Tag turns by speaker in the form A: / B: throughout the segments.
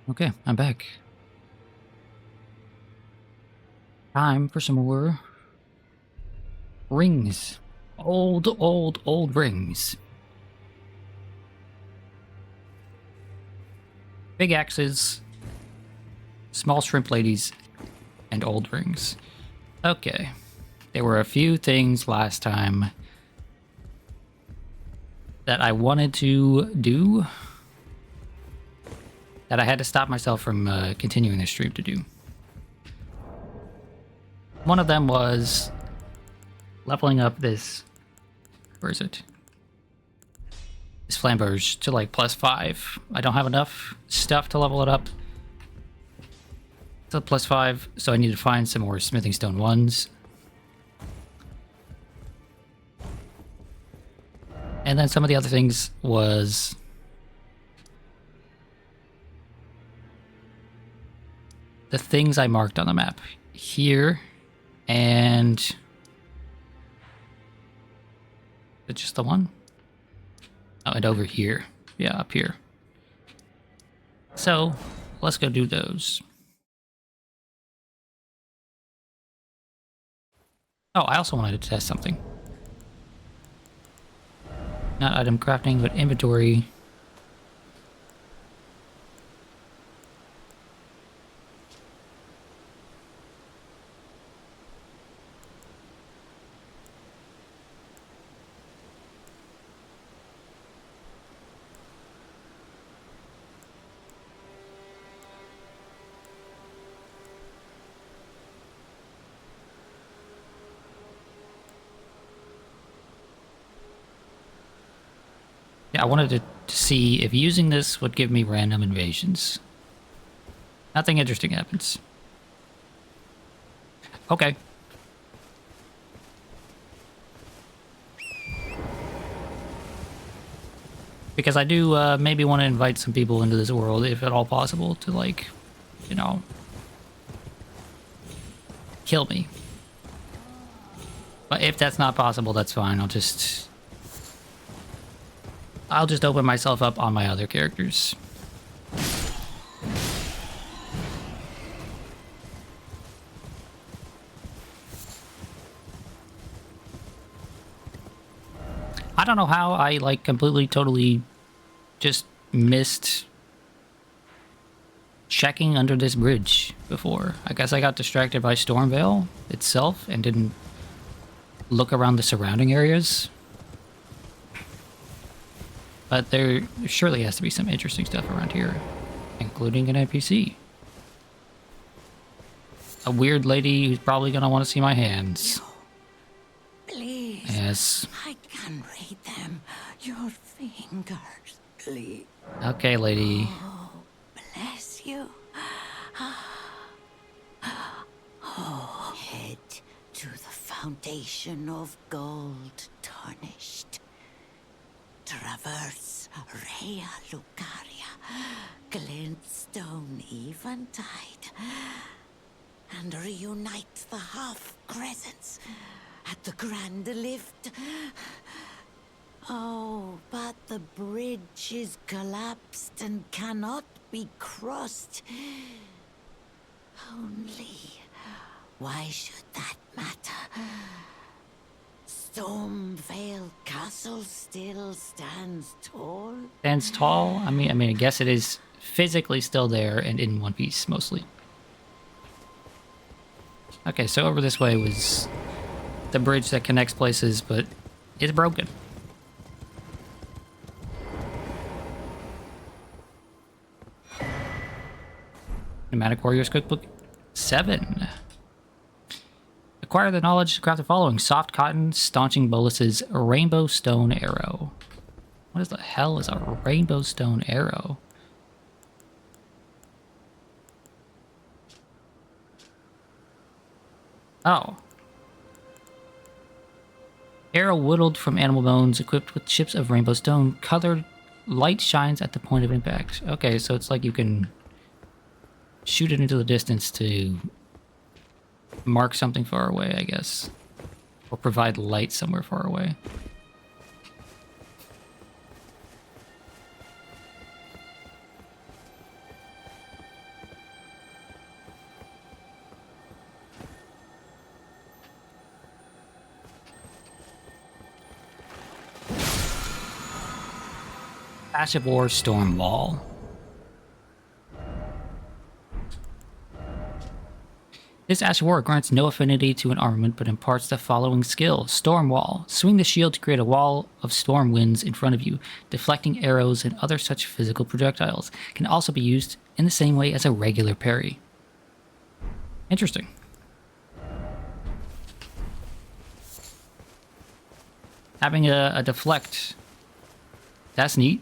A: Okay, I'm back. Time for some more rings. Old rings. Big axes, small shrimp ladies, and old rings. Okay. There were a few things last time that I wanted to do that I had to stop myself from continuing the stream to do. One of them was leveling up this... Where is it? This flamberge to like +5. I don't have enough stuff to level it up to +5, so I need to find some more smithing stone ones. And then some of the other things was the things I marked on the map here, and it's just the one. Oh, and over here. Yeah, up here. So let's go do those. Oh, I also wanted to test something. Not item crafting, but inventory. Yeah, I wanted to see if using this would give me random invasions. Nothing interesting happens. Okay. Because I do maybe want to invite some people into this world, if at all possible, to, like, you know, kill me. But if that's not possible, that's fine. I'll just open myself up on my other characters. I don't know how I, like, completely, totally just missed checking under this bridge before. I guess I got distracted by Stormvale itself and didn't look around the surrounding areas. But there surely has to be some interesting stuff around here, including an NPC. A weird lady who's probably gonna want to see my hands.
B: Please.
A: Yes.
B: I can read them. Your fingers, please.
A: Okay, lady.
B: Oh, bless you. Oh, head to the foundation of gold tarnished. Traverse Rea Lucaria, glintstone eventide, and reunite the half crescents at the grand lift. Oh, but the bridge is collapsed and cannot be crossed. Only, why should that matter? Stormvale Castle still stands tall.
A: Stands tall? I mean, I guess it is physically still there and in one piece, mostly. Okay, so over this way was the bridge that connects places, but it's broken. Pneumatic Warriors Cookbook 7. Acquire the knowledge to craft the following: soft cotton, staunching boluses, rainbow stone arrow. What the hell is a rainbow stone arrow? Oh. Arrow whittled from animal bones, equipped with chips of rainbow stone, colored light shines at the point of impact. Okay, so it's like you can shoot it into the distance to mark something far away, I guess. Or provide light somewhere far away. Ash of War Storm Wall. This Ash of War grants no affinity to an armament, but imparts the following skill. Storm Wall. Swing the shield to create a wall of storm winds in front of you, deflecting arrows and other such physical projectiles. Can also be used in the same way as a regular parry. Interesting. Having a deflect. That's neat.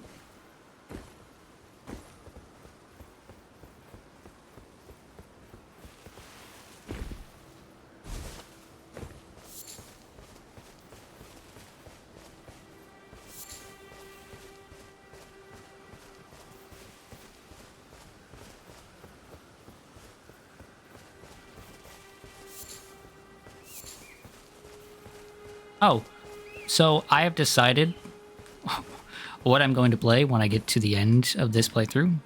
A: Oh, so I have decided what I'm going to play when I get to the end of this playthrough.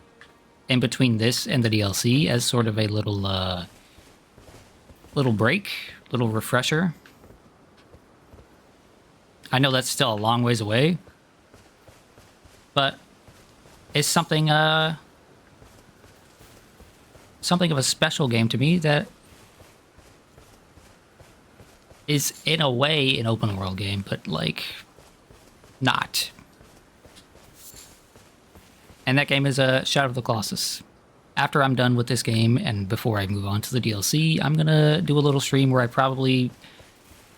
A: In between this and the DLC as sort of a little, little break, little refresher. I know that's still a long ways away, but it's something, something of a special game to me that is in a way an open world game, but like not. And that game is Shadow of the Colossus. After I'm done with this game and before I move on to the DLC, I'm gonna do a little stream where I probably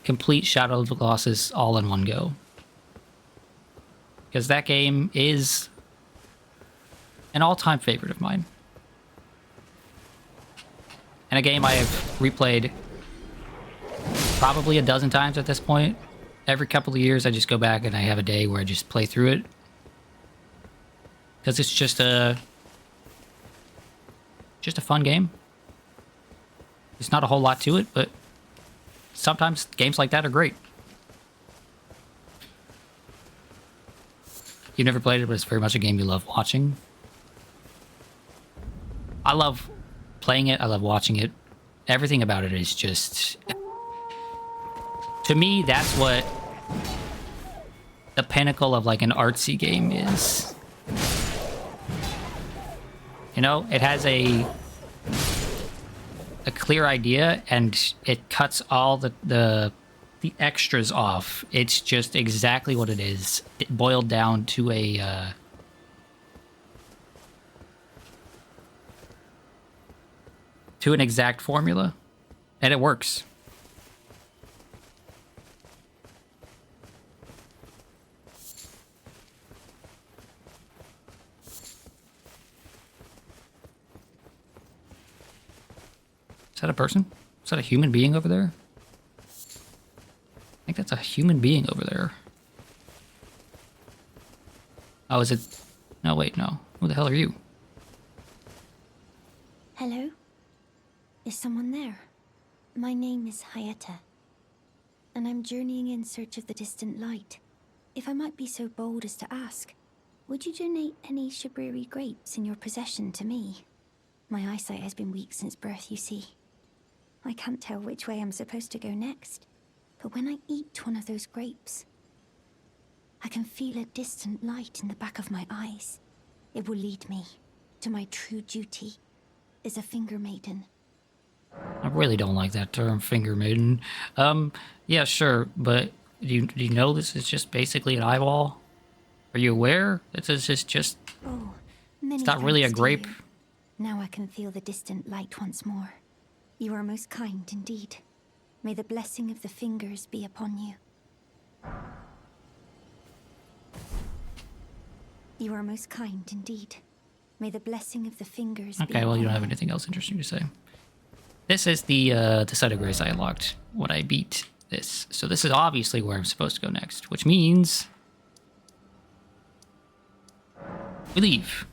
A: complete Shadow of the Colossus all in one go. Because that game is an all-time favorite of mine. And a game I have replayed probably a dozen times at this point. Every couple of years I just go back and I have a day where I just play through it. Because it's just a fun game. There's not a whole lot to it, but sometimes games like that are great. You've never played it, but it's very much a game you love watching. I love playing it. I love watching it. Everything about it is just... To me, that's what the pinnacle of like an artsy game is. You know, it has a clear idea and it cuts all the extras off. It's just exactly what it is. It boiled down to a to an exact formula, and it works. Is that a person? Is that a human being over there? I think that's a human being over there. Oh, is it? No, wait, no. Who the hell are you?
C: Hello? Is someone there? My name is Hayata, and I'm journeying in search of the distant light. If I might be so bold as to ask, would you donate any Shibriri grapes in your possession to me? My eyesight has been weak since birth, you see. I can't tell which way I'm supposed to go next, but when I eat one of those grapes, I can feel a distant light in the back of my eyes. It will lead me to my true duty as a finger maiden.
A: I really don't like that term, finger maiden. Yeah, sure, but do you know this is just basically an eyeball? Are you aware that this is just...
C: Oh, many
A: It's not really a
C: thanks to
A: grape.
C: you. Now I can feel the distant light once more. You are most kind indeed. May the blessing of the fingers be upon you. You are most kind indeed. May the blessing of the fingers be
A: Okay, well, you don't have
C: upon
A: anything else interesting to say. This is the site of grace I unlocked when I beat this. So this is obviously where I'm supposed to go next, which means... we leave.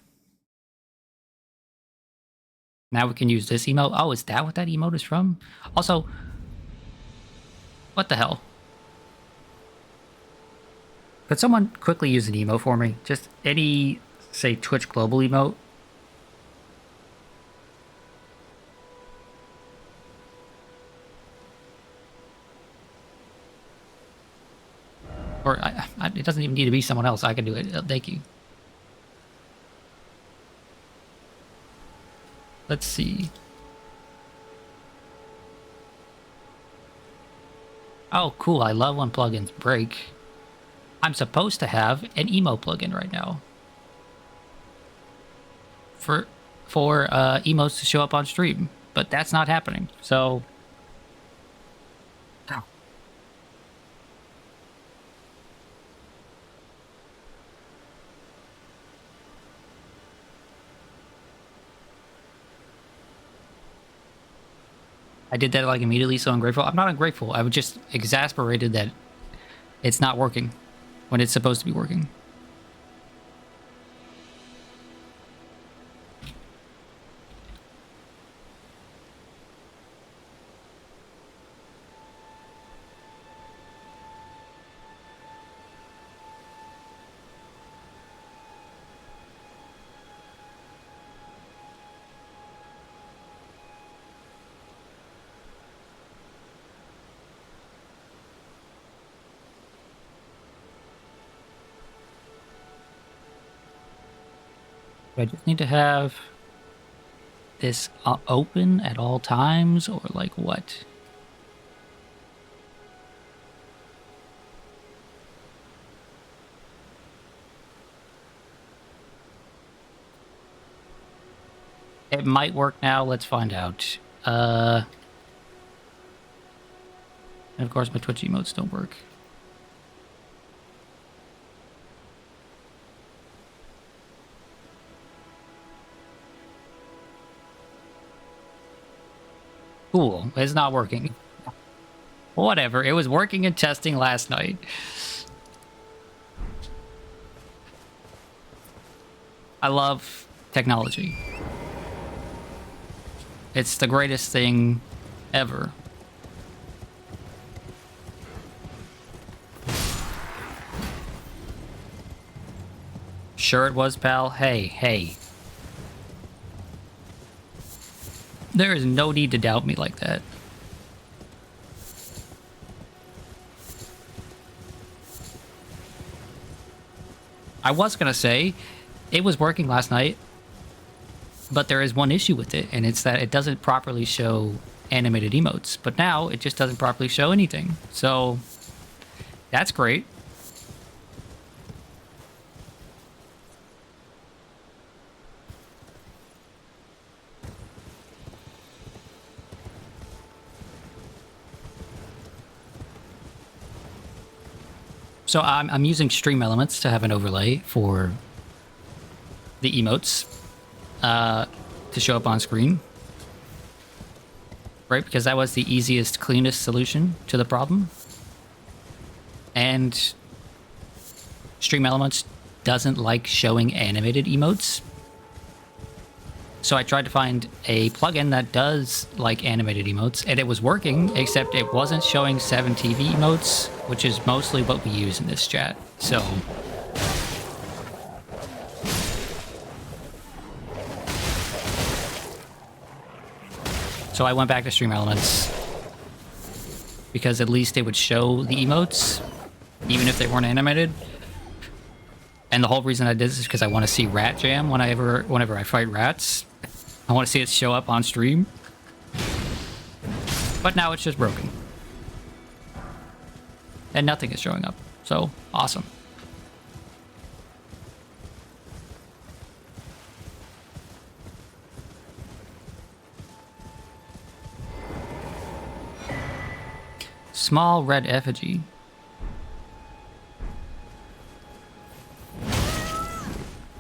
A: Now we can use this emote. Oh, is that what that emote is from? Also, what the hell? Could someone quickly use an emote for me? Just any, say, Twitch Global emote? Or it doesn't even need to be someone else. I can do it. Thank you. Let's see. Oh, cool. I love when plugins break. I'm supposed to have an emo plugin right now. For emotes to show up on stream. But that's not happening. So... Oh. I did that like immediately, so ungrateful. I'm not ungrateful. I was just exasperated that it's not working when it's supposed to be working. Do I just need to have this open at all times, or like what? It might work now. Let's find out. And of course, my Twitch emotes don't work. Cool. It's not working. Whatever. It was working in testing last night. I love technology. It's the greatest thing ever. Sure it was, pal. Hey. There is no need to doubt me like that. I was gonna say, it was working last night, but there is one issue with it, and it's that it doesn't properly show animated emotes. But now, it just doesn't properly show anything. So, that's great. So I'm using Stream Elements to have an overlay for the emotes to show up on screen. Right? Because that was the easiest, cleanest solution to the problem. And Stream Elements doesn't like showing animated emotes. So I tried to find a plugin that does like animated emotes, and it was working, except it wasn't showing 7TV emotes, which is mostly what we use in this chat. So I went back to Stream Elements because at least it would show the emotes, even if they weren't animated. And the whole reason I did this is because I want to see Rat Jam whenever I fight rats. I want to see it show up on stream. But now it's just broken. And nothing is showing up. So, awesome. Small red effigy.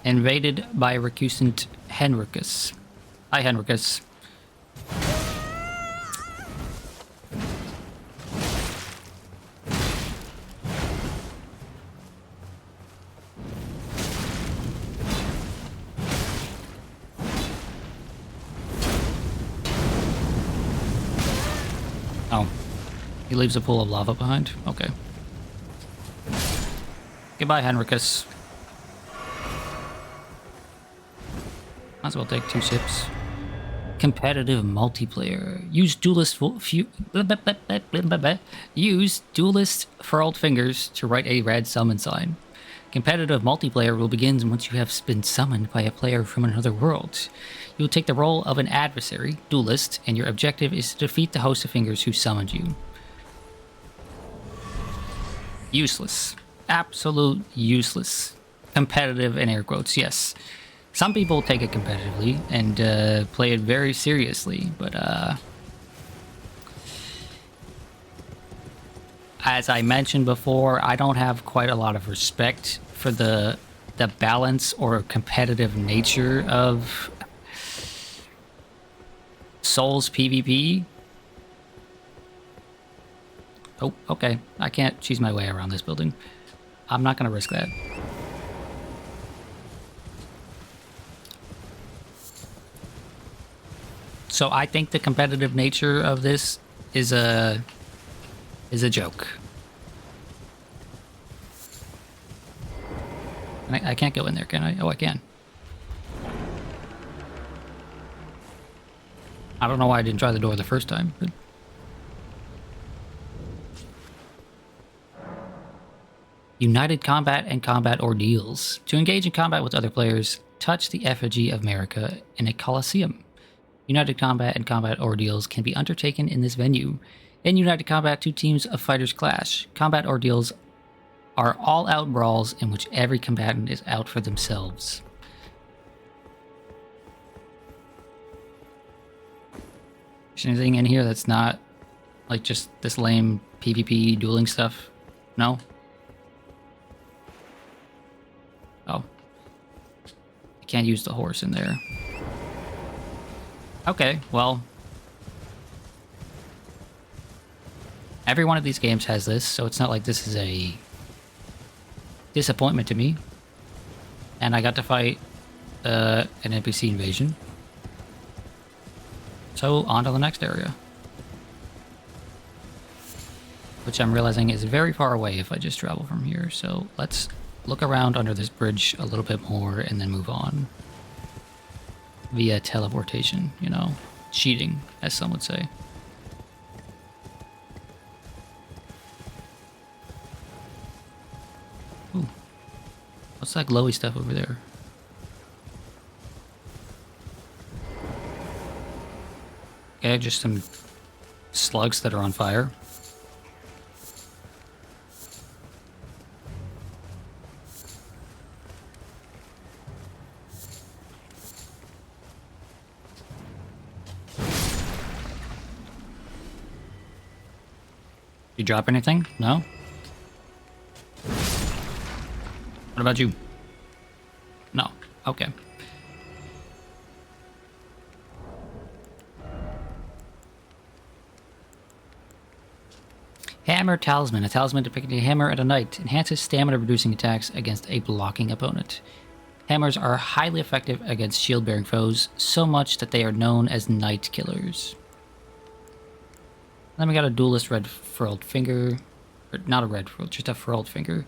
A: Invaded by recusant Henricus. Hi, Henricus. Oh. He leaves a pool of lava behind? Okay. Goodbye, Henricus. Might as well take 2 sips. Competitive multiplayer. Use duelist Use duelist furled fingers to write a red summon sign. Competitive multiplayer will begin once you have been summoned by a player from another world. You will take the role of an adversary, duelist, and your objective is to defeat the host of fingers who summoned you. Useless. Absolute useless. Competitive in air quotes, yes. Some people take it competitively and play it very seriously, but as I mentioned before, I don't have quite a lot of respect for the balance or competitive nature of Souls PvP. Oh, okay. I can't cheese my way around this building. I'm not going to risk that. So I think the competitive nature of this is a joke. And I can't go in there, can I? Oh, I can. I don't know why I didn't try the door the first time, but... United Combat and Combat Ordeals. To engage in combat with other players, touch the effigy of America in a Coliseum. United Combat and Combat Ordeals can be undertaken in this venue. In United Combat, two teams of fighters clash. Combat Ordeals are all-out brawls in which every combatant is out for themselves. Is there anything in here that's not like just this lame PvP dueling stuff? No? Oh. I can't use the horse in there. Okay, well. Every one of these games has this, so it's not like this is a disappointment to me. And I got to fight an NPC invasion. So, on to the next area. Which I'm realizing is very far away if I just travel from here. So, let's look around under this bridge a little bit more and then move on. Via teleportation, you know. Cheating, as some would say. Ooh. What's that glowy stuff over there? Okay, just some slugs that are on fire. You drop anything? No? What about you? No. Okay. Hammer Talisman. A talisman depicting a hammer and a knight. Enhances stamina reducing attacks against a blocking opponent. Hammers are highly effective against shield-bearing foes, so much that they are known as knight killers. Then we got a duelist red furled finger. Or not a red furled, just a furled finger.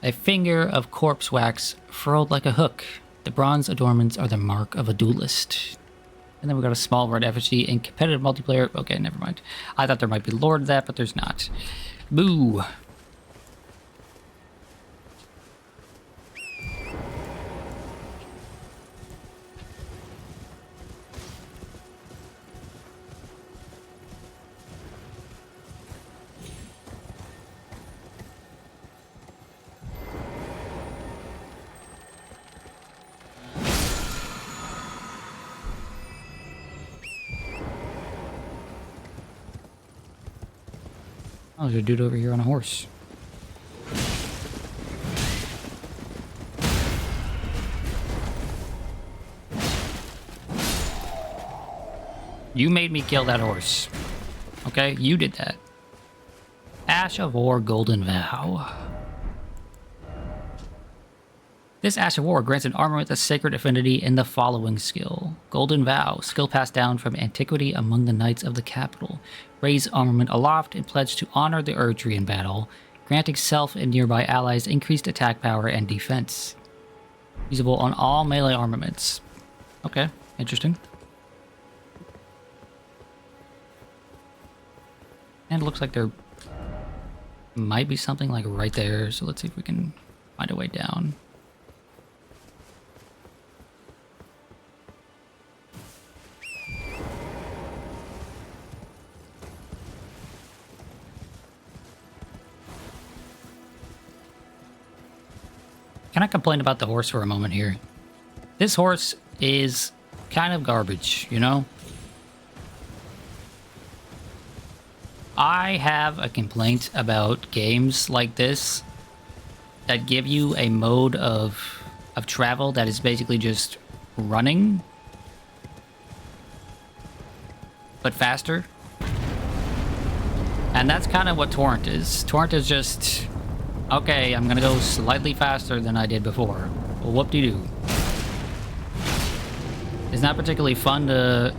A: A finger of corpse wax furled like a hook. The bronze adornments are the mark of a duelist. And then we got a small red effigy in competitive multiplayer. Okay, never mind. I thought there might be lore to that, but there's not. Boo! Oh, there's a dude over here on a horse. You made me kill that horse. Okay, you did that. Ash of War Golden Vow. This Ash of War grants an armament with sacred affinity in the following skill. Golden Vow, skill passed down from antiquity among the knights of the capital. Raise armament aloft and pledge to honor the Erdtree in battle, granting self and nearby allies increased attack power and defense. Usable on all melee armaments. Okay, interesting. And it looks like they're Might be something like right there, so let's see if we can find a way down. Can I complain about the horse for a moment here? This horse is kind of garbage, you know? I have a complaint about games like this that give you a mode of travel that is basically just running, but faster. And that's kind of what Torrent is. Torrent is just, okay, I'm gonna go slightly faster than I did before. Well, whoop-de-doo. It's not particularly fun to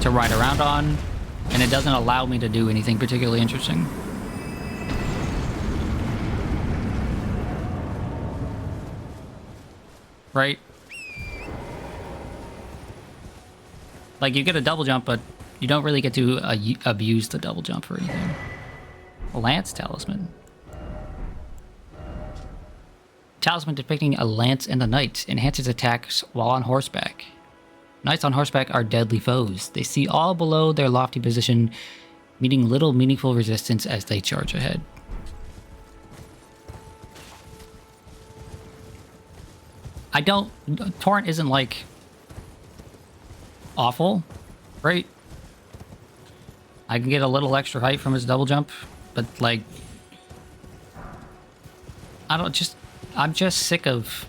A: ride around on, and it doesn't allow me to do anything particularly interesting. Right? Like, you get a double jump, but you don't really get to abuse the double jump or anything. Lance Talisman. Talisman depicting a lance in the night enhances attacks while on horseback. Knights on horseback are deadly foes. They see all below their lofty position, meeting little meaningful resistance as they charge ahead. Torrent isn't like awful, right? I can get a little extra height from his double jump, but like, I'm just sick of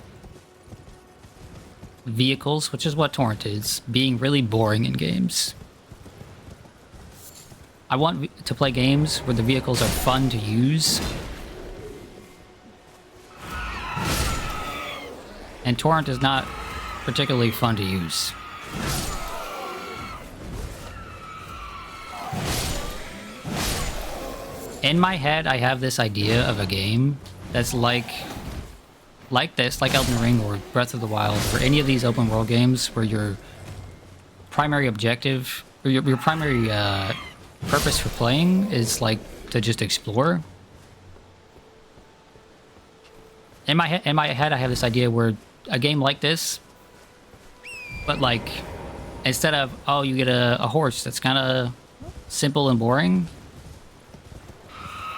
A: vehicles, which is what Torrent is, being really boring in games. I want to play games where the vehicles are fun to use. And Torrent is not particularly fun to use. In my head, I have this idea of a game that's like this, like Elden Ring or Breath of the Wild, or any of these open world games where your primary objective, or your primary purpose for playing is like to just explore. In my head, I have this idea where a game like this, but like, instead of, oh, you get a horse that's kind of simple and boring,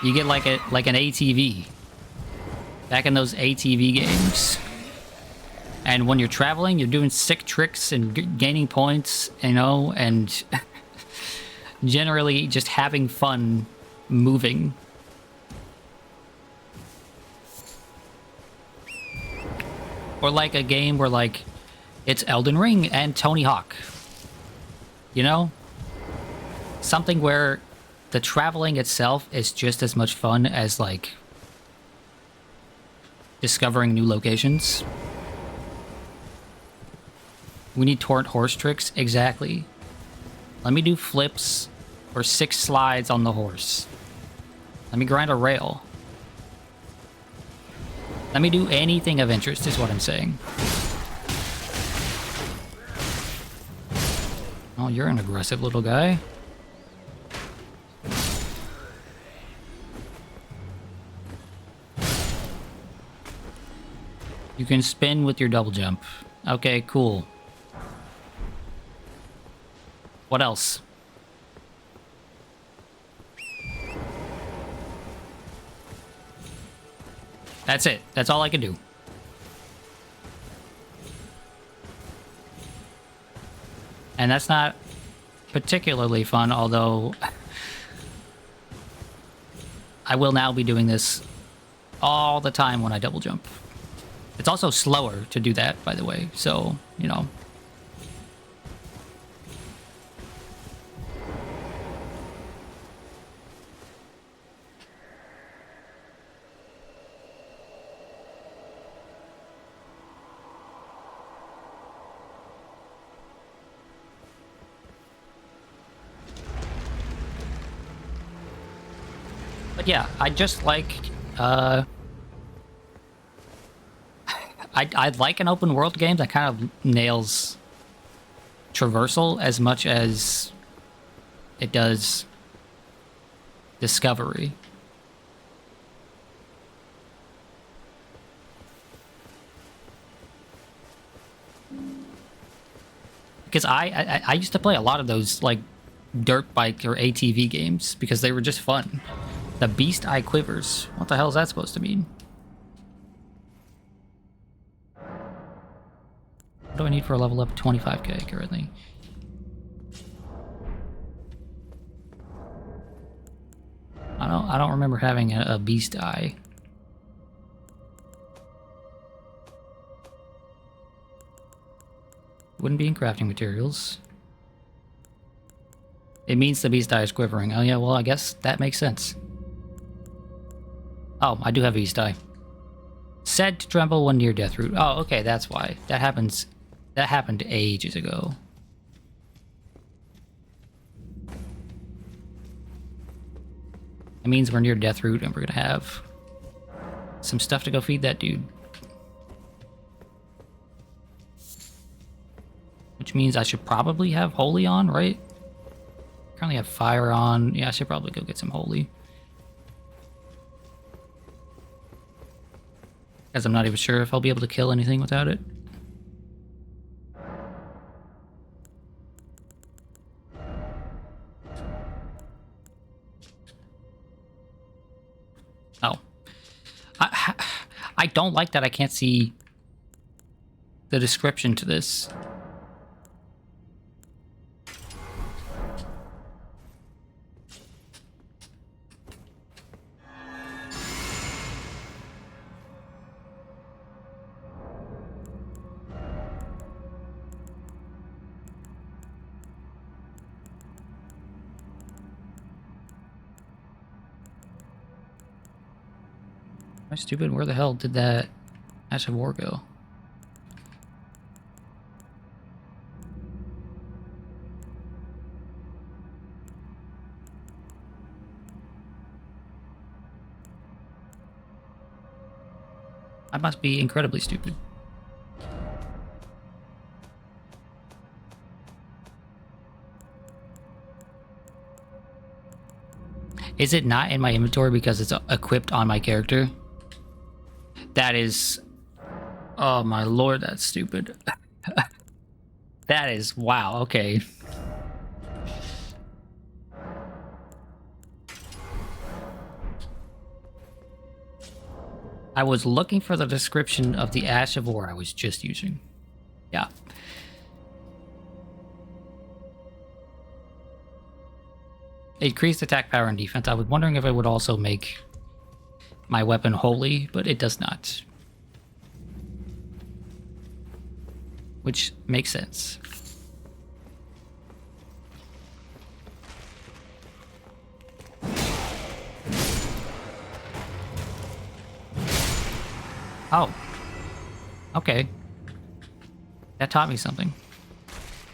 A: you get like an ATV. Back in those ATV games. And when you're traveling, you're doing sick tricks and gaining points, you know, and generally just having fun moving. Or like a game where like it's Elden Ring and Tony Hawk. You know? Something where the traveling itself is just as much fun as like discovering new locations. We need Torrent horse tricks? Exactly. Let me do flips or 6 slides on the horse. Let me grind a rail. Let me do anything of interest is what I'm saying. Oh, you're an aggressive little guy. You can spin with your double jump. Okay, cool. What else? That's it. That's all I can do. And that's not particularly fun, although I will now be doing this all the time when I double jump. It's also slower to do that, by the way, so, you know. But yeah, I just like, I like an open world game that kind of nails traversal as much as it does discovery. Because I used to play a lot of those like dirt bike or ATV games because they were just fun. The Beast Eye Quivers. What the hell is that supposed to mean? What do I need for a level up 25k currently? I don't remember having a Beast Eye. Wouldn't be in crafting materials. It means the Beast Eye is quivering. Oh yeah, well I guess that makes sense. Oh, I do have Beast Eye. Said to tremble when near death root. Oh, okay, that's why. That happened ages ago. It means we're near death root and we're gonna have some stuff to go feed that dude. Which means I should probably have Holy on, right? Currently have Fire on. Yeah, I should probably go get some Holy. Because I'm not even sure if I'll be able to kill anything without it. Oh. I don't like that I can't see the description to this. Am I stupid? Where the hell did that Ash of War go? I must be incredibly stupid. Is it not in my inventory because it's equipped on my character? That is... Oh my lord, that's stupid. That is... Wow, okay. I was looking for the description of the Ash of War I was just using. Yeah. Increased attack power and defense. I was wondering if it would also make my weapon holy, but it does not. Which makes sense. Oh. Okay. That taught me something.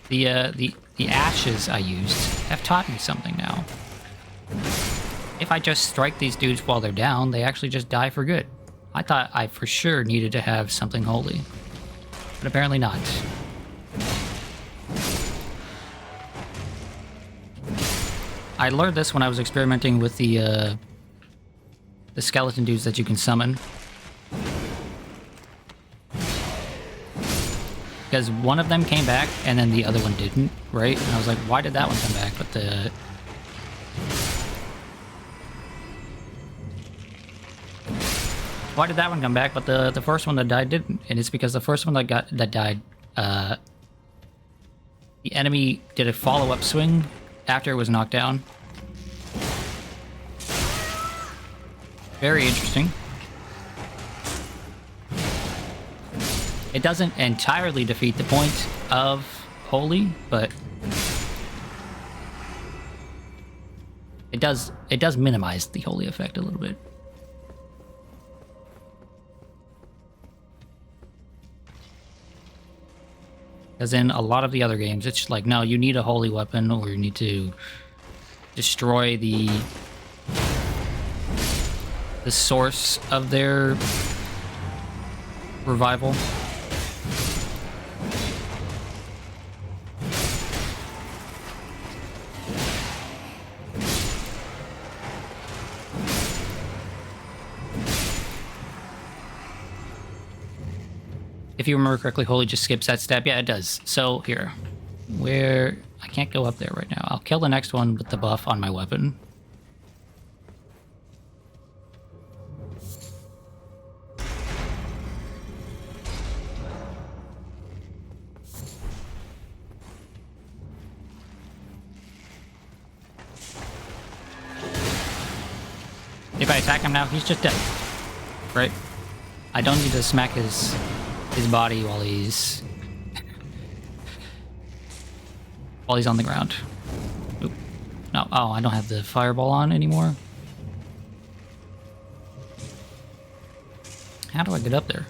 A: The ashes I used have taught me something now. If I just strike these dudes while they're down, they actually just die for good. I thought I for sure needed to have something holy. But apparently not. I learned this when I was experimenting with the skeleton dudes that you can summon. Because one of them came back and then the other one didn't, right? And I was like, why did that one come back? But the... Why did that one come back, but the first one that died didn't? And it's because the first one that died, the enemy did a follow-up swing after it was knocked down. Very interesting. It doesn't entirely defeat the point of Holy, but it does minimize the Holy effect a little bit. Because in a lot of the other games, it's like, no, you need a holy weapon, or you need to destroy the source of their revival. If you remember correctly, Holy just skips that step. Yeah, it does. So, here. Where... I can't go up there right now. I'll kill the next one with the buff on my weapon. If I attack him now, he's just dead. Right? I don't need to smack his body while he's on the ground. Oop. No, oh, I don't have the fireball on anymore. How do I get up there?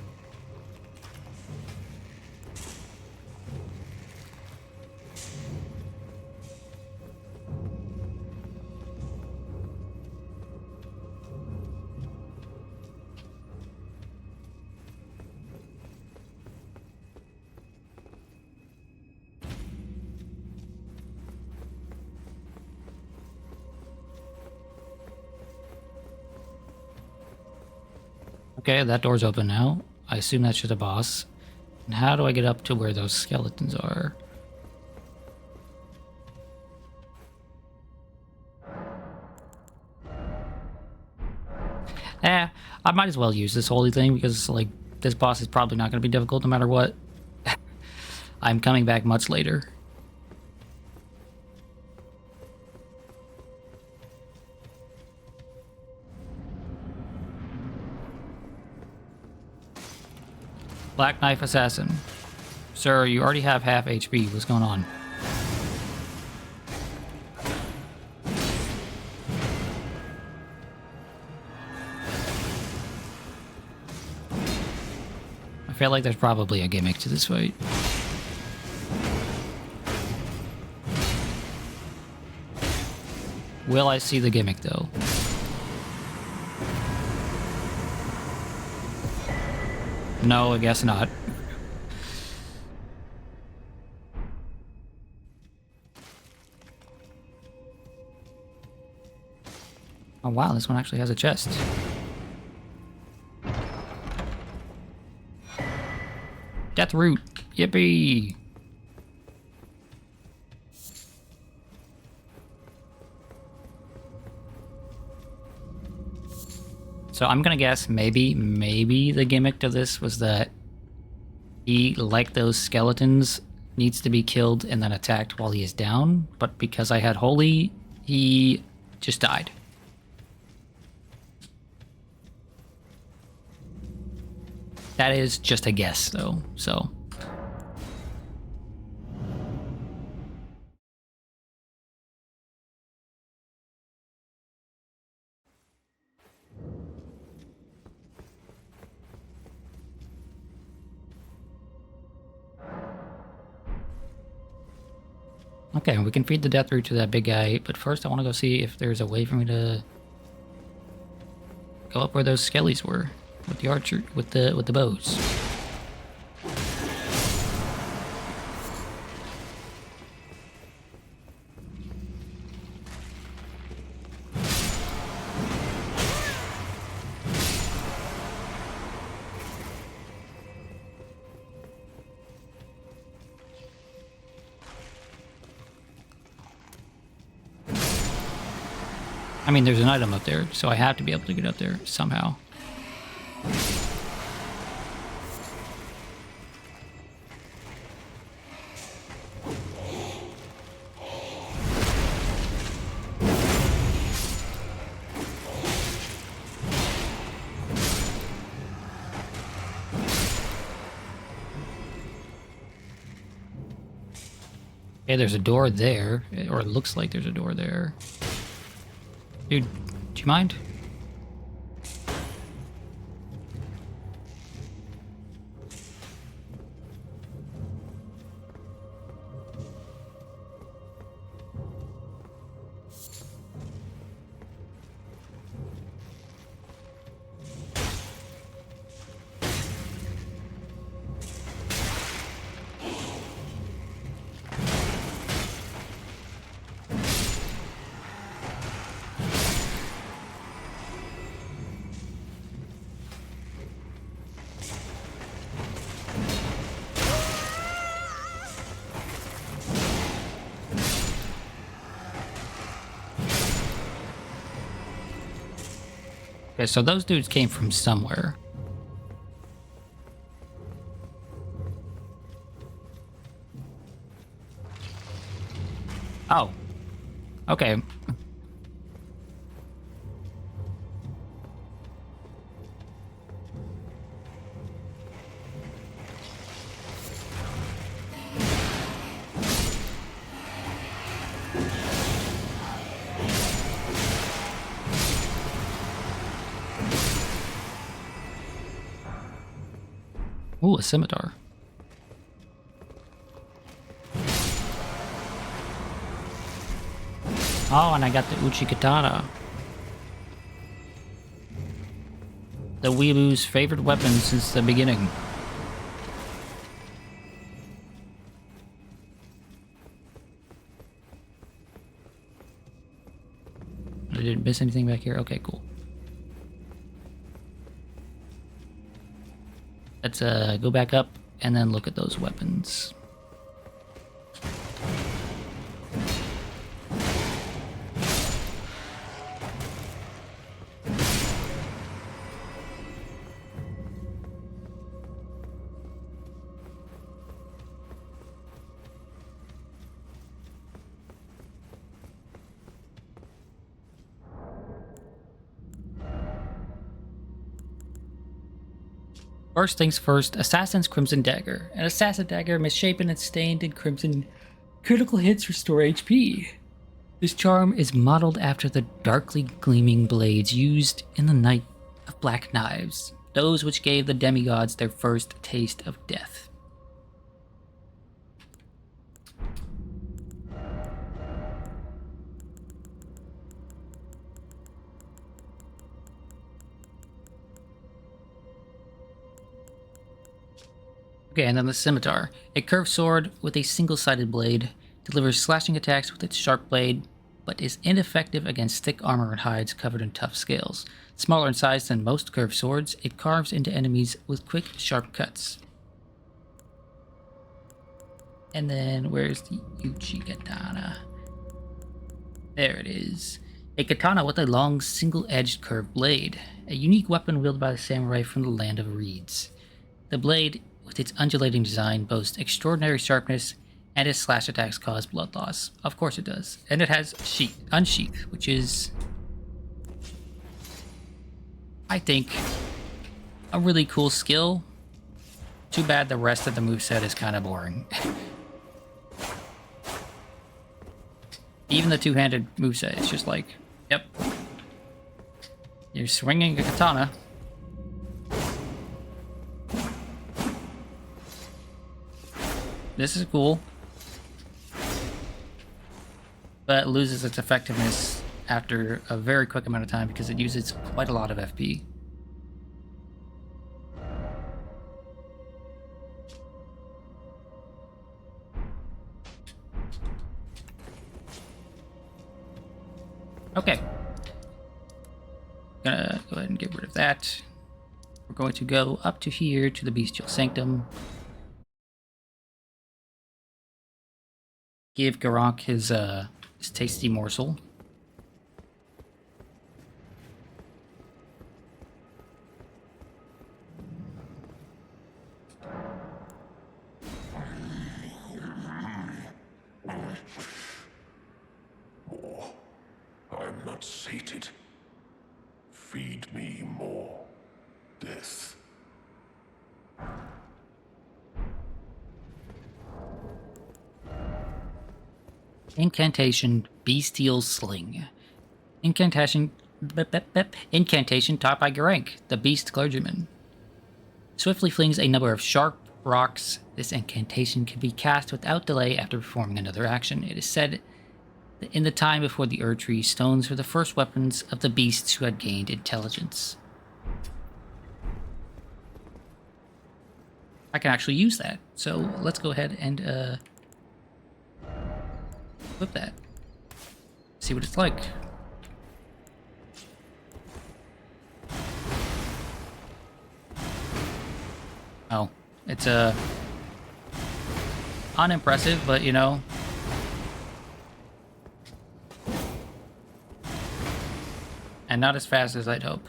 A: Okay, that door's open now. I assume that's just a boss. And how do I get up to where those skeletons are? I might as well use this holy thing because, like, this boss is probably not going to be difficult no matter what. I'm coming back much later. Black Knife Assassin. Sir, you already have half HP. What's going on? I feel like there's probably a gimmick to this fight. Will I see the gimmick, though? No, I guess not. Oh wow, this one actually has a chest. Death root! Yippee! So I'm gonna guess maybe the gimmick to this was that he, like those skeletons, needs to be killed and then attacked while he is down, but because I had Holy, he just died. That is just a guess, though, so... Okay, we can feed the death root to that big guy, but first I want to go see if there's a way for me to go up where those skellies were with the archer, with the bows. I mean, there's an item up there, so I have to be able to get up there somehow. Okay, there's a door there, or it looks like there's a door there. Dude, do you mind? Okay, so those dudes came from somewhere. Oh. Okay. Ooh, a scimitar. Oh, and I got the Uchi Katana. The weeaboo's favorite weapon since the beginning. I didn't miss anything back here. Okay, cool. Let's go back up and then look at those weapons. First things first, Assassin's Crimson Dagger. An Assassin Dagger misshapen and stained in crimson. Critical hits restore HP. This charm is modeled after the darkly gleaming blades used in the Night of Black Knives, those which gave the demigods their first taste of death. Okay, and then the scimitar. A curved sword with a single-sided blade delivers slashing attacks with its sharp blade, but is ineffective against thick armor and hides covered in tough scales. Smaller in size than most curved swords, it carves into enemies with quick, sharp cuts. And then, where's the Uchi Katana? There it is. A katana with a long, single-edged curved blade. A unique weapon wielded by the samurai from the land of reeds. The blade, with its undulating design, boasts extraordinary sharpness, and its slash attacks cause blood loss. Of course it does. And it has unsheath, which is, I think, a really cool skill. Too bad the rest of the moveset is kind of boring. Even the two-handed moveset is just like, yep. You're swinging a katana. This is cool, but it loses its effectiveness after a very quick amount of time because it uses quite a lot of FP. Okay. Gonna go ahead and get rid of that. We're going to go up to here to the Bestial Sanctum. Give Garok his tasty morsel.
D: More. I'm not sated. Feed me more. Death.
A: Incantation Bestial Sling. Incantation taught by Garank, the Beast Clergyman. Swiftly flings a number of sharp rocks. This incantation can be cast without delay after performing another action. It is said that in the time before the Erdtree, stones were the first weapons of the beasts who had gained intelligence. I can actually use that, so let's go ahead and flip that. See what it's like. Oh, it's unimpressive, but you know. And not as fast as I'd hope.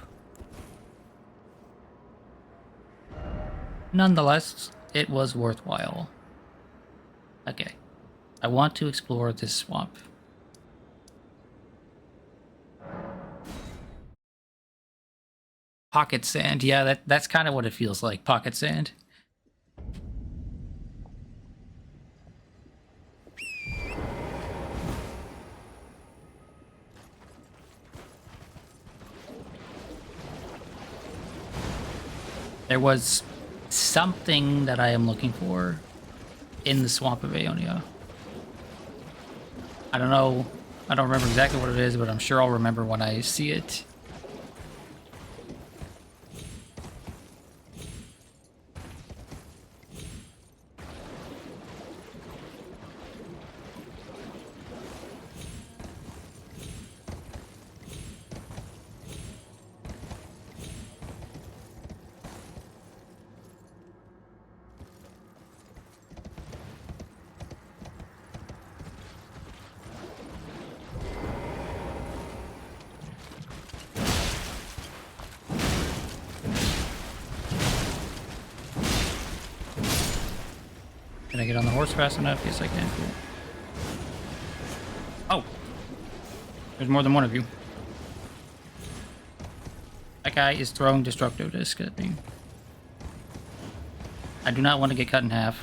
A: Nonetheless, it was worthwhile. Okay. I want to explore this swamp. Pocket sand. Yeah, that's kind of what it feels like. Pocket sand. There was something that I am looking for in the Swamp of Aeonia. I don't know. I don't remember exactly what it is, but I'm sure I'll remember when I see it. Can I get on the horse fast enough? Yes, I can. Cool. Oh! There's more than one of you. That guy is throwing destructo disc at me. I do not want to get cut in half.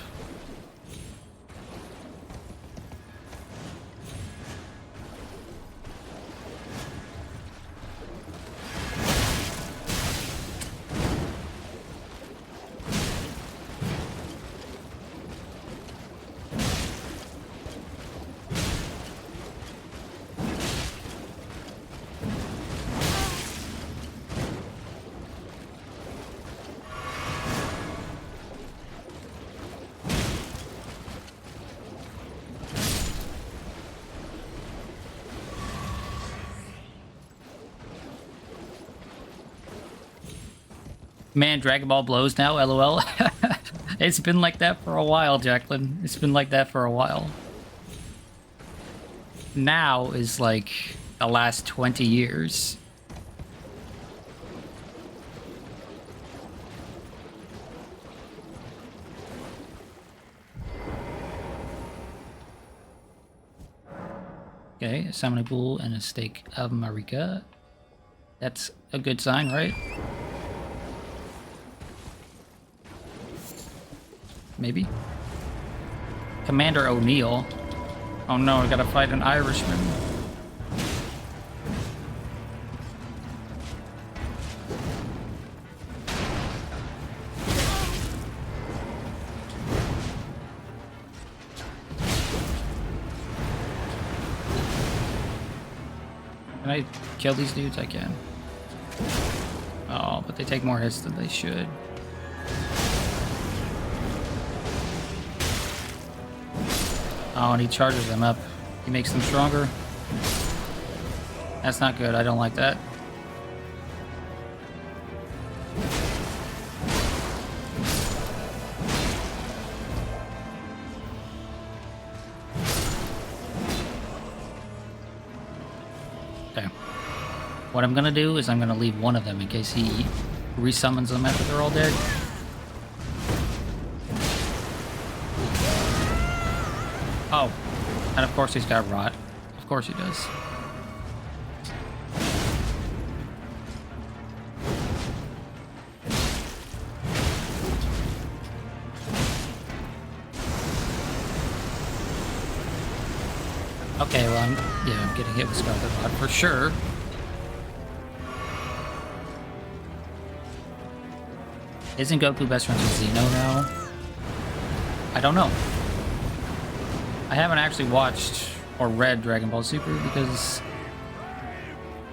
A: Man, Dragon Ball blows now, lol. It's been like that for a while, Jacqueline. It's been like that for a while. Now is like the last 20 years. Okay, a summoning pool and a stake of Marika. That's a good sign, right? Maybe. Commander O'Neill. Oh no, I gotta fight an Irishman. Can I kill these dudes? I can. Oh, but they take more hits than they should. Oh, and he charges them up. He makes them stronger. That's not good. I don't like that. Okay. What I'm gonna do is I'm gonna leave one of them in case he resummons them after they're all dead. Oh, and of course he's got rot. Of course he does. Okay, well, I'm getting hit with Scarlet Rot for sure. Isn't Goku best friends with Xeno now? I don't know. I haven't actually watched or read Dragon Ball Super because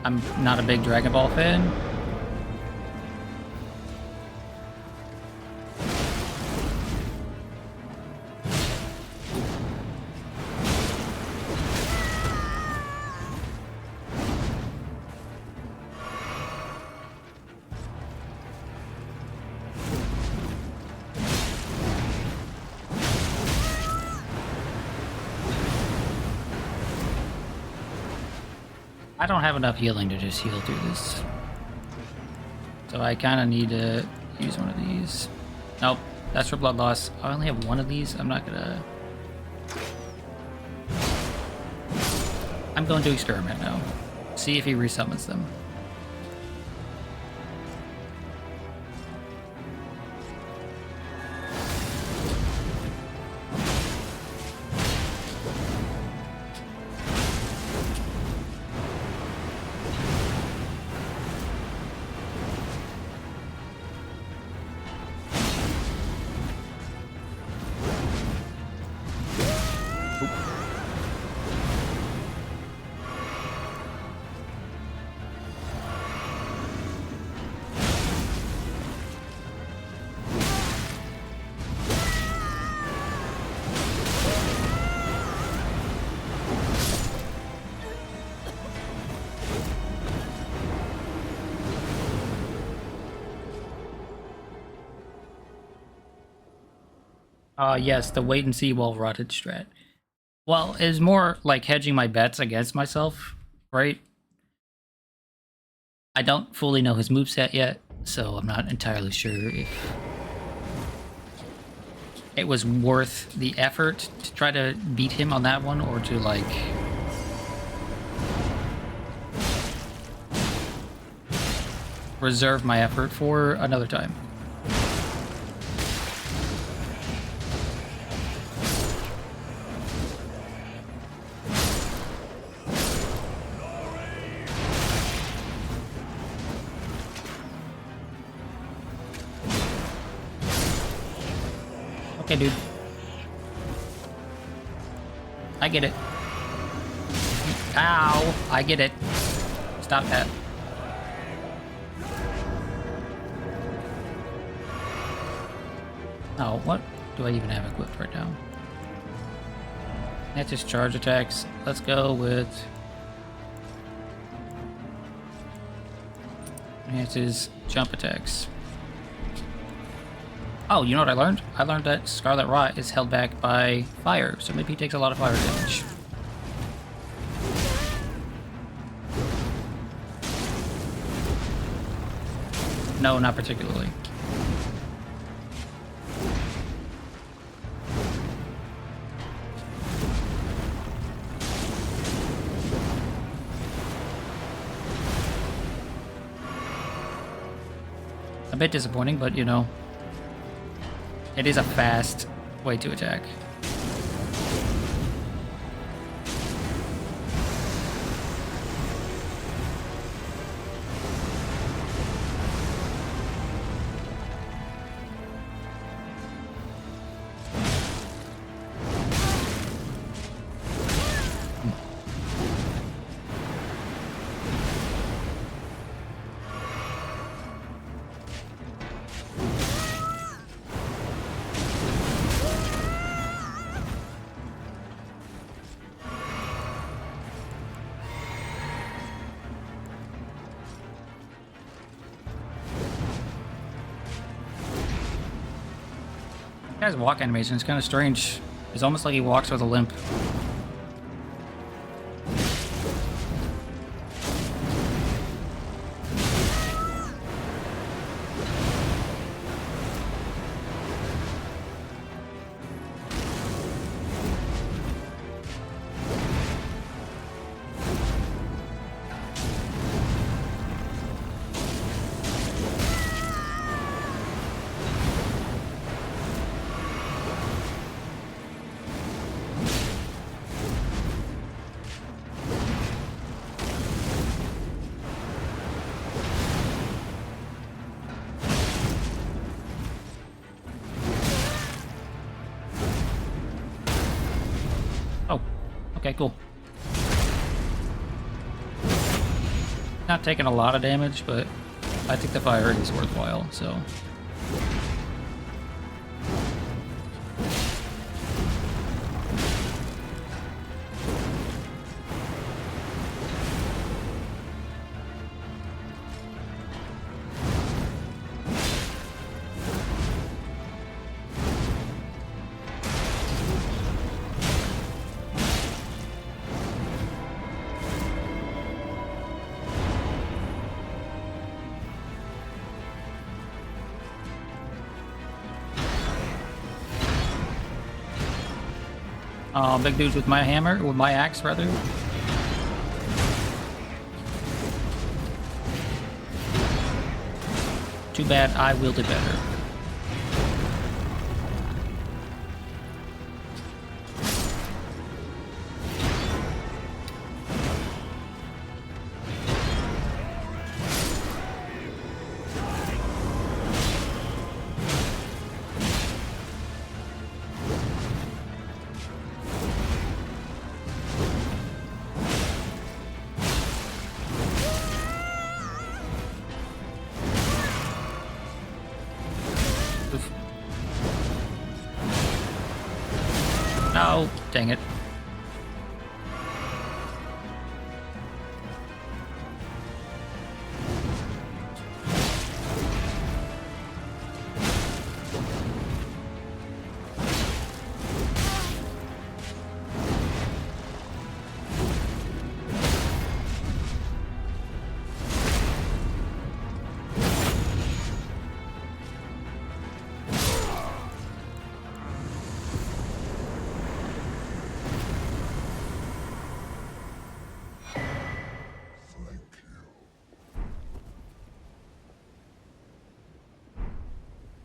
A: I'm not a big Dragon Ball fan. I don't have enough healing to just heal through this. So I kind of need to use one of these. Nope. That's for blood loss. I only have one of these. I'm going to experiment now. See if he resummons them. Yes, the wait and see while rotted strat. Well, it's more like hedging my bets against myself, right? I don't fully know his moveset yet, so I'm not entirely sure if it was worth the effort to try to beat him on that one, or to, like, reserve my effort for another time. Okay, dude. I get it. Ow! I get it. Stop that. Oh, what do I even have equipped right now? That's just charge attacks. Let's go with... That's his jump attacks. Oh, you know what I learned? I learned that Scarlet Rot is held back by fire, so maybe he takes a lot of fire damage. No, not particularly. A bit disappointing, but you know, it is a fast way to attack. Guy's walk animation is kind of strange. It's almost like he walks with a limp. Okay, cool. Not taking a lot of damage, but I think the fire is worthwhile, so... Big dudes with my hammer, with my axe, rather. Too bad I wielded better. No, dang it.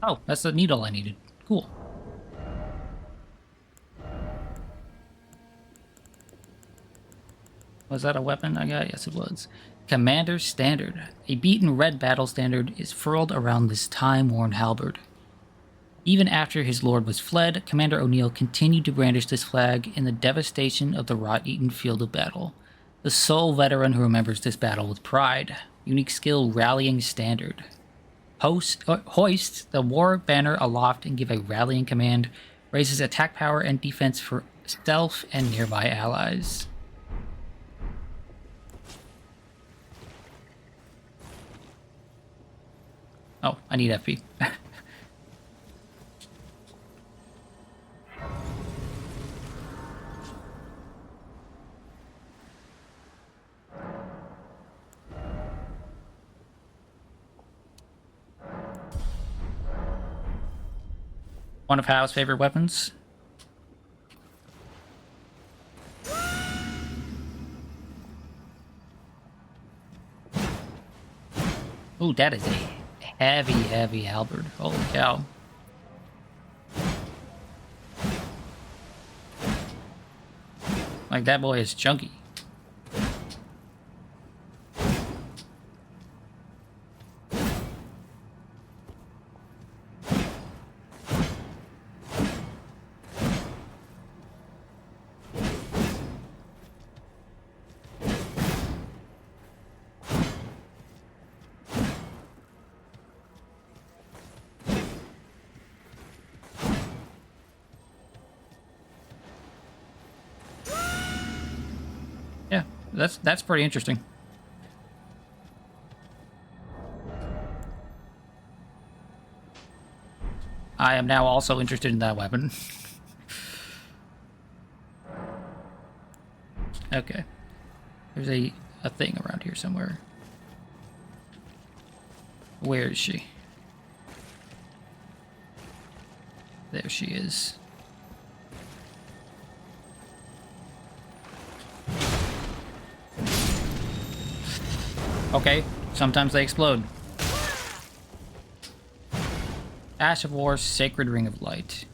A: Oh, that's the needle I needed. Cool. Was that a weapon I got? Yes, it was. Commander's Standard. A beaten red battle standard is furled around this time-worn halberd. Even after his lord was fled, Commander O'Neill continued to brandish this flag in the devastation of the rot-eaten field of battle. The sole veteran who remembers this battle with pride. Unique skill, Rallying Standard. Hoist the war banner aloft and give a rallying command. Raises attack power and defense for self and nearby allies. Oh, I need FP. One of Hal's favorite weapons. Ooh, that is a heavy, heavy halberd. Holy cow. Like, that boy is chunky. Yeah, that's pretty interesting. I am now also interested in that weapon. Okay. There's a thing around here somewhere. Where is she? There she is. Okay, sometimes they explode. Ash of War, Sacred Ring of Light.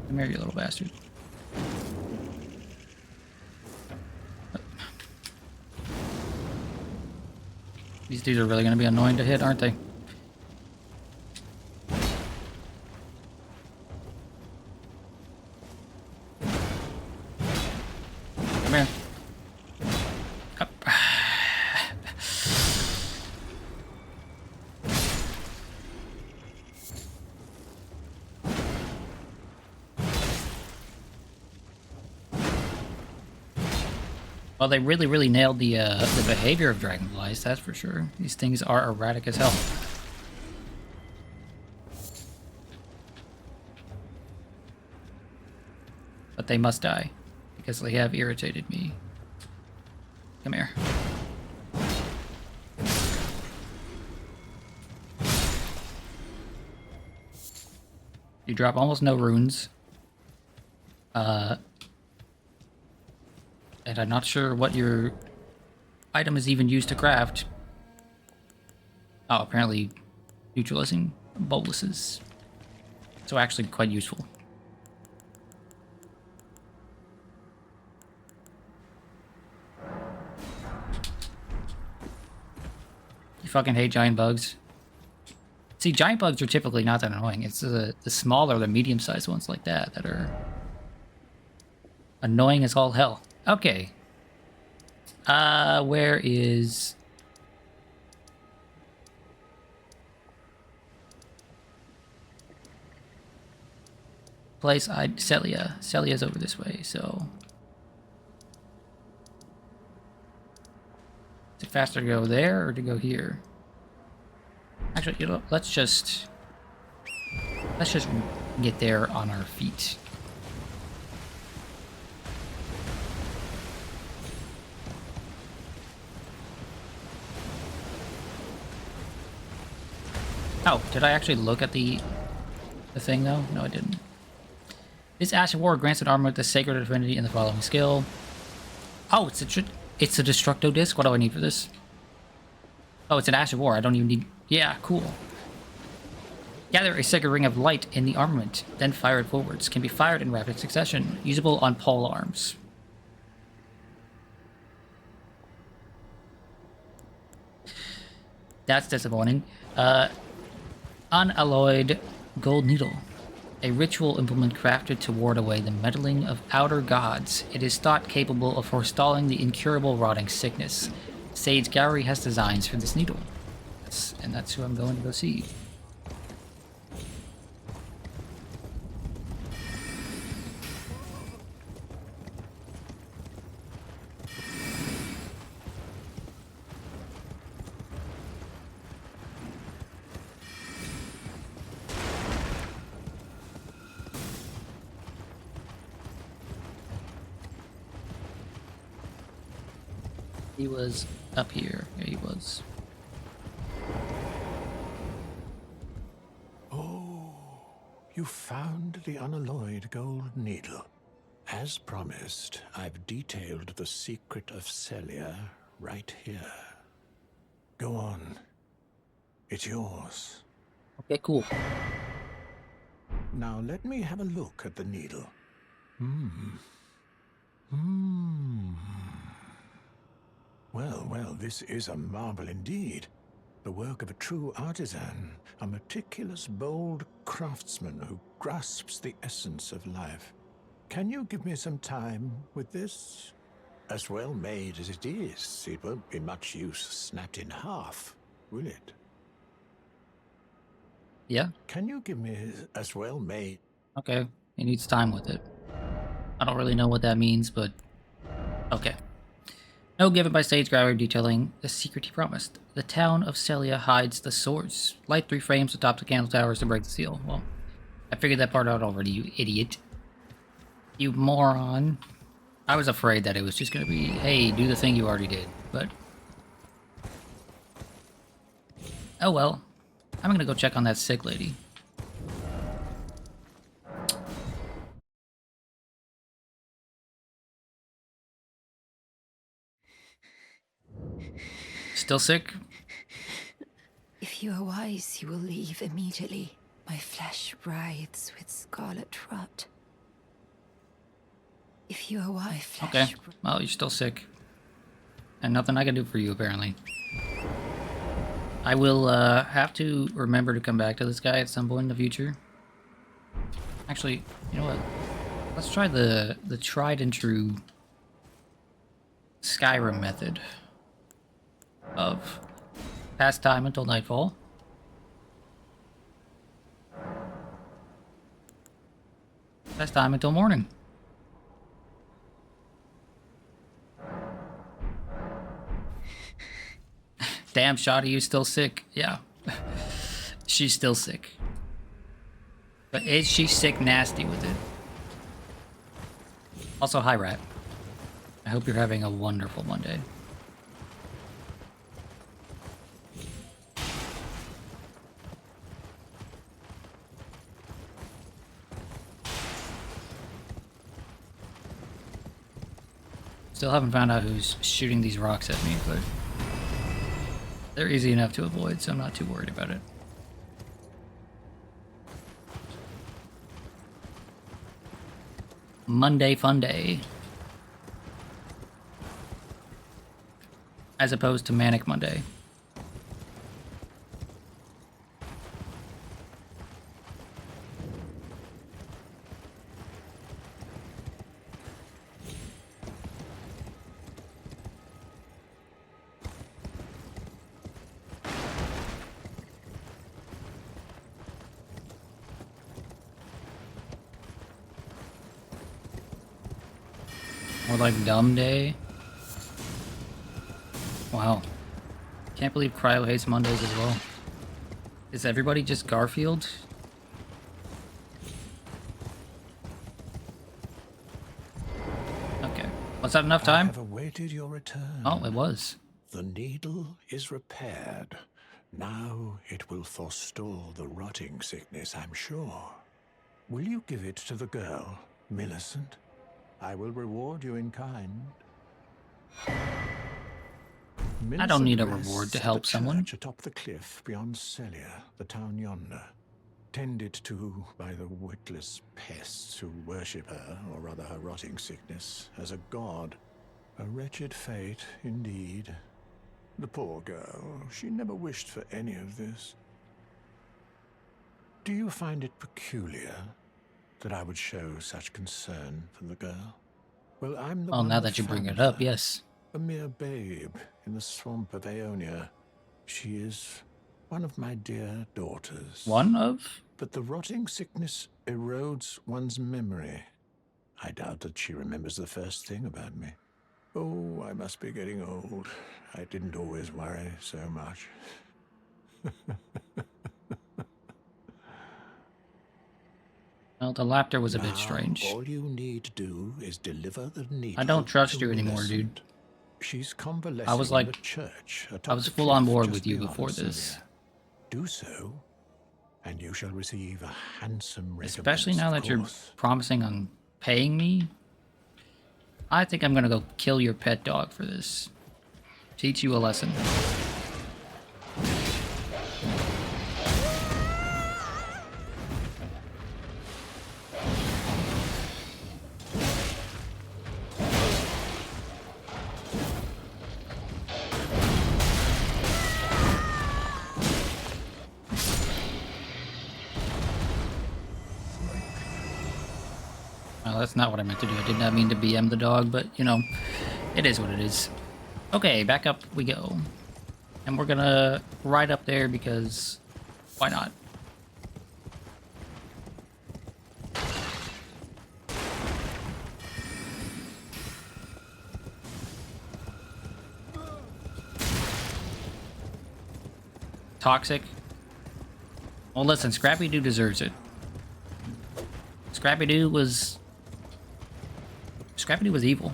A: Come here, you little bastard. These dudes are really going to be annoying to hit, aren't they? Come here. Up. Well, they really, really nailed the behavior of dragonflies, that's for sure. These things are erratic as hell. But they must die, because they have irritated me. Come here. You drop almost no runes. And I'm not sure what your item is even used to craft. Oh, apparently neutralizing boluses. So actually quite useful. You fucking hate giant bugs. See, giant bugs are typically not that annoying. It's the smaller, the medium-sized ones like that that are annoying as all hell. Okay. Where is... place Celia. Celia's over this way, so... Is it faster to go there or to go here? Actually, you know, let's just get there on our feet. Oh, did I actually look at the thing though? No, I didn't. This Ash of War grants an armor with the Sacred Divinity in the following skill. Oh, it's a Destructo Disc. What do I need for this? Oh, it's an Ash of War. I don't even need... Yeah, cool. Gather a Sacred Ring of Light in the armament, then fire it forwards. Can be fired in rapid succession. Usable on pole arms. That's disappointing. Unalloyed Gold Needle. A ritual implement crafted to ward away the meddling of outer gods. It is thought capable of forestalling the incurable rotting sickness. Sage Gallery has designs for this needle. And that's who I'm going to go see. He was up here. Yeah, he was.
D: Oh, you found the unalloyed gold needle. As promised, I've detailed the secret of Celia right here. Go on. It's yours.
A: Okay, cool.
D: Now let me have a look at the needle. Well, this is a marvel indeed. The work of a true artisan, a meticulous, bold craftsman who grasps the essence of life. Can you give me some time with this? As well made as it is, it won't be much use snapped in half, will it?
A: Yeah?
D: Can you give me as well made?
A: Okay. He needs time with it. I don't really know what that means, but... Okay. No given by Sage Gallery detailing the secret he promised. The town of Celia hides the source. Light 3 frames atop the candle towers to break the seal. Well, I figured that part out already, you idiot. You moron. I was afraid that it was just gonna be, hey, do the thing you already did, but... Oh well. I'm gonna go check on that sick lady. Still sick?
E: If you are wise, you will leave immediately. My flesh writhes with scarlet rot. If you are wise,
A: Okay. Well, you're still sick. And nothing I can do for you, apparently. I will have to remember to come back to this guy at some point in the future. Actually, you know what? Let's try the tried and true Skyrim method of pass time until nightfall. Pass time until morning. Damn, Shoddy, you still sick? Yeah. She's still sick. But is she sick nasty with it? Also, hi, Rat. I hope you're having a wonderful Monday. Still haven't found out who's shooting these rocks at me, but they're easy enough to avoid, so I'm not too worried about it. Monday fun day. As opposed to Manic Monday. Or like Dumb Day. Wow. Can't believe Cryo hates Mondays as well. Is everybody just Garfield? Okay. Was that enough
D: I
A: time?
D: have awaited your return.
A: Oh, it was.
D: The needle is repaired. Now it will forestall the rotting sickness, I'm sure. Will you give it to the girl, Millicent? I will reward you in kind.
A: I don't need a
D: Millicent
A: reward
D: rests
A: to
D: at
A: help
D: the
A: someone.
D: church atop the cliff beyond Celia, the town yonder, tended to by the witless pests who worship her, or rather her rotting sickness, as a god. A wretched fate, indeed. The poor girl, she never wished for any of this. Do you find it peculiar that I would show such concern for the girl? Well, I'm the
A: Well,
D: one
A: now
D: who
A: that you bring
D: found
A: it up,
D: her.
A: yes.
D: A mere babe in the swamp of Aeonia. She is one of my dear daughters.
A: One of?
D: But the rotting sickness erodes one's memory. I doubt that she remembers the first thing about me. Oh, I must be getting old. I didn't always worry so much.
A: Well, the laughter was a
D: Now,
A: bit strange.
D: all you need to do is deliver the needle.
A: I don't trust
D: to
A: you anymore,
D: Millicent.
A: dude.
D: She's convalescing
A: I was like-
D: in the church.
A: I was full on board with you before this.
D: Do so, and you shall receive a handsome recompense.
A: Especially now
D: of
A: that you're
D: course.
A: promising on paying me. I think I'm gonna go kill your pet dog for this. Teach you a lesson. Well, that's not what I meant to do. I did not mean to BM the dog, but, you know, it is what it is. Okay, back up we go. And we're gonna ride up there because why not? Toxic. Well, listen, Scrappy-Doo deserves it. Scrappy-Doo was evil.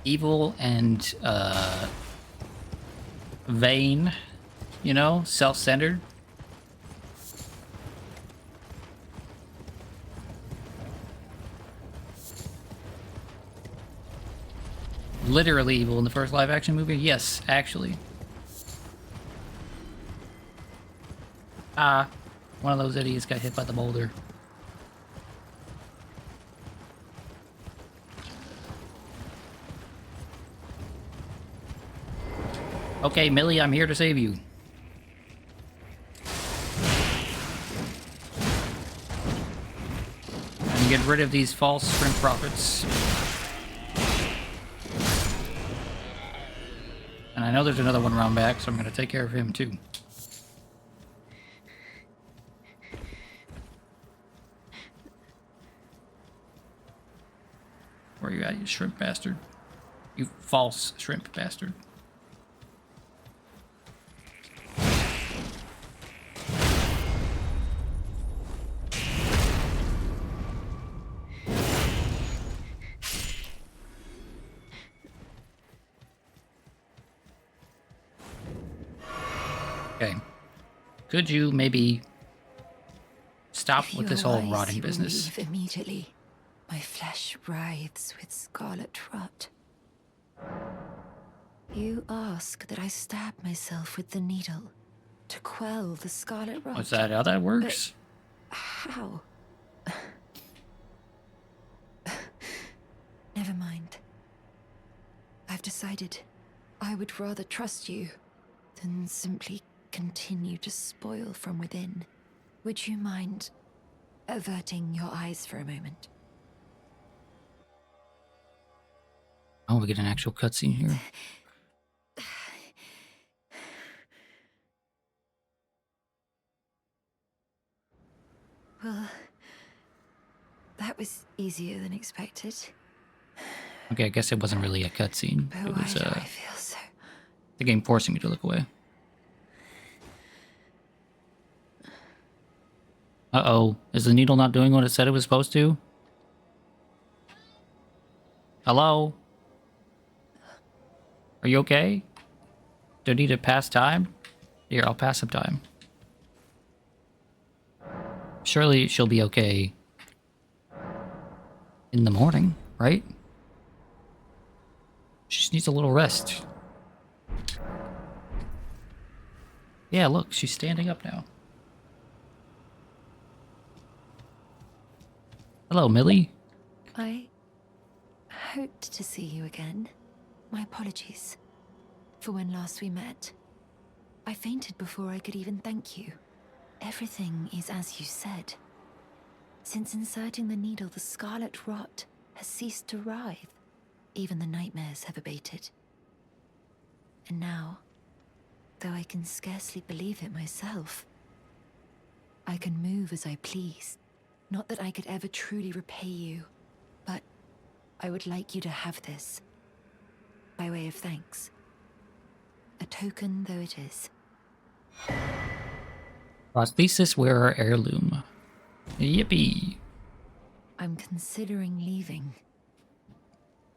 A: Evil and, vain, you know, self-centered. Literally evil in the first live-action movie? Yes, actually. One of those idiots got hit by the boulder. Okay, Millie, I'm here to save you. And get rid of these false shrimp prophets. And I know there's another one around back, so I'm gonna take care of him too. Where you at, you shrimp bastard? You false shrimp bastard. Okay. Could you maybe stop
E: If
A: with
E: you
A: this
E: are
A: whole
E: wise,
A: rotting
E: you will
A: business?
E: leave immediately. My flesh writhes with scarlet rot. You ask that I stab myself with the needle to quell the scarlet rot.
A: Is that how that works?
E: How? Never mind. I've decided I would rather trust you than simply continue to spoil from within. Would you mind averting your eyes for a moment?
A: Oh, we get an actual cutscene here.
E: Well, that was easier than expected.
A: Okay, I guess it wasn't really a cutscene.
E: But
A: It
E: why
A: was
E: do I feel so...
A: the game forcing me to look away. Uh-oh. Is the needle not doing what it said it was supposed to? Hello? Are you okay? Do you need to pass time? Here, I'll pass some time. Surely she'll be okay in the morning, right? She just needs a little rest. Yeah, look, she's standing up now. Hello, Millie.
E: I hoped to see you again. My apologies for when last we met. I fainted before I could even thank you. Everything is as you said. Since inserting the needle, the scarlet rot has ceased to writhe. Even the nightmares have abated. And now, though I can scarcely believe it myself, I can move as I please. Not that I could ever truly repay you, but I would like you to have this, by way of thanks. A token though it is.
A: Prosthesis wearer heirloom. Yippee.
E: I'm considering leaving.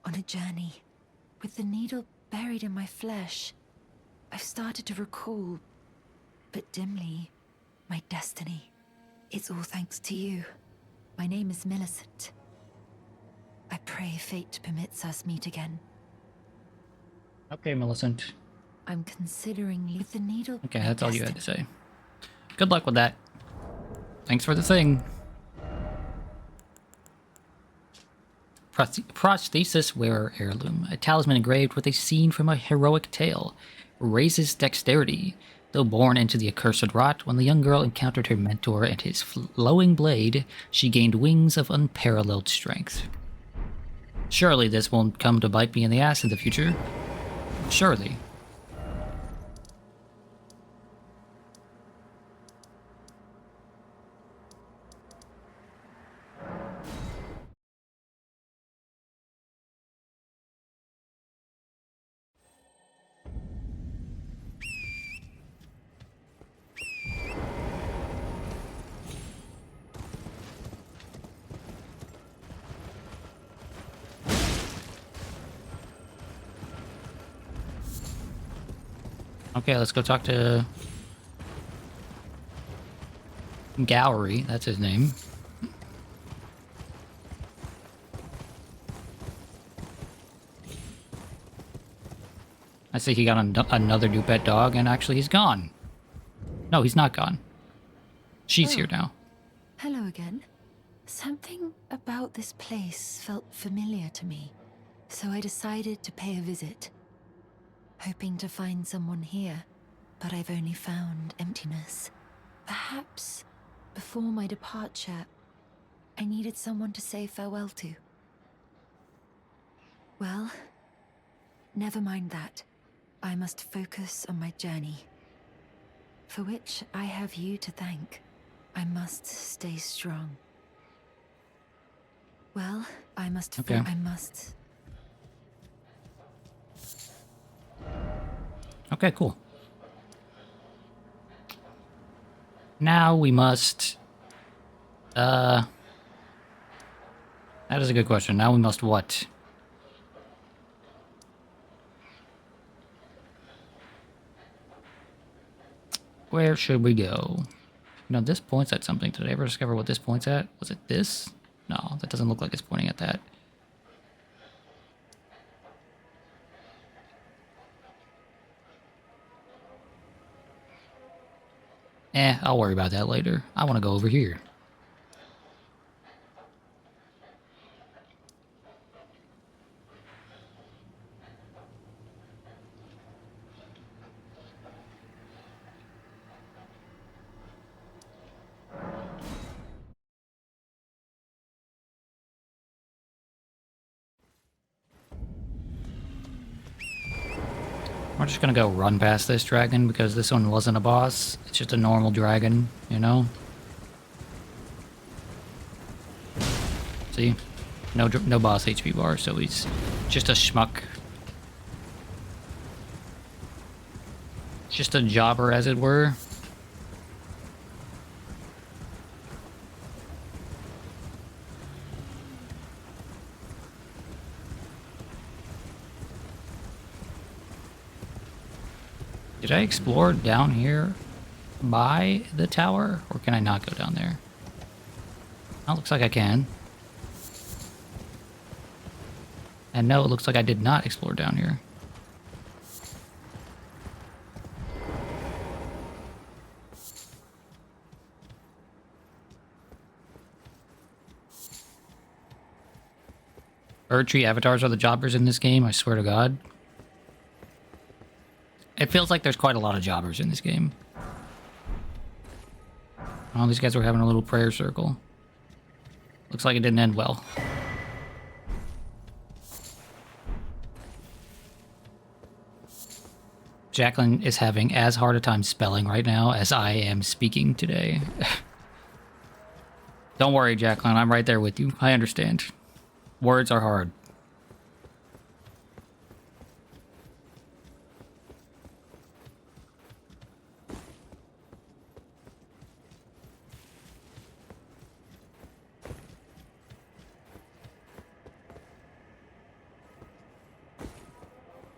E: On a journey. With the needle buried in my flesh, I've started to recall, but dimly, my destiny. It's all thanks to you. My name is Millicent. I pray fate permits us meet again.
A: Okay, Millicent.
E: I'm considering leave the needle.
A: Okay,
E: my
A: that's all you had to
E: destiny.
A: say. Good luck with that. Thanks for the thing. Prosthesis wearer heirloom. A talisman engraved with a scene from a heroic tale. Raises dexterity. Though born into the accursed rot, when the young girl encountered her mentor and his flowing blade, she gained wings of unparalleled strength. Surely this won't come to bite me in the ass in the future. Surely. Okay, let's go talk to Gowry. That's his name. I see he got another new pet dog, and actually he's gone. No, he's not gone. She's here now.
E: Hello again. Something about this place felt familiar to me, so I decided to pay a visit. Hoping to find someone here, but I've only found emptiness. Perhaps before my departure, I needed someone to say farewell to. Well, never mind that. I must focus on my journey, for which I have you to thank. I must stay strong. Well, I must...
A: Okay. Okay, cool. Now we must... That is a good question. Now we must what? Where should we go? You know, this points at something. Did I ever discover what this points at? Was it this? No, that doesn't look like it's pointing at that. I'll worry about that later. I want to go over here. We're just gonna go run past this dragon because this one wasn't a boss. It's just a normal dragon, you know? See? No boss HP bar, so he's just a schmuck. Just a jobber, as it were. Did I explore down here by the tower? Or can I not go down there? Oh, looks like I can. And no, it looks like I did not explore down here. Bird tree avatars are the jobbers in this game, I swear to God. It feels like there's quite a lot of jobbers in this game. Oh, these guys were having a little prayer circle. Looks like it didn't end well. Jacqueline is having as hard a time spelling right now as I am speaking today. Don't worry, Jacqueline, I'm right there with you. I understand. Words are hard.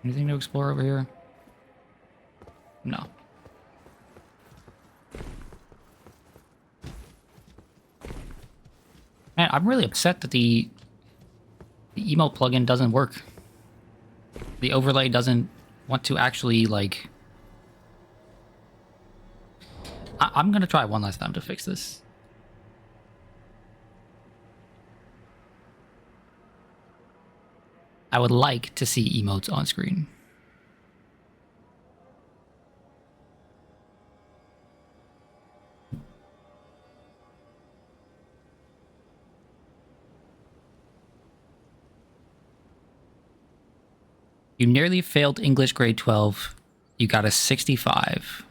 A: Anything to explore over here? No. Man, I'm really upset that the emote plugin doesn't work. The overlay doesn't want to actually, like... I'm gonna try one last time to fix this. I would like to see emotes on screen. You nearly failed English grade 12. You got a 65.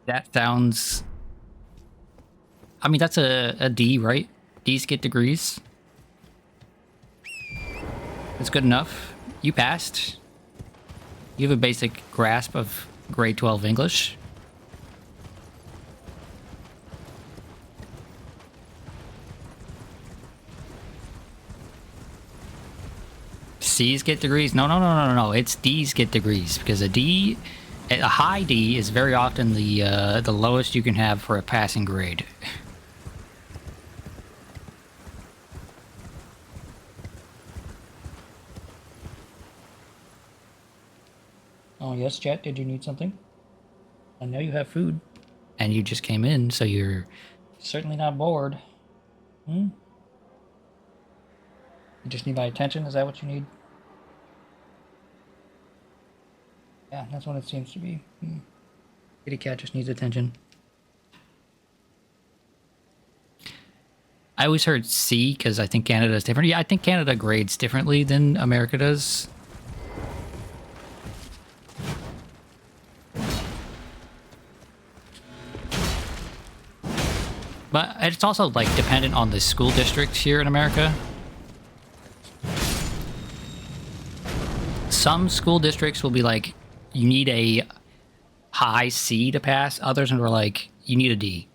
A: That sounds... I mean, that's a D, right? D's get degrees. That's good enough. You passed. You have a basic grasp of grade 12 English. C's get degrees? No. It's D's get degrees because a high D is very often the lowest you can have for a passing grade. Oh yes, chat. Did you need something? I know you have food, and you just came in, so you're certainly not bored. Hmm. You just need my attention. Is that what you need? Yeah, that's what it seems to be. Kitty cat just needs attention. I always heard C because I think Canada is different. Yeah, I think Canada grades differently than America does. But it's also, like, dependent on the school district here in America. Some school districts will be like, you need a high C to pass. Others are like, you need a D.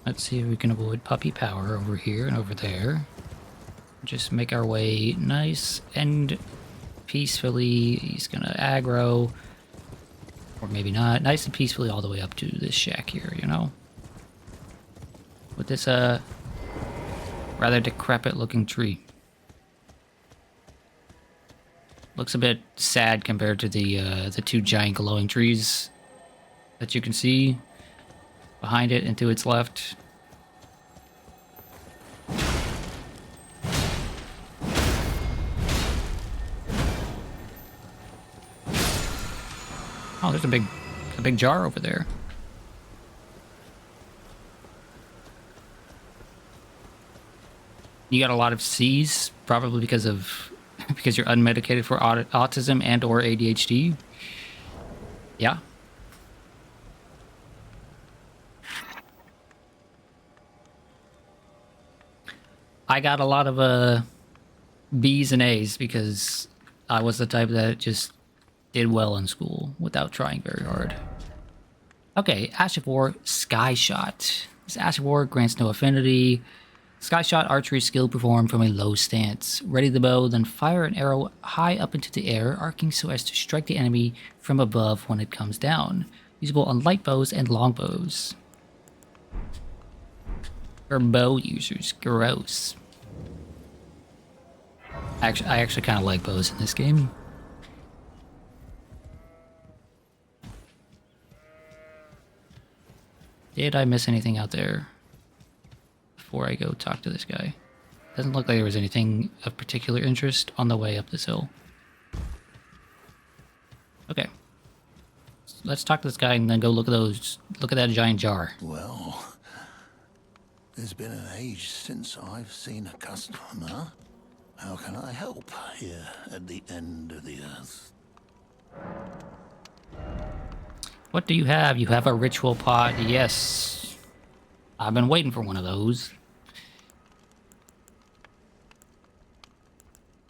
A: Let's see if we can avoid puppy power over here and over there. Just make our way nice and peacefully. He's gonna aggro. Or maybe not. Nice and peacefully all the way up to this shack here, you know? With this, rather decrepit looking tree. Looks a bit sad compared to the two giant glowing trees that you can see behind it and to its left. Oh, there's a big jar over there. You got a lot of C's, probably because you're unmedicated for autism and or ADHD. Yeah. I got a lot of B's and A's because I was the type that just did well in school without trying very hard. Okay, Ash of War, Sky Shot. This Ash of War grants no affinity. Sky Shot archery skill performed from a low stance. Ready the bow, then fire an arrow high up into the air, arcing so as to strike the enemy from above when it comes down. Usable on light bows and long bows. For bow users, gross. I actually kind of like bows in this game. Did I miss anything out there before I go talk to this guy? Doesn't look like there was anything of particular interest on the way up this hill. Okay. Let's talk to this guy and then go look at that giant jar.
F: Well, there's been an age since I've seen a customer. How can I help here at the end of the earth?
A: What do you have? You have a ritual pot. Yes. I've been waiting for one of those.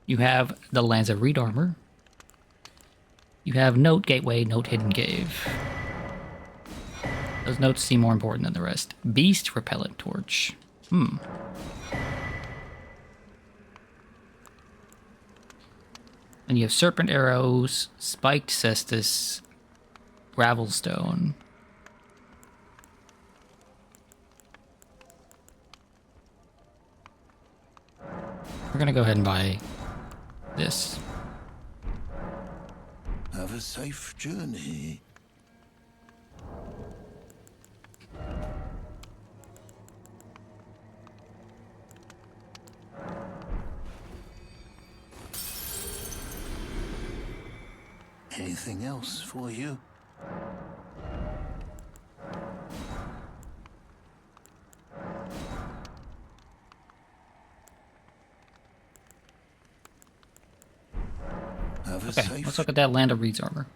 A: You have the Lands of Reed armor. You have Note Gateway, Note Hidden Cave. Those notes seem more important than the rest. Beast Repellent Torch. And you have Serpent Arrows, Spiked Cestus, Gravelstone. We're gonna go ahead and buy this.
F: Have a safe journey. Anything else for you?
A: Okay, let's look at that Land of Reed's armor.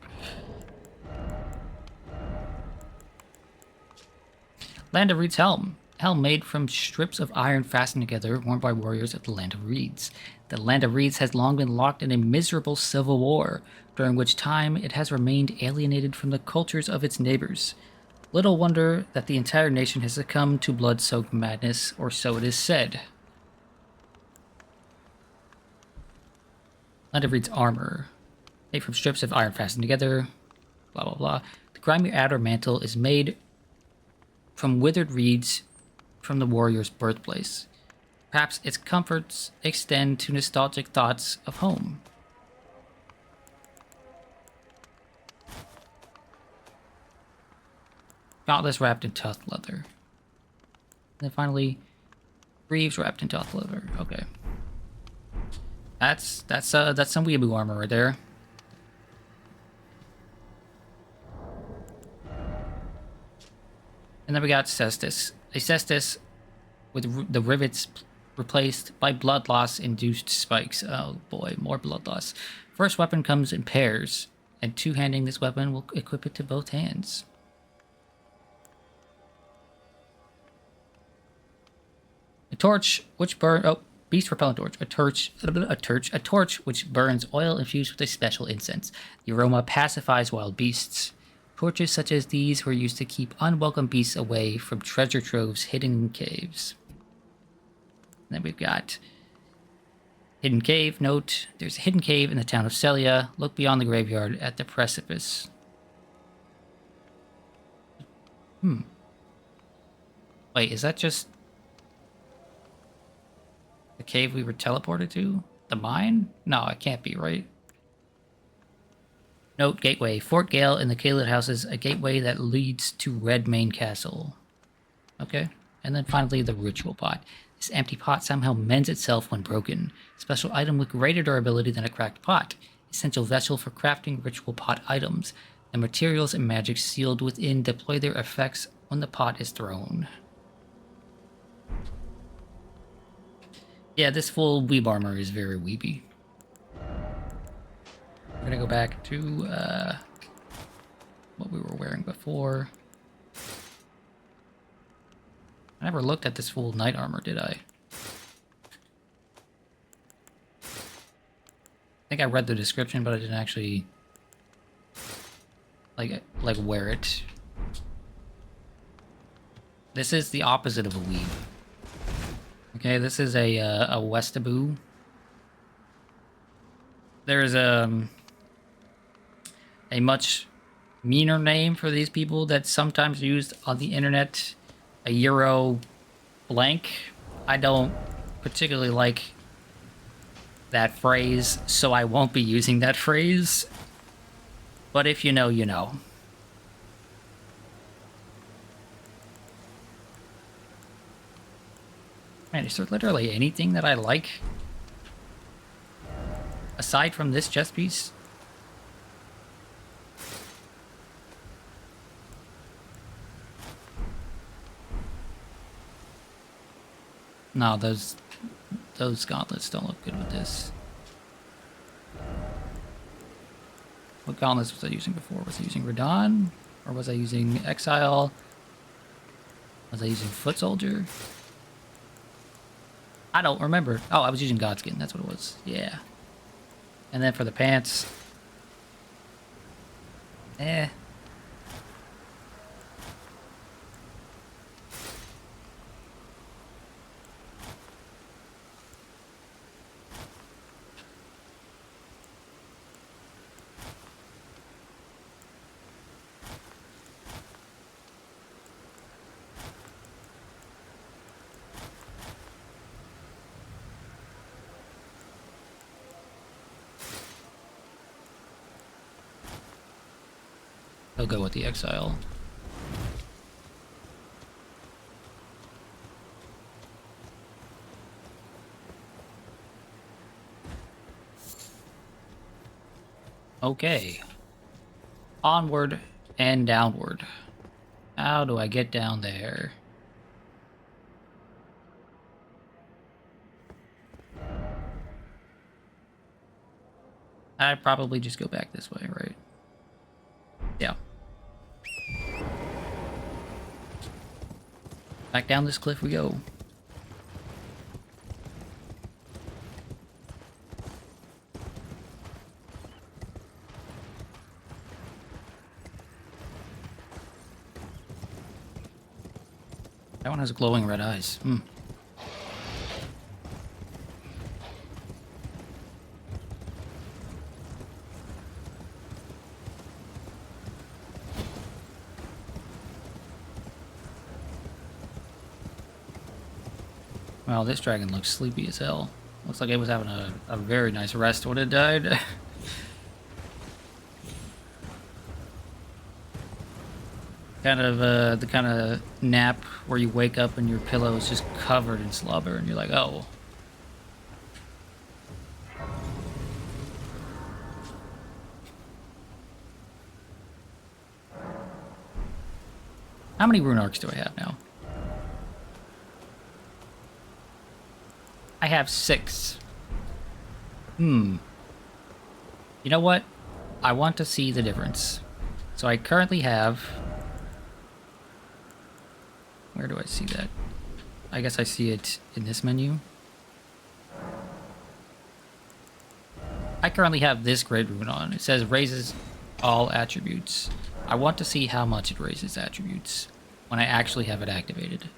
A: Land of Reed's helm. Helm made from strips of iron fastened together, worn by warriors of the Land of Reeds. The Land of Reeds has long been locked in a miserable civil war, during which time it has remained alienated from the cultures of its neighbors. Little wonder that the entire nation has succumbed to blood-soaked madness, or so it is said. Land of Reed's armor. Made from strips of iron fastened together. Blah, blah, blah. The grimy outer mantle is made from withered reeds from the warrior's birthplace. Perhaps its comforts extend to nostalgic thoughts of home. Gauntlets wrapped in tough leather. And then finally, greaves wrapped in tough leather. Okay. That's some weeaboo armor right there. And then we got Cestus. A Cestus with the rivets replaced by blood loss induced spikes. Oh boy, more blood loss. First weapon comes in pairs, and two-handing this weapon will equip it to both hands. A torch which beast repellent torch. A torch which burns oil infused with a special incense. The aroma pacifies wild beasts. Torches such as these were used to keep unwelcome beasts away from treasure troves hidden in caves. And then we've got hidden cave. Note, there's a hidden cave in the town of Celia. Look beyond the graveyard at the precipice. Wait, is that just the cave we were teleported to? The mine? No, it can't be, right? Note, gateway. Fort Gale in the Caelid houses, a gateway that leads to Redmane Castle. Okay. And then finally, the ritual pot. This empty pot somehow mends itself when broken. Special item with greater durability than a cracked pot. Essential vessel for crafting ritual pot items. The materials and magic sealed within deploy their effects when the pot is thrown. Yeah, this full weeb armor is very weeby. We're gonna go back to what we were wearing before. I never looked at this full knight armor, did I? I think I read the description, but I didn't actually like wear it. This is the opposite of a weeb. Okay, this is a Westaboo. There's a much meaner name for these people that's sometimes used on the internet. A Euro blank. I don't particularly like that phrase, so I won't be using that phrase. But if you know, you know. Man, is there literally anything that I like? Aside from this chest piece? No, those gauntlets don't look good with this. What gauntlets was I using before? Was I using Radon? Or was I using Exile? Was I using Foot Soldier? I don't remember. Oh, I was using Godskin. That's what it was. Yeah. And then for the pants. I'll go with the Exile. Okay. Onward and downward. How do I get down there? I'd probably just go back this way, right? Yeah. Back down this cliff we go. That one has glowing red eyes. Wow, this dragon looks sleepy as hell. Looks like it was having a very nice rest when it died. Kind of the kind of nap where you wake up and your pillow is just covered in slobber and you're like, oh. How many rune arcs do I have now? I have 6. You know what? I want to see the difference. So I currently have... Where do I see that? I guess I see it in this menu. I currently have this grid rune on. It says raises all attributes. I want to see how much it raises attributes when I actually have it activated.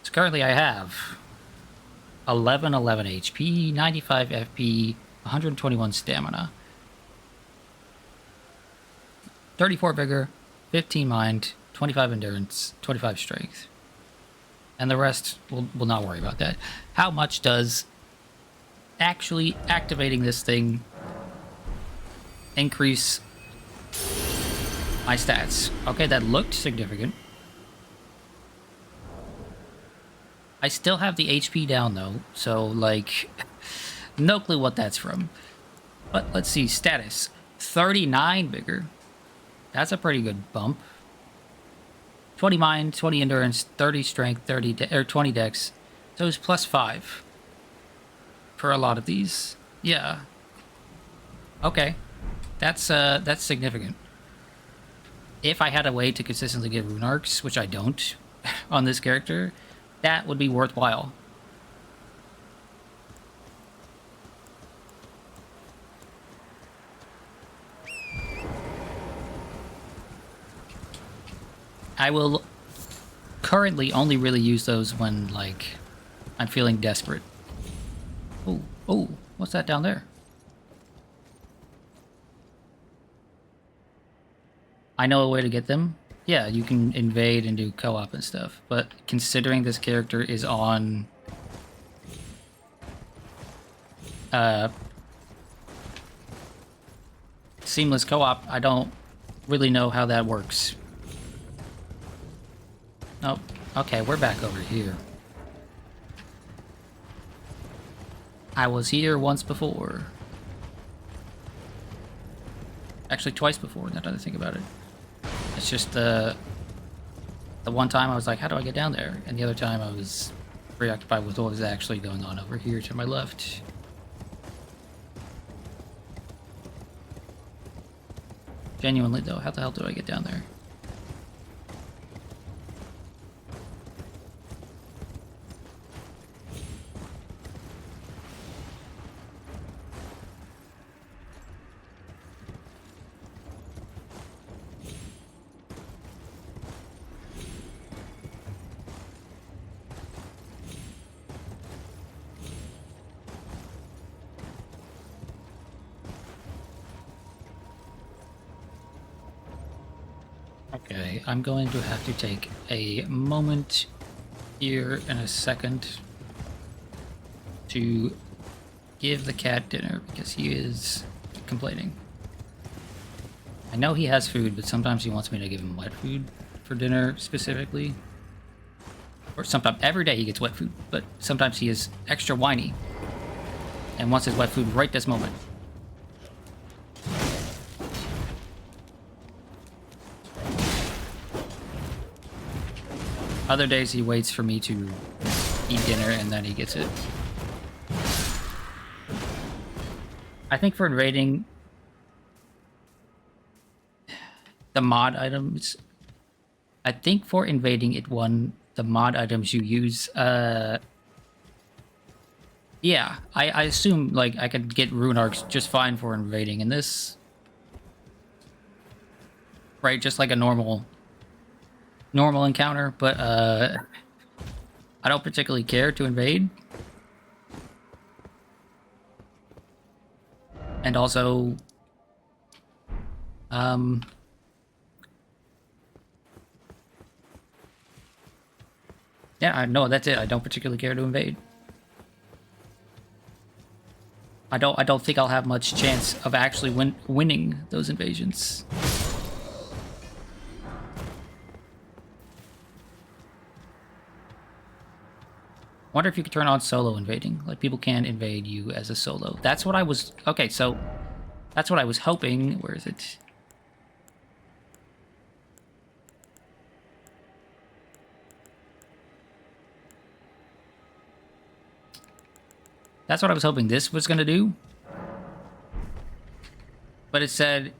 A: So currently I have 11 HP, 95 FP, 121 stamina, 34 vigor, 15 mind, 25 endurance, 25 strength. And the rest, we'll not worry about that. How much does actually activating this thing increase my stats? Okay, that looked significant. I still have the HP down though, so like, no clue what that's from. But let's see, status. 39 vigor. That's a pretty good bump. 20 mind, 20 endurance, 30 strength, 20 dex. So it's +5 for a lot of these. Yeah. Okay. That's significant. If I had a way to consistently get rune arcs, which I don't on this character, that would be worthwhile. I will currently only really use those when, like, I'm feeling desperate. Oh, what's that down there? I know a way to get them. Yeah, you can invade and do co-op and stuff, but considering this character is on seamless co-op, I don't really know how that works. Oh, okay, we're back over here. I was here once before. Actually, twice before, now that I think about it. It's just the one time I was like, how do I get down there? And the other time I was preoccupied with what was actually going on over here to my left. Genuinely though, how the hell do I get down there? Okay, I'm going to have to take a moment here in a second to give the cat dinner because he is complaining. I know he has food, but sometimes he wants me to give him wet food for dinner specifically. Or sometimes, every day he gets wet food, but sometimes he is extra whiny and wants his wet food right this moment. Other days he waits for me to eat dinner and then he gets it. I think for invading the mod items, I think for invading it one, the mod items you use, yeah, I assume like I could get rune arcs just fine for invading in this. Right, just like a normal encounter, but I don't particularly care to invade. And also yeah, no, that's it. I don't particularly care to invade. I don't think I'll have much chance of actually winning those invasions. Wonder if you could turn on solo invading. Like, people can invade you as a solo. That's what I was... Okay, so... That's what I was hoping. Where is it? That's what I was hoping this was gonna do. But it said...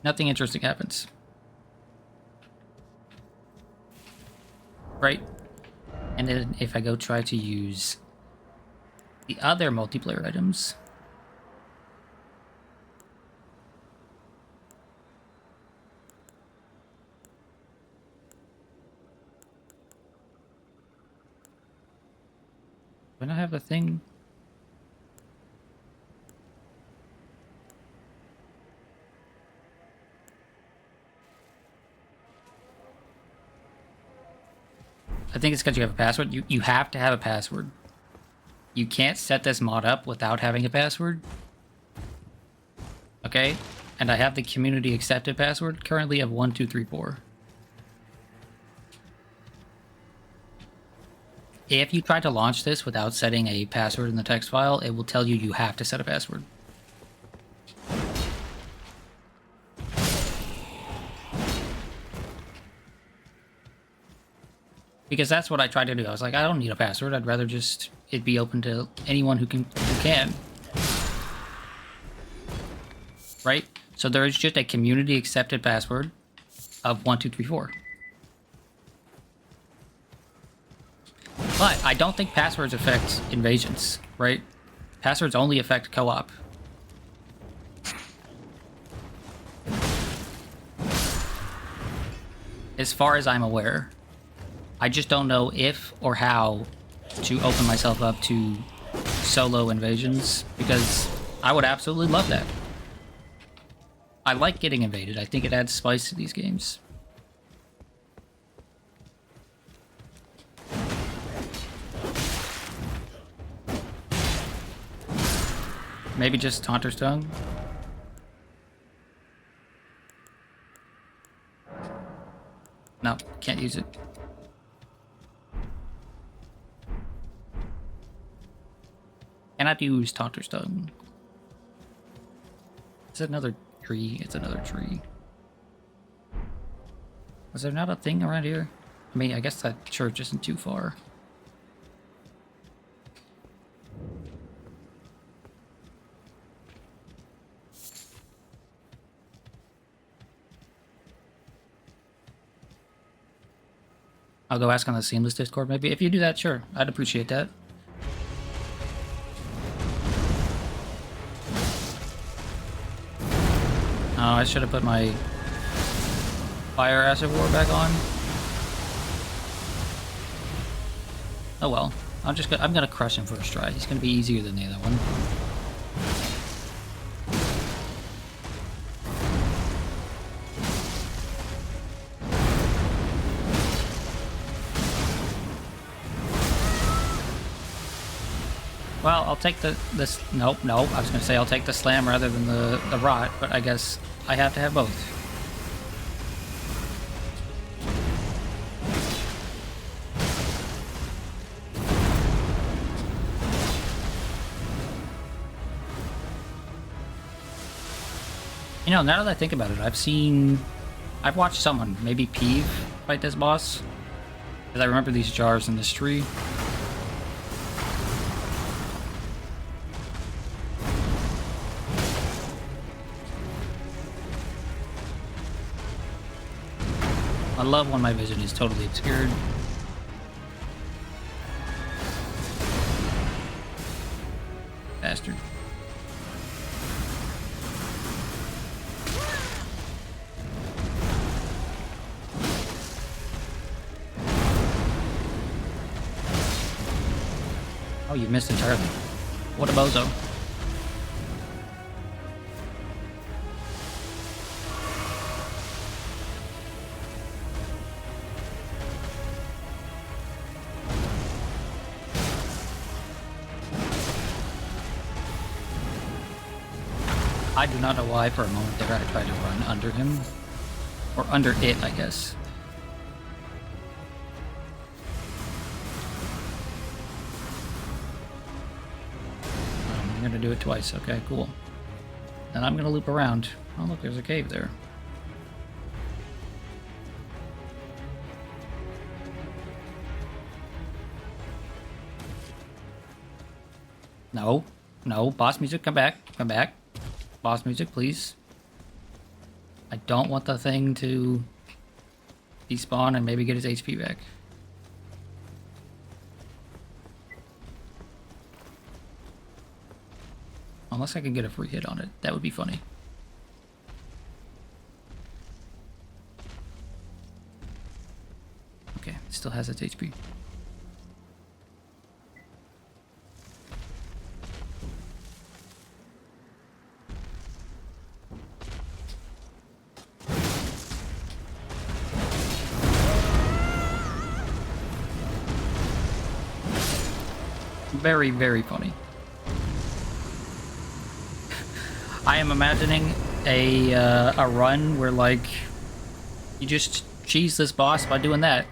A: Nothing interesting happens. Right? And then if I go try to use the other multiplayer items, Do I not have the thing? I think it's because you have a password. You have to have a password. You can't set this mod up without having a password. Okay? And I have the community accepted password currently of 1234. If you try to launch this without setting a password in the text file, it will tell you you have to set a password. Because that's what I tried to do. I was like, I don't need a password. I'd rather just it be open to anyone who can. Right? So there is just a community accepted password of 1234. But I don't think passwords affect invasions, right? Passwords only affect co-op. As far as I'm aware. I just don't know if or how to open myself up to solo invasions, because I would absolutely love that. I like getting invaded. I think it adds spice to these games. Maybe just Taunter's Tongue. No, can't use it. Cannot use Taunter's Tongue. Is it another tree? It's another tree. Was there not a thing around here? I mean, I guess that church isn't too far. I'll go ask on the Seamless Discord maybe. If you do that, sure. I'd appreciate that. Oh, I should have put my fire acid war back on. Oh well. I'm gonna crush him first try. He's gonna be easier than the other one. Well, I'll take this. Nope. I was gonna say I'll take the slam rather than the rot, but I guess I have to have both. You know, now that I think about it, I've watched someone, maybe Peeve, fight this boss. Because I remember these jars in this tree. I love when my vision is totally obscured. Bastard. Oh, you missed entirely. What a bozo. I do not know why for a moment there I tried to run under him. Or under it, I guess. I'm gonna do it twice. Okay, cool. Then I'm gonna loop around. Oh look, there's a cave there. No, boss music, come back. Boss music, please. I don't want the thing to despawn and maybe get his HP back. Unless I can get a free hit on it. That would be funny. Okay, it still has its HP. Very, very funny. I am imagining a run where, like, you just cheese this boss by doing that.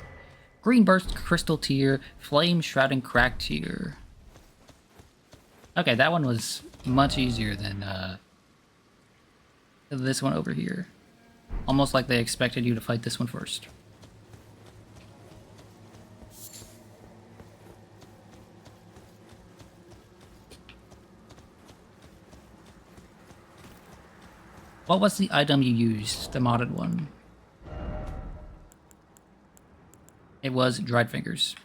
A: Green Burst Crystal Tier, Flame Shrouding Crack Tier. Okay, that one was much easier than this one over here. Almost like they expected you to fight this one first. What was the item you used, the modded one? It was Dried Fingers.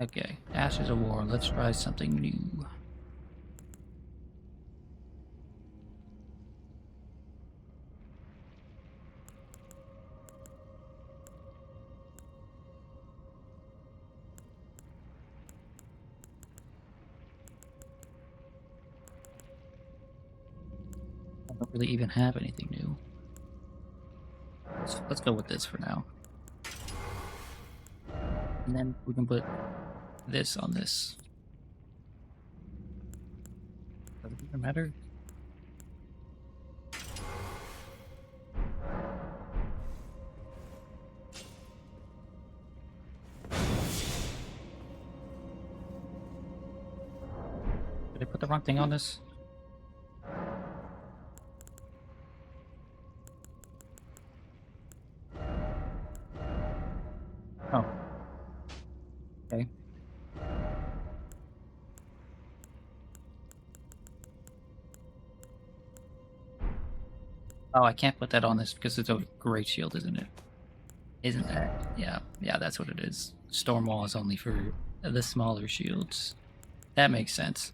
A: Okay, Ashes of War. Let's try something new. I don't really even have anything new. Let's go with this for now. And then we can put this on this. Does it even matter? Did I put the wrong thing on this? Oh. Okay. Oh, I can't put that on this because it's a great shield, isn't it? Isn't that? Yeah, that's what it is. Stormwall is only for the smaller shields. That makes sense.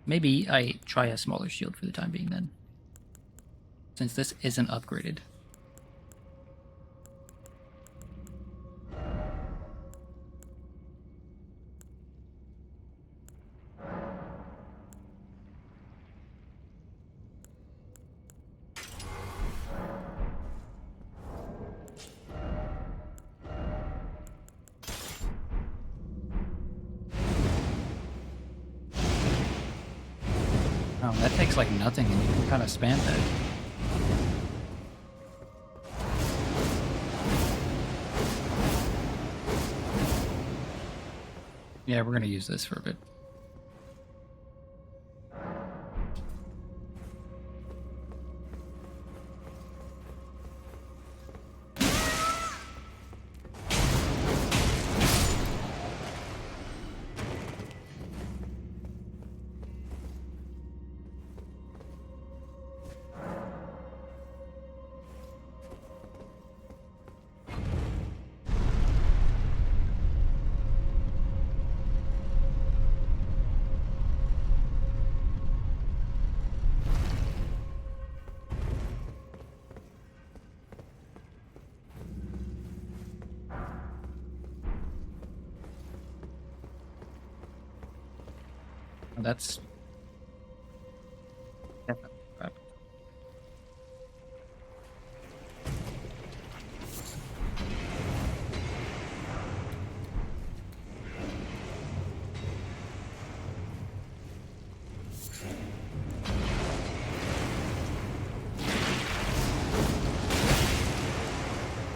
A: Maybe I try a smaller shield for the time being then. Since this isn't upgraded. Oh, that takes like nothing and you can kind of spam that. Yeah, we're gonna use this for a bit. Oh, that's definitely crap.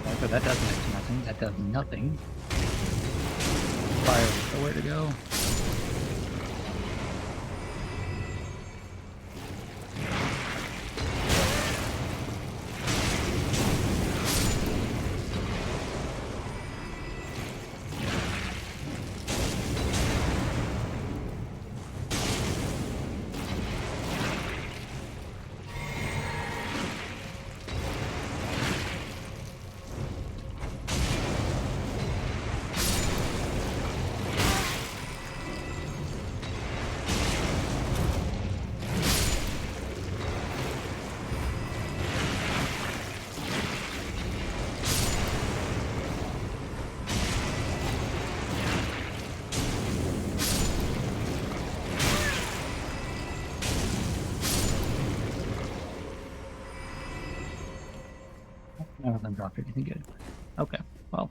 A: Okay, that does nothing. That does nothing. Fire, nowhere to go. None of them dropped anything good. Okay, well.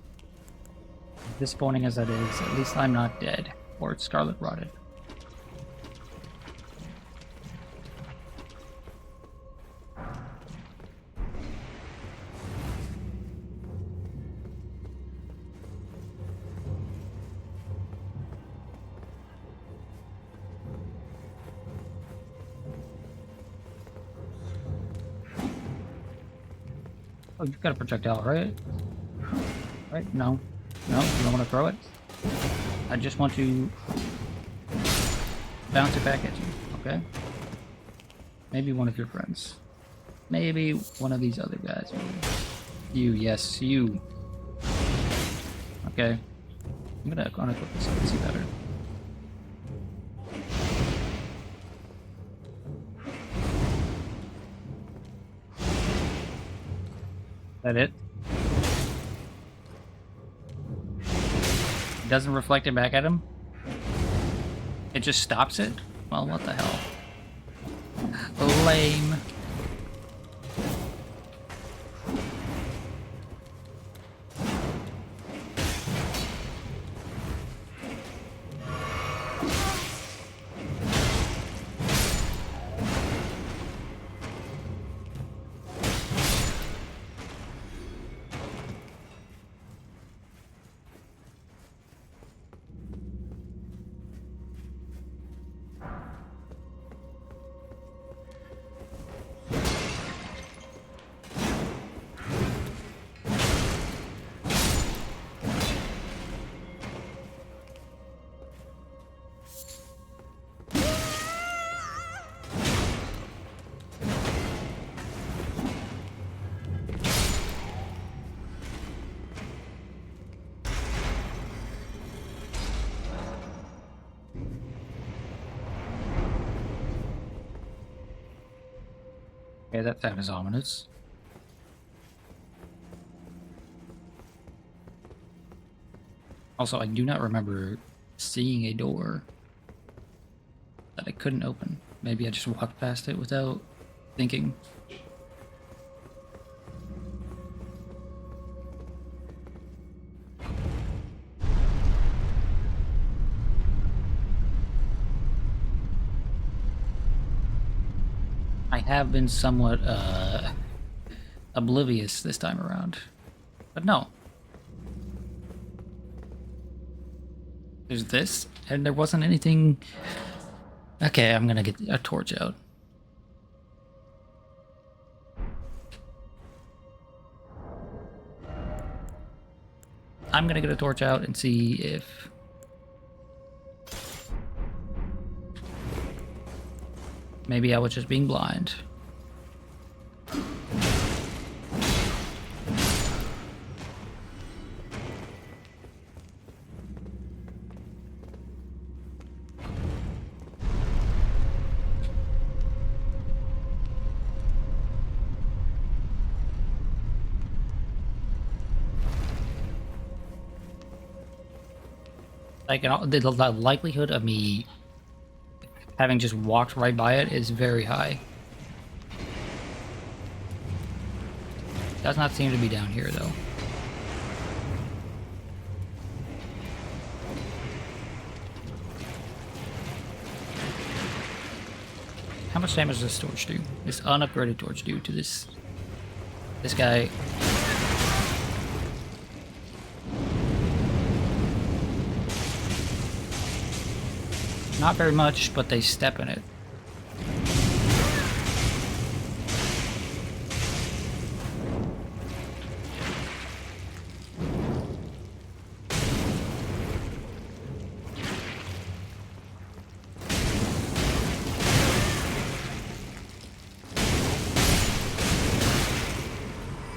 A: Disappointing as that is, at least I'm not dead. Or scarlet rotted. Oh, you've got a projectile, right? Right? No. No, you don't want to throw it? I just want to bounce it back at you, okay? Maybe one of your friends. Maybe one of these other guys. You, yes, you. Okay. I'm gonna unequip this so I can see better. Is that it? It doesn't reflect it back at him? It just stops it? Well, what the hell? Lame. Okay, that sound is ominous. Also, I do not remember seeing a door that I couldn't open. Maybe I just walked past it without thinking. I have been somewhat oblivious this time around. But no. There's this, and there wasn't anything... Okay, I'm gonna get a torch out. I'm gonna get a torch out and see if... Maybe I was just being blind. Like, the likelihood of me having just walked right by it is very high. Does not seem to be down here, though. How much damage does this torch do? This unupgraded torch do to this guy? Not very much, but they step in it.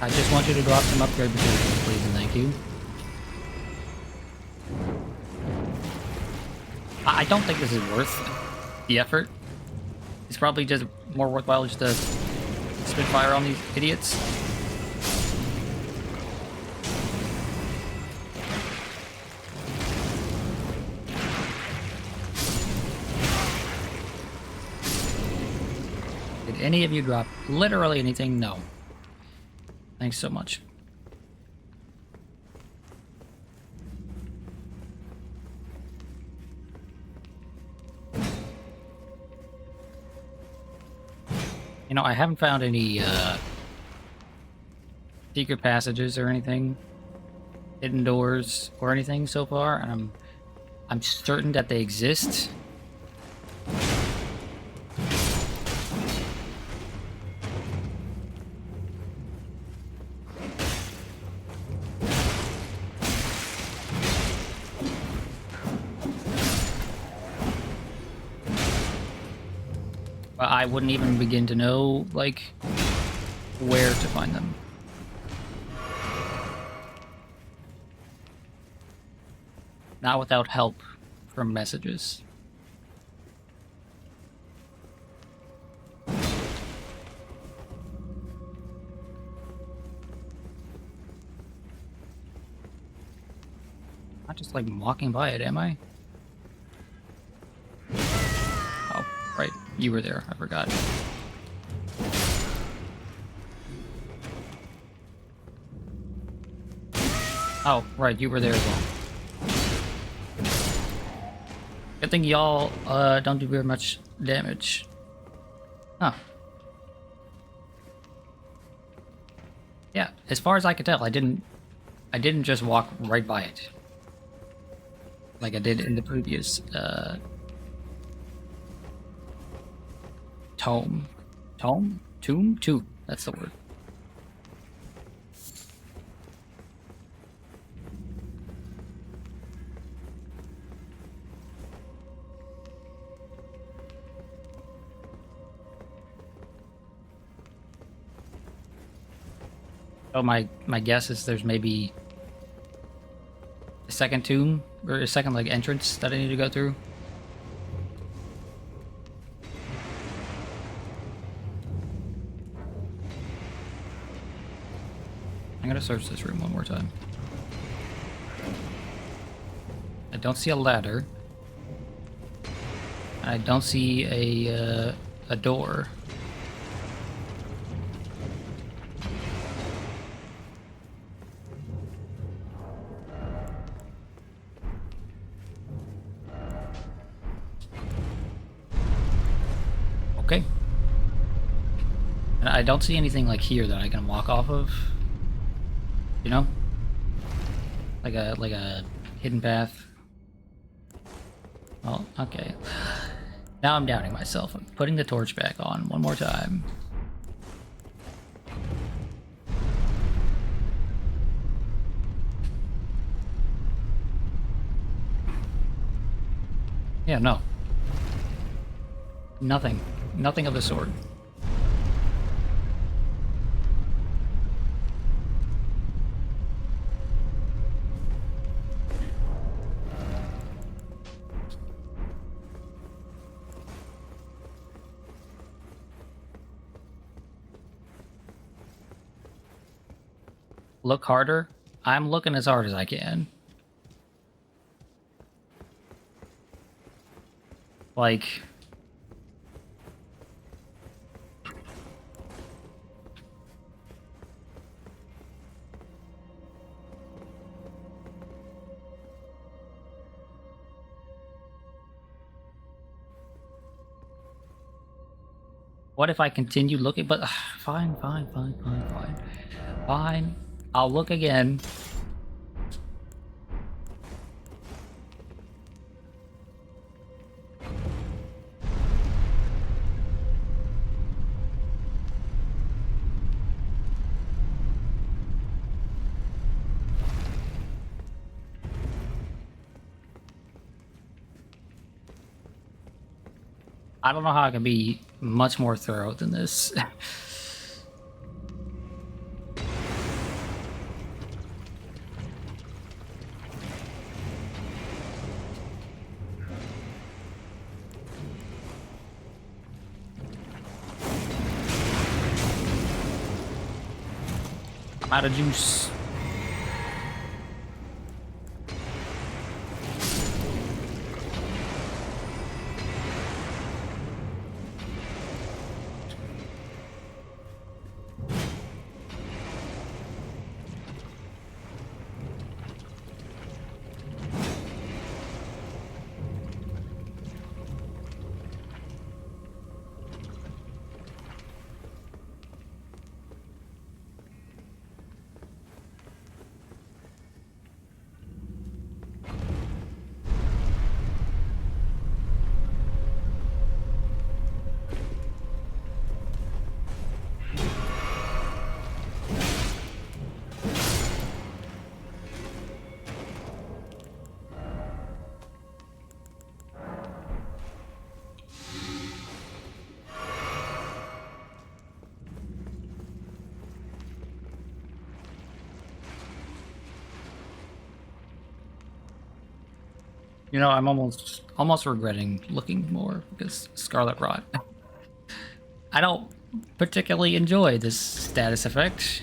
A: I just want you to drop some upgrade materials, please and thank you. I don't think this is worth the effort. It's probably just more worthwhile just to spit fire on these idiots. Did any of you drop literally anything? No. Thanks so much. You know, I haven't found any secret passages or anything, hidden doors or anything so far, and I'm certain that they exist. But I wouldn't even begin to know, like, where to find them. Not without help from messages. Not just like walking by it, am I? Oh, right. You were there. I forgot. Oh, right. You were there as well. Good thing y'all don't do very much damage. Huh. Yeah, as far as I could tell, I didn't just walk right by it. Like I did in the previous tomb. Tomb? That's the word. Oh, my guess is there's maybe a second tomb or a second like entrance that I need to go through. I'm gonna search this room one more time. I don't see a ladder. I don't see a door. Okay. And I don't see anything like here that I can walk off of. You know? Like a hidden path. Well, okay. Now I'm doubting myself. I'm putting the torch back on one more time. Yeah, no. Nothing. Nothing of the sort. Look harder? I'm looking as hard as I can. Like... What if I continue looking? But fine. Fine. I'll look again. I don't know how I can be much more thorough than this. I'm out of juice. You know, I'm almost regretting looking more because Scarlet Rot. I don't particularly enjoy this status effect.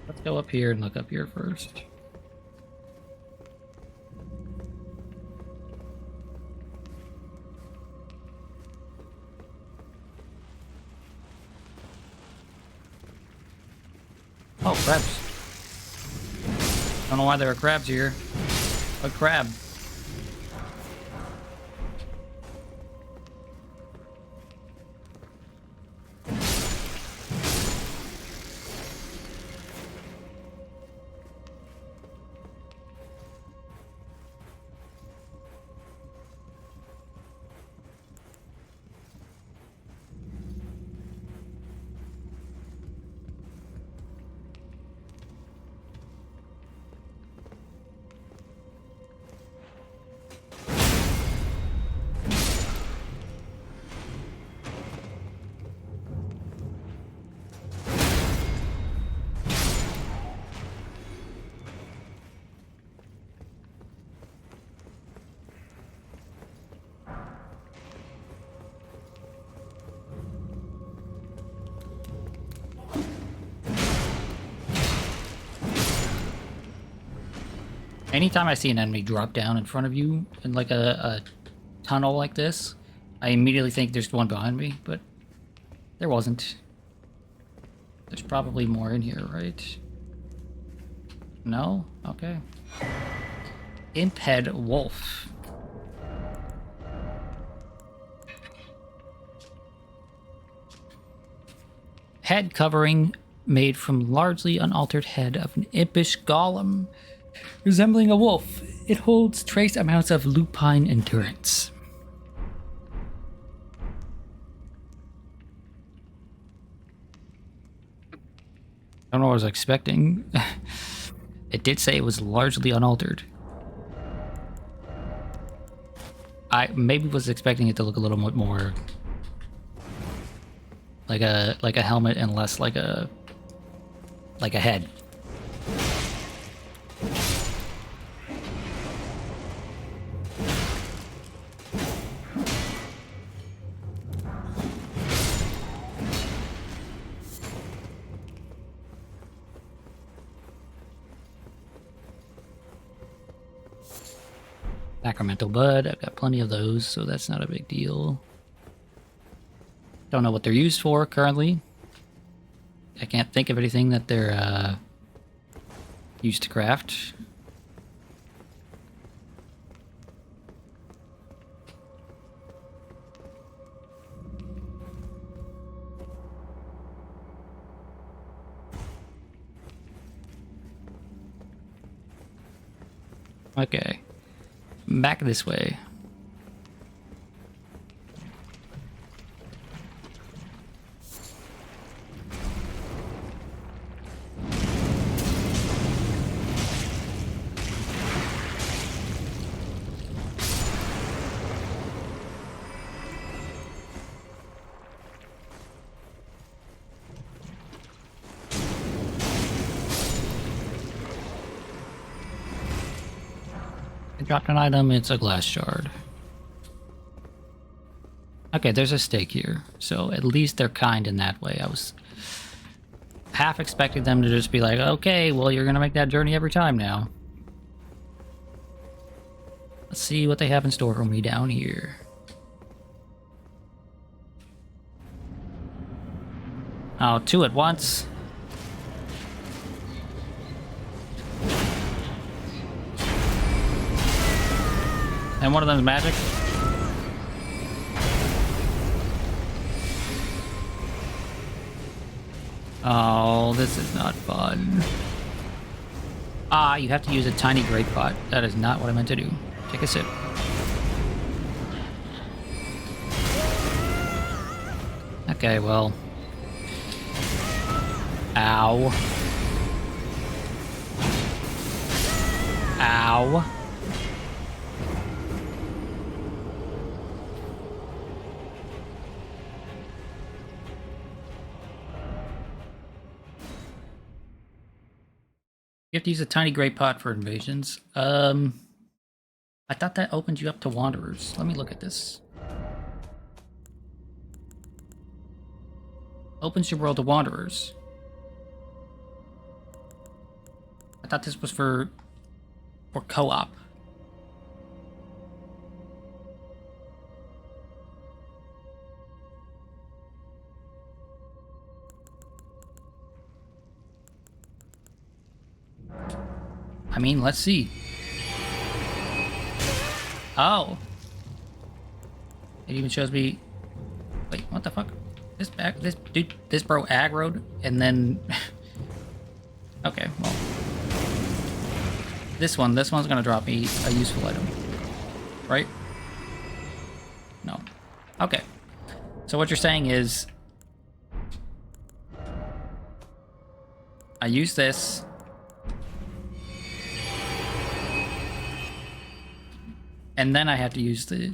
A: Let's go up here and look up here first. Oh, crabs. Don't know why there are crabs here. A crab. Anytime I see an enemy drop down in front of you in like a tunnel like this, I immediately think there's one behind me, but there wasn't. There's probably more in here, right? No? Okay. Imped Wolf. Head covering made from largely unaltered head of an impish golem. Resembling a wolf, it holds trace amounts of lupine endurance. I don't know what I was expecting. It did say it was largely unaltered. I maybe was expecting it to look a little bit more like a helmet and less like a head. Sacramental Bud, I've got plenty of those, so that's not a big deal. Don't know what they're used for currently. I can't think of anything that they're used to craft. Okay. Back this way. I dropped an item, it's a glass shard. Okay, there's a stake here, so at least they're kind in that way. I was half expecting them to just be like, okay, well, you're gonna make that journey every time now. Let's see what they have in store for me down here. Oh, two at once. And one of them is magic. Oh, this is not fun. Ah, you have to use a tiny grape pot. That is not what I meant to do. Take a sip. Okay, well. Ow. Ow. You have to use a tiny grape pot for invasions. I thought that opened you up to wanderers. Let me look at this. Opens your world to wanderers. I thought this was for co-op. I mean, let's see. Oh. It even shows me... Wait, what the fuck? This bro aggroed, and then... Okay, well... This one's gonna drop me a useful item. Right? No. Okay. So what you're saying is... I use this... And then I have to use this.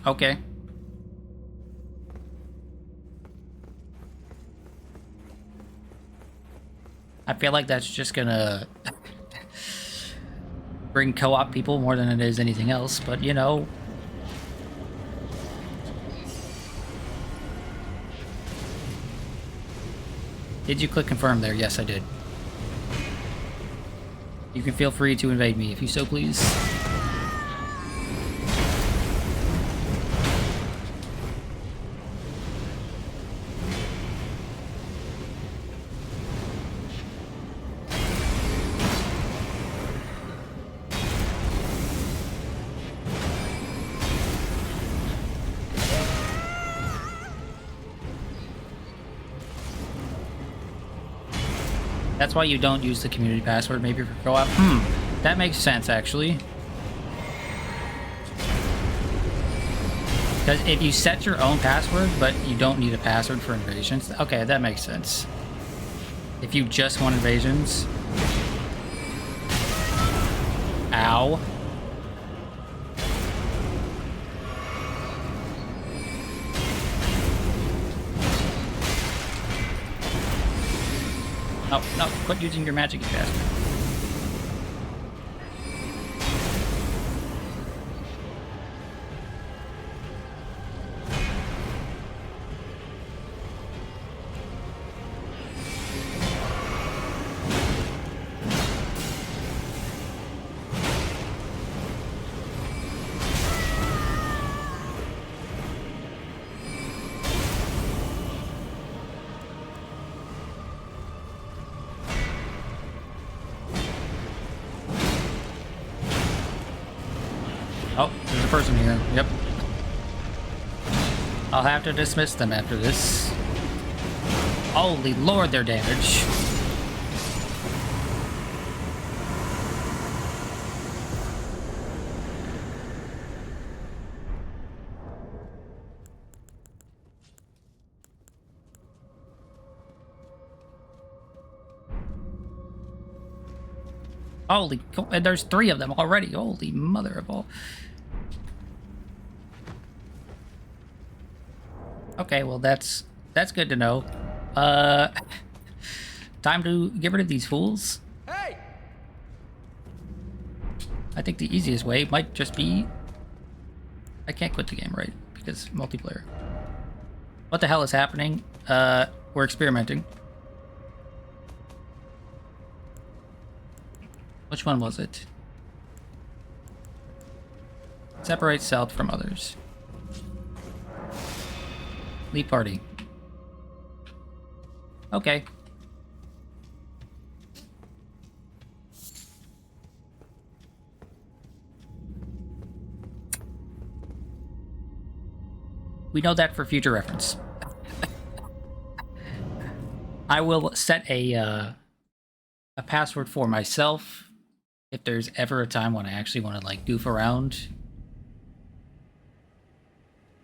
A: Okay. I feel like that's just gonna bring co-op people more than it is anything else, but you know. Did you click confirm there? Yes, I did. You can feel free to invade me if you so please. That's why you don't use the community password, maybe for co-op. That makes sense, actually. Because if you set your own password, but you don't need a password for invasions, okay, that makes sense. If you just want invasions... Ow. No, no, quit using your magic, you bastard. Oh, there's a person here. Yep. I'll have to dismiss them after this. Holy lord, their damage. Holy, and there's 3 of them already. Holy mother of all. Okay, well that's good to know. Time to get rid of these fools.
G: Hey!
A: I think the easiest way might just be... I can't quit the game, right? Because multiplayer. What the hell is happening? We're experimenting. Which one was it? Separate self from others. Leave party. Okay. We know that for future reference. I will set a password for myself if there's ever a time when I actually want to like goof around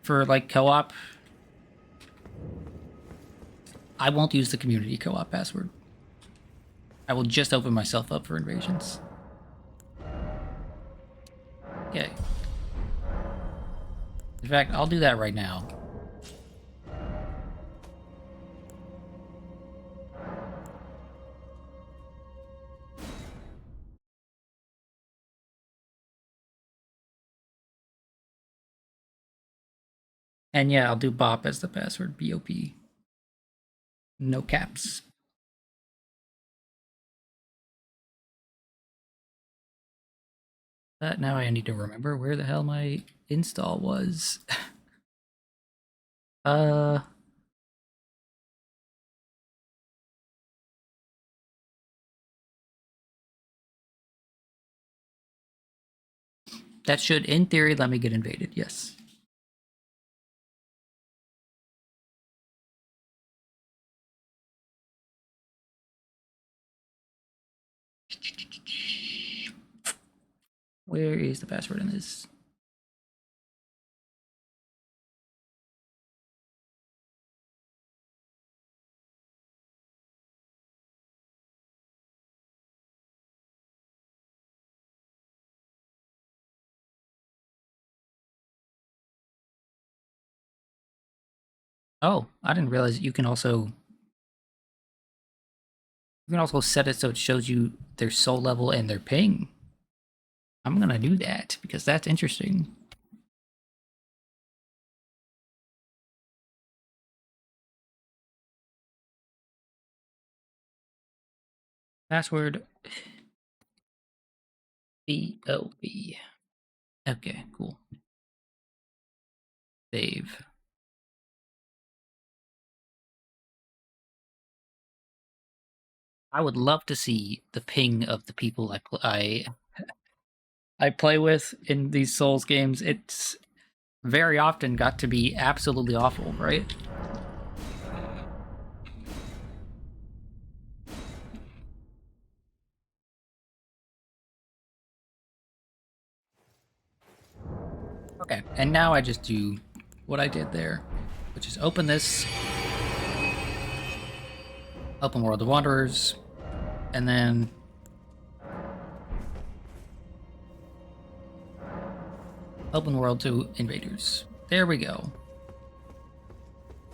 A: for like co-op. I won't use the community co-op password. I will just open myself up for invasions. Okay. In fact, I'll do that right now. And yeah, I'll do BOP as the password. BOP. No caps. Now I need to remember where the hell my install was. That should, in theory, let me get invaded, yes. Where is the password in this? Oh, I didn't realize you can also set it so it shows you their soul level and their ping. I'm gonna do that because that's interesting. Password BOB. Okay, cool. Save. I would love to see the ping of the people I play with in these Souls games. It's very often got to be absolutely awful, right? Okay, and now I just do what I did there, which is open this, open World of Wanderers, and then open world to invaders. There we go.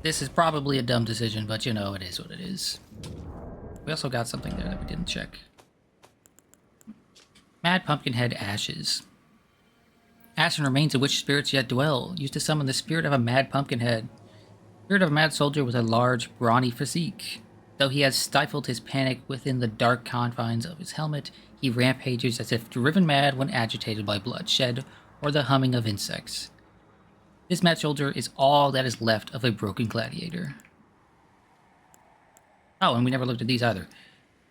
A: This is probably a dumb decision, but you know, it is what it is. We also got something there that we didn't check. Mad Pumpkinhead Ashes. Ashen remains of which spirits yet dwell, used to summon the spirit of a mad pumpkinhead. Spirit of a mad soldier with a large, brawny physique. Though he has stifled his panic within the dark confines of his helmet, he rampages as if driven mad when agitated by bloodshed or the humming of insects. This mad soldier is all that is left of a broken gladiator. Oh, and we never looked at these either.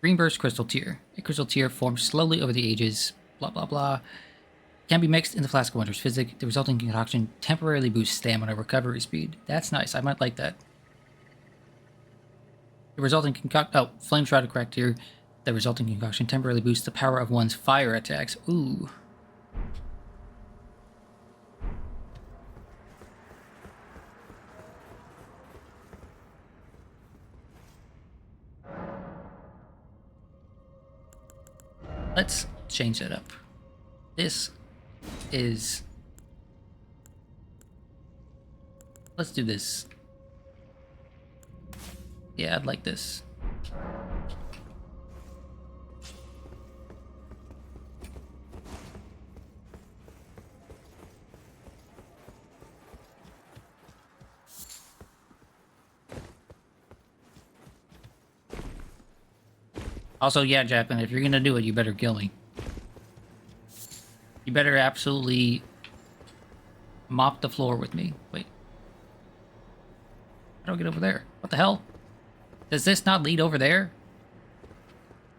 A: Greenburst Crystal Tear. A crystal tear forms slowly over the ages, blah blah blah. Can be mixed in the Flask of Wonders Physic. The resulting concoction temporarily boosts stamina recovery speed. That's nice, I might like that. The resulting Flame Shroud correct here. The resulting concoction temporarily boosts the power of one's fire attacks. Ooh. Let's change that up. This is... Let's do this. Yeah, I'd like this. Also, yeah, Jacqueline, if you're gonna do it, you better kill me. You better absolutely mop the floor with me. Wait. How do I get over there? What the hell? Does this not lead over there?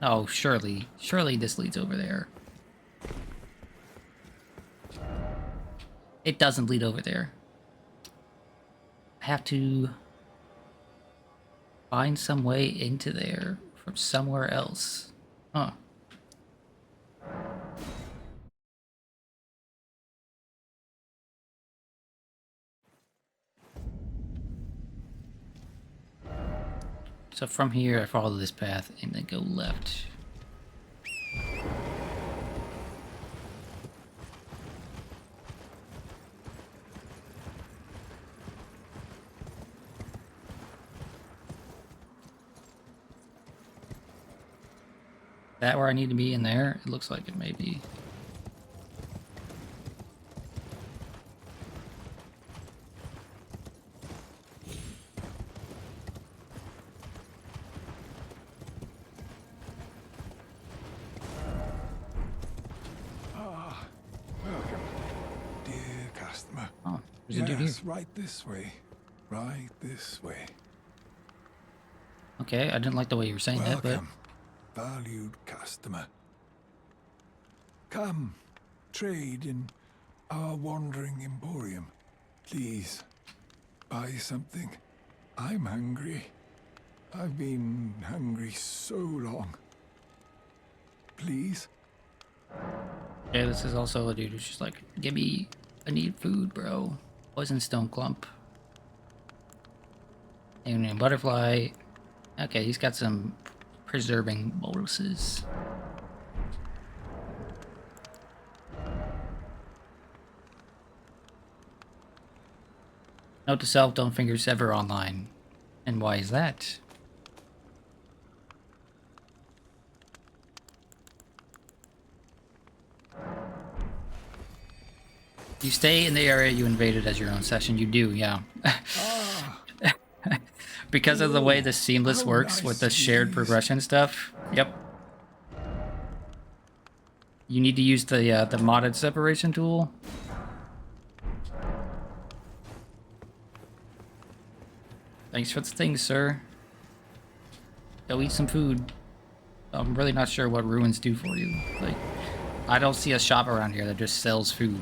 A: Oh, surely. Surely this leads over there. It doesn't lead over there. I have to find some way into there from somewhere else. Huh. So from here, I follow this path and then go left. That where I need to be in there? It looks like it may be.
D: Welcome, dear customer.
A: Oh, there's a dude here.
D: Yes, right this way. Right this way.
A: Okay, I didn't like the way you were saying that, but...
D: Welcome, valued customer. Come, trade in our wandering emporium. Please, buy something. I'm hungry. I've been hungry so long. Please?
A: Yeah, this is also a dude who's just like, give me... I need food, bro. Poison stone clump. Alien butterfly. Okay, he's got some preserving boluses. Note to self, don't finger sever online. And why is that? You stay in the area you invaded as your own session. You do, yeah. Because of the way the seamless works with the shared progression stuff. Yep. You need to use the modded separation tool. Thanks for the things, sir. Go eat some food. I'm really not sure what ruins do for you. Like, I don't see a shop around here that just sells food.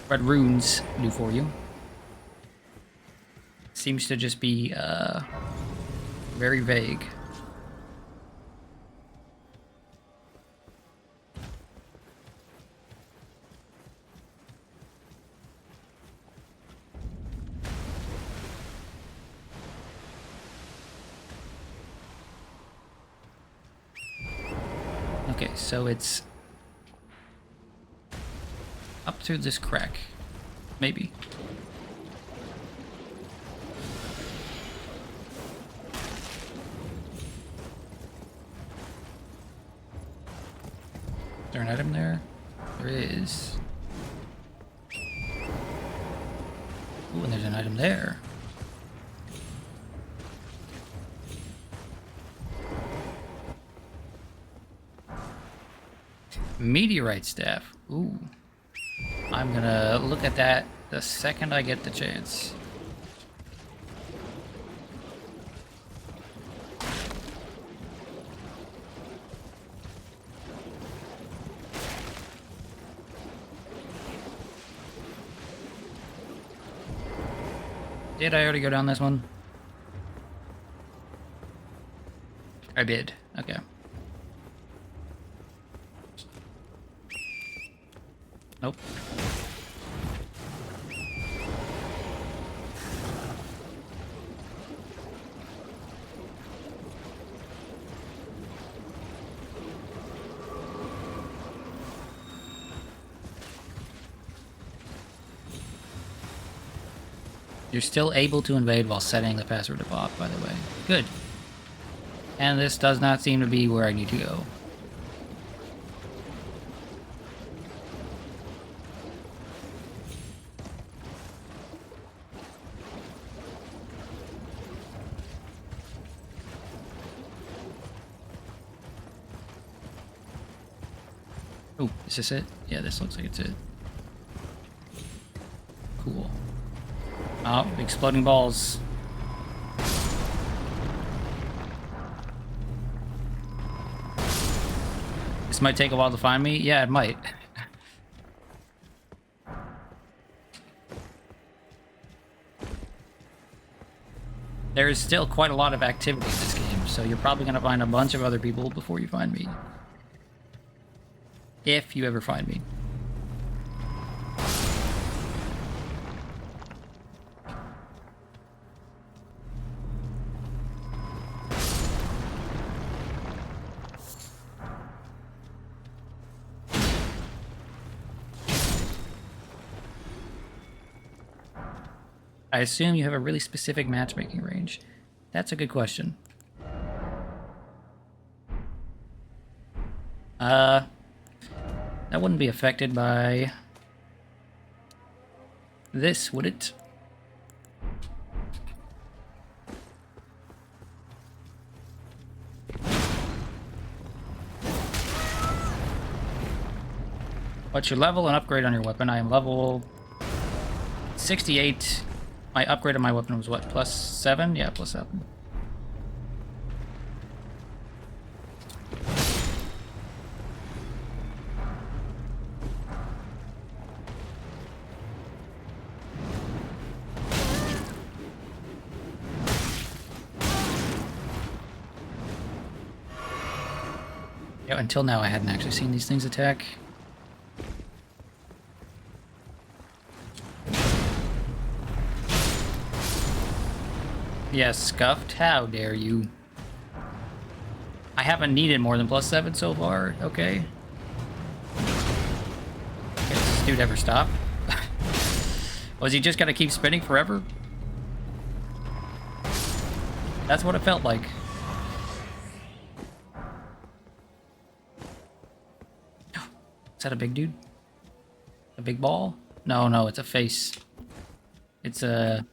A: What runes do for you? Seems to just be very vague. Okay, so it's up through this crack. Maybe. Is there an item there? There is. Ooh, and there's an item there. Meteorite staff. Ooh. I'm gonna look at that the second I get the chance. Did I already go down this one? I did. Okay. Nope. You're still able to invade while setting the password to off, by the way. Good. And this does not seem to be where I need to go. Oh, is this it? Yeah, this looks like it's it. Cool. Oh, exploding balls. This might take a while to find me. Yeah, it might. There is still quite a lot of activity in this game, so you're probably going to find a bunch of other people before you find me. If you ever find me. I assume you have a really specific matchmaking range. That's a good question. That wouldn't be affected by this, would it? What's your level and upgrade on your weapon? I am level 68. My upgrade on my weapon was what? +7? Yeah, +7. Yeah, until now I hadn't actually seen these things attack. Yes, Scuffed, how dare you? I haven't needed more than +7 so far, okay? Does this dude ever stop? Was he just gonna keep spinning forever? That's what it felt like. Is that a big dude? A big ball? No, no, it's a face. It's a...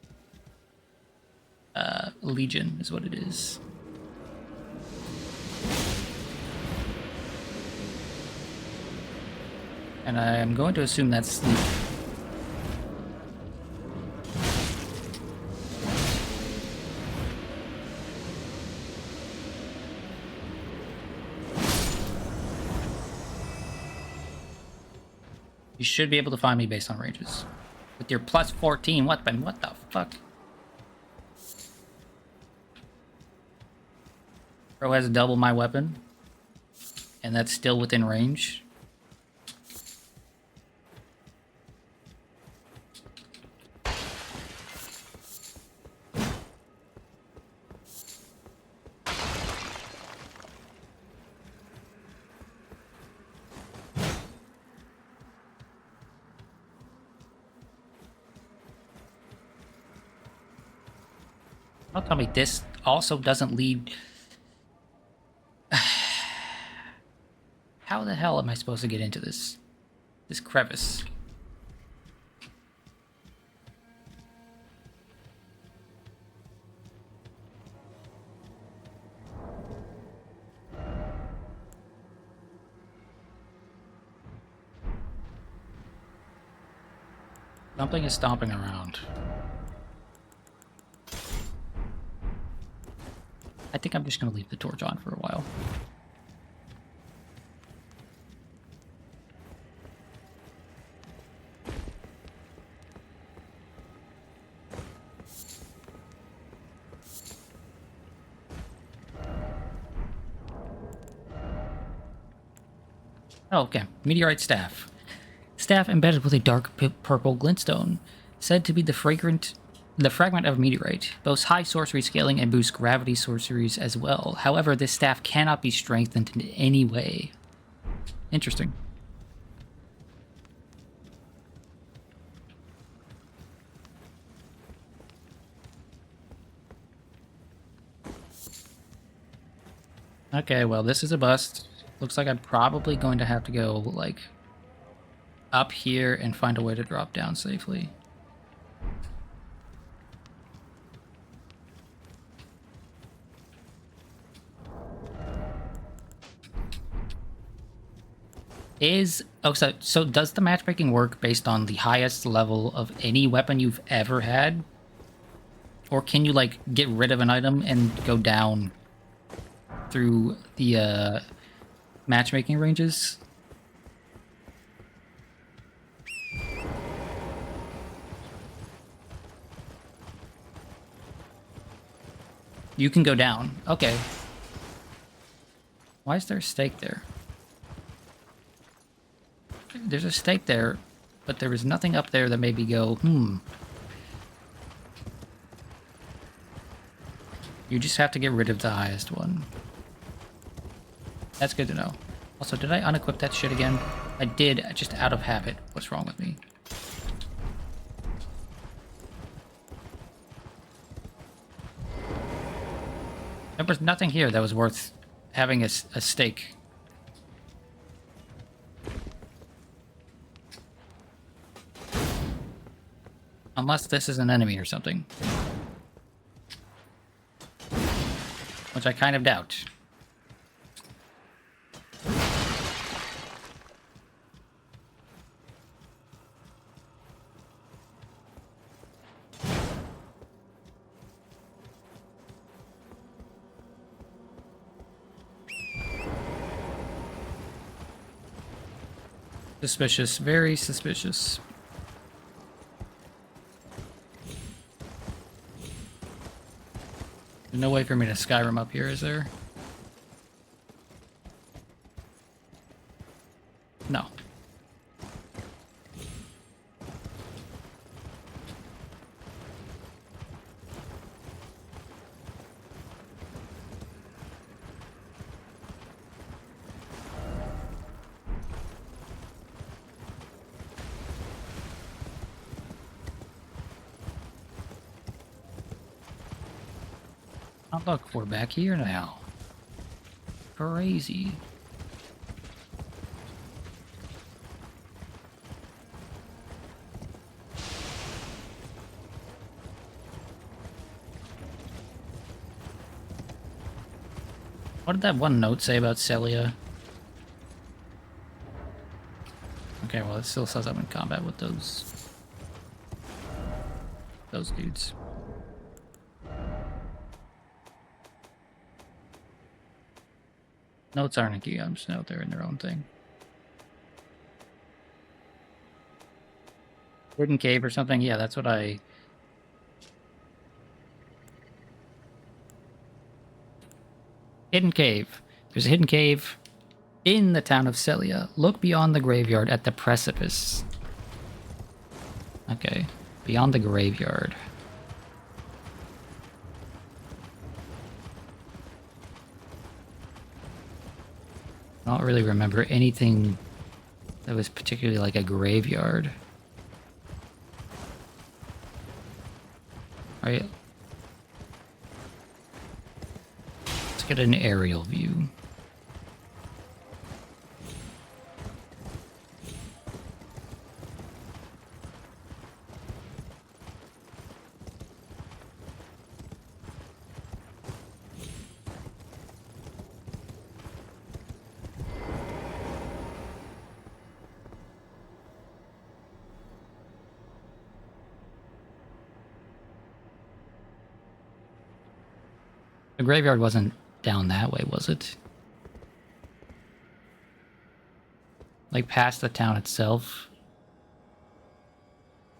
A: Legion is what it is. And I am going to assume that's sleep. You should be able to find me based on ranges. With your +14 weapon, what the fuck? Bro has double my weapon, and that's still within range. Don't tell me this also doesn't lead... How the hell am I supposed to get into this crevice? Something is stomping around. I think I'm just gonna leave the torch on for a while. Oh, okay. Meteorite staff. Staff embedded with a dark purple glintstone, said to be the fragment of a meteorite, boasts high sorcery scaling and boosts gravity sorceries as well. However, this staff cannot be strengthened in any way. Interesting. Okay, well, this is a bust. Looks like I'm probably going to have to go, like, up here and find a way to drop down safely. So does the matchmaking work based on the highest level of any weapon you've ever had? Or can you, like, get rid of an item and go down through the matchmaking ranges? You can go down. Okay. Why is there a stake there? There's a stake there, but there was nothing up there that made me go, You just have to get rid of the highest one. That's good to know. Also, did I unequip that shit again? I did, just out of habit. What's wrong with me? There was nothing here that was worth having a stake. Unless this is an enemy or something. Which I kind of doubt. Suspicious, very suspicious. There's no way for me to Skyrim up here, is there? No. Oh, look, we're back here now. Crazy. What did that one note say about Celia? Okay, well, it still says I'm in combat with those dudes. Notes aren't a key, I'm just out there in their own thing. Hidden cave or something? Yeah, that's what I... Hidden cave. There's a hidden cave in the town of Celia. Look beyond the graveyard at the precipice. Okay, beyond the graveyard. I don't really remember anything that was particularly like a graveyard. Alright. Let's get an aerial view. The graveyard wasn't down that way, was it? Like past the town itself?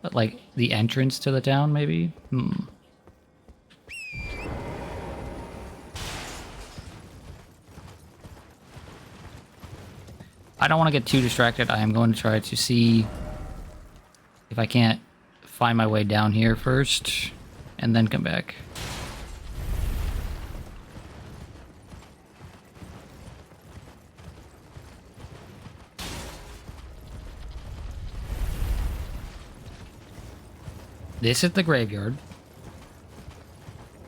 A: But like the entrance to the town, maybe? I don't want to get too distracted. I am going to try to see if I can't find my way down here first and then come back. This is the graveyard.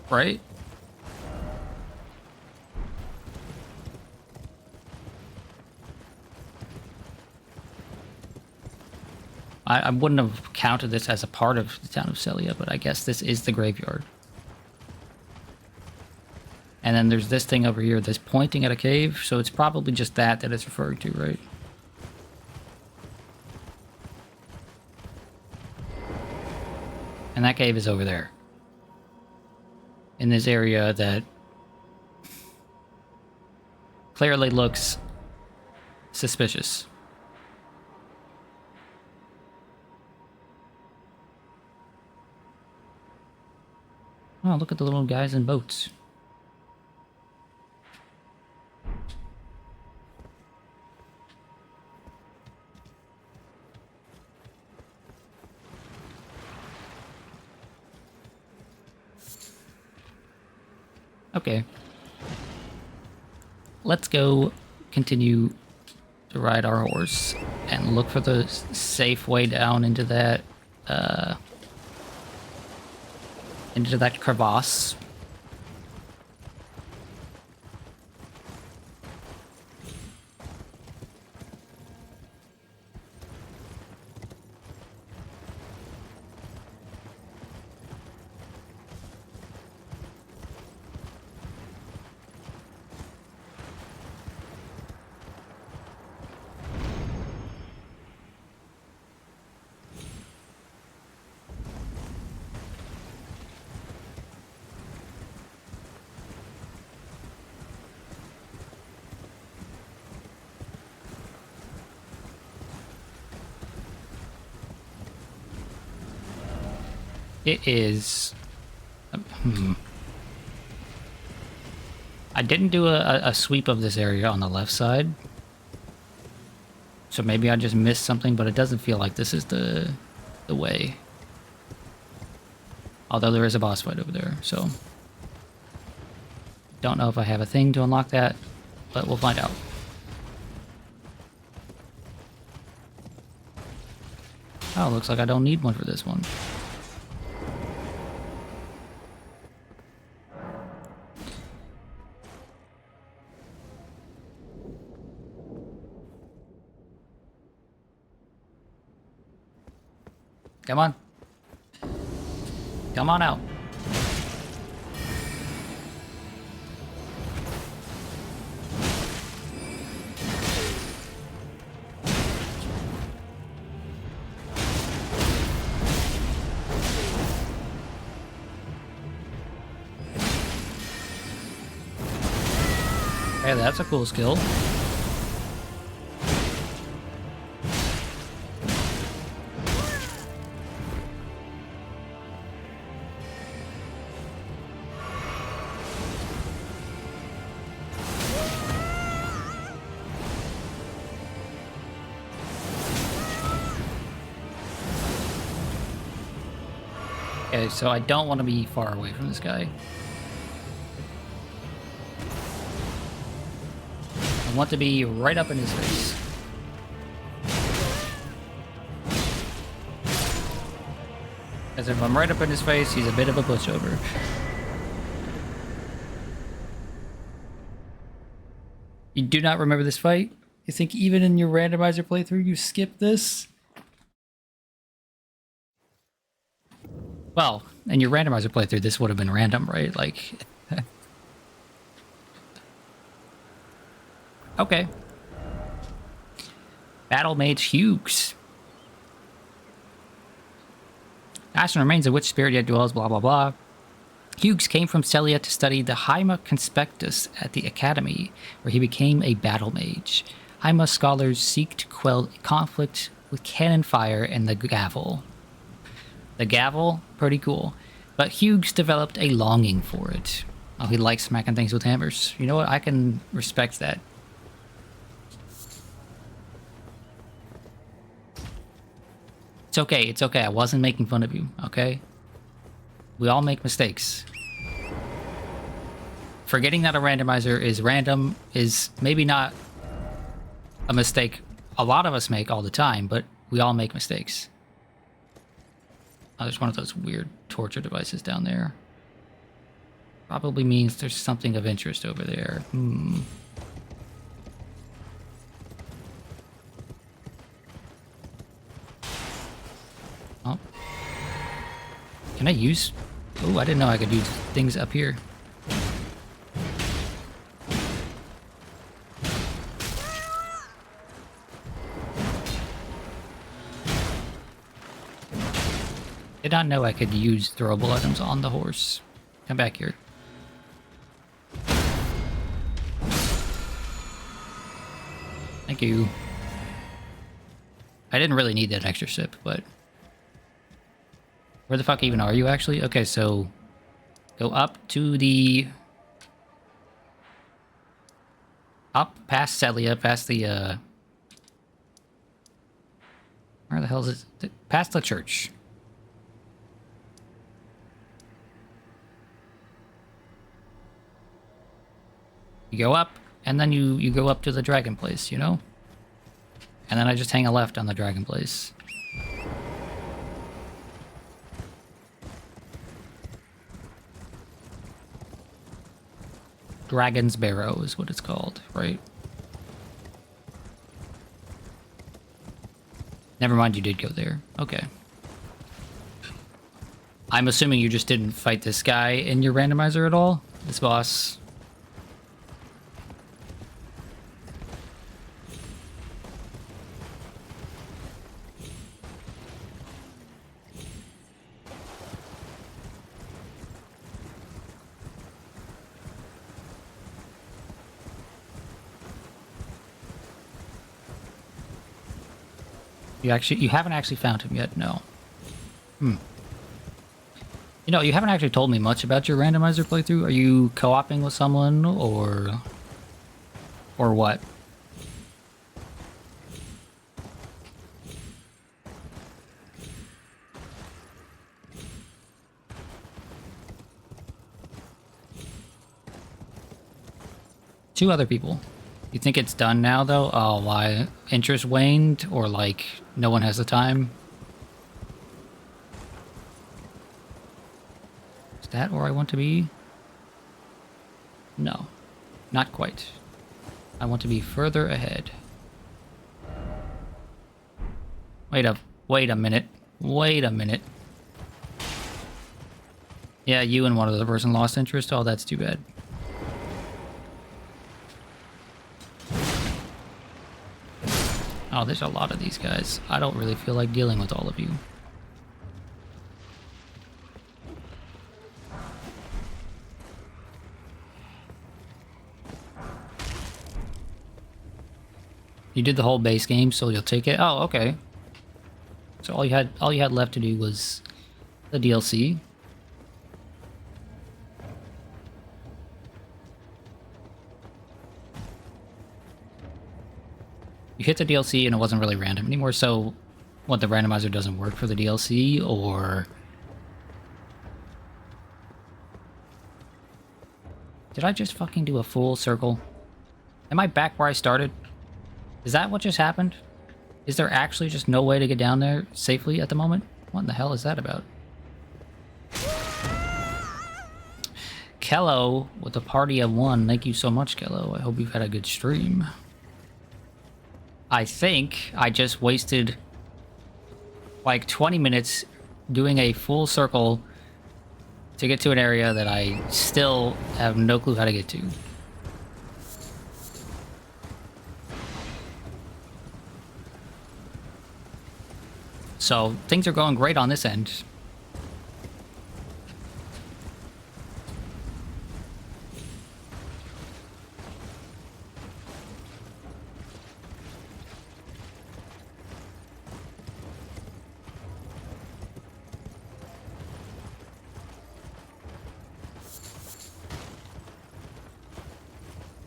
A: Right? I wouldn't have counted this as a part of the town of Celia, but I guess this is the graveyard. And then there's this thing over here that's pointing at a cave, so it's probably just that it's referring to, right? And that cave is over there. in this area that clearly looks suspicious. Oh, look at the little guys in boats. Okay. Let's go continue to ride our horse and look for the safe way down into that crevasse. It is... I didn't do a sweep of this area on the left side. So maybe I just missed something, but it doesn't feel like this is the way. Although there is a boss fight over there, so... Don't know if I have a thing to unlock that, but we'll find out. Oh, looks like I don't need one for this one. Come on. Come on out. Hey, that's a cool skill. Okay, so I don't want to be far away from this guy. I want to be right up in his face. Because if I'm right up in his face, he's a bit of a pushover. You do not remember this fight? You think even in your randomizer playthrough you skipped this? Well, in your randomizer playthrough, this would have been random, right? Like... Okay. Battle Mage Hughes. Ashen remains of which spirit yet dwells, blah blah blah. Hughes came from Celia to study the Haima Conspectus at the Academy, where he became a battle mage. Haima scholars seek to quell conflict with cannon fire and the gavel. The gavel? Pretty cool. But Hughes developed a longing for it. Oh, he likes smacking things with hammers. You know what? I can respect that. It's okay, it's okay. I wasn't making fun of you, okay? We all make mistakes. Forgetting that a randomizer is random is maybe not a mistake a lot of us make all the time, but we all make mistakes. Oh, there's one of those weird torture devices down there. Probably means there's something of interest over there. Oh. Can I use... Oh, I didn't know I could use things up here. Did not know I could use throwable items on the horse. Come back here. Thank you. I didn't really need that extra sip, but... Where the fuck even are you, actually? Okay, so... Go up to the... Up past Celia, past the, Where the hell is it? Past the church. You go up, and then you go up to the dragon place, you know? And then I just hang a left on the dragon place. Dragon's Barrow is what it's called, right? Never mind, you did go there. Okay. I'm assuming you just didn't fight this guy in your randomizer at all? This boss? You haven't actually found him yet? No. You know, you haven't actually told me much about your randomizer playthrough. Are you co-oping with someone, or what? Two other people. You think it's done now, though? Oh, why? Interest waned, or like no one has the time? Is that where I want to be? No, not quite. I want to be further ahead. Wait a minute. Wait a minute. Yeah, you and one other person lost interest. Oh, that's too bad. Oh, there's a lot of these guys. I don't really feel like dealing with all of you. You did the whole base game, so you'll take it? Oh, okay. So all you had left to do was the DLC. You hit the DLC and it wasn't really random anymore, so what, the randomizer doesn't work for the DLC, or... Did I just fucking do a full circle? Am I back where I started? Is that what just happened? Is there actually just no way to get down there safely at the moment? What in the hell is that about? Kello with a party of one. Thank you so much, Kello. I hope you've had a good stream. I think I just wasted like 20 minutes doing a full circle to get to an area that I still have no clue how to get to. So things are going great on this end.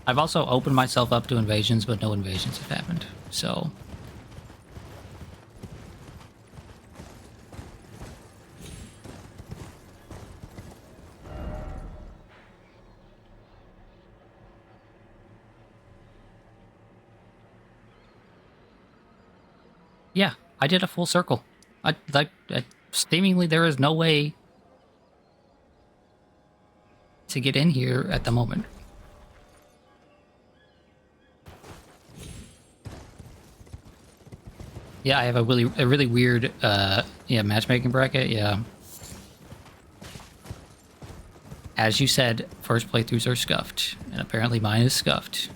A: I've also opened myself up to invasions, but no invasions have happened, so... Yeah, I did a full circle. Seemingly there is no way to get in here at the moment. Yeah, I have a really weird, yeah, matchmaking bracket, yeah. As you said, first playthroughs are scuffed, and apparently mine is scuffed.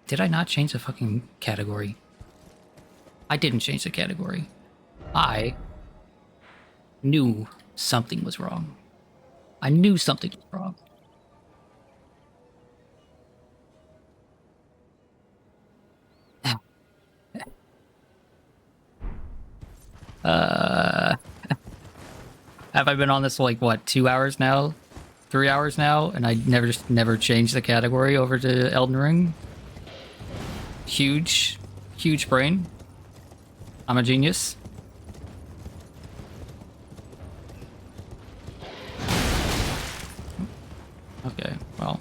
A: Did I not change the fucking category? I didn't change the category. I knew something was wrong. I knew something was wrong. Have I been on this for like what, 2 hours now? 3 hours now? And I never changed the category over to Elden Ring? Huge brain. I'm a genius. Okay, well.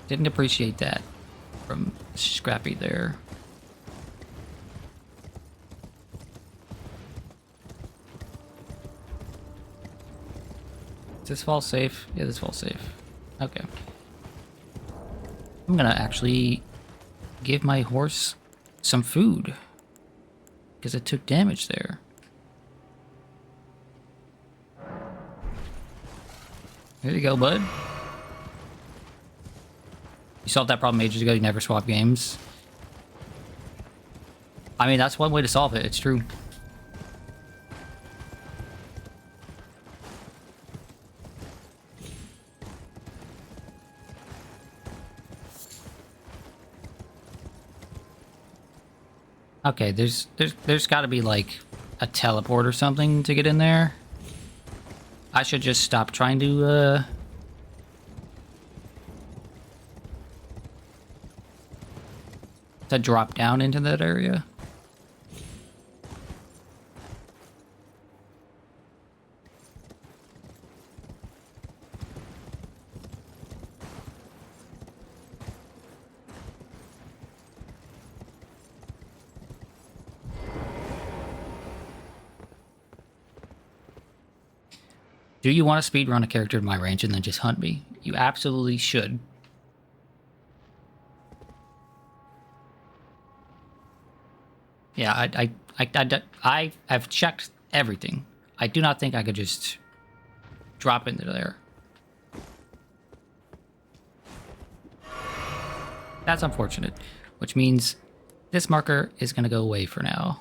A: Didn't appreciate that from Scrappy there. Does this fall safe? Yeah, this falls safe. Okay. I'm gonna actually give my horse some food because it took damage there. There you go, bud. You solved that problem ages ago. You never swap games. I mean, that's one way to solve it. It's true. Okay, there's got to be like a teleport or something to get in there. I should just stop trying to drop down into that area. Do you want to speedrun a character in my range and then just hunt me? You absolutely should. Yeah, I have checked everything. I do not think I could just drop into there. That's unfortunate, which means this marker is going to go away for now.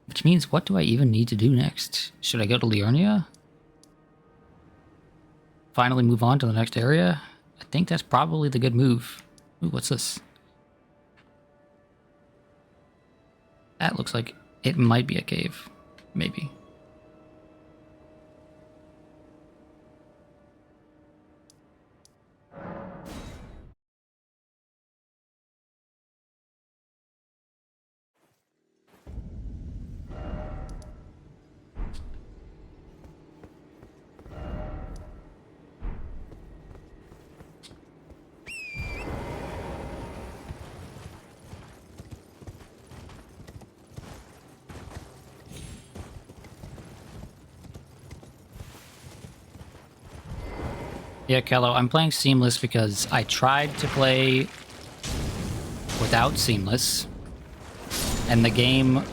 A: Which means, what do I even need to do next? Should I go to Liurnia? Finally move on to the next area? I think that's probably the good move. Ooh, what's this? That looks like it might be a cave. Maybe. Yeah, Kello, I'm playing Seamless because I tried to play without Seamless, and the game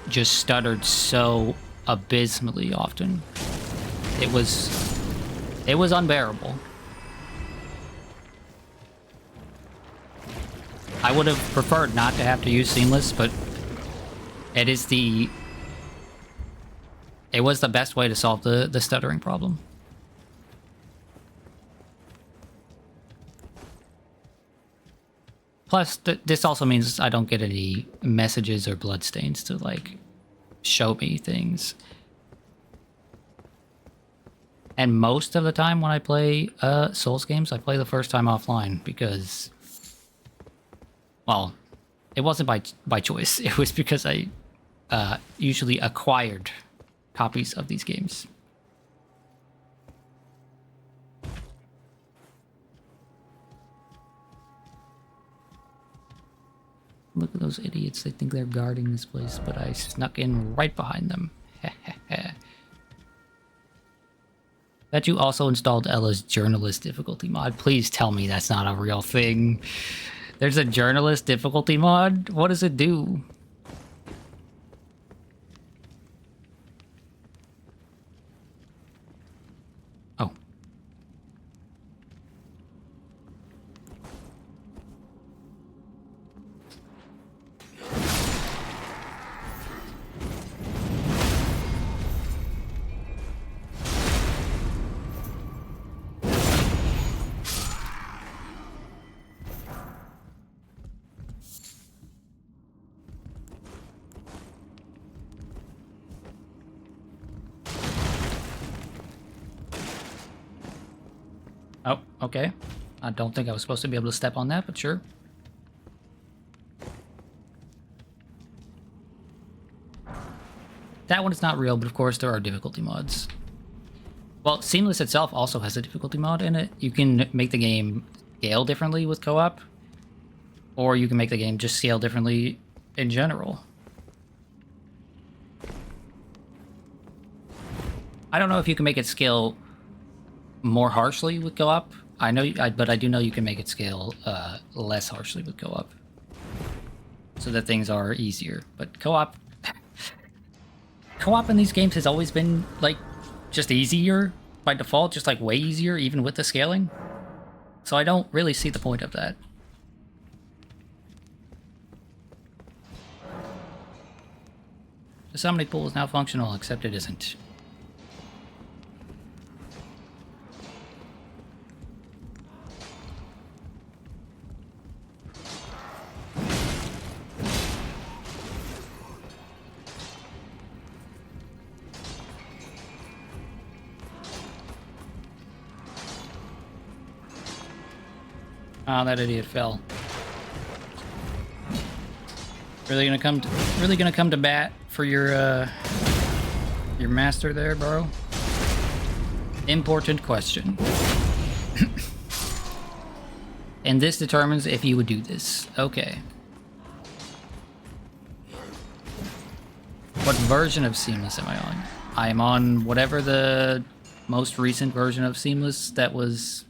A: just stuttered so abysmally often. It was unbearable. I would have preferred not to have to use Seamless, but it was the best way to solve the stuttering problem. Plus, this also means I don't get any messages or bloodstains to, like, show me things. And most of the time when I play Souls games, I play the first time offline because, well, it wasn't by choice. It was because I usually acquired copies of these games. Look at those idiots. They think they're guarding this place, but I snuck in right behind them. Bet you also installed Ella's journalist difficulty mod. Please tell me that's not a real thing. There's a journalist difficulty mod? What does it do? Oh. Oh, okay. I don't think I was supposed to be able to step on that, but sure. That one is not real, but of course there are difficulty mods. Well, Seamless itself also has a difficulty mod in it. You can make the game scale differently with co-op, or you can make the game just scale differently in general. I don't know if you can make it scale more harshly with co-op. I know, but I do know you can make it scale less harshly with co-op, so that things are easier. But co-op in these games has always been like just easier by default, just like way easier, even with the scaling. So I don't really see the point of that. The summoning pool is now functional, except it isn't. Oh, that idiot fell. Really gonna come to bat for your master there, bro? Important question. And this determines if you would do this. Okay. What version of Seamless am I on? I am on whatever the most recent version of Seamless that was...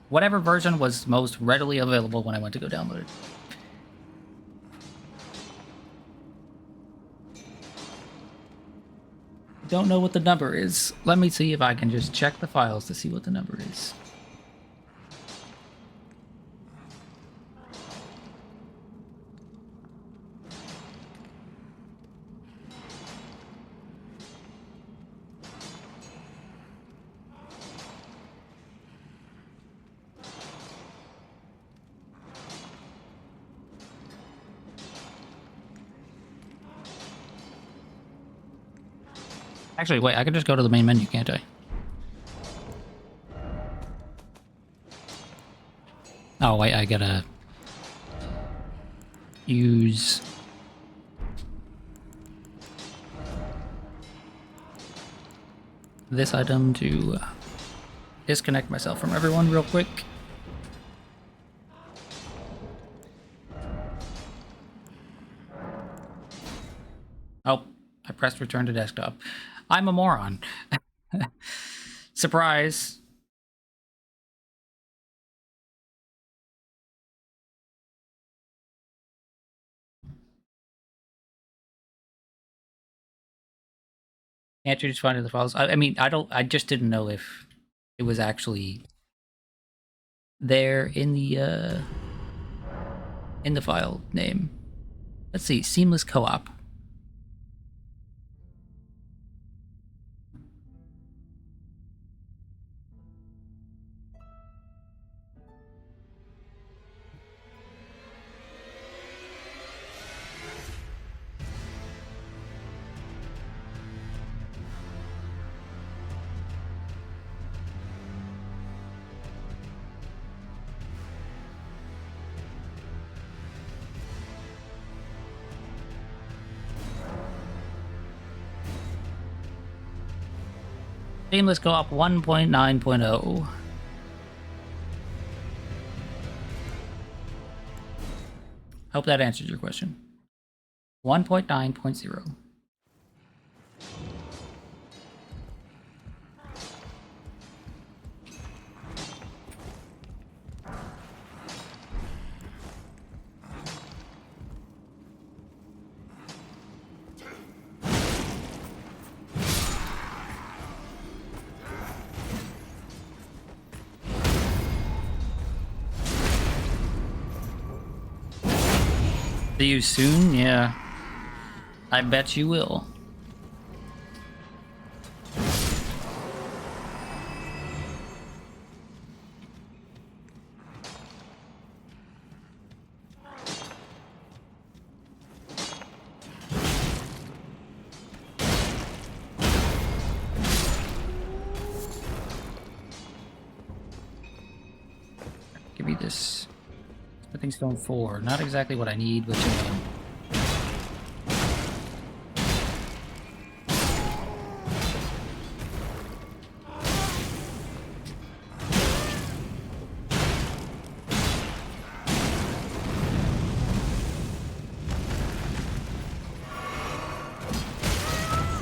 A: Whatever version was most readily available when I went to go download it. Don't know what the number is. Let me see if I can just check the files to see what the number is. Actually, wait, I can just go to the main menu, can't I? Oh, wait, I gotta use... this item to disconnect myself from everyone real quick. Oh, I pressed return to desktop. I'm a moron. Surprise. Can't you just find it in the files? I mean, I just didn't know if it was actually there in the file name. Let's see, Seamless Co-op. Seamless Co-op 1.9.0. Hope that answers your question. 1.9.0. See you soon? Yeah. I bet you will. Stepping stone 4. Not exactly what I need, but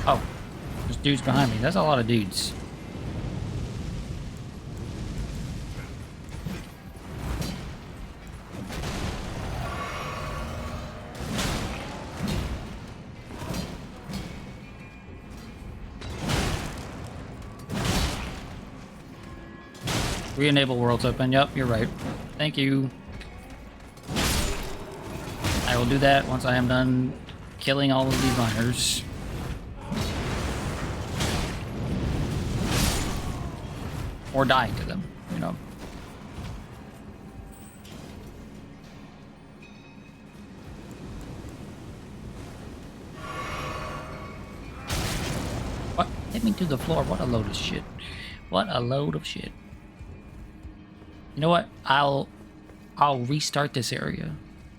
A: oh, there's dudes behind me. That's a lot of dudes. Re-enable worlds open. Yep, you're right. Thank you. I will do that once I am done killing all of these miners. Or dying to them, you know. What? Hit me to the floor. What a load of shit. What a load of shit. You know what? I'll restart this area.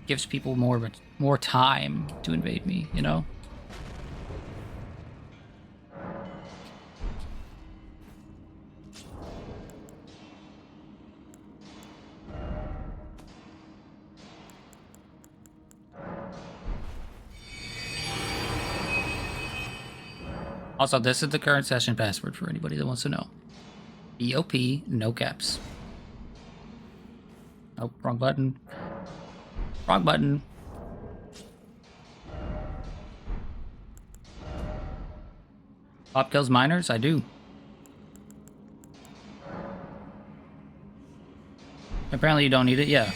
A: Gives people more time to invade me, you know? Also, this is the current session password for anybody that wants to know. BOP, no caps. Oh, wrong button. Wrong button. Pop kills miners? I do. Apparently you don't need it, yeah.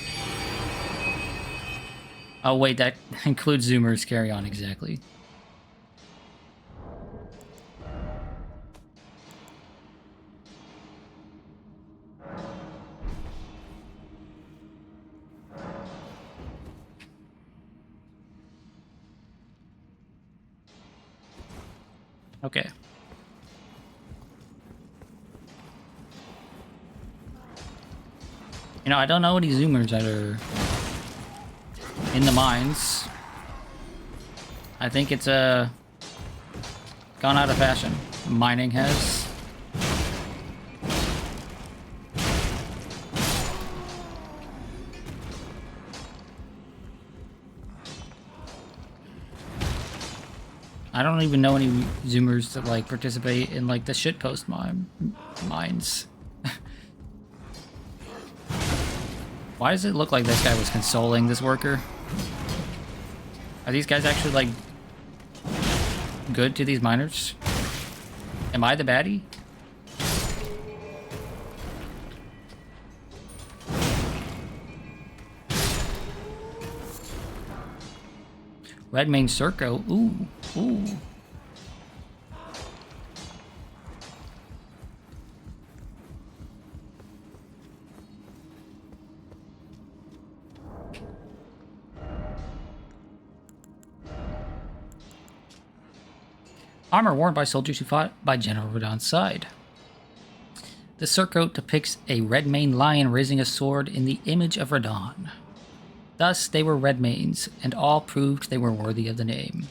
A: Oh wait, that includes zoomers. Carry on, exactly. Okay. You know, I don't know any zoomers that are in the mines. I think it's gone out of fashion. Mining has. I don't even know any zoomers that like participate in like the shitpost mines. Why does it look like this guy was consoling this worker? Are these guys actually like good to these miners? Am I the baddie? Red main Circo. Ooh, ooh. Armor worn by soldiers who fought by General Radon's side. The surcoat depicts a red-maned lion raising a sword in the image of Radon. Thus, they were Redmanes, and all proved they were worthy of the name.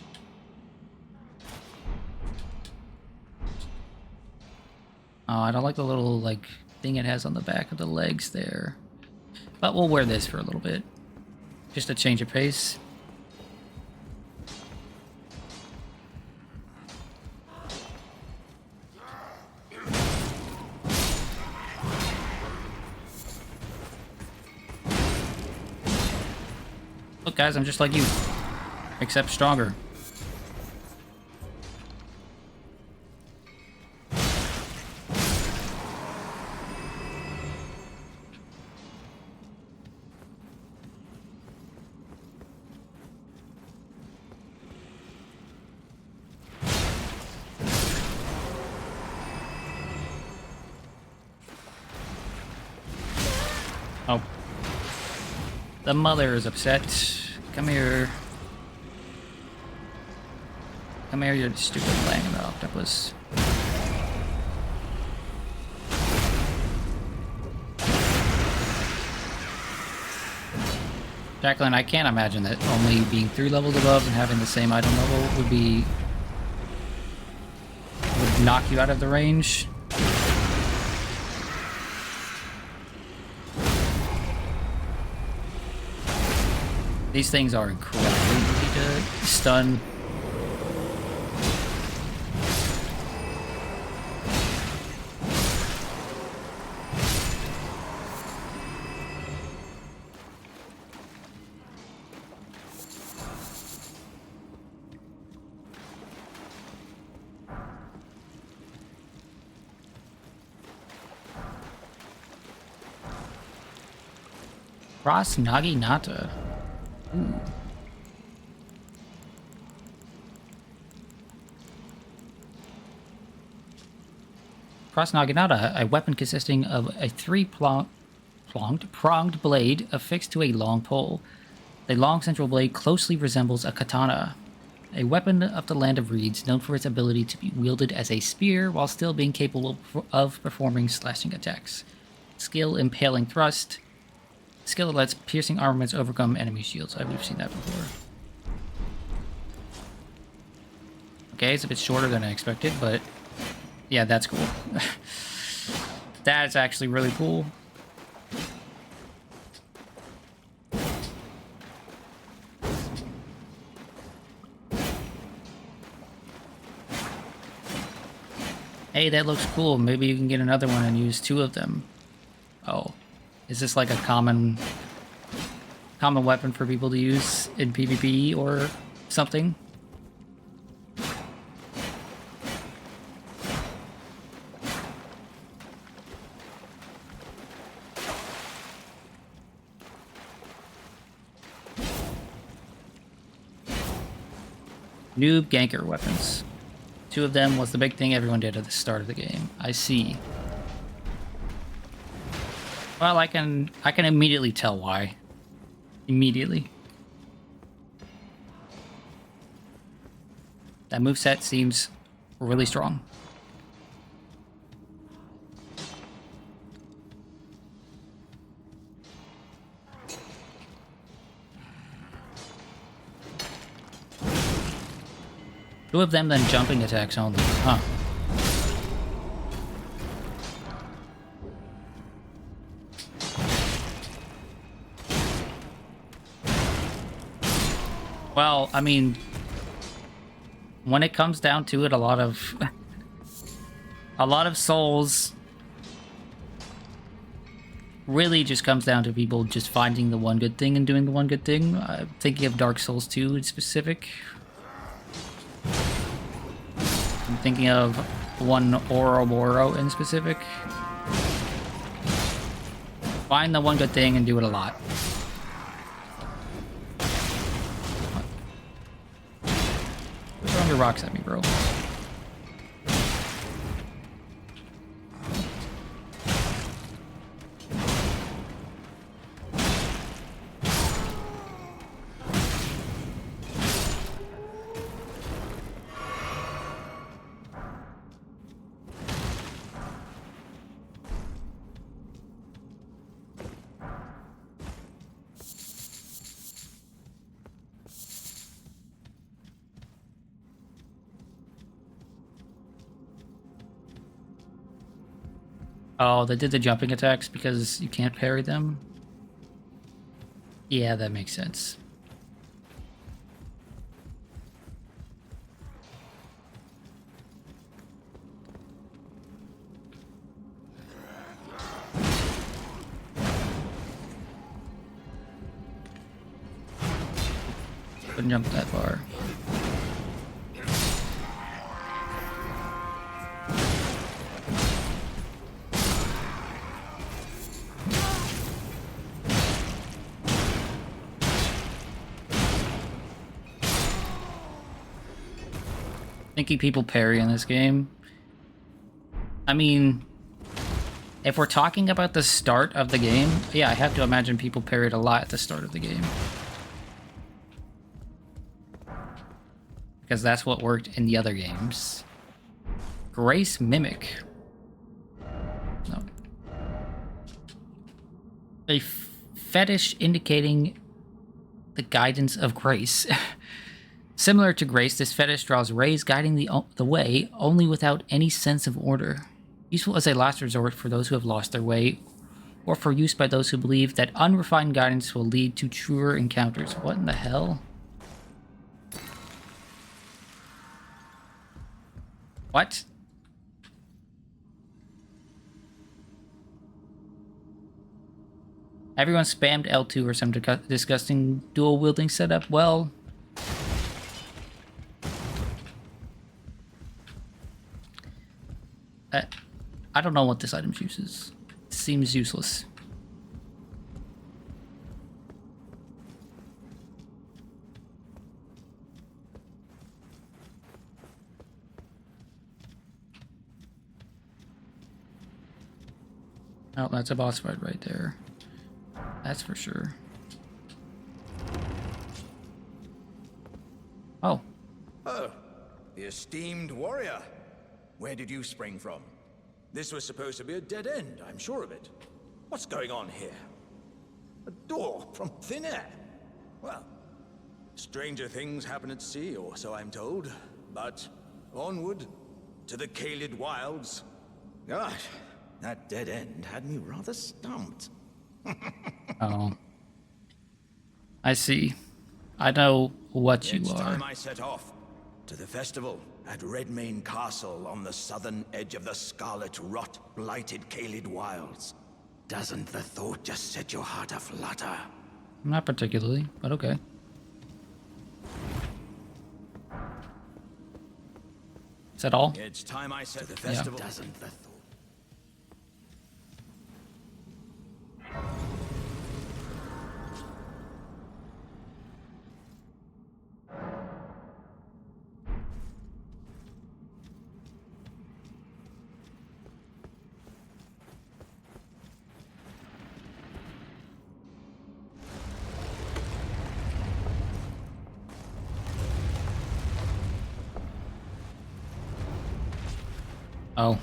A: Oh, I don't like the little, like, thing it has on the back of the legs there. But we'll wear this for a little bit. Just to change of pace. Look, guys, I'm just like you. Except stronger. Oh. The mother is upset. Come here. Come here, you stupid land octopus. Jacqueline, I can't imagine that only being 3 levels above and having the same item level would knock you out of the range. These things are incredibly easy to stun. Cross Naginata. Ooh. Cross Naginata, a weapon consisting of a 3-pronged blade affixed to a long pole. The long central blade closely resembles a katana, a weapon of the Land of Reeds known for its ability to be wielded as a spear while still being capable of performing slashing attacks. Skill Impaling Thrust. Skill that lets piercing armaments overcome enemy shields. We've seen that before. Okay, it's a bit shorter than I expected, but yeah, that's cool. That's actually really cool. Hey, that looks cool. Maybe you can get another one and use 2 of them. Oh. Is this like a common weapon for people to use in PvP or something? Noob ganker weapons. 2 of them was the big thing everyone did at the start of the game. I see. Well, I can immediately tell why. Immediately. That moveset seems really strong. Two of them, then jumping attacks only. Huh. Well, I mean, when it comes down to it, a lot of Souls really just comes down to people just finding the one good thing and doing the one good thing. I'm thinking of Dark Souls 2 in specific. I'm thinking of one Ouroboros in specific. Find the one good thing and do it a lot. Throwing your rocks at me, bro. Oh, they did the jumping attacks because you can't parry them? Yeah, that makes sense. Couldn't jump that far. Thinking people parry in this game. I mean, if we're talking about the start of the game, yeah, I have to imagine people parried a lot at the start of the game. Because that's what worked in the other games. Grace Mimic. No. A fetish indicating the guidance of grace. Similar to grace, this fetish draws rays guiding the way, only without any sense of order. Useful as a last resort for those who have lost their way, or for use by those who believe that unrefined guidance will lead to truer encounters. What in the hell? What? Everyone spammed L2 or some disgusting dual-wielding setup. Well... I don't know what this item uses. It seems useless. Oh, that's a boss fight right there. That's for sure. Oh.
G: Oh, the esteemed warrior. Where did you spring from? This was supposed to be a dead end, I'm sure of it. What's going on here? A door from thin air? Well, stranger things happen at sea, or so I'm told. But onward to the Kaled Wilds. Gosh, that dead end had me rather stumped.
A: Oh. I see. I know what you
G: It's
A: are.
G: time I set off to the festival at Redmane Castle on the southern edge of the scarlet rot blighted Kaled Wilds. Doesn't the thought just set your heart aflutter?
A: Not particularly, but okay. Is that all?
G: It's time I set the festival. Doesn't the thought?
A: Oh.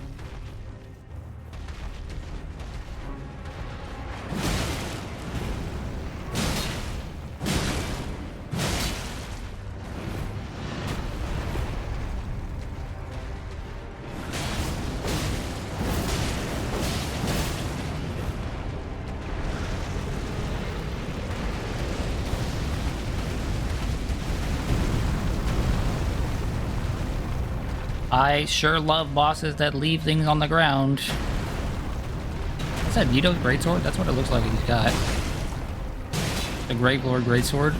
A: I sure love bosses that leave things on the ground. Is that Vito's greatsword? That's what it looks like he's got. The Grave Lord greatsword.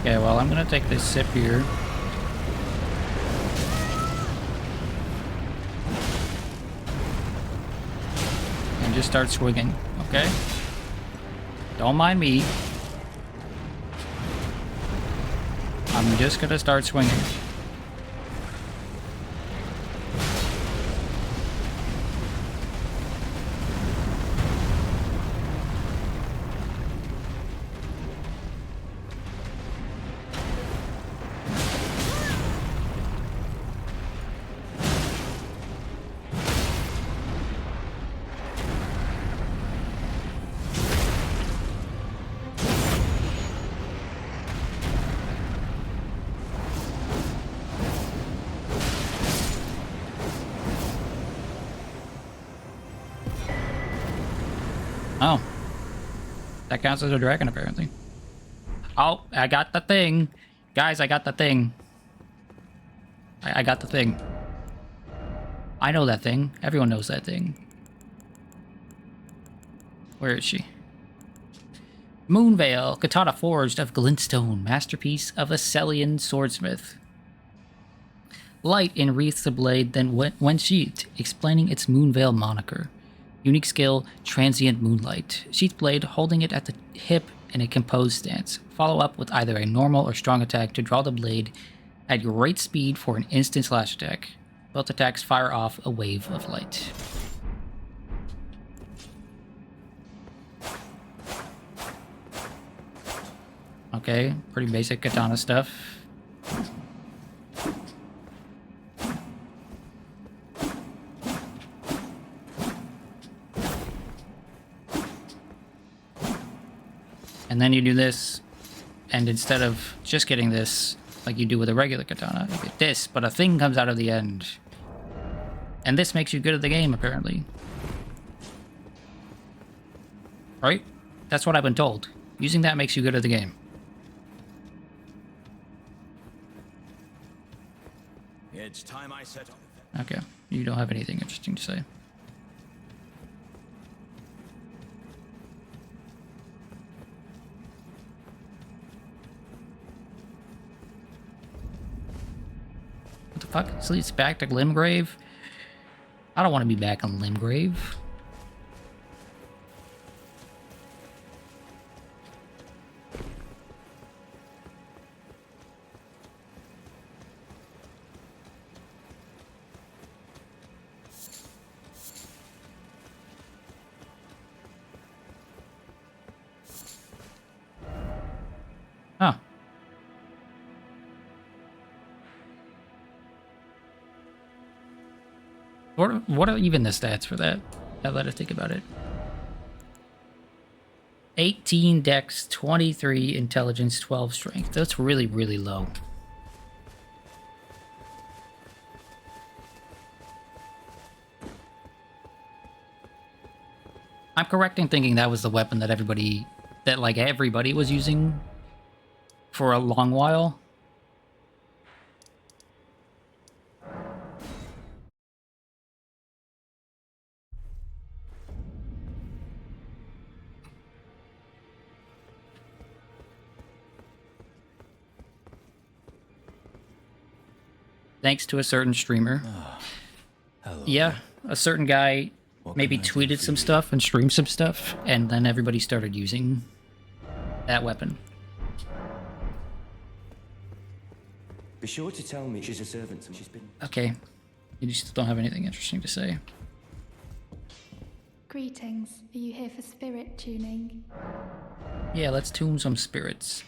A: Okay, well, I'm gonna take this sip here. And just start swinging, okay? Don't mind me. I'm just gonna start swinging. Oh. That counts as a dragon, apparently. Oh, I got the thing. Guys, I got the thing. I got the thing. I know that thing. Everyone knows that thing. Where is she? Moonveil, katana forged of glintstone, masterpiece of a Celian swordsmith. Light enwreaths the blade, then when sheathed, explaining its Moonveil moniker. Unique skill, transient moonlight. Sheath blade, holding it at the hip in a composed stance. Follow up with either a normal or strong attack to draw the blade at great speed for an instant slash attack. Both attacks fire off a wave of light. Okay, pretty basic katana stuff. And then you do this, and instead of just getting this, like you do with a regular katana, you get this, but a thing comes out of the end. And this makes you good at the game, apparently. Right? That's what I've been told. Using that makes you good at the game.
G: It's time I set on.
A: Okay, you don't have anything interesting to say. What the fuck? So it's back to Limgrave? I don't want to be back on Limgrave. Huh. What are even the stats for that? Now let us think about it. 18 dex, 23 intelligence, 12 strength. That's really, really low. I'm correct in thinking that was the weapon that everybody was using for a long while. Thanks to a certain streamer.
H: Hello.
A: Yeah, a certain guy maybe
H: can I do
A: tweeted
H: for
A: some
H: you?
A: stuff and streamed some stuff, and then everybody started using that weapon.
I: Be sure to tell me she's a servant. She's been.
A: Okay, you just don't have anything interesting to say.
J: Greetings. Are you here for spirit tuning?
A: Yeah, let's tune some spirits.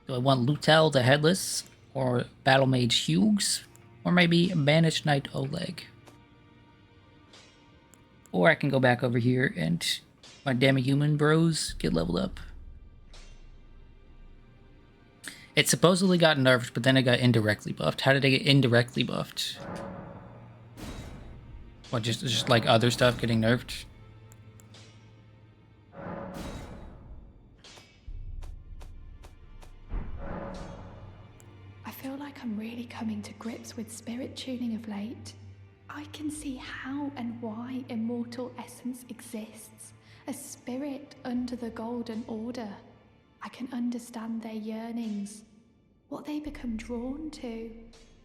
A: Do I want Lutel the Headless, or Battle Mage Hughes, or maybe Banished Knight Oleg? Or I can go back over here and my demi-human bros get leveled up. It supposedly got nerfed, but then it got indirectly buffed. How did it get indirectly buffed? What, just like other stuff getting nerfed?
J: I feel like I'm really coming to grips with spirit tuning of late. I can see how and why immortal essence exists. A spirit under the Golden Order. I can understand their yearnings. What they become drawn to.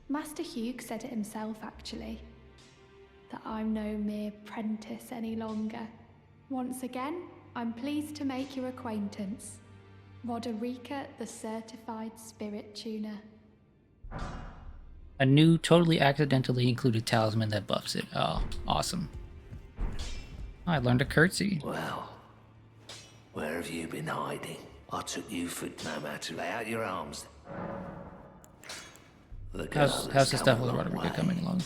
J: Master Hugh said it himself, actually. That I'm no mere apprentice any longer. Once again, I'm pleased to make your acquaintance. Roderica, the Certified Spirit Tuner.
A: A new, totally accidentally included talisman that buffs it. Oh, awesome. I learned a curtsy.
K: Well, where have you been hiding? I took you for no matter. Lay out your arms. The girl
A: How's
K: has
A: the
K: come
A: stuff
K: a
A: with
K: long
A: Roderica
K: way.
A: coming along?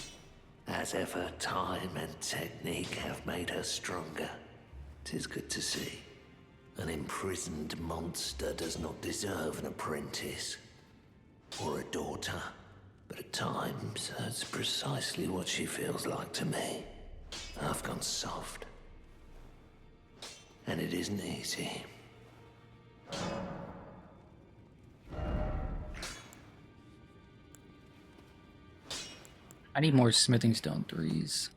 K: As ever, time and technique have made her stronger. 'Tis good to see. An imprisoned monster does not deserve an apprentice. Or a daughter. But at times, that's precisely what she feels like to me. I've gone soft. And it isn't easy.
A: I need more smithing stone 3s.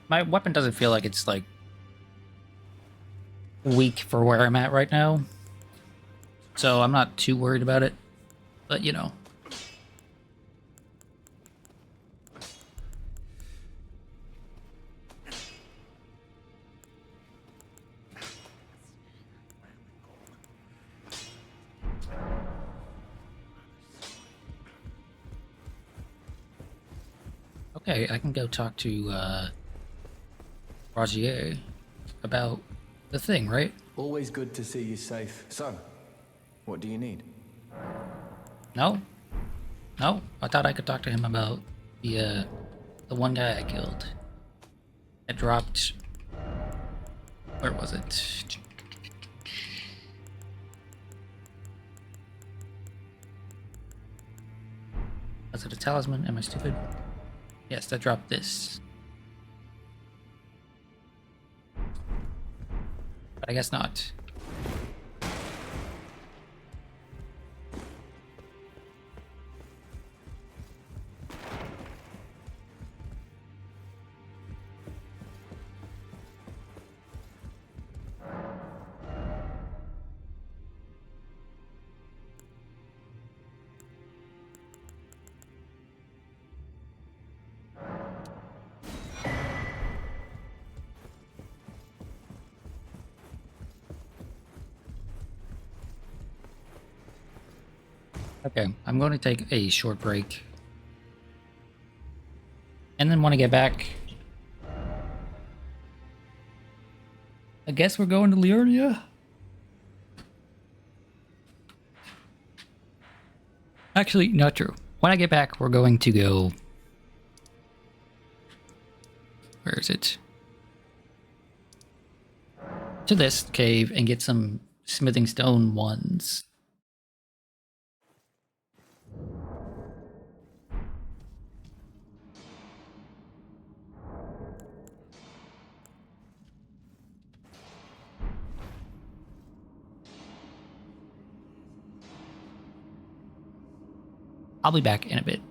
A: My weapon doesn't feel like it's like weak for where I'm at right now, so I'm not too worried about it. But you know. Okay, I can go talk to Rogier about the thing, right?
H: Always good to see you safe. So, what do you need?
A: No? No? I thought I could talk to him about the one guy I killed. It dropped... Where was it? Was it a talisman? Am I stupid? Yes, that dropped this. But I guess not. Okay, I'm going to take a short break. And then when I get back... I guess we're going to Liurnia? Actually, not true. When I get back, we're going to go... Where is it? To this cave and get some smithing stone ones. I'll be back in a bit.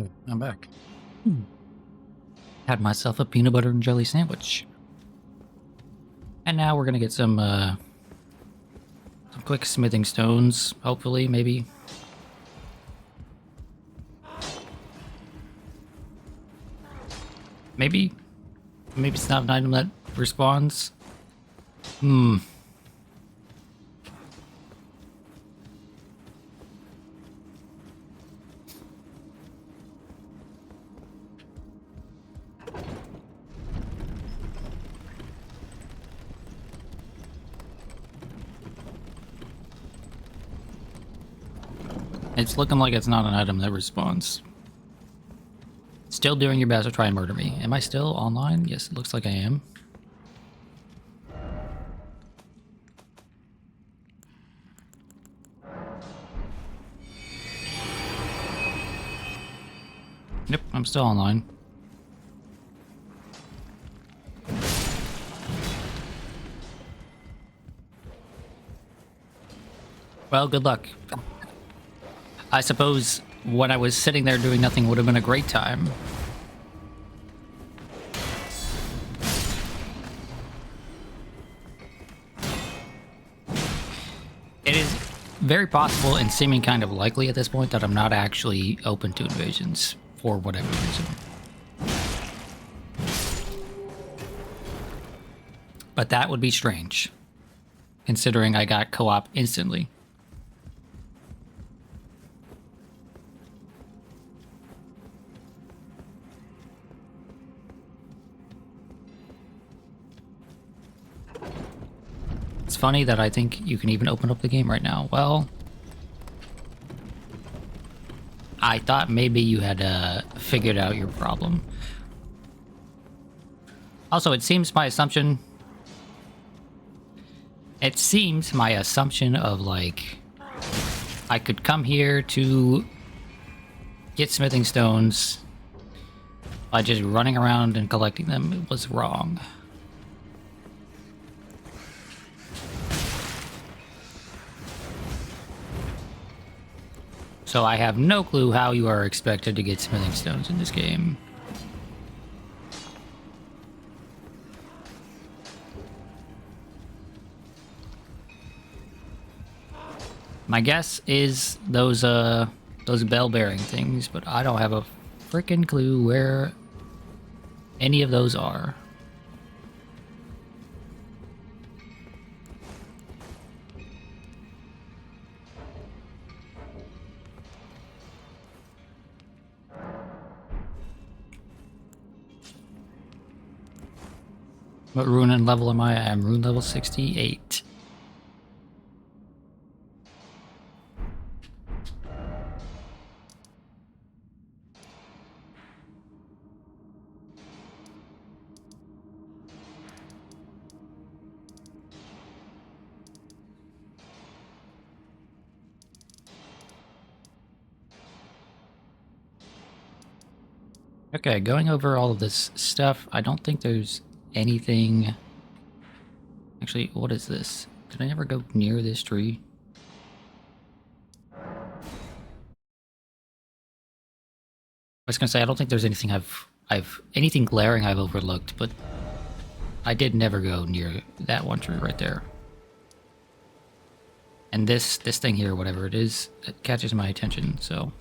A: Okay, I'm back. Had myself a peanut butter and jelly sandwich. And now we're gonna get some quick smithing stones, hopefully, maybe. Maybe it's not an item that respawns. It's looking like it's not an item that respawns. Still doing your best to try and murder me. Am I still online? Yes, it looks like I am. Yep, I'm still online. Well, good luck. I suppose when I was sitting there doing nothing would have been a great time. It is very possible and seeming kind of likely at this point that I'm not actually open to invasions for whatever reason. But that would be strange, considering I got co-op instantly. It's funny that I think you can even open up the game right now. Well, I thought maybe you had figured out your problem. Also, it seems my assumption of, like, I could come here to get smithing stones by just running around and collecting them was wrong. So I have no clue how you are expected to get smithing stones in this game. My guess is those bell-bearing things, but I don't have a freaking clue where any of those are. What rune and level am I? I am rune level 68. Okay, going over all of this stuff, I don't think there's anything... Actually, what is this? Did I ever go near this tree? I was gonna say, I don't think there's anything anything glaring I've overlooked, but I did never go near that one tree right there. And this thing here, whatever it is, it catches my attention, so...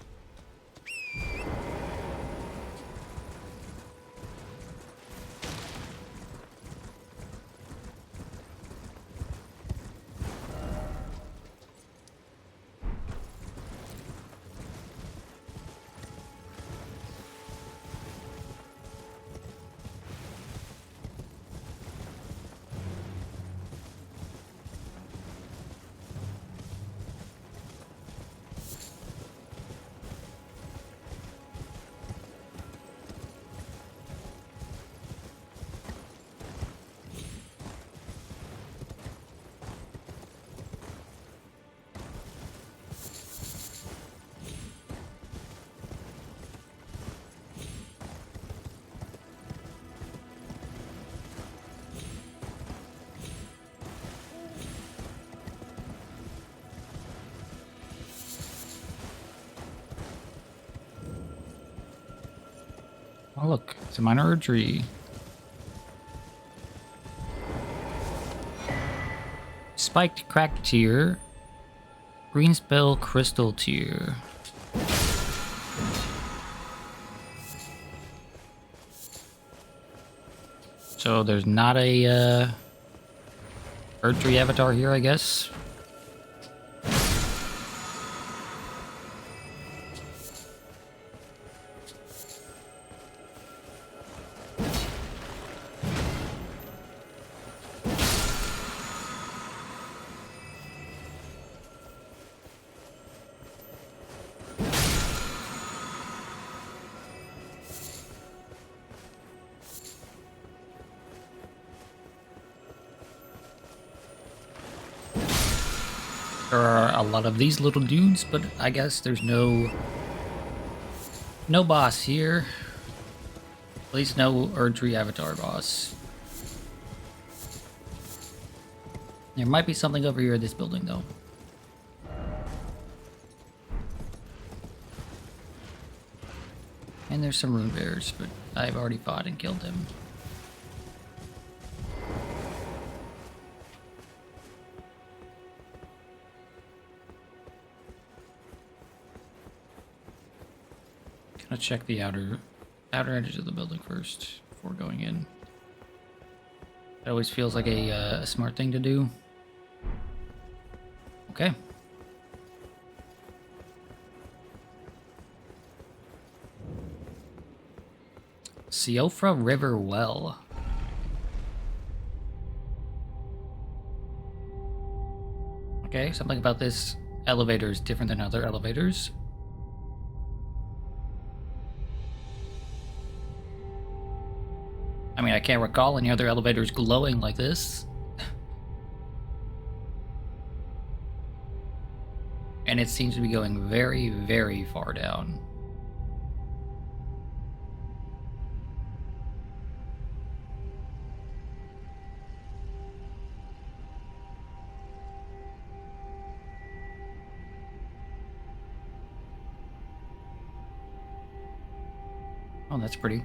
A: Oh look, it's a minor tree. Spiked cracked tier. Green spell crystal tier. So there's not a Earth tree avatar here, I guess. There are a lot of these little dudes, but I guess there's no boss here. At least no Erdtree avatar boss. There might be something over here in this building, though. And there's some rune bears, but I've already fought and killed them. Gonna check the outer edges of the building first before going in. It always feels like a smart thing to do. Okay. Siofra River Well. Okay, something about this elevator is different than other elevators. I mean, I can't recall any other elevators glowing like this. And it seems to be going very, very far down. Oh, that's pretty.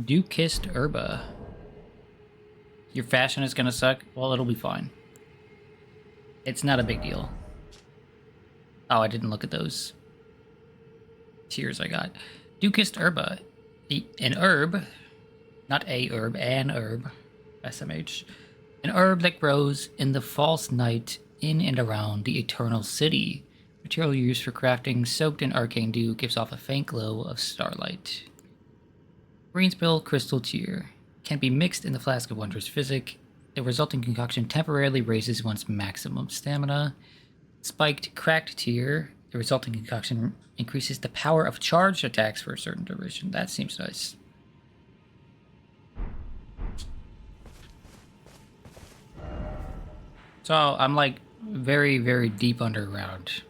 A: Dew-kissed Herba. Your fashion is gonna suck? Well, it'll be fine. It's not a big deal. Oh, I didn't look at those tiers I got. Dew-kissed Herba. An herb, not a herb, an herb, SMH. An herb that grows in the false night in and around the eternal city. Material used for crafting, soaked in arcane dew, gives off a faint glow of starlight. Greenspill crystal tier. Can be mixed in the flask of wondrous physic. The resulting concoction temporarily raises one's maximum stamina. Spiked cracked tier. The resulting concoction increases the power of charged attacks for a certain duration. That seems nice. So I'm like very, very deep underground.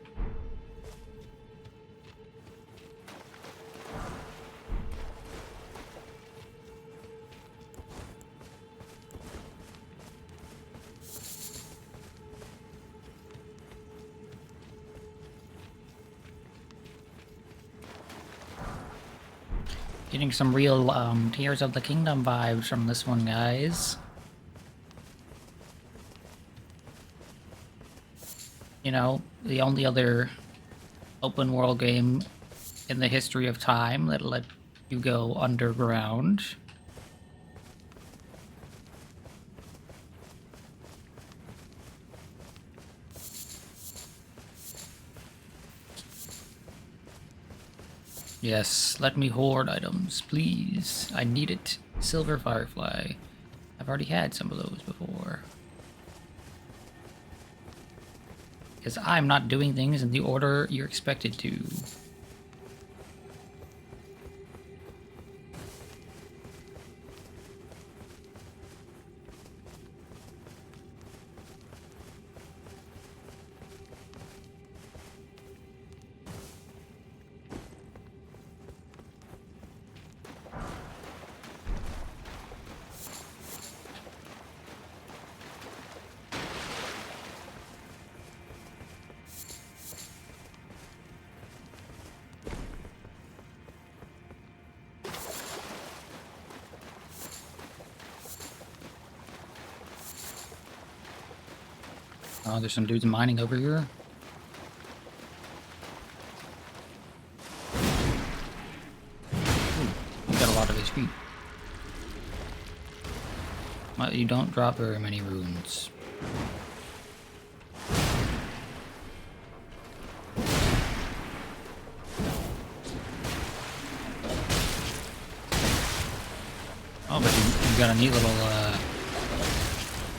A: Getting some real Tears of the Kingdom vibes from this one, guys. You know, the only other open world game in the history of time that let you go underground. Yes, let me hoard items, please. I need it. Silver Firefly. I've already had some of those before. Because I'm not doing things in the order you're expected to. Oh, there's some dudes mining over here. Ooh, you got a lot of HP. Well, you don't drop very many runes. Oh, but you got a neat little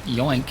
A: yoink.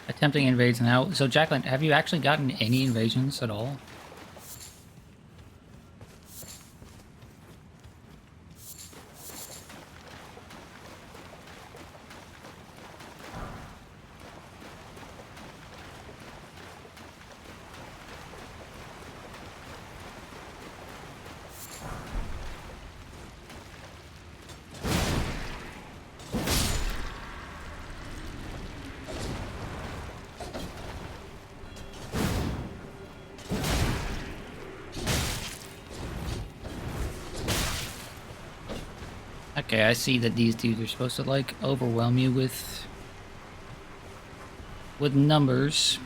A: Attempting invades now. So, Jacqueline, have you actually gotten any invasions at all? Okay, I see that these dudes are supposed to, like, overwhelm you with numbers.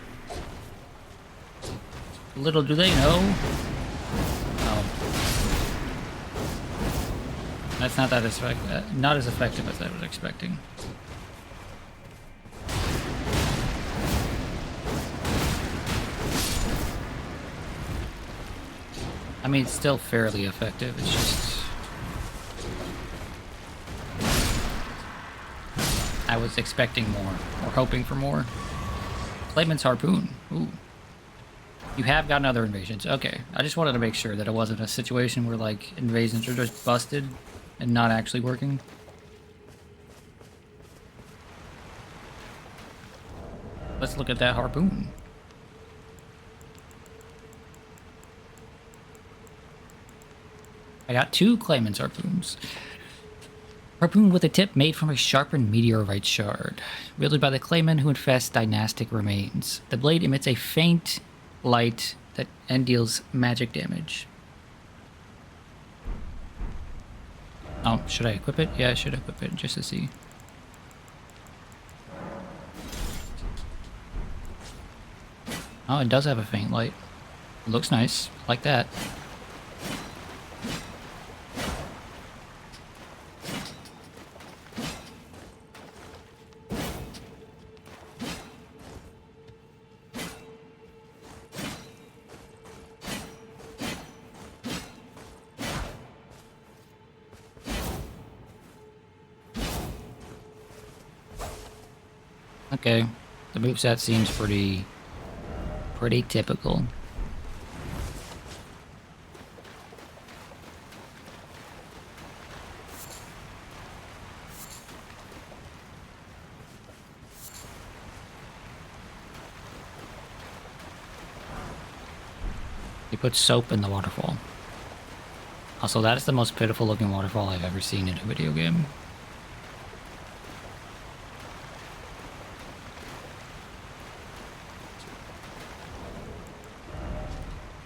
A: Little do they know. Oh. That's not that not as effective as I was expecting. I mean, it's still fairly effective, it's just... I was expecting more, or hoping for more. Clayman's Harpoon. Ooh. You have gotten other invasions. Okay. I just wanted to make sure that it wasn't a situation where, like, invasions are just busted and not actually working. Let's look at that harpoon. I got 2 Clayman's Harpoons. Harpoon with a tip made from a sharpened meteorite shard, wielded by the Clayman who infests dynastic remains. The blade emits a faint light and deals magic damage. Oh, should I equip it? Yeah, I should equip it just to see. Oh, it does have a faint light. It looks nice. Like that. Okay, the moveset seems pretty Pretty typical. He put soap in the waterfall. Also, that is the most pitiful looking waterfall I've ever seen in a video game.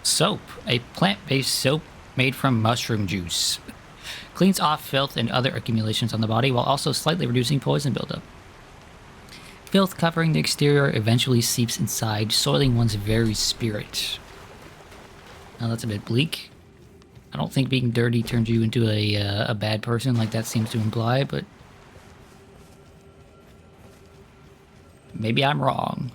A: Soap, a plant-based soap made from mushroom juice. Cleans off filth and other accumulations on the body while also slightly reducing poison buildup. Filth covering the exterior eventually seeps inside, soiling one's very spirit. Now that's a bit bleak. I don't think being dirty turns you into a bad person like that seems to imply, but maybe I'm wrong.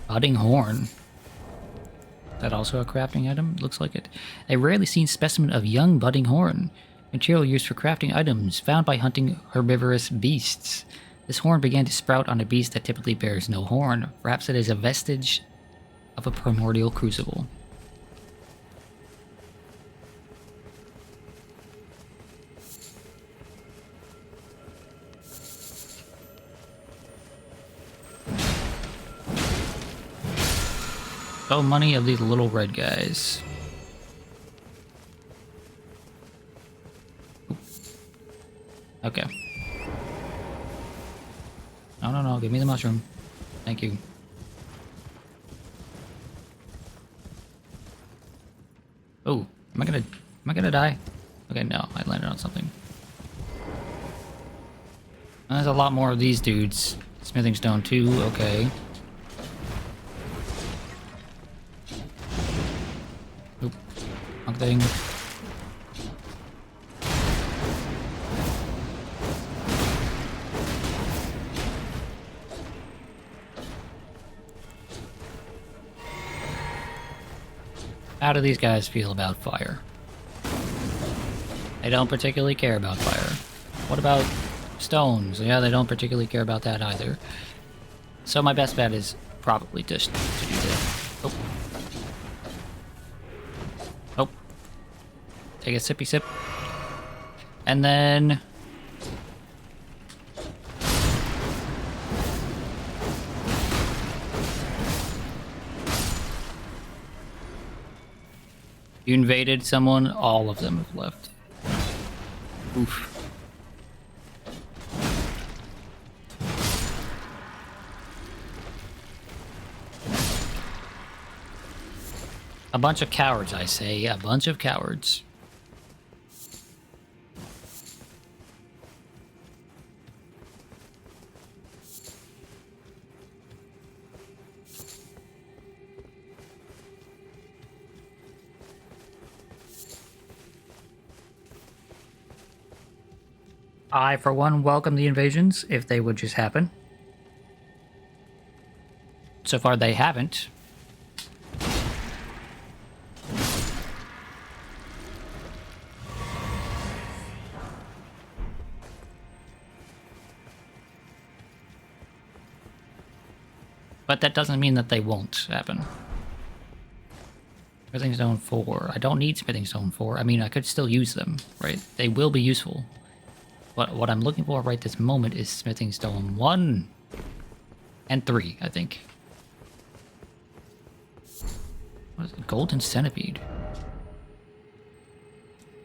A: Budding horn. Is that also a crafting item? Looks like it. A rarely seen specimen of young budding horn. Material used for crafting items, found by hunting herbivorous beasts. This horn began to sprout on a beast that typically bears no horn. Perhaps it is a vestige of a primordial crucible. So many of these little red guys. Okay. No, give me the mushroom. Thank you. Oh, am I gonna die? Okay, no, I landed on something. There's a lot more of these dudes. Smithing stone too, okay. Oop, wrong thing. How do these guys feel about fire? They don't particularly care about fire. What about stones? Yeah, they don't particularly care about that either. So my best bet is probably just to do this. Oh. Oh. Take a sippy sip. And then... you invaded someone, all of them have left. Oof. A bunch of cowards, I say. A bunch of cowards. I, for one, welcome the invasions, if they would just happen. So far, they haven't. But that doesn't mean that they won't happen. Smithing Stone 4. I don't need Smithing Stone 4. I mean, I could still use them, right? They will be useful. What I'm looking for right this moment is Smithing Stone 1 and 3, I think. What is it? Golden Centipede.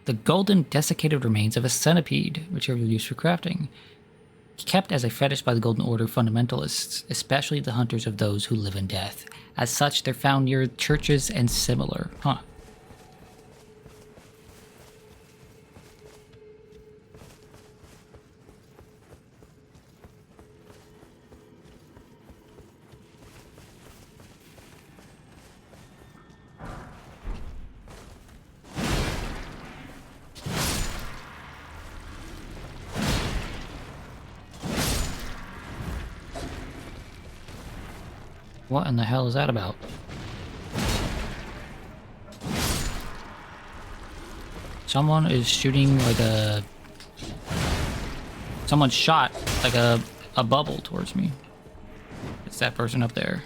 A: The golden desiccated remains of a centipede, which are used for crafting. Kept as a fetish by the Golden Order fundamentalists, especially the hunters of those who live in death. As such, they're found near churches and similar. Huh. What in the hell is that about? Someone is shooting like a... Someone shot like a bubble towards me. It's that person up there.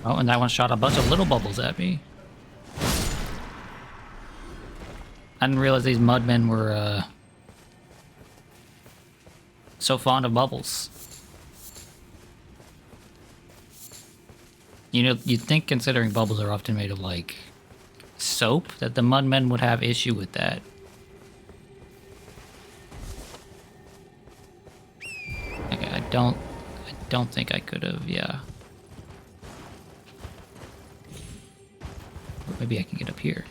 A: Oh, and that one shot a bunch of little bubbles at me. I didn't realize these mudmen were so fond of bubbles. You know, you'd think, considering bubbles are often made of like soap, that the mudmen would have issue with that. Okay, I don't think I could have, yeah. Or maybe I can get up here.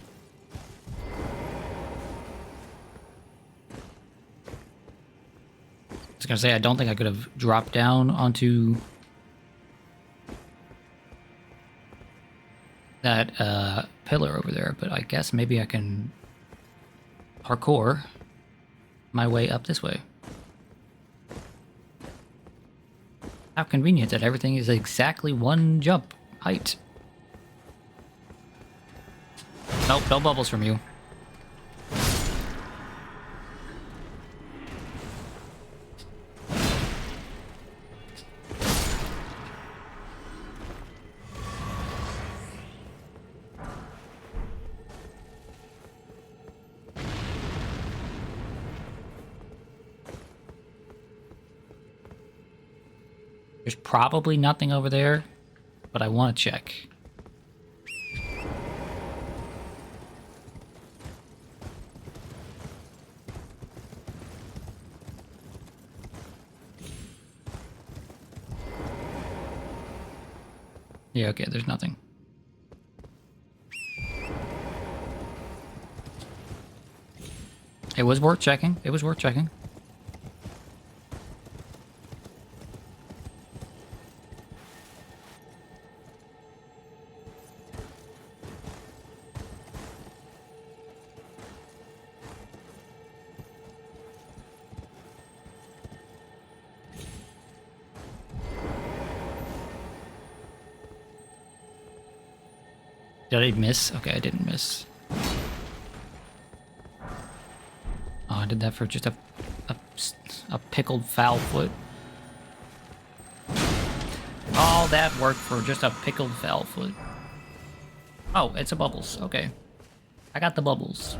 A: I was gonna say, I don't think I could have dropped down onto that pillar over there, but I guess maybe I can parkour my way up this way. How convenient that everything is exactly one jump height. Nope, no bubbles from you. There's probably nothing over there, but I want to check. Yeah, okay, there's nothing. It was worth checking. It was worth checking. Did I miss? Okay, I didn't miss. Oh, I did that for just a pickled foul foot. All that work for just a pickled foul foot. Oh, it's a bubbles. Okay. I got the bubbles.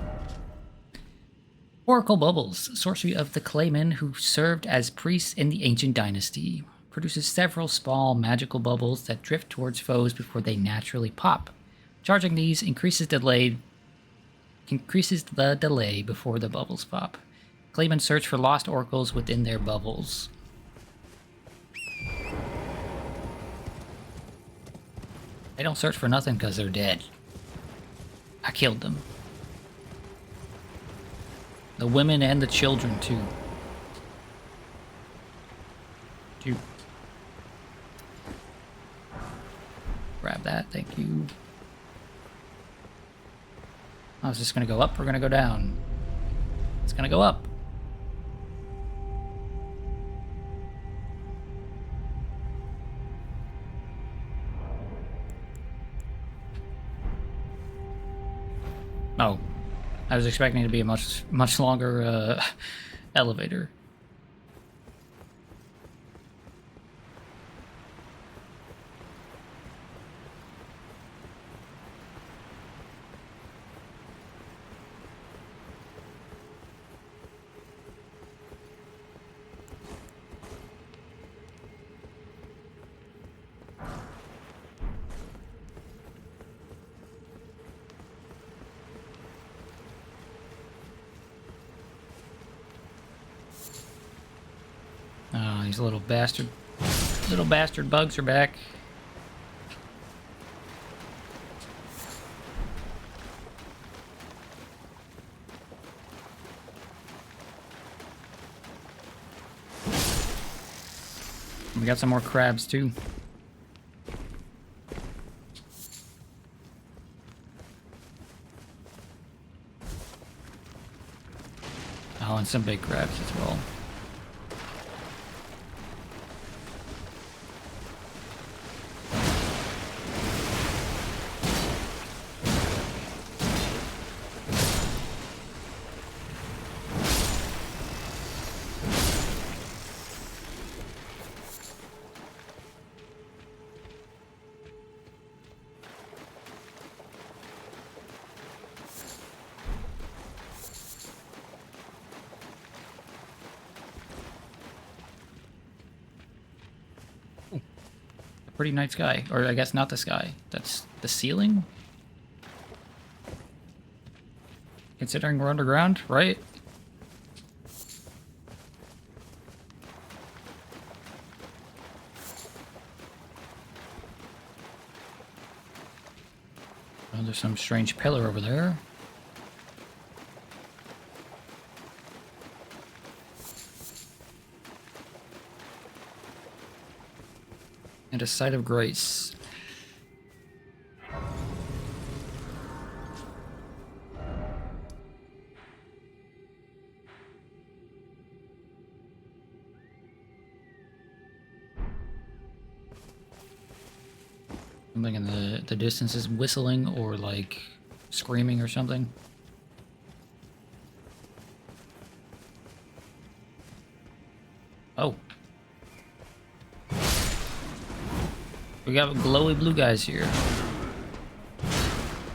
A: Oracle Bubbles, sorcery of the Claymen who served as priests in the ancient dynasty. Produces several small magical bubbles that drift towards foes before they naturally pop. Charging these increases the delay before the bubbles pop. Claymen search for lost oracles within their bubbles. They don't search for nothing because they're dead. I killed them. The women and the children, too. Grab that, thank you. I was just gonna go up, we're gonna go down. It's gonna go up. Oh, I was expecting it to be a much longer elevator. Oh, he's a little bastard. Little bastard bugs are back. We got some more crabs too. Oh, and some big crabs as well. Pretty nice sky. Or I guess not the sky. That's the ceiling? Considering we're underground, right? Oh, there's some strange pillar over there. And a site of grace. Something in the distance is whistling or like screaming or something. Oh. We got glowy blue guys here.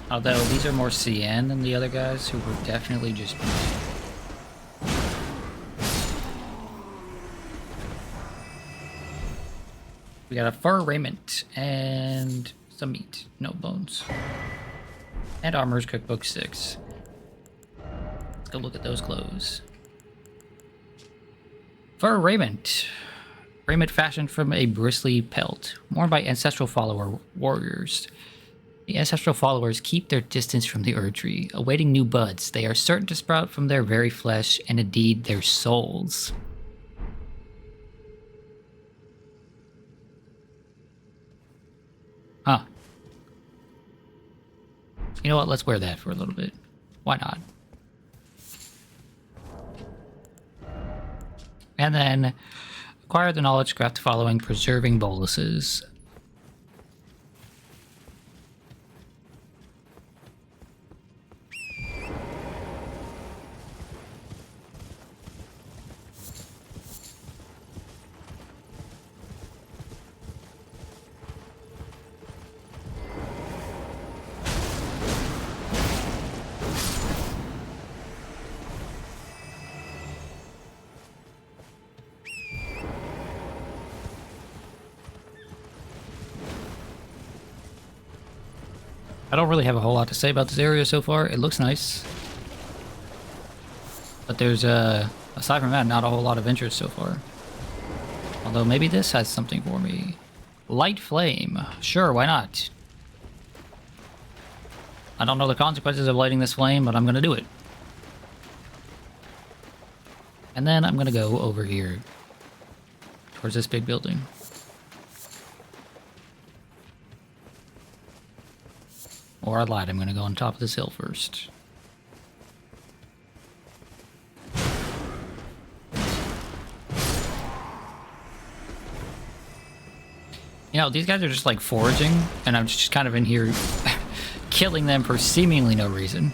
A: Although these are more cyan than the other guys who were definitely just... We got a fur raiment and some meat. No bones. And Armor's Cookbook 6. Let's go look at those clothes. Fur raiment. Raiment fashioned from a bristly pelt, worn by ancestral follower warriors. The ancestral followers keep their distance from the Erdtree, awaiting new buds. They are certain to sprout from their very flesh and indeed their souls. Huh. You know what? Let's wear that for a little bit. Why not? And then acquire the knowledge craft following preserving boluses. I don't really have a whole lot to say about this area so far. It looks nice. But there's, aside from that, not a whole lot of interest so far. Although maybe this has something for me. Light flame. Sure, why not? I don't know the consequences of lighting this flame, but I'm gonna do it. And then I'm gonna go over here. Towards this big building. Or I lied, I'm gonna go on top of this hill first. You know, these guys are just like foraging, and I'm just kind of in here killing them for seemingly no reason.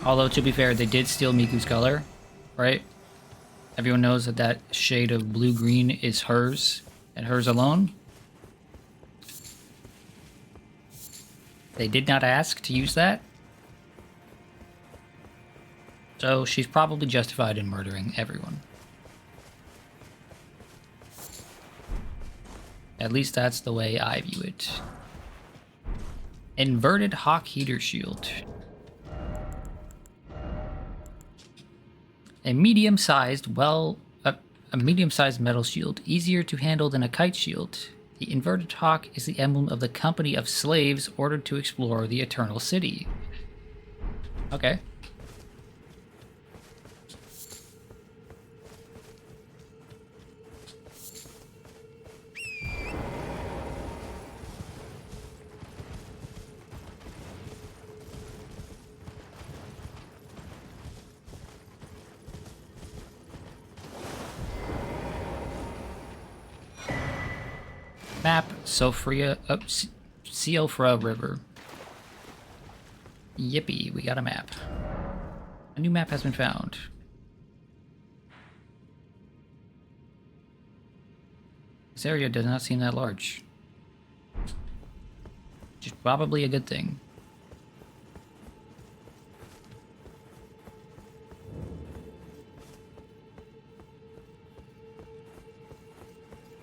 A: Although, to be fair, they did steal Miku's color, right? Everyone knows that that shade of blue-green is hers, and hers alone. They did not ask to use that. So she's probably justified in murdering everyone. At least that's the way I view it. Inverted Hawk Heater Shield. A medium-sized, a medium-sized metal shield, easier to handle than a kite shield. The inverted hawk is the emblem of the company of slaves ordered to explore the Eternal City. Okay. Map, Siofra River. Yippee, we got a map. A new map has been found. This area does not seem that large. Which is probably a good thing.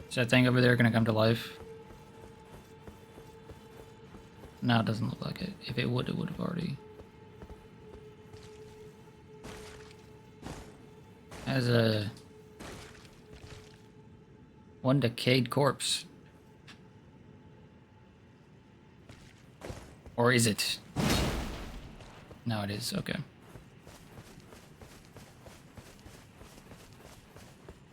A: Is that thing over there gonna come to life? No, it doesn't look like it. If it would have already. Has a one decayed corpse. Or is it? No, it is. Okay.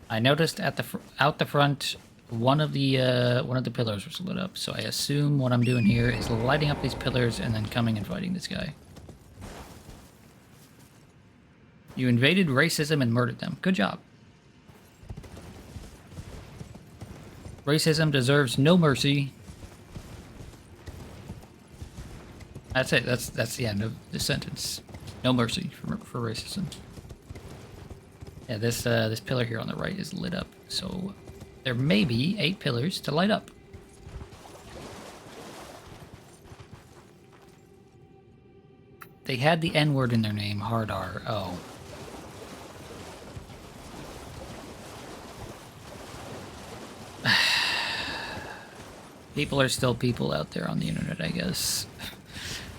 A: I noticed at out the front, one of the pillars was lit up. So I assume what I'm doing here is lighting up these pillars and then coming and fighting this guy. You invaded racism and murdered them. Good job. Racism deserves no mercy. That's it. That's the end of the sentence. No mercy for racism. Yeah, this pillar here on the right is lit up, so there may be 8 pillars to light up. They had the N-word in their name, hard R. Oh. People are still people out there on the internet, I guess.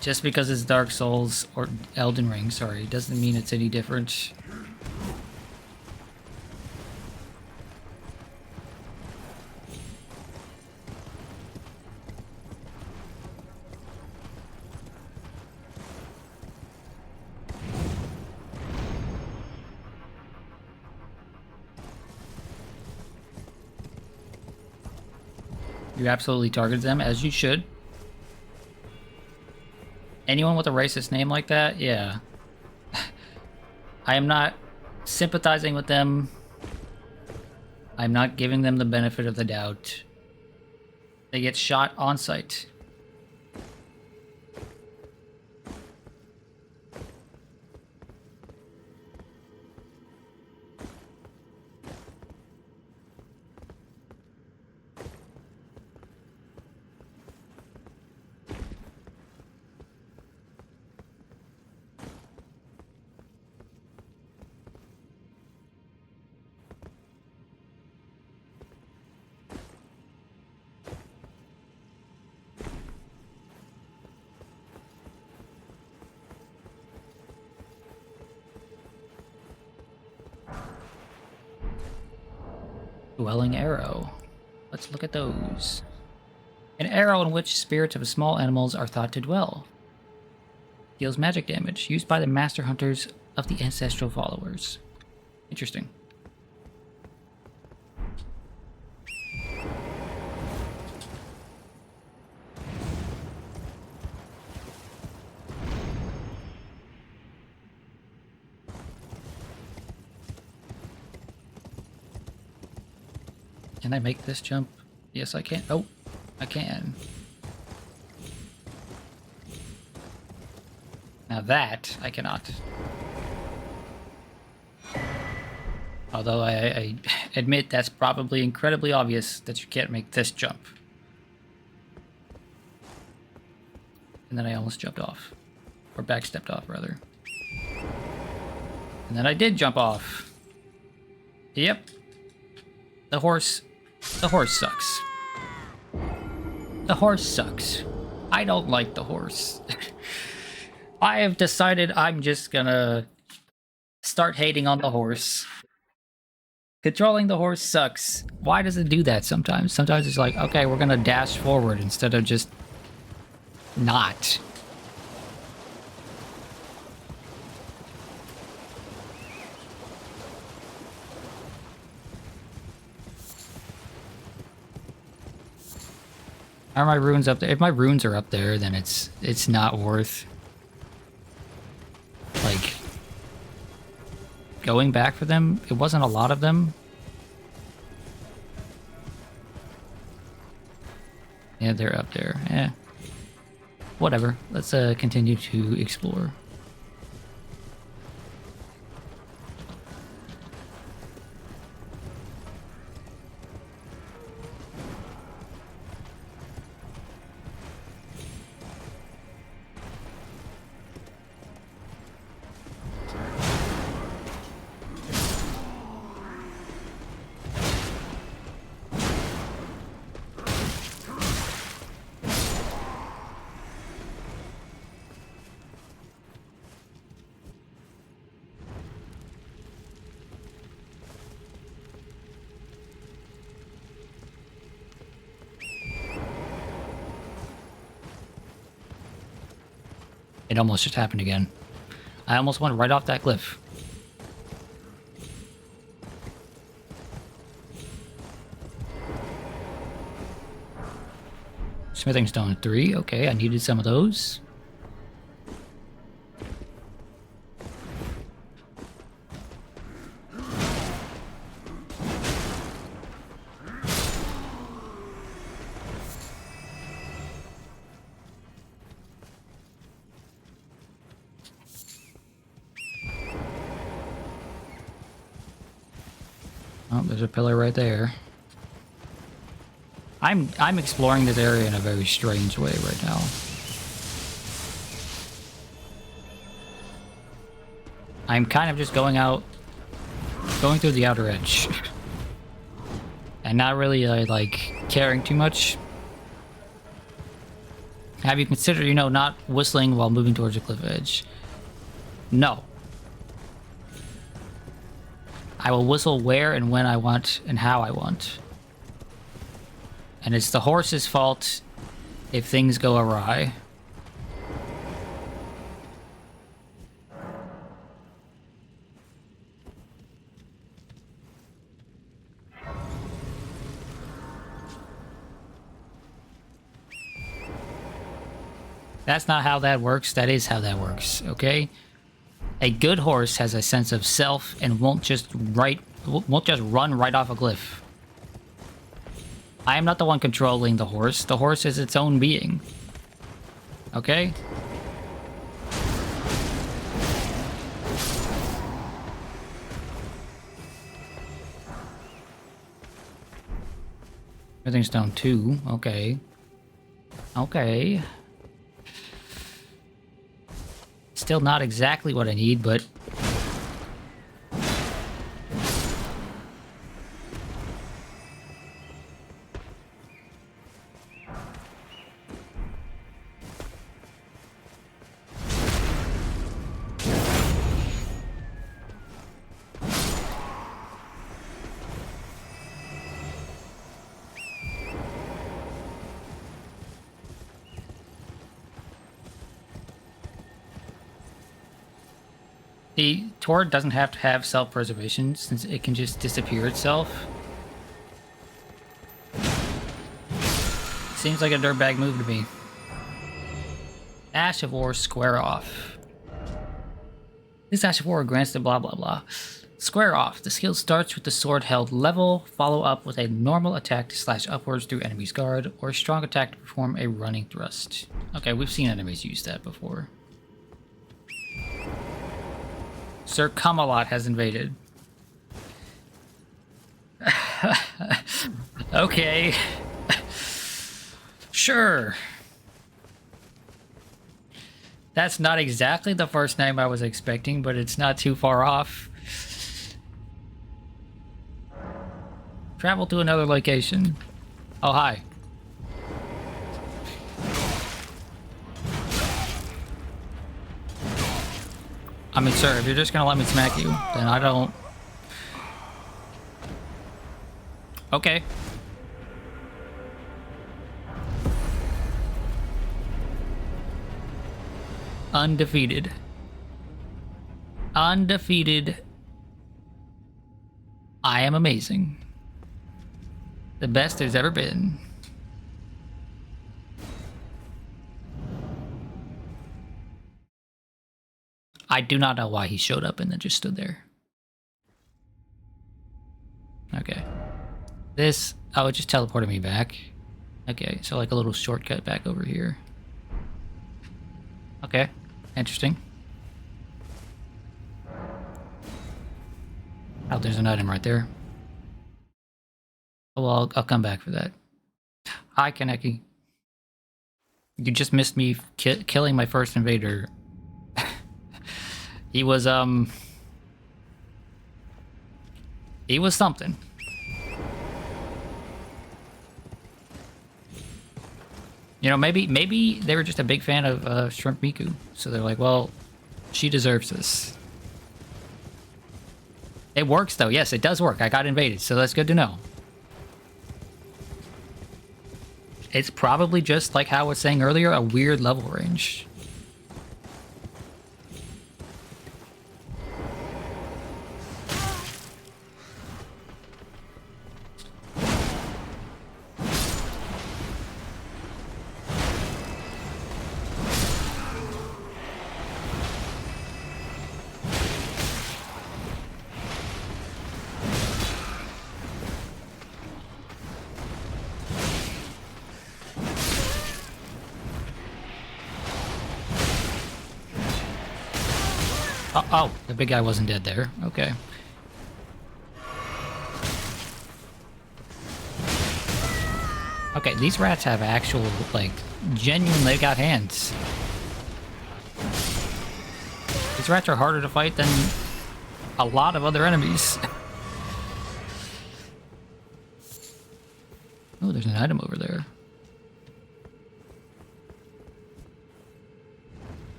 A: Just because it's Dark Souls or Elden Ring, sorry, doesn't mean it's any different. You absolutely targeted them, as you should. Anyone with a racist name like that, yeah. I am not sympathizing with them. I'm not giving them the benefit of the doubt. They get shot on sight. Dwelling arrow. Let's look at those. An arrow in which spirits of small animals are thought to dwell. Deals magic damage, used by the master hunters of the ancestral followers. Interesting. Can I make this jump? Yes, I can. Oh, I can. Now that, I cannot. Although I admit that's probably incredibly obvious that you can't make this jump. And then I almost jumped off. Or backstepped off, rather. And then I did jump off. Yep. The horse sucks. The horse sucks. I don't like the horse. I have decided I'm just gonna start hating on the horse. Controlling the horse sucks. Why does it do that sometimes? Sometimes it's like, okay, we're gonna dash forward instead of just not. Are my runes up there? If my runes are up there, then it's not worth like going back for them. It wasn't a lot of them. Yeah, they're up there. Yeah. Whatever. Let's continue to explore. It almost just happened again. I almost went right off that cliff. Smithing stone 3. Okay, I needed some of those. Oh, there's a pillar right there. I'm exploring this area in a very strange way right now. I'm kind of just going through the outer edge. And not really like caring too much. Have you considered, you know, not whistling while moving towards a cliff edge? No. I will whistle where and when I want and how I want. And it's the horse's fault if things go awry. That's not how that works. That is how that works, okay? A good horse has a sense of self and won't just run right off a cliff. I am not the one controlling the horse. The horse is its own being. Okay? Everything's down 2. Okay. Okay. Still not exactly what I need, but... The Tord doesn't have to have self-preservation, since it can just disappear itself. Seems like a dirtbag move to me. Ash of War, square off. This Ash of War grants the blah blah blah. Square off. The skill starts with the sword held level, follow up with a normal attack to slash upwards through enemy's guard, or a strong attack to perform a running thrust. Okay, we've seen enemies use that before. Sir Camelot has invaded. Okay. Sure. That's not exactly the first name I was expecting, but it's not too far off. Travel to another location. Oh, hi. I mean, sir, if you're just gonna let me smack you, then I don't... Okay. Undefeated. Undefeated. I am amazing. The best there's ever been. I do not know why he showed up and then just stood there. Okay. This, oh, it just teleported me back. Okay, so like a little shortcut back over here. Okay, interesting. Oh, there's an item right there. Oh, well, I'll come back for that. Hi, Kaneki. You just missed me killing my first invader. He was something. You know, maybe they were just a big fan of Shrimp Miku, so they're like, well, she deserves this. It works though. Yes, it does work. I got invaded, so that's good to know. It's probably just like how I was saying earlier, a weird level range. Oh, the big guy wasn't dead there. Okay. Okay, these rats have actual, like, genuine, they got hands. These rats are harder to fight than a lot of other enemies. Oh, there's an item over there.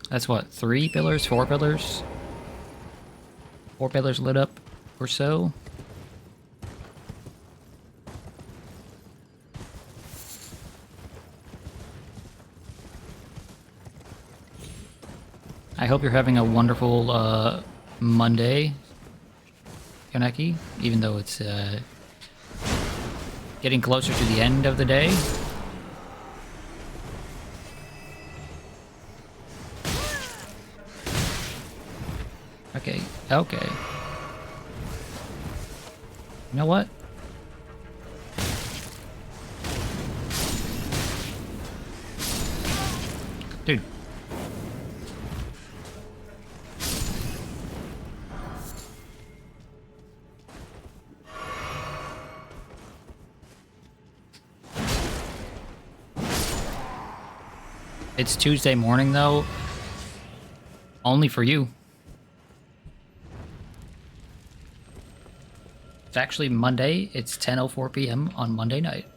A: That's what, 3 pillars? 4 pillars? 4 pillars lit up or so? I hope you're having a wonderful Monday, Kaneki, even though it's getting closer to the end of the day. Okay, okay. You know what? Dude. It's Tuesday morning, though. Only for you. It's actually Monday. It's 10:04 p.m. on Monday night.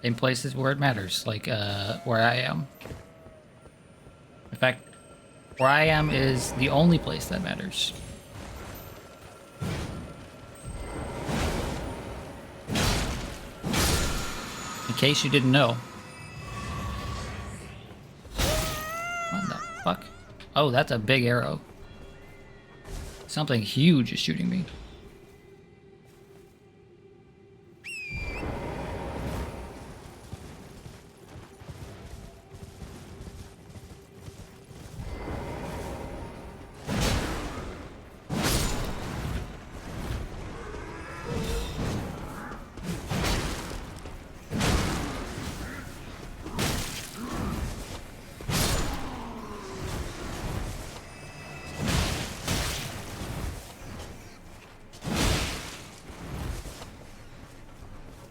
A: In places where it matters, like where I am. In fact, where I am is the only place that matters. In case you didn't know. What the fuck? Oh, that's a big arrow. Something huge is shooting me.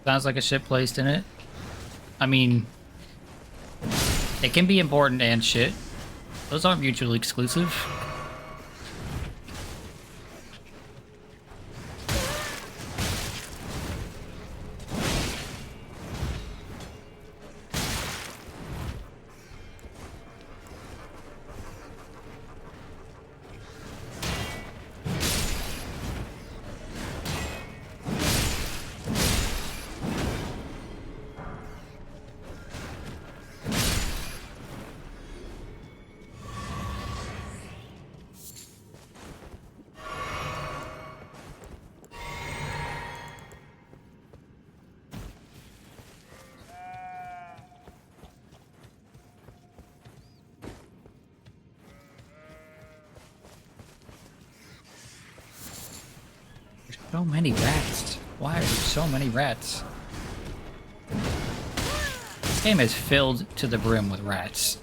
A: Sounds like a ship placed in it. I mean, it can be important and shit. Those aren't mutually exclusive. So many rats. Why are there so many rats? This game is filled to the brim with rats.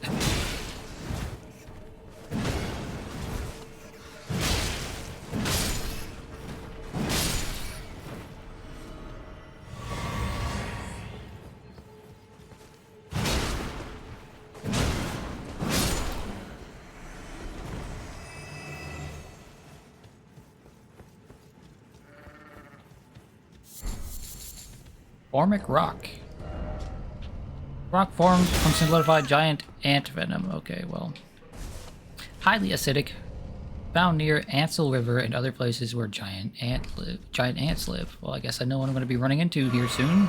A: Formic rock. Rock formed from solidified giant ant venom. Okay, well. Highly acidic. Found near Ansel River and other places where giant ants live. Well, I guess I know what I'm going to be running into here soon.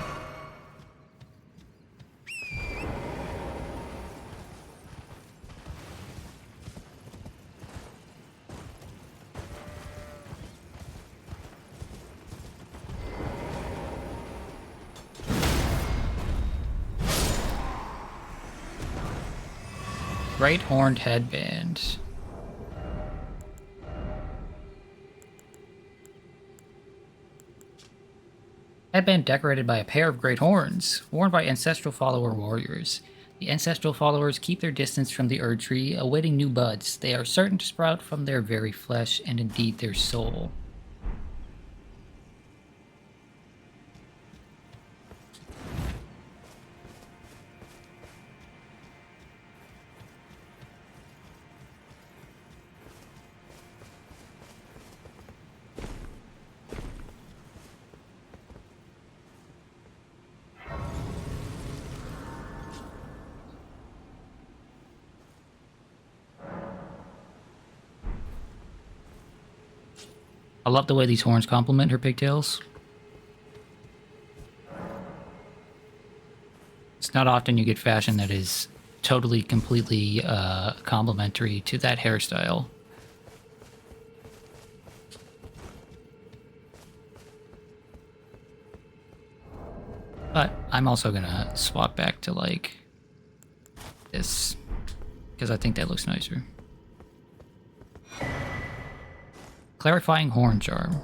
A: Great horned headband. Headband decorated by a pair of great horns, worn by ancestral follower warriors. The ancestral followers keep their distance from the Erd Tree, awaiting new buds. They are certain to sprout from their very flesh and indeed their soul. I love the way these horns complement her pigtails. It's not often you get fashion that is totally, completely complementary to that hairstyle. But I'm also gonna swap back to like this because I think that looks nicer. Clarifying horn charm.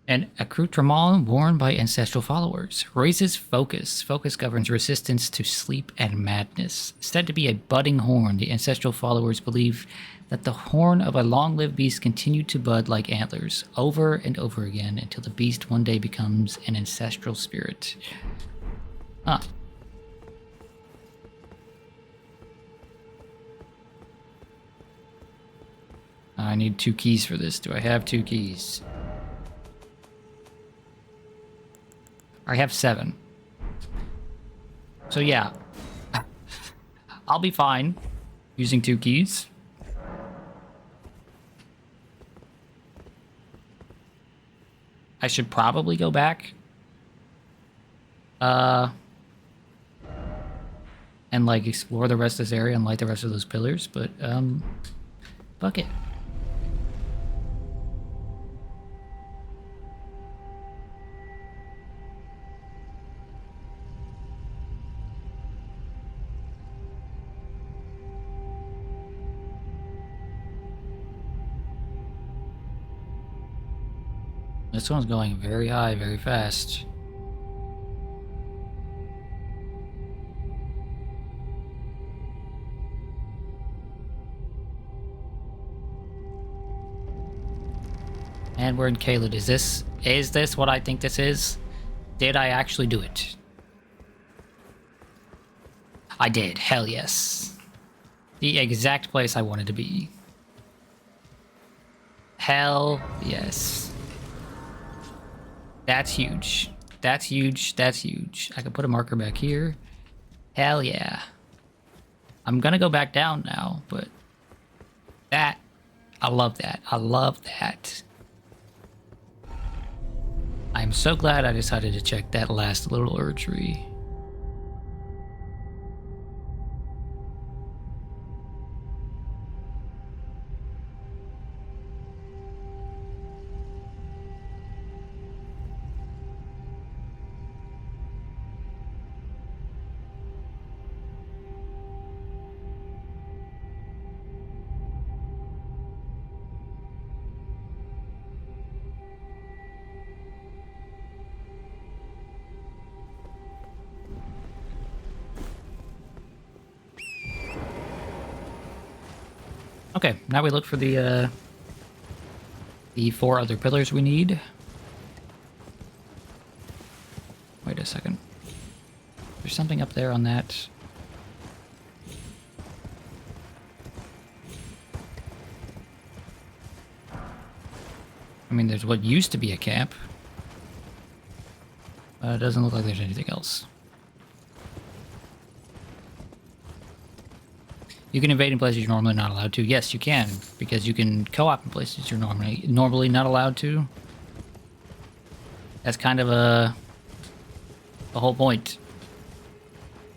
A: An accoutrement worn by ancestral followers. Raises focus. Focus governs resistance to sleep and madness. Said to be a budding horn, the ancestral followers believe that the horn of a long-lived beast continued to bud like antlers, over and over again, until the beast one day becomes an ancestral spirit. Huh. I need 2 keys for this. Do I have 2 keys? I have 7. So yeah. I'll be fine using 2 keys. I should probably go back. And like explore the rest of this area and light the rest of those pillars, but fuck it. This one's going very high, very fast. And we're in Caelid. Is this what I think this is? Did I actually do it? I did. Hell yes. The exact place I wanted to be. Hell yes. That's huge. That's huge. That's huge. I can put a marker back here. Hell yeah. I'm gonna go back down now, but that, I love that. I love that. I'm so glad I decided to check that last little Erd Tree. Okay, now we look for the 4 other pillars we need. Wait a second. There's something up there on that. I mean, there's what used to be a camp. It doesn't look like there's anything else. You can invade in places you're normally not allowed to. Yes, you can, because you can co-op in places you're normally not allowed to. That's kind of the whole point.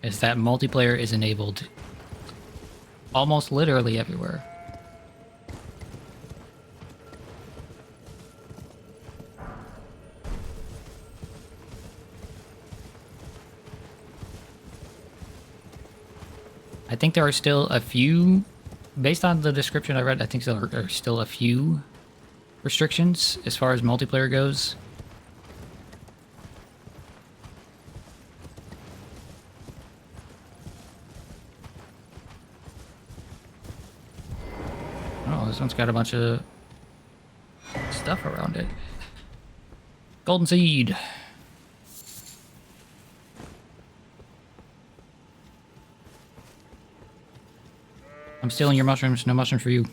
A: Is that multiplayer is enabled almost literally everywhere. I think there are still a few, based on the description I read, I think there are still a few restrictions as far as multiplayer goes. Oh, this one's got a bunch of stuff around it. Golden seed. I'm stealing your mushrooms. No mushroom for you.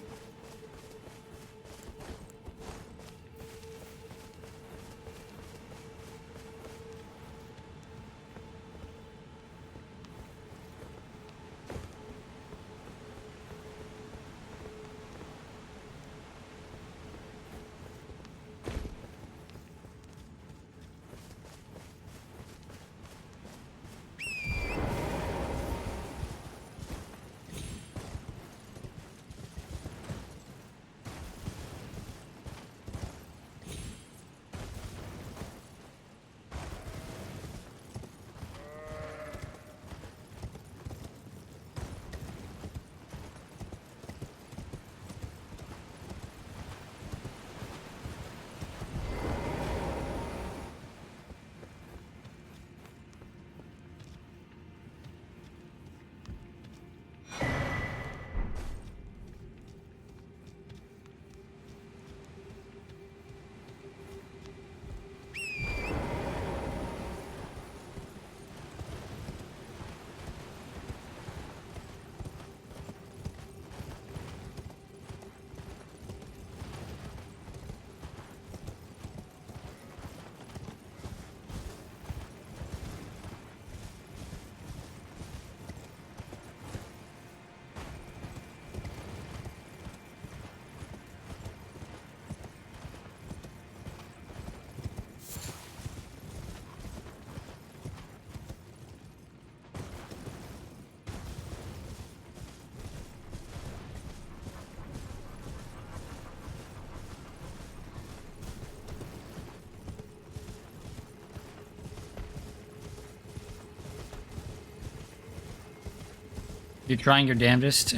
A: You're trying your damnedest.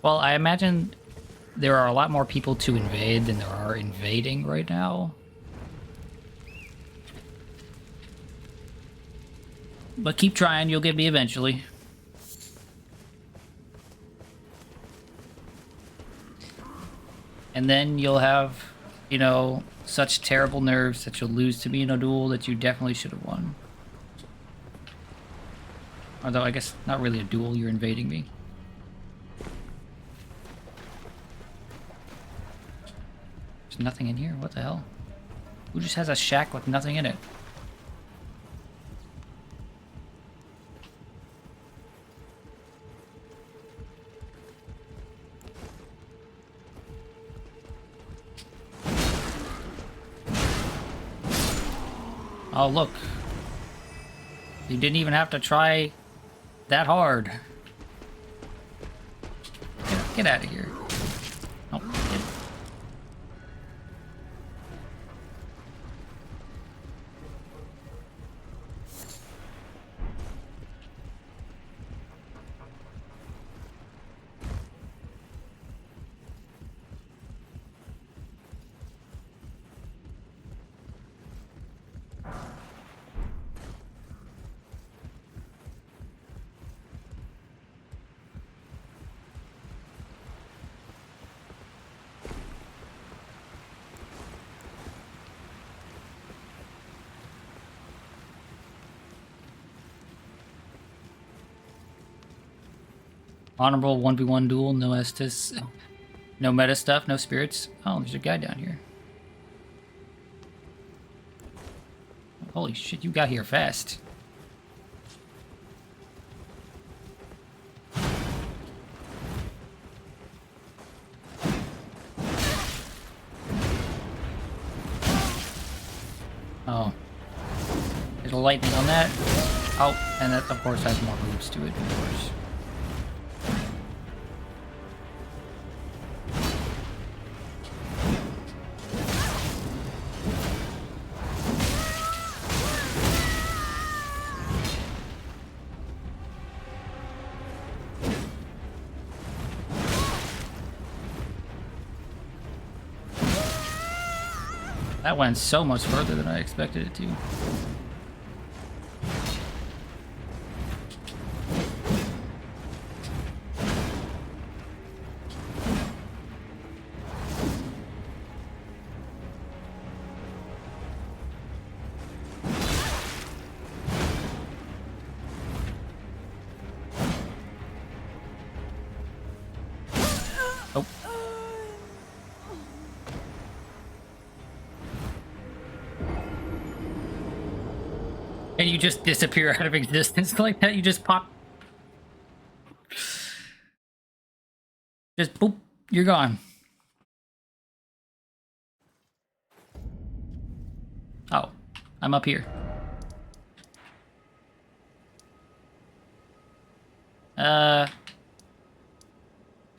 A: Well, I imagine there are a lot more people to invade than there are invading right now. But keep trying, you'll get me eventually. And then you'll have, you know, such terrible nerves that you'll lose to me in a duel that you definitely should have won. Although, I guess not really a duel, you're invading me. There's nothing in here, what the hell? Who just has a shack with nothing in it? Oh, look. You didn't even have to try that hard. Get out of here. Oh, get. Honorable 1v1 duel, no Estus, no meta stuff, no spirits. Oh, there's a guy down here. Holy shit, you got here fast. Oh. There's a lightning on that. Oh, and that of course has more moves to it, of course. That went so much further than I expected it to. Oh. And you just disappear out of existence like that? You just pop. Just boop, you're gone. Oh, I'm up here. Can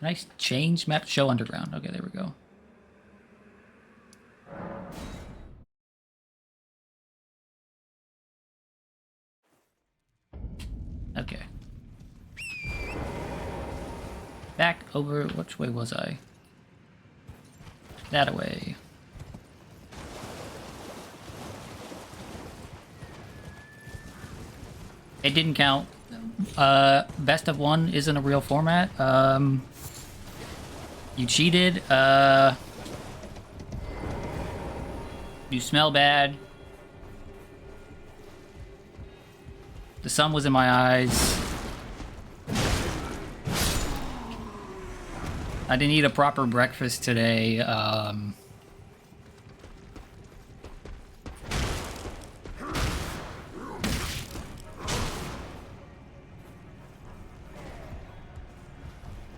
A: I change map? Show underground. Okay, there we go. Okay. Back over, which way was I? That way. It didn't count. Best of one isn't a real format. You cheated. You smell bad. The sun was in my eyes. I didn't eat a proper breakfast today.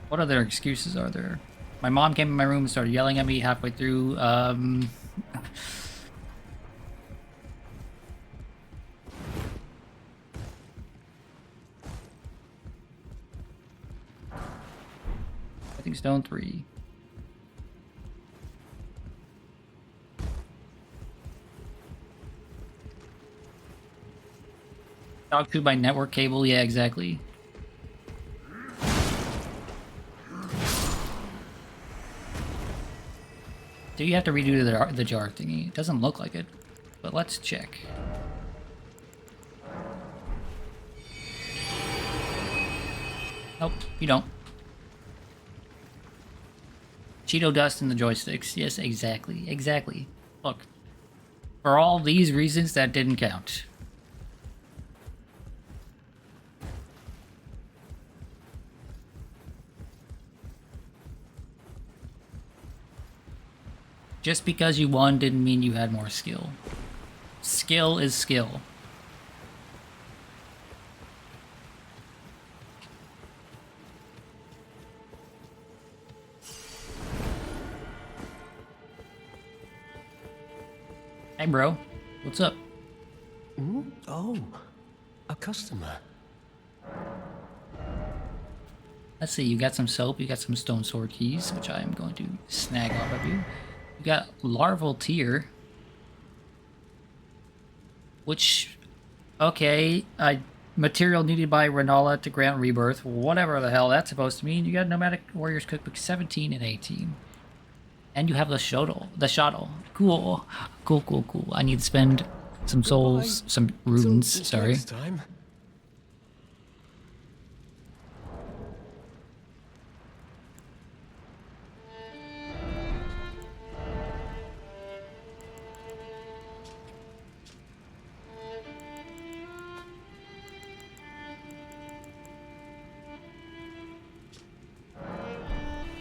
A: What other excuses are there? My mom came in my room and started yelling at me halfway through. I think stone 3. Talk to by network cable, yeah, exactly. Do you have to redo the jar thingy? It doesn't look like it, but let's check. Nope, you don't. Cheeto dust in the joysticks. Yes, exactly. Exactly. Look. For all these reasons, that didn't count. Just because you won didn't mean you had more skill. Skill is skill. Hey, bro. What's up?
I: Oh, a customer.
A: Let's see, you got some soap, you got some stone sword keys, which I am going to snag off of you. You got larval tier. Which, okay, material needed by Renala to grant rebirth, whatever the hell that's supposed to mean. You got Nomadic Warriors Cookbook 17 and 18. And you have the shuttle. Cool. Cool. I need to spend some souls, some runes, sorry.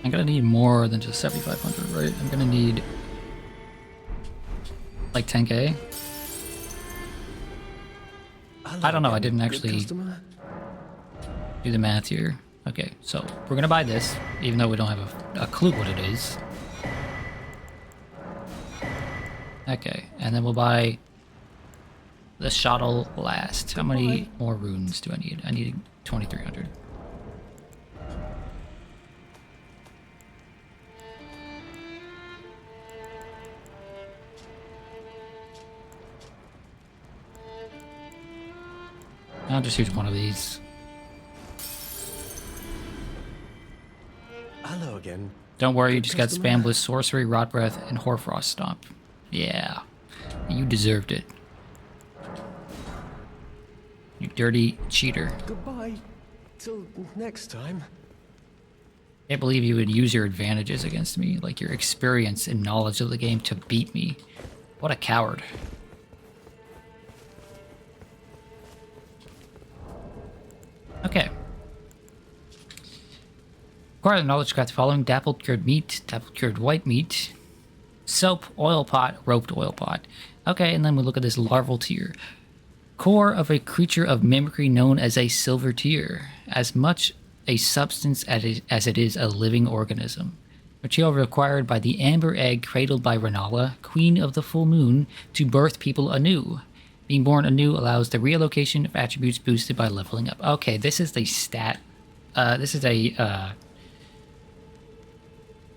A: I'm gonna need more than just 7,500, right? I'm gonna need like 10k. I don't know, I didn't actually do the math here. Okay, so we're gonna buy this, even though we don't have a clue what it is. Okay, and then we'll buy the shuttle last. How many more runes do I need? I need 2,300. I'll just use one of these.
H: Hello again.
A: Don't worry, you just got spammed with sorcery, rot breath, and hoarfrost stomp. Yeah, you deserved it. You dirty cheater.
H: Goodbye. Till next time.
A: Can't believe you would use your advantages against me, like your experience and knowledge of the game, to beat me. What a coward. Okay. Acquire the knowledge, got the following: dappled cured meat, dappled cured white meat, soap, oil pot, roped oil pot. Okay, and then we look at this larval tear. Core of a creature of mimicry known as a silver tear. As much a substance as it is a living organism. Material required by the amber egg cradled by Renala, queen of the full moon, to birth people anew. Being born anew allows the reallocation of attributes boosted by leveling up. Okay, this is the stat. This is a,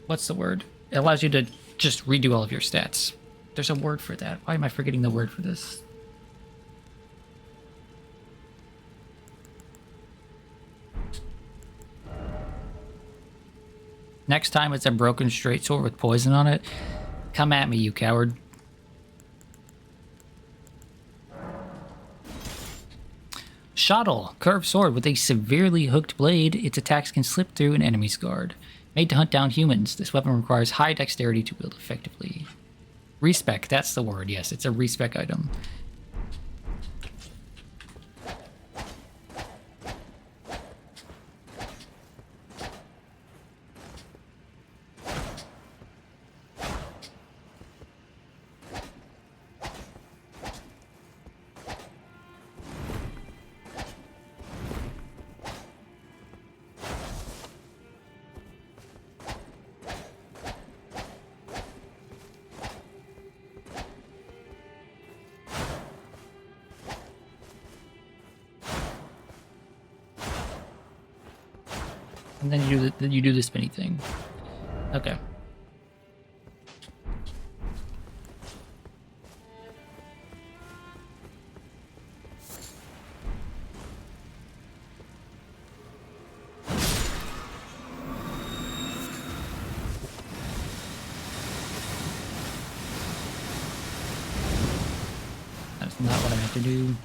A: what's the word? It allows you to just redo all of your stats. There's a word for that. Why am I forgetting the word for this? Next time it's a broken straight sword with poison on it, come at me, you coward. Shottle, curved sword with a severely hooked blade. Its attacks can slip through an enemy's guard. Made to hunt down humans, this weapon requires high dexterity to wield effectively. Respec, that's the word, yes, it's a respec item. And then you do the spinny thing. Okay. That's not what I meant to do.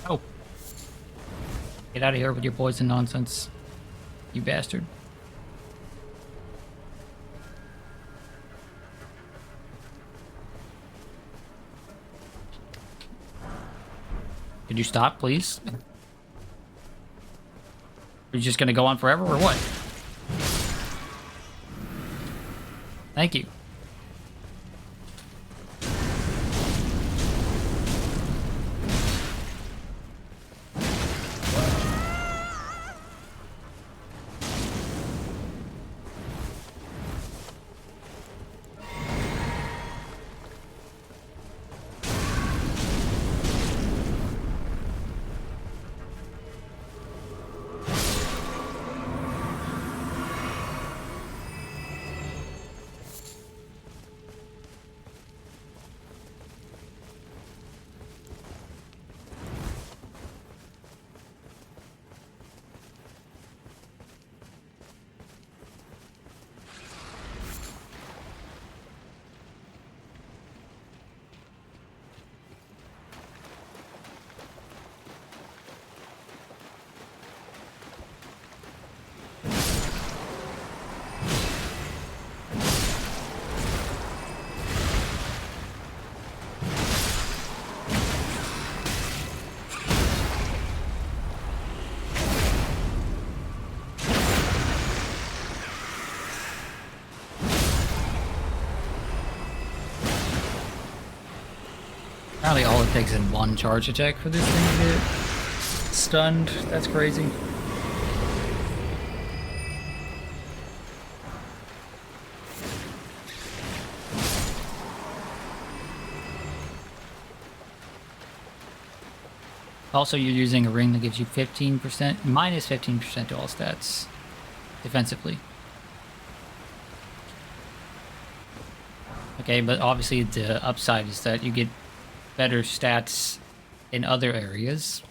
A: Oh. Get out of here with your poison nonsense, you bastard. Could you stop, please? Are you just gonna go on forever or what? Thank you. Apparently all it takes is one charge attack for this thing to get stunned. That's crazy. Also, you're using a ring that gives you 15%, minus 15% to all stats, defensively. Okay, but obviously the upside is that you get better stats in other areas.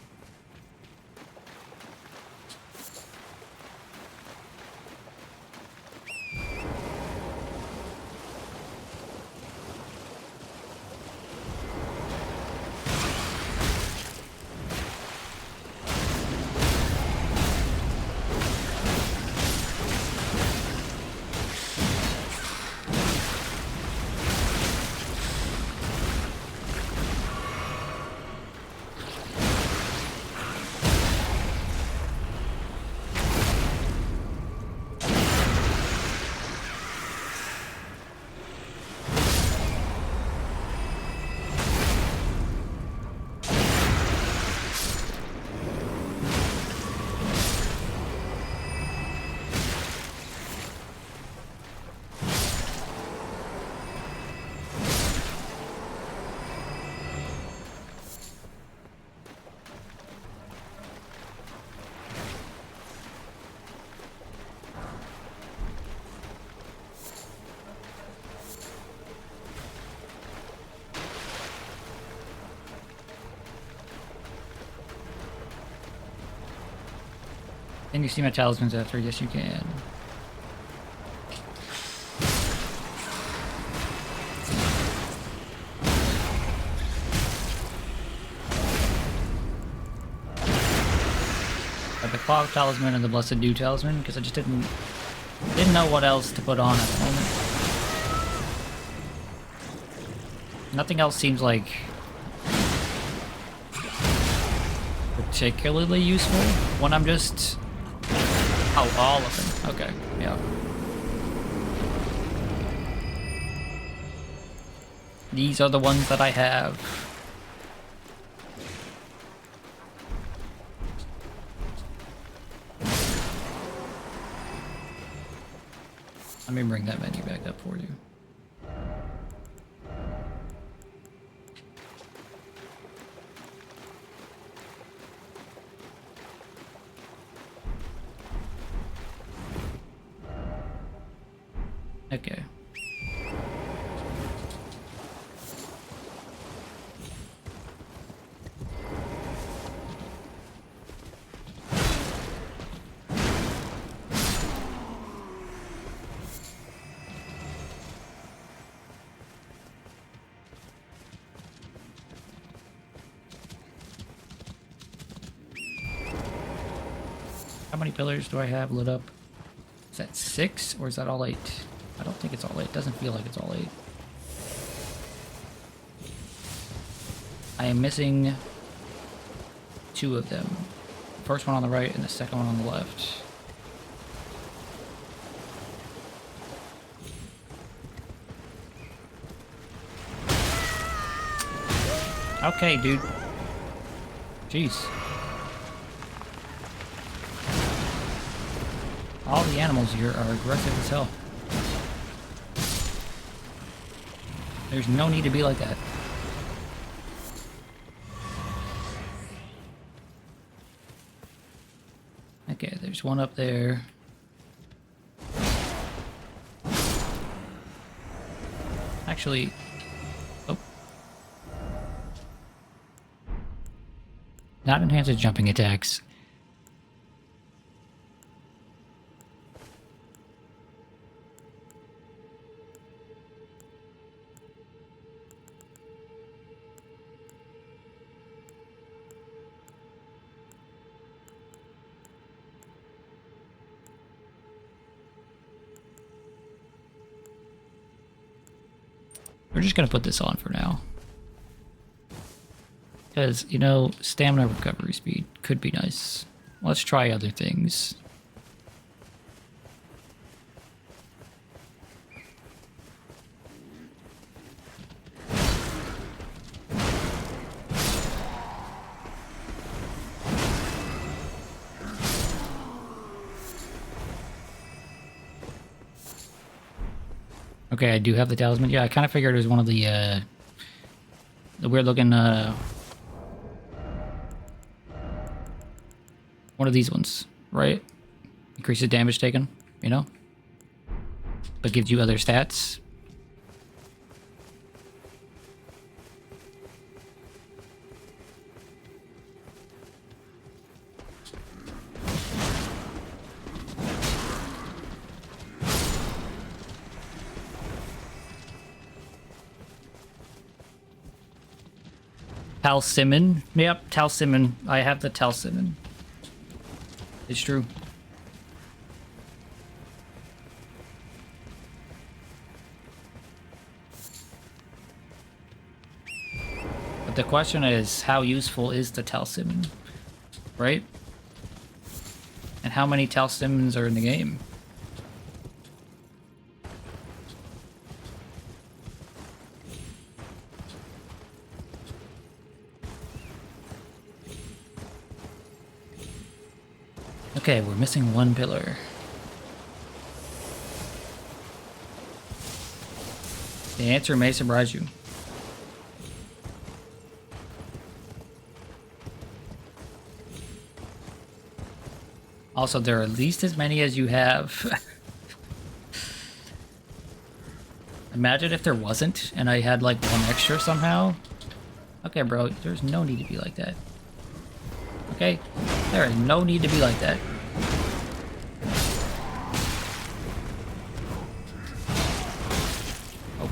A: Can you see my talismans after? Yes, you can. Got the Fog Talisman and the Blessed Dew Talisman because I just didn't know what else to put on at the moment. Nothing else seems like particularly useful when I'm just... Oh, all of them. Okay, yeah. These are the ones that I have. Let me bring that menu back up for you. Okay. How many pillars do I have lit up? Is that 6 or is that all 8? I don't think it's all 8. It doesn't feel like it's all 8. I am missing 2 of them. The first one on the right and the second one on the left. Okay, dude. Jeez. All the animals here are aggressive as hell. There's no need to be like that. Okay, there's one up there. Actually... Oh. Not enhances jumping attacks. We're just gonna put this on for now. Because, you know, stamina recovery speed could be nice. Let's try other things. Okay, I do have the talisman. Yeah, I kind of figured it was one of the weird looking, one of these ones, right? Increases damage taken, you know? But gives you other stats. Talsimon. Yep, Talsimon. I have the Talsimon. It's true. But the question is, how useful is the Talsimon? Right? And how many Talsimons are in the game? Okay, we're missing one pillar. The answer may surprise you. Also, there are at least as many as you have. Imagine if there wasn't, and I had like one extra somehow. Okay, bro, there's no need to be like that. Okay? There is no need to be like that. Oh.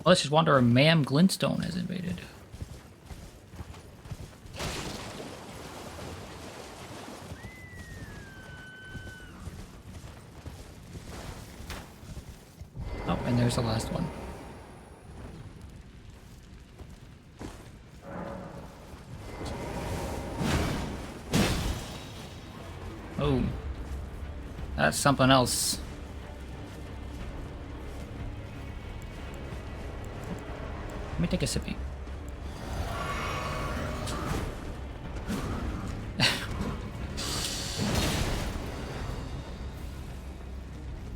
A: Let's just wonder if Ma'am Glintstone has invaded. Oh, and there's the last one. Oh, that's something else. Let me take a sippy.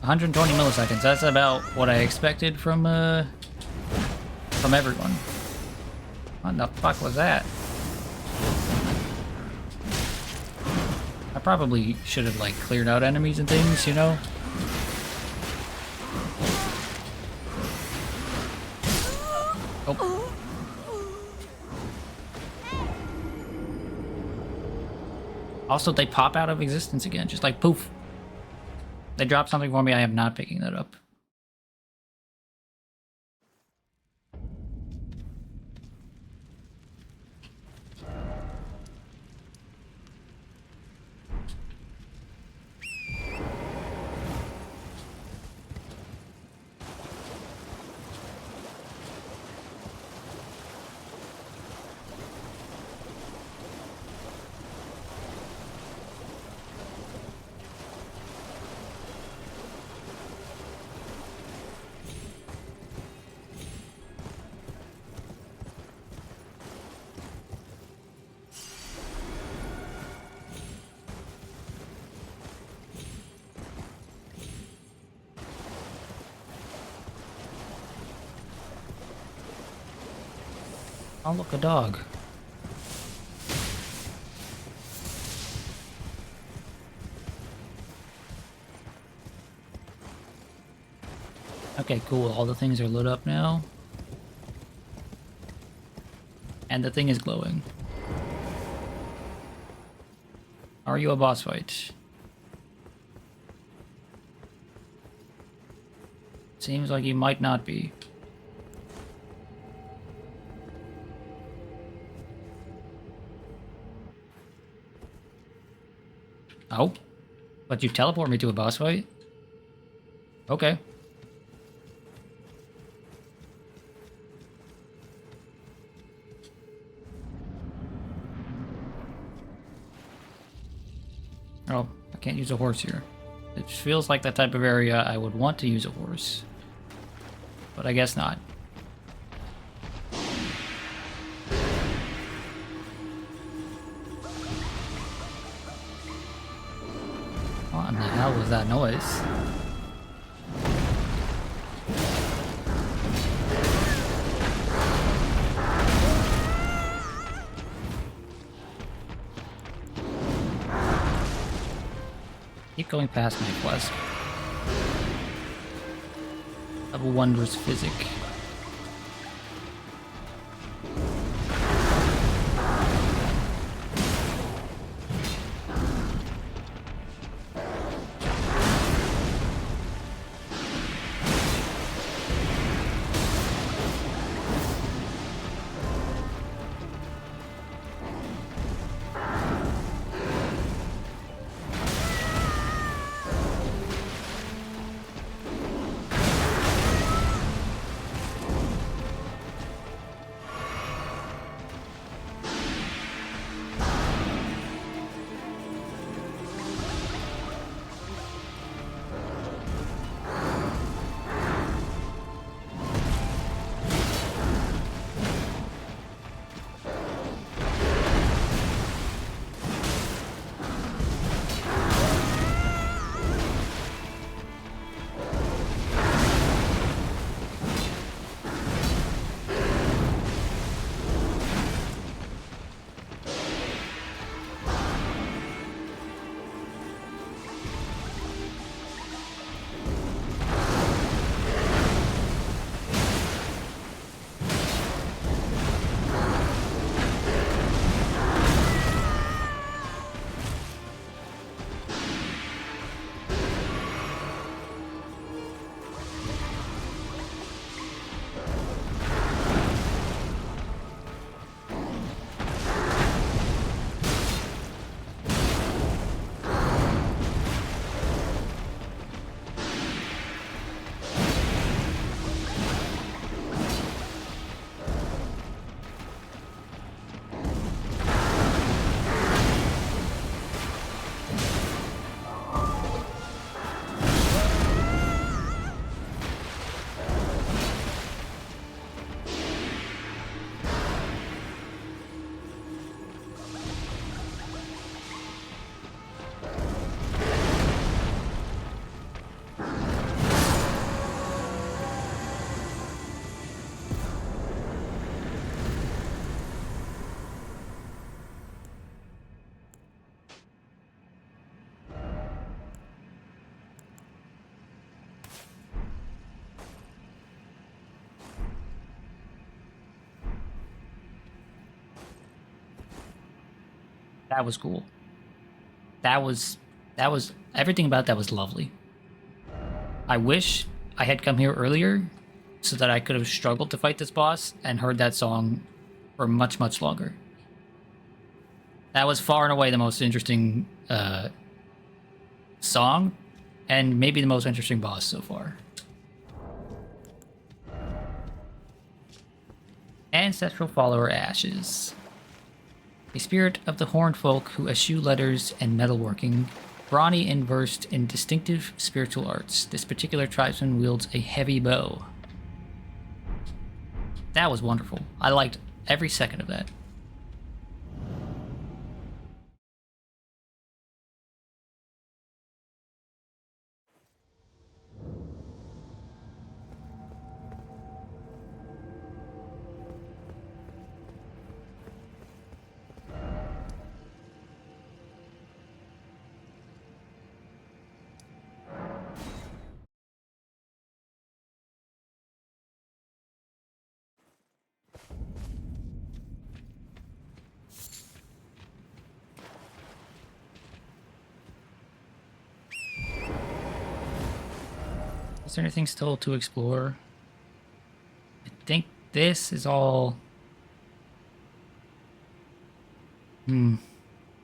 A: $120 milliseconds. That's about what I expected from everyone. What the fuck was that? I probably should have like cleared out enemies and things, you know? Oh. Also, they pop out of existence again, just like poof. They dropped something for me, I am not picking that up. Oh, look, a dog. Okay, cool. All the things are lit up now. And the thing is glowing. Are you a boss fight? Seems like you might not be. Oh, but you teleport me to a boss fight? Okay. Oh, I can't use a horse here. It feels like that type of area I would want to use a horse. But I guess not. What in the hell was that noise? Keep going past my quest. Of a wondrous physic. That was cool. That was everything about that was lovely. I wish I had come here earlier so that I could have struggled to fight this boss and heard that song for much, much longer. That was far and away the most interesting song and maybe the most interesting boss so far. Ancestral Follower Ashes. A spirit of the horned folk who eschew letters and metalworking, brawny and versed in distinctive spiritual arts. This particular tribesman wields a heavy bow. That was wonderful. I liked every second of that. Is there anything still to explore? I think this is all... I'm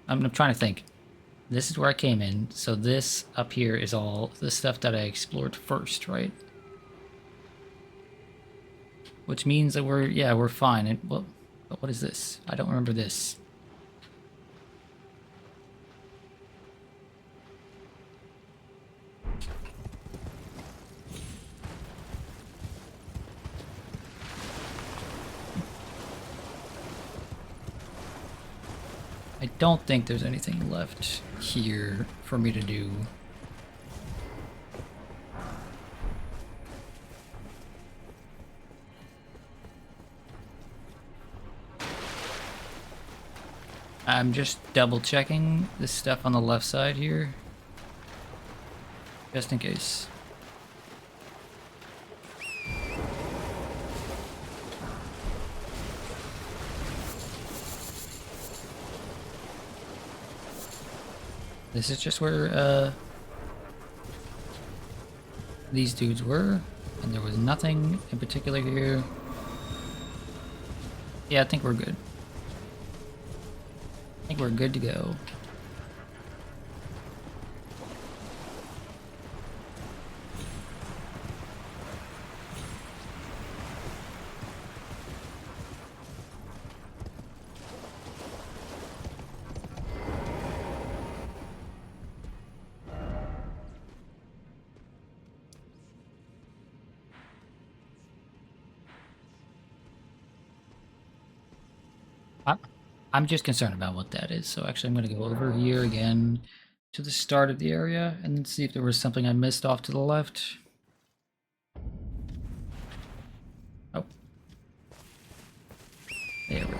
A: trying to think. This is where I came in, so this up here is all the stuff that I explored first, right? Which means that we're fine. And well, but what is this? I don't remember this. I don't think there's anything left here for me to do. I'm just double checking this stuff on the left side here. Just in case. This is just where these dudes were, and there was nothing in particular here. Yeah, I think we're good. I think we're good to go. I'm just concerned about what that is, so actually I'm going to go over here again to the start of the area and then see if there was something I missed off to the left. Oh. There we go.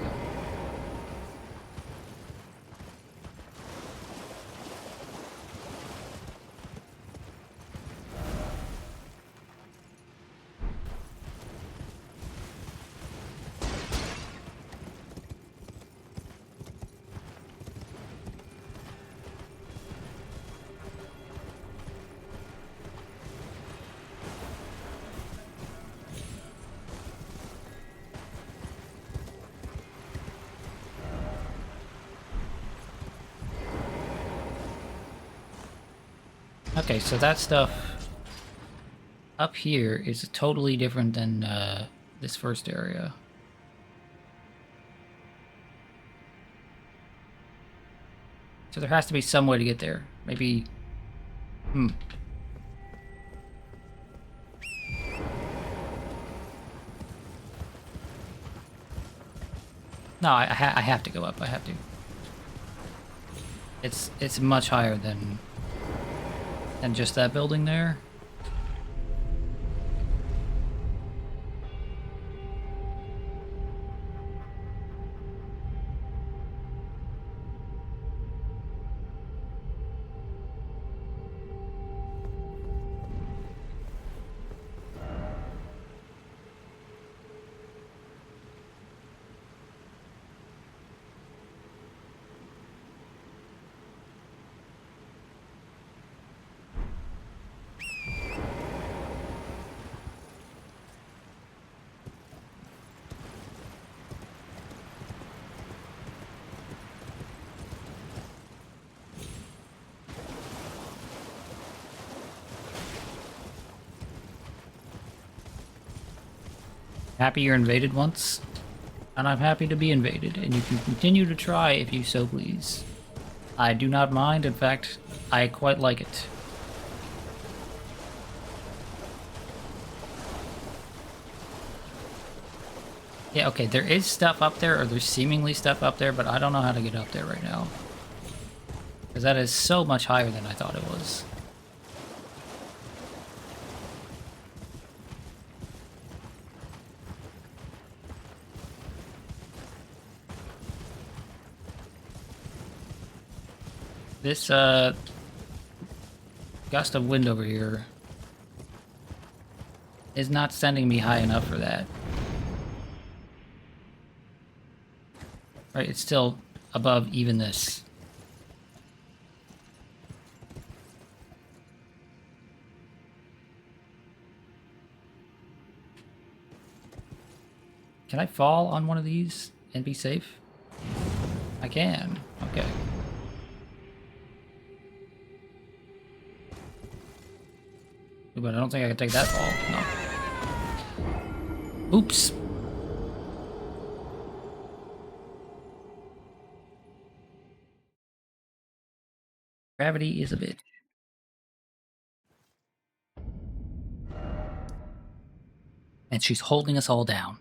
A: Okay, so that stuff up here is totally different than this first area. So there has to be some way to get there. Maybe... No, I have to go up. I have to. It's much higher than just that building there. Happy you're invaded once, and I'm happy to be invaded, and you can continue to try if you so please. I do not mind, in fact, I quite like it. Yeah, okay, there is stuff up there, or there's seemingly stuff up there, but I don't know how to get up there right now. Because that is so much higher than I thought it was. This, gust of wind over here is not sending me high enough for that. Right, it's still above even this. Can I fall on one of these and be safe? I can. Okay. But I don't think I can take that fall. No. Oops. Gravity is a bitch. And she's holding us all down.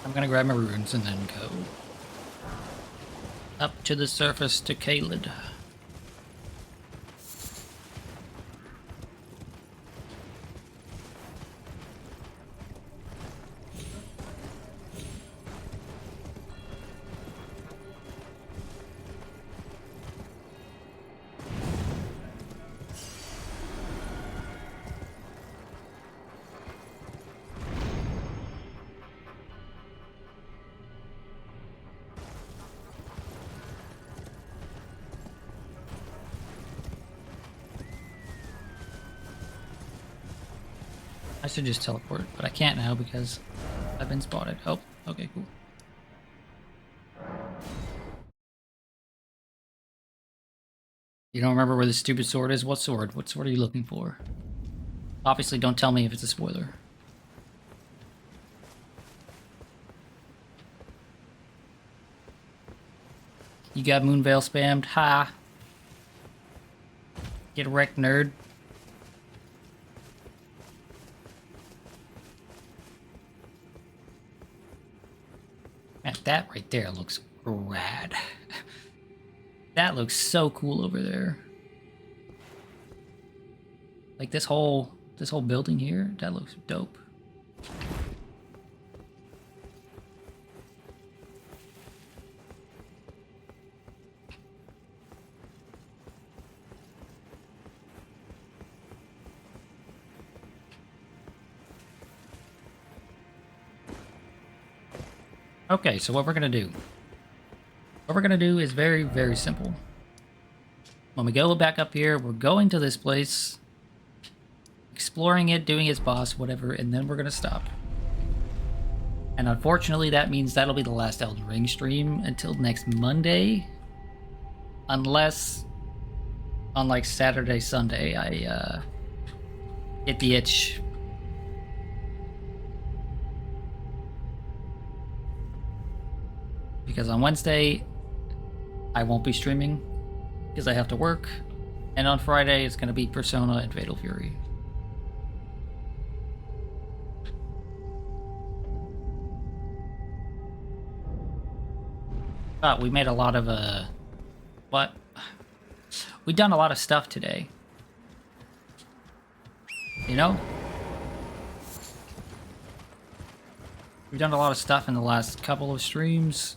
A: I'm gonna grab my runes and then go up to the surface to Caelid. I should just teleport, but I can't now because I've been spotted. Oh, okay, cool. You don't remember where the stupid sword is? What sword? What sword are you looking for? Obviously, don't tell me if it's a spoiler. You got Moonveil spammed? Ha! Get wrecked, nerd. Man, that right there looks rad. That looks so cool over there. Like this whole building here, that looks dope. Okay, so what we're gonna do. What we're gonna do is very, very simple. When we go back up here, we're going to this place, exploring it, doing its boss, whatever, and then we're gonna stop. And unfortunately, that means that'll be the last Elden Ring stream until next Monday. Unless, on like Saturday, Sunday, I get the itch. Because on Wednesday, I won't be streaming because I have to work. And on Friday, it's going to be Persona and Fatal Fury. But we made a lot of, what? We've done a lot of stuff today. You know? We've done a lot of stuff in the last couple of streams.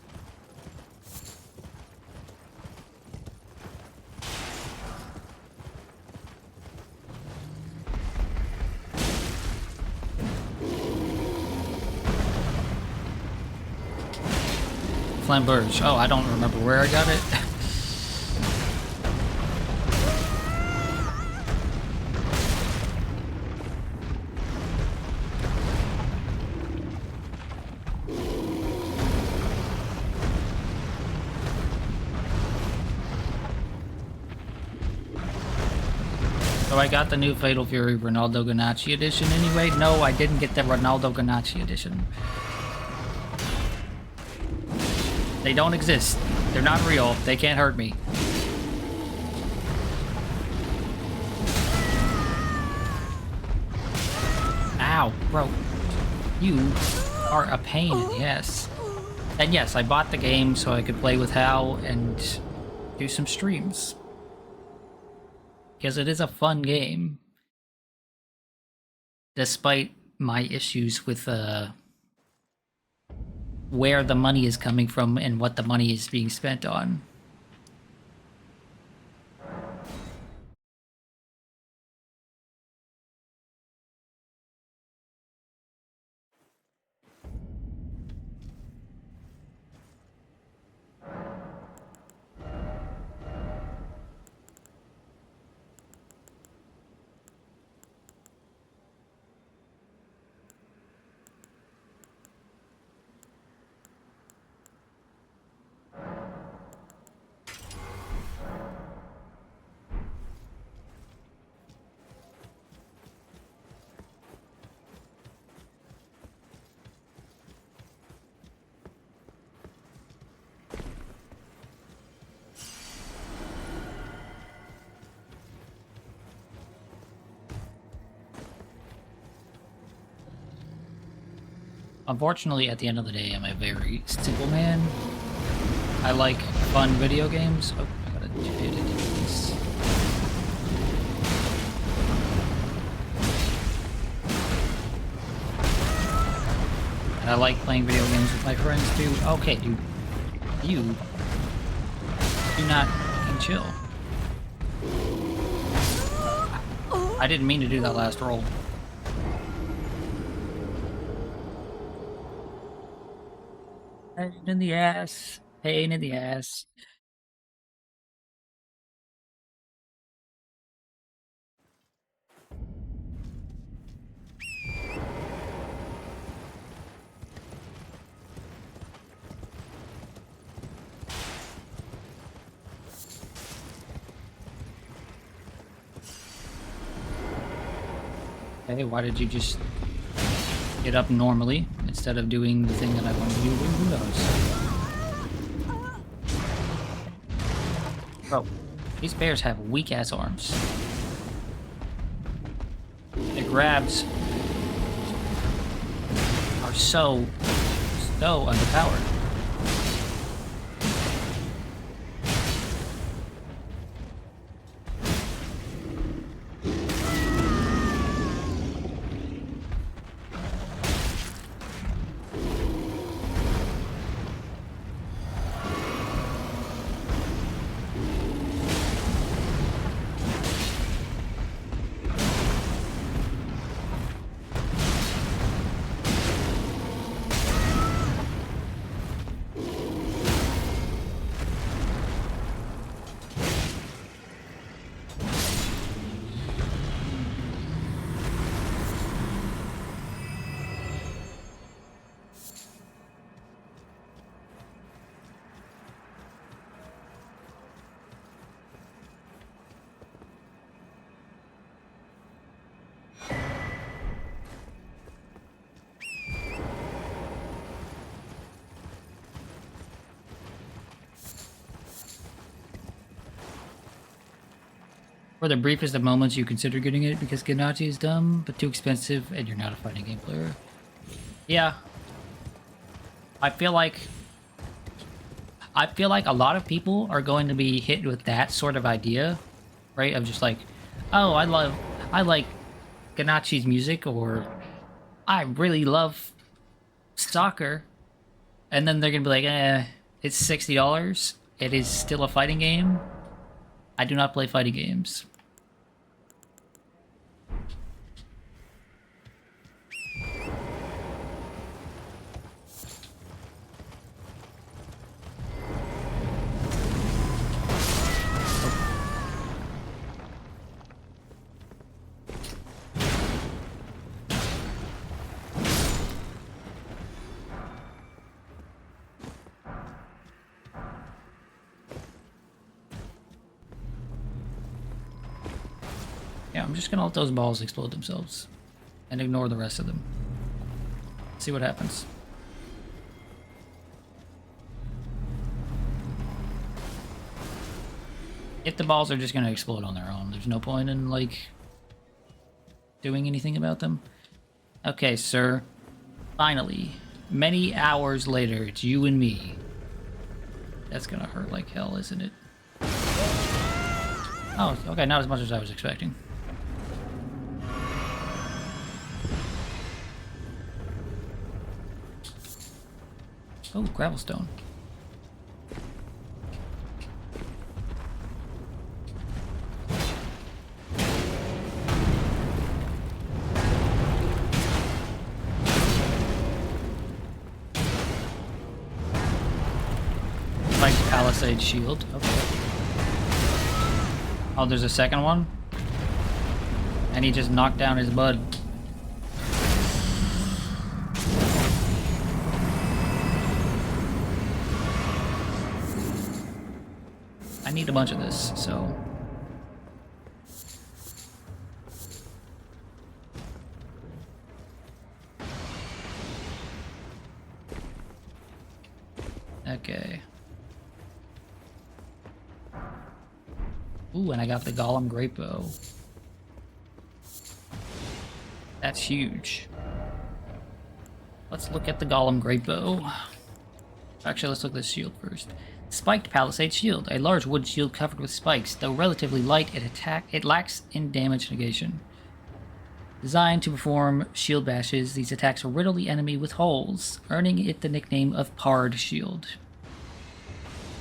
A: Flamberge. Oh, I don't remember where I got it. So I got the new Fatal Fury Ronaldo Ganacci edition anyway. No, I didn't get the Ronaldo Ganacci edition. They don't exist. They're not real. They can't hurt me. Ow, bro. You are a pain in the ass. And yes, I bought the game so I could play with Hal and do some streams. Because it is a fun game. Despite my issues with where the money is coming from and what the money is being spent on. Unfortunately, at the end of the day, I'm a very simple man. I like fun video games. Oh, I gotta fit into this. And I like playing video games with my friends too. Okay, dude. You do not fucking chill. I didn't mean to do that last roll. Pain in the ass. Pain in the ass. Hey, why did you just get up normally instead of doing the thing that I wanted to do? Who knows? Bro, these bears have weak-ass arms. The grabs are so underpowered. For the briefest of moments, you consider getting it because Ganachi is dumb, but too expensive, and you're not a fighting game player. Yeah. I feel like a lot of people are going to be hit with that sort of idea, right? Of just like, oh, I like Ganachi's music, or I really love soccer. And then they're gonna be like, it's $60. It is still a fighting game. I do not play fighting games. Yeah, I'm just gonna let those balls explode themselves and ignore the rest of them. See what happens. If the balls are just gonna explode on their own, there's no point in, like, doing anything about them. Okay, sir. Finally, many hours later, it's you and me. That's gonna hurt like hell, isn't it? Oh, okay, not as much as I was expecting. Oh, gravelstone. Like Palisade shield. Okay. Oh, there's a second one? And he just knocked down his bud. I need a bunch of this, so... Okay. Ooh, and I got the Golem Great Bow. That's huge. Let's look at the Golem Great Bow. Actually, let's look at the shield first. Spiked Palisade Shield. A large wood shield covered with spikes. Though relatively light, it lacks in damage negation. Designed to perform shield bashes, these attacks riddle the enemy with holes, earning it the nickname of Pard Shield.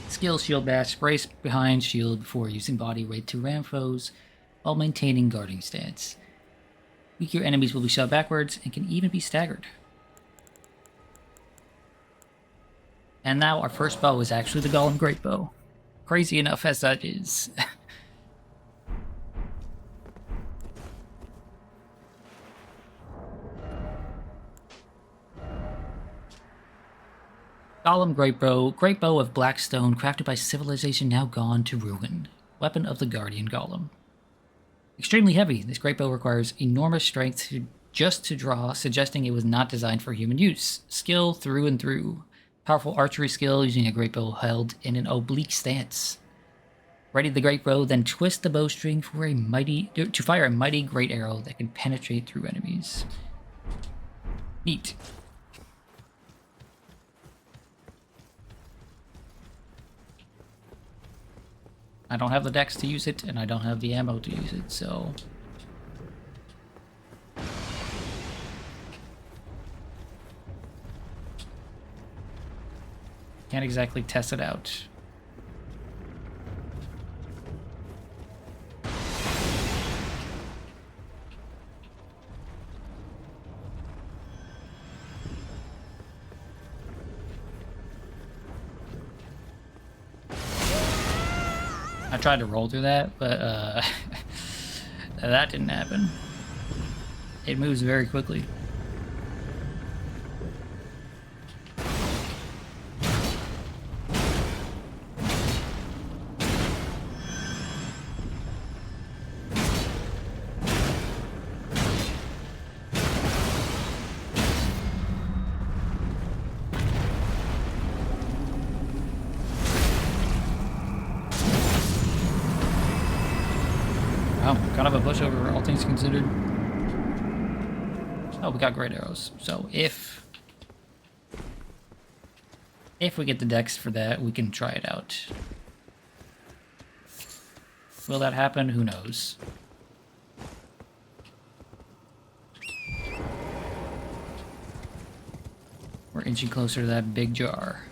A: Skill Shield Bash. Brace behind shield before using body weight to ram foes while maintaining guarding stance. Weaker enemies will be shoved backwards and can even be staggered. And now our first bow is actually the Golem Great Bow. Crazy enough as that is. Golem Great Bow of black stone, crafted by civilization now gone to ruin. Weapon of the Guardian Golem. Extremely heavy, this great bow requires enormous strength just to draw, suggesting it was not designed for human use. Skill through and through. Powerful archery skill using a great bow held in an oblique stance. Ready the great bow, then twist the bowstring for to fire a mighty great arrow that can penetrate through enemies. Neat. I don't have the dex to use it, and I don't have the ammo to use it, so... Can't exactly test it out. I tried to roll through that, but that didn't happen. It moves very quickly. Oh, kind of a pushover, all things considered. Oh, we got great arrows. So if we get the dex for that, we can try it out. Will that happen? Who knows? We're inching closer to that big jar.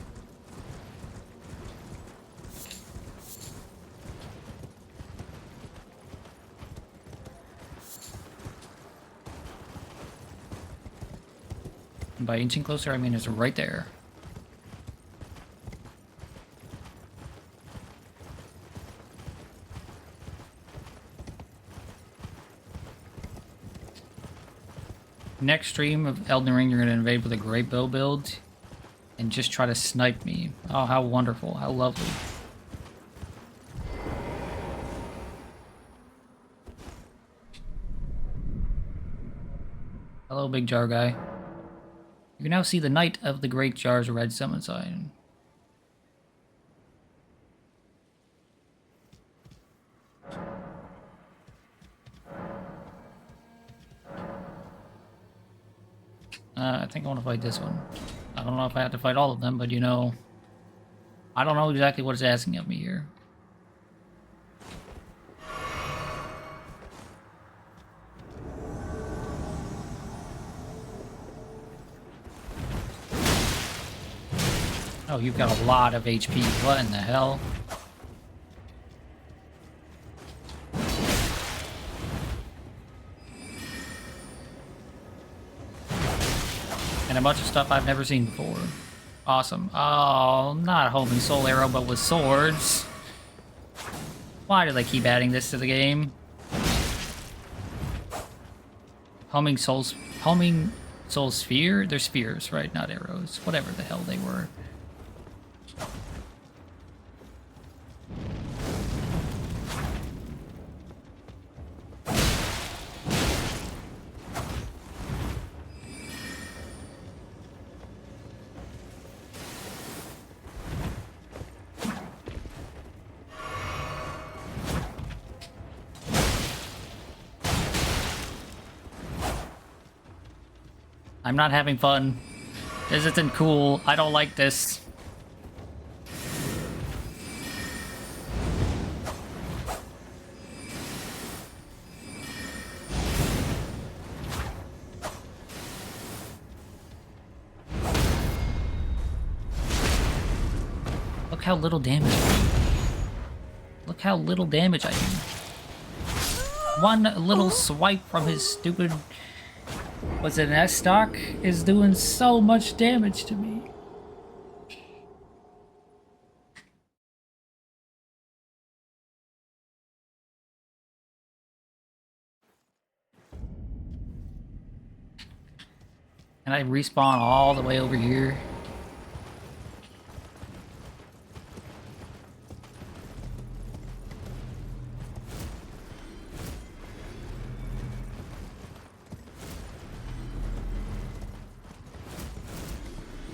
A: And by inching closer, I mean it's right there. Next stream of Elden Ring, you're going to invade with a great bow build and just try to snipe me. Oh, how wonderful. How lovely. Hello, big jar guy. You can now see the Knight of the Great Jar's red summon sign. I think I want to fight this one. I don't know if I have to fight all of them, but you know, I don't know exactly what it's asking of me here. Oh, you've got a lot of HP. What in the hell? And a bunch of stuff I've never seen before. Awesome. Oh, not homing soul arrow, but with swords. Why do they keep adding this to the game? Homing soul sphere? They're spears, right? Not arrows. Whatever the hell they were. I'm not having fun. This isn't cool. I don't like this. Look how little damage I do. Look how little damage I do. One little swipe from his stupid... Was it an S-stock? Is doing so much damage to me. And I respawn all the way over here.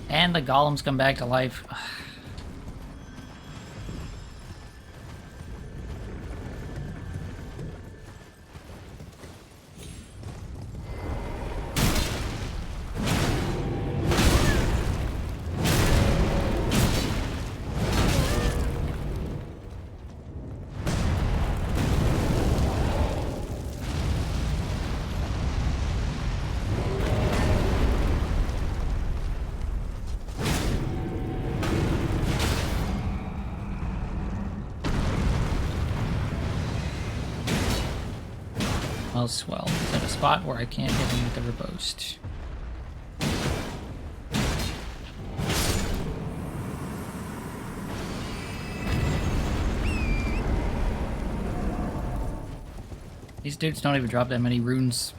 A: And the golems come back to life. Well, swell. Is at a spot where I can't hit him with the riposte. These dudes don't even drop that many runes.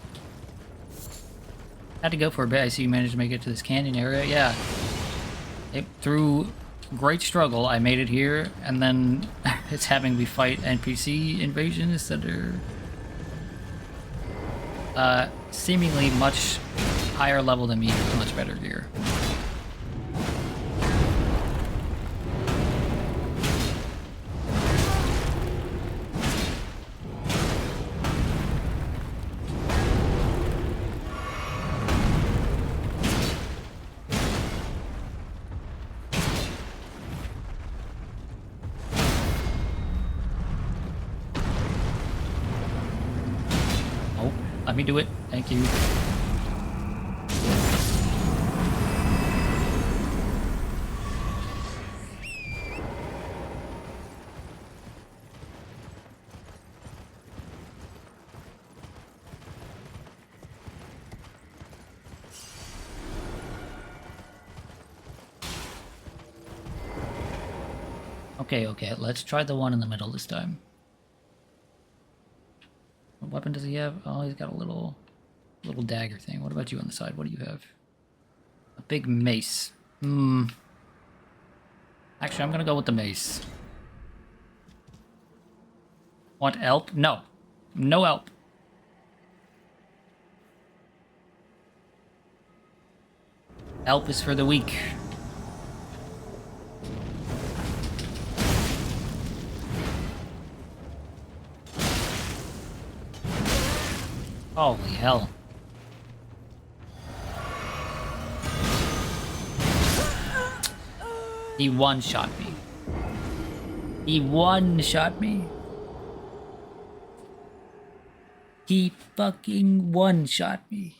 A: Had to go for a bit. I see you managed to make it to this canyon area. Yeah. Through great struggle, I made it here, and then it's having me fight NPC invasions that are seemingly much higher level than me with much better gear. Let me do it. Thank you. Okay, let's try the one in the middle this time. What weapon does he have? Oh, he's got a little dagger thing. What about you on the side? What do you have? A big mace. Actually, I'm gonna go with the mace. Want help? No. No help. Help is for the weak. Holy hell. He one-shot me. He one-shot me. He fucking one-shot me.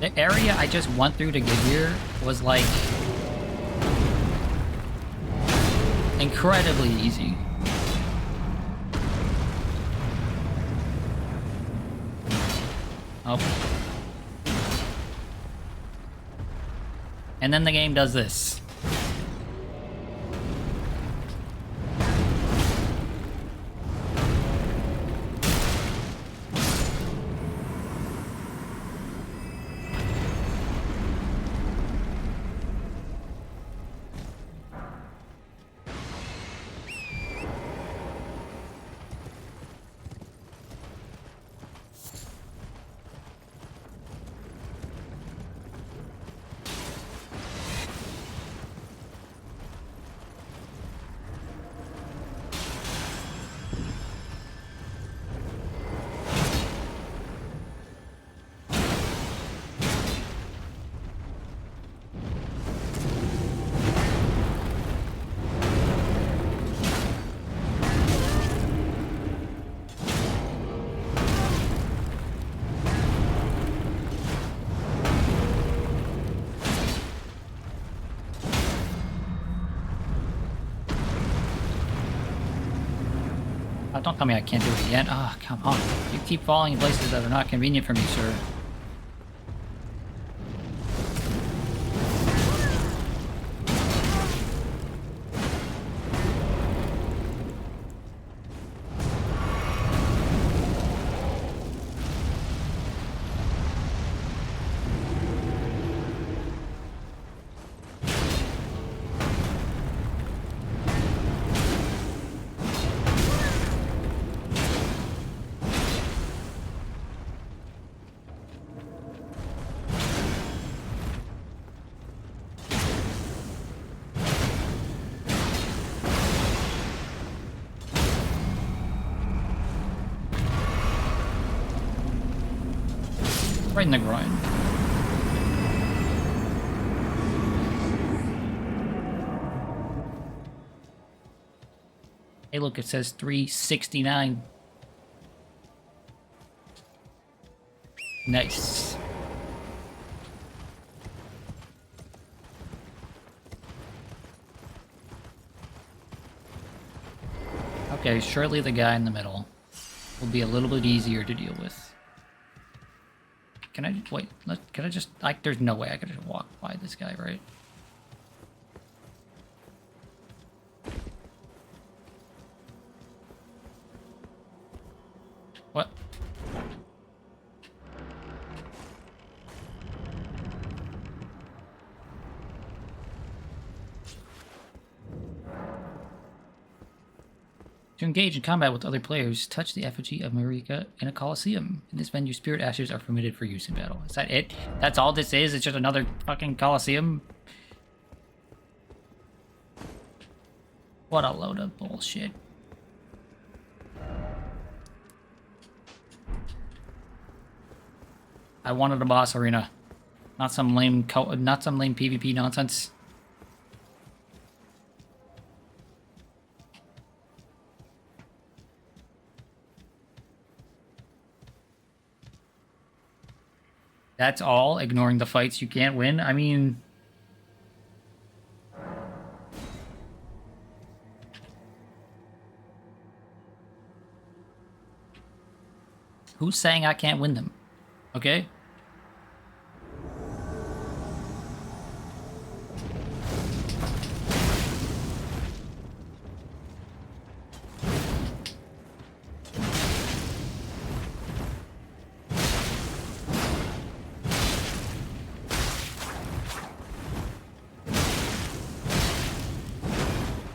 A: The area I just went through to get here was like incredibly easy. Oh. And then the game does this. Oh, don't tell me I can't do it again. Ah, come on. You keep falling in places that are not convenient for me, sir. Right in the groin. Hey, look, it says 369. Nice. Okay, surely the guy in the middle will be a little bit easier to deal with. Can I wait? Can I just like? There's no way I could just walk by this guy, right? What? To engage in combat with other players, touch the effigy of Marika in a coliseum. In this venue, spirit ashes are permitted for use in battle. Is that it? That's all this is? It's just another fucking coliseum? What a load of bullshit. I wanted a boss arena, not some lame PvP nonsense. That's all? Ignoring the fights you can't win? I mean... Who's saying I can't win them? Okay?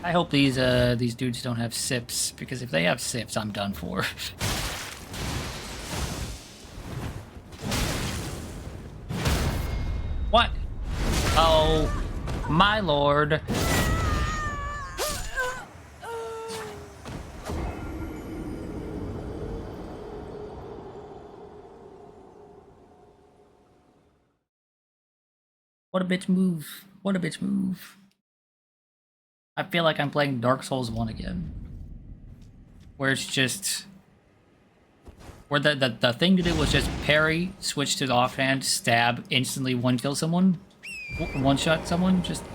A: I hope these dudes don't have sips, because if they have sips, I'm done for. What? Oh, my lord. What a bitch move. What a bitch move. I feel like I'm playing Dark Souls 1 again. Where it's just... Where the thing to do was just parry, switch to the offhand, stab, instantly one-kill someone. One-shot someone, just...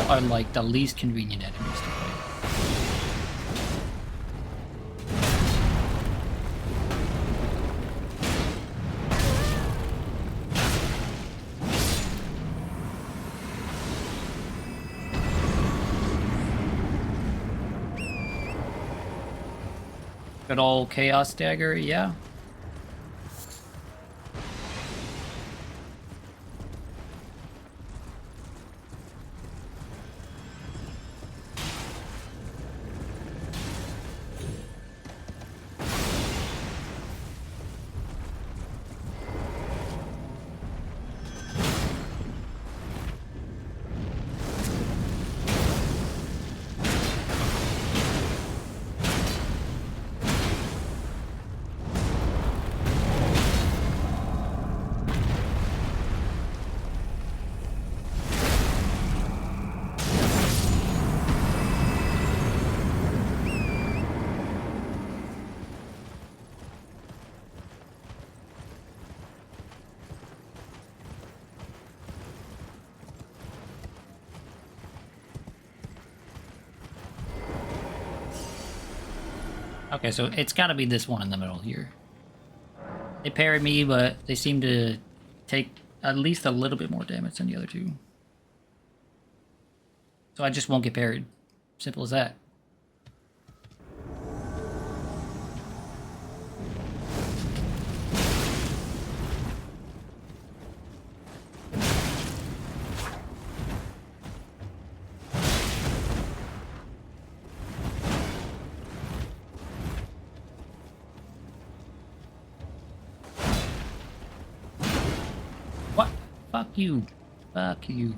A: Are like the least convenient enemies to play. Good old Chaos Dagger, yeah. Okay, so it's got to be this one in the middle here. They parried me, but they seem to take at least a little bit more damage than the other two. So I just won't get parried. Simple as that. What? Fuck you. Fuck you.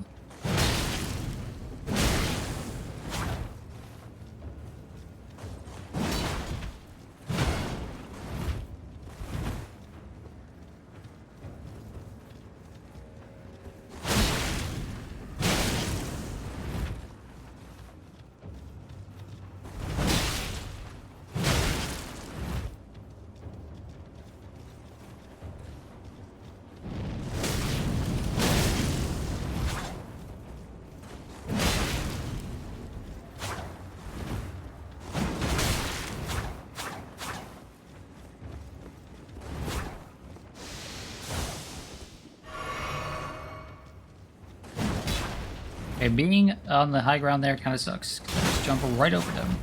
A: Okay, being on the high ground there kind of sucks. I just jump right over them.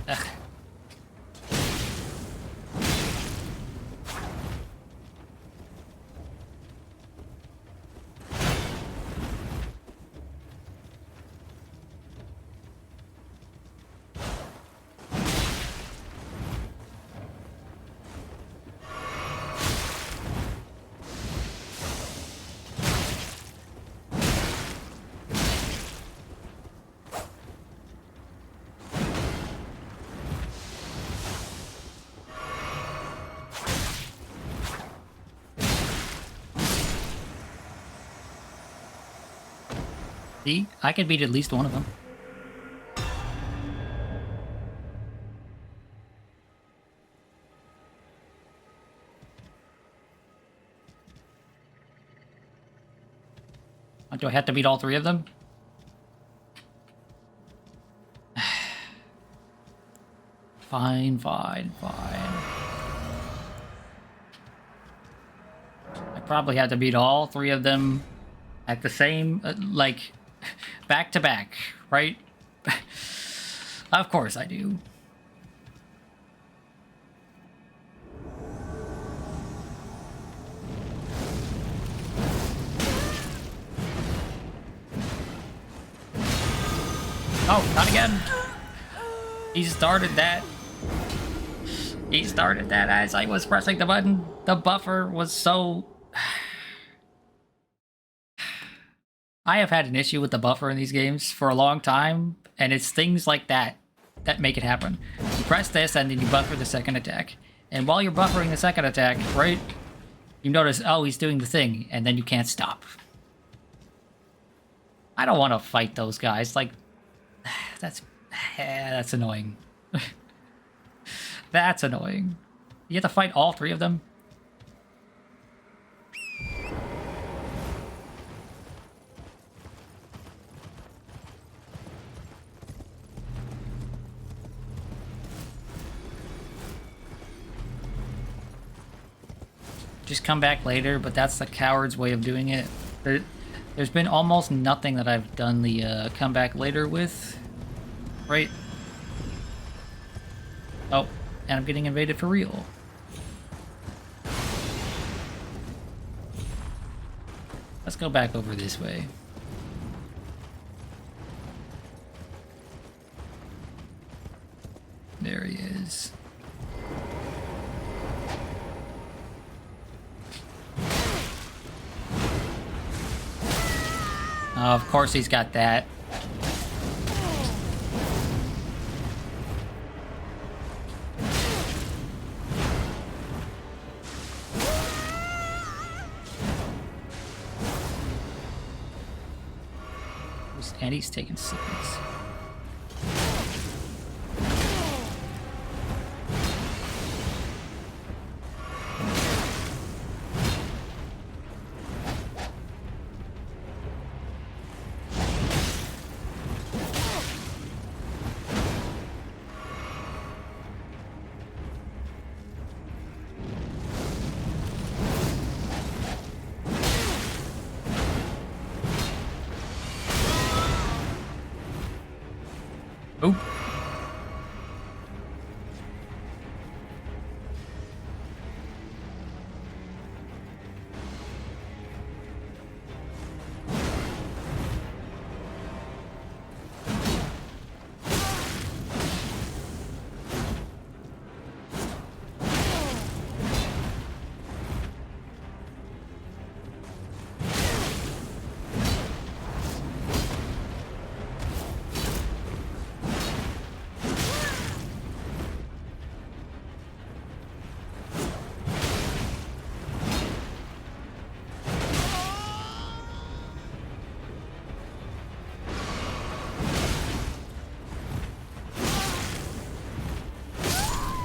A: Ugh. See? I could beat at least one of them. Do I have to beat all three of them? Fine, fine, fine. I probably have to beat all three of them at the same, like, back to back, right? Of course I do. Oh, not again. He started that. He started that as I was pressing the button. The buffer was so... I have had an issue with the buffer in these games for a long time, and it's things like that that make it happen. You press this, and then you buffer the second attack. And while you're buffering the second attack, right, you notice, oh, he's doing the thing, and then you can't stop. I don't want to fight those guys. Like, that's annoying. That's annoying. You have to fight all three of them? Just come back later, but that's the coward's way of doing it. There's been almost nothing that I've done the come back later with. Right? Oh, and I'm getting invaded for real. Let's go back over this way. There he is. Oh, of course he's got that. And he's taking seconds.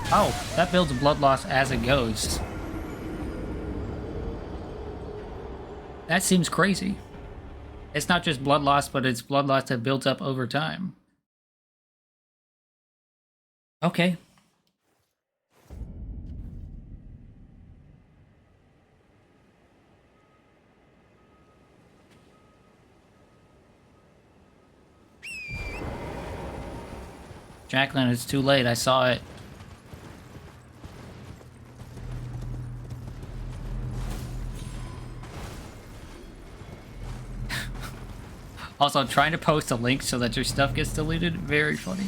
A: Oh, that builds blood loss as it goes. That seems crazy. It's not just blood loss, but it's blood loss that builds up over time. Okay. Jacqueline, it's too late. I saw it. Also, trying to post a link so that your stuff gets deleted, very funny.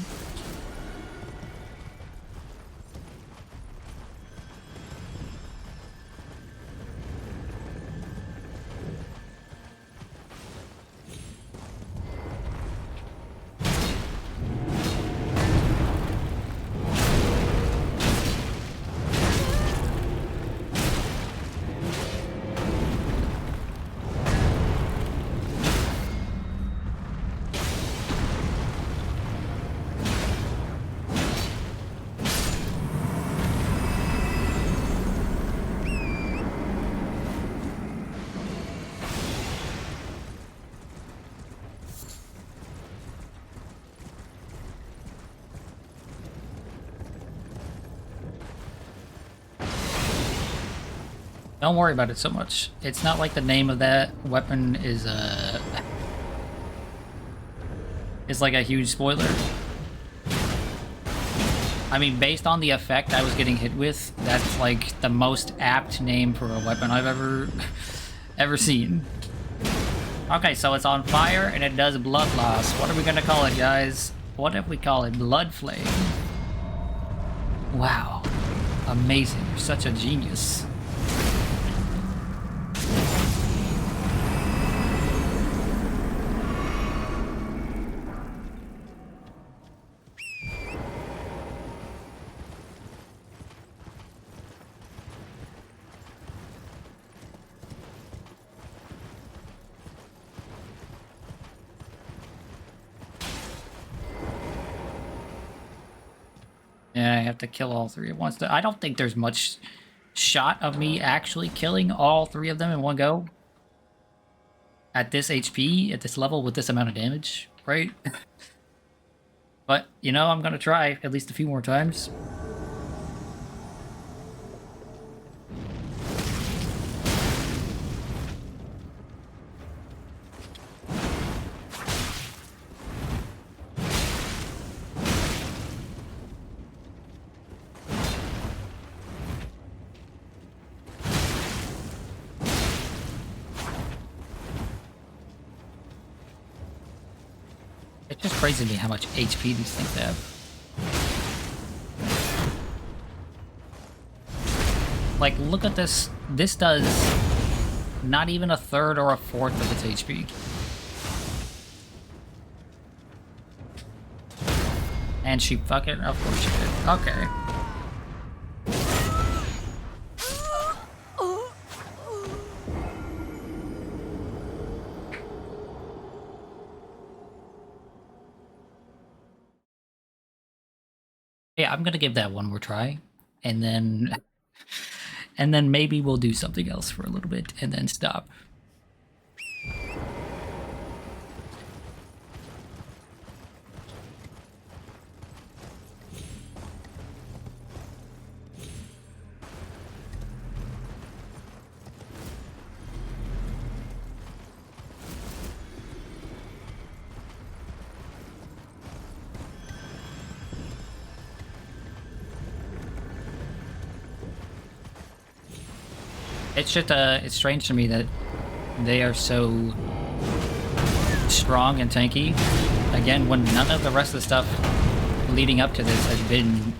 A: Don't worry about it so much. It's not like the name of that weapon is like a huge spoiler. I mean, based on the effect I was getting hit with, that's like the most apt name for a weapon I've ever seen. Okay, so it's on fire and it does blood loss. What are we gonna call it, guys? What if we call it Blood Flame? Wow. Amazing. You're such a genius. Yeah, I have to kill all three at once. I don't think there's much shot of me actually killing all three of them in one go. At this HP, at this level, with this amount of damage, right? But, you know, I'm gonna try at least a few more times. It's just crazy to me how much HP these things have. Like, look at this. This does not even a third or a fourth of its HP. And she fucking, of course she did. Okay. Yeah, I'm gonna give that one more try, and then maybe we'll do something else for a little bit, and then stop. It's just, it's strange to me that they are so strong and tanky. Again, when none of the rest of the stuff leading up to this has been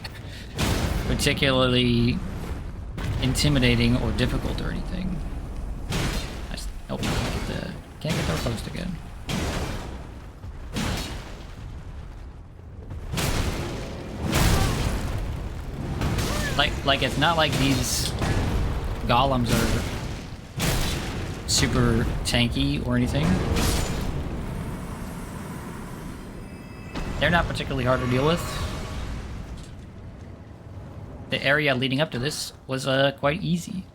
A: particularly intimidating or difficult or anything. Nope, can't get their post again. Like it's not like these golems are super tanky or anything. They're not particularly hard to deal with. the area leading up to this was quite easy.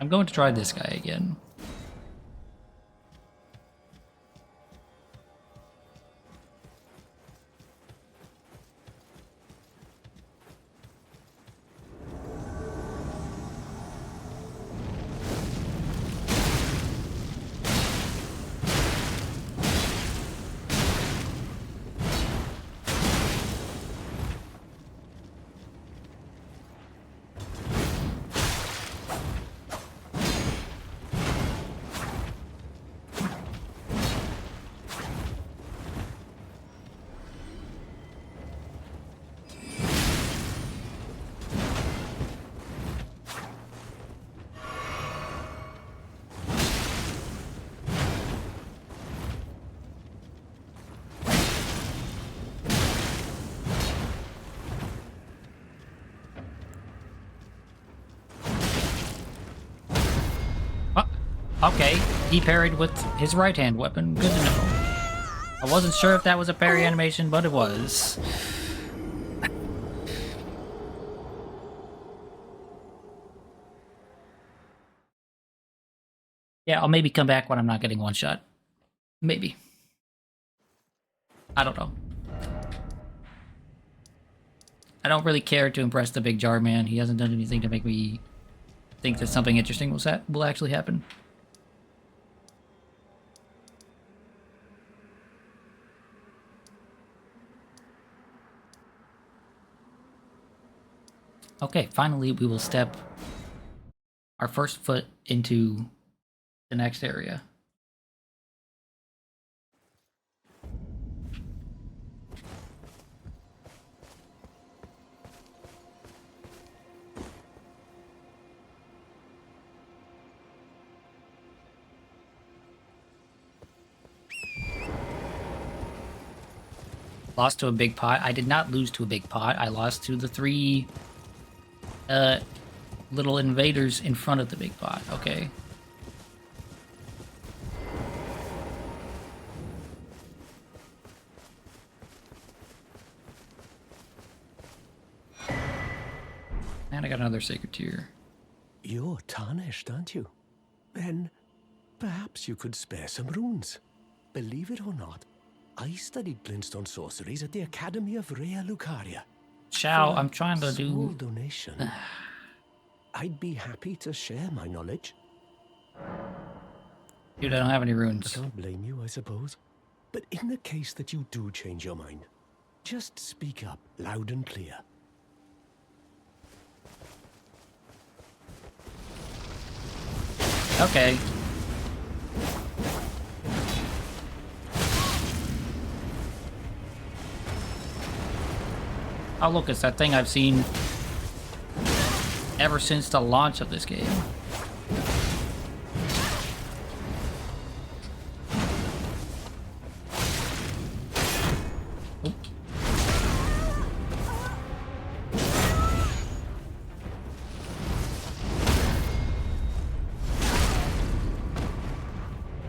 A: I'm going to try this guy again. Okay, he parried with his right-hand weapon. Good to know. I wasn't sure if that was a parry animation, but it was. Yeah, I'll maybe come back when I'm not getting one shot. Maybe. I don't know. I don't really care to impress the big jar man. He hasn't done anything to make me think that something interesting will actually happen. Okay, finally we will step our first foot into the next area. Lost to a big pot. I did not lose to a big pot. I lost to the three little invaders in front of the big pot. Okay. And I got another sacred tear.
L: You're tarnished, aren't you? Then perhaps you could spare some runes. Believe it or not, I studied glintstone sorceries at the Academy of Rea Lucaria.
A: Chow, I'm trying to do...
L: Small donation. I'd be happy to share my knowledge.
A: Dude, I don't have any runes.
L: I can't blame you, I suppose. But in the case that you do change your mind, just speak up loud and clear.
A: Okay. Oh look, it's that thing I've seen ever since the launch of this game. Oop.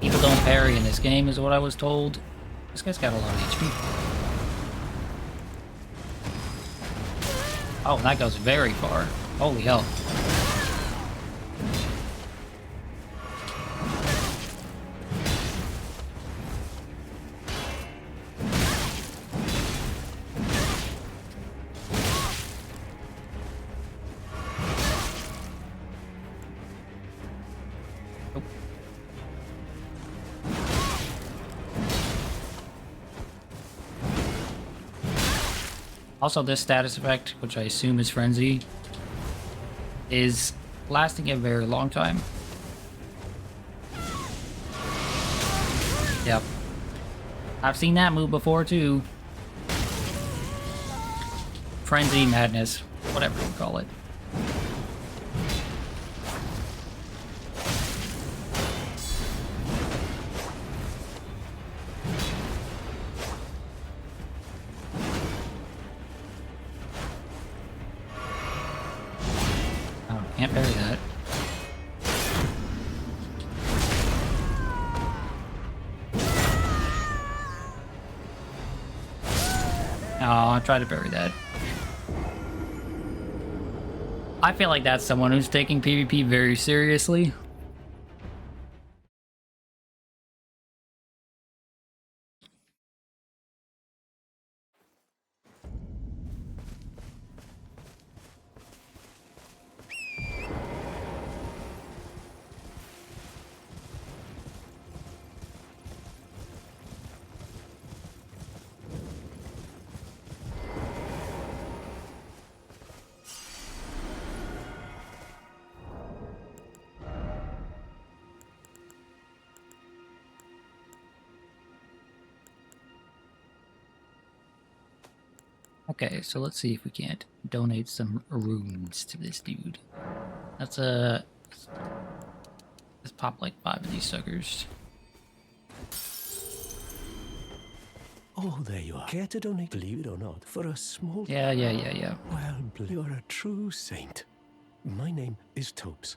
A: People don't parry in this game is what I was told. This guy's got a lot of HP. Oh, that goes very far. Holy hell. Also, this status effect, which I assume is Frenzy, is lasting a very long time. Yep. I've seen that move before, too. Frenzy, madness, whatever you call it. Oh, can't parry that. Oh, I tried to parry that. I feel like that's someone who's taking PvP very seriously. Okay, so let's see if we can't donate some runes to this dude. That's a... Let's pop like 5 of these suckers.
L: Oh, there you are. Care to donate, believe it or not, for a small...
A: Yeah.
L: Well, you're a true saint. My name is Topes.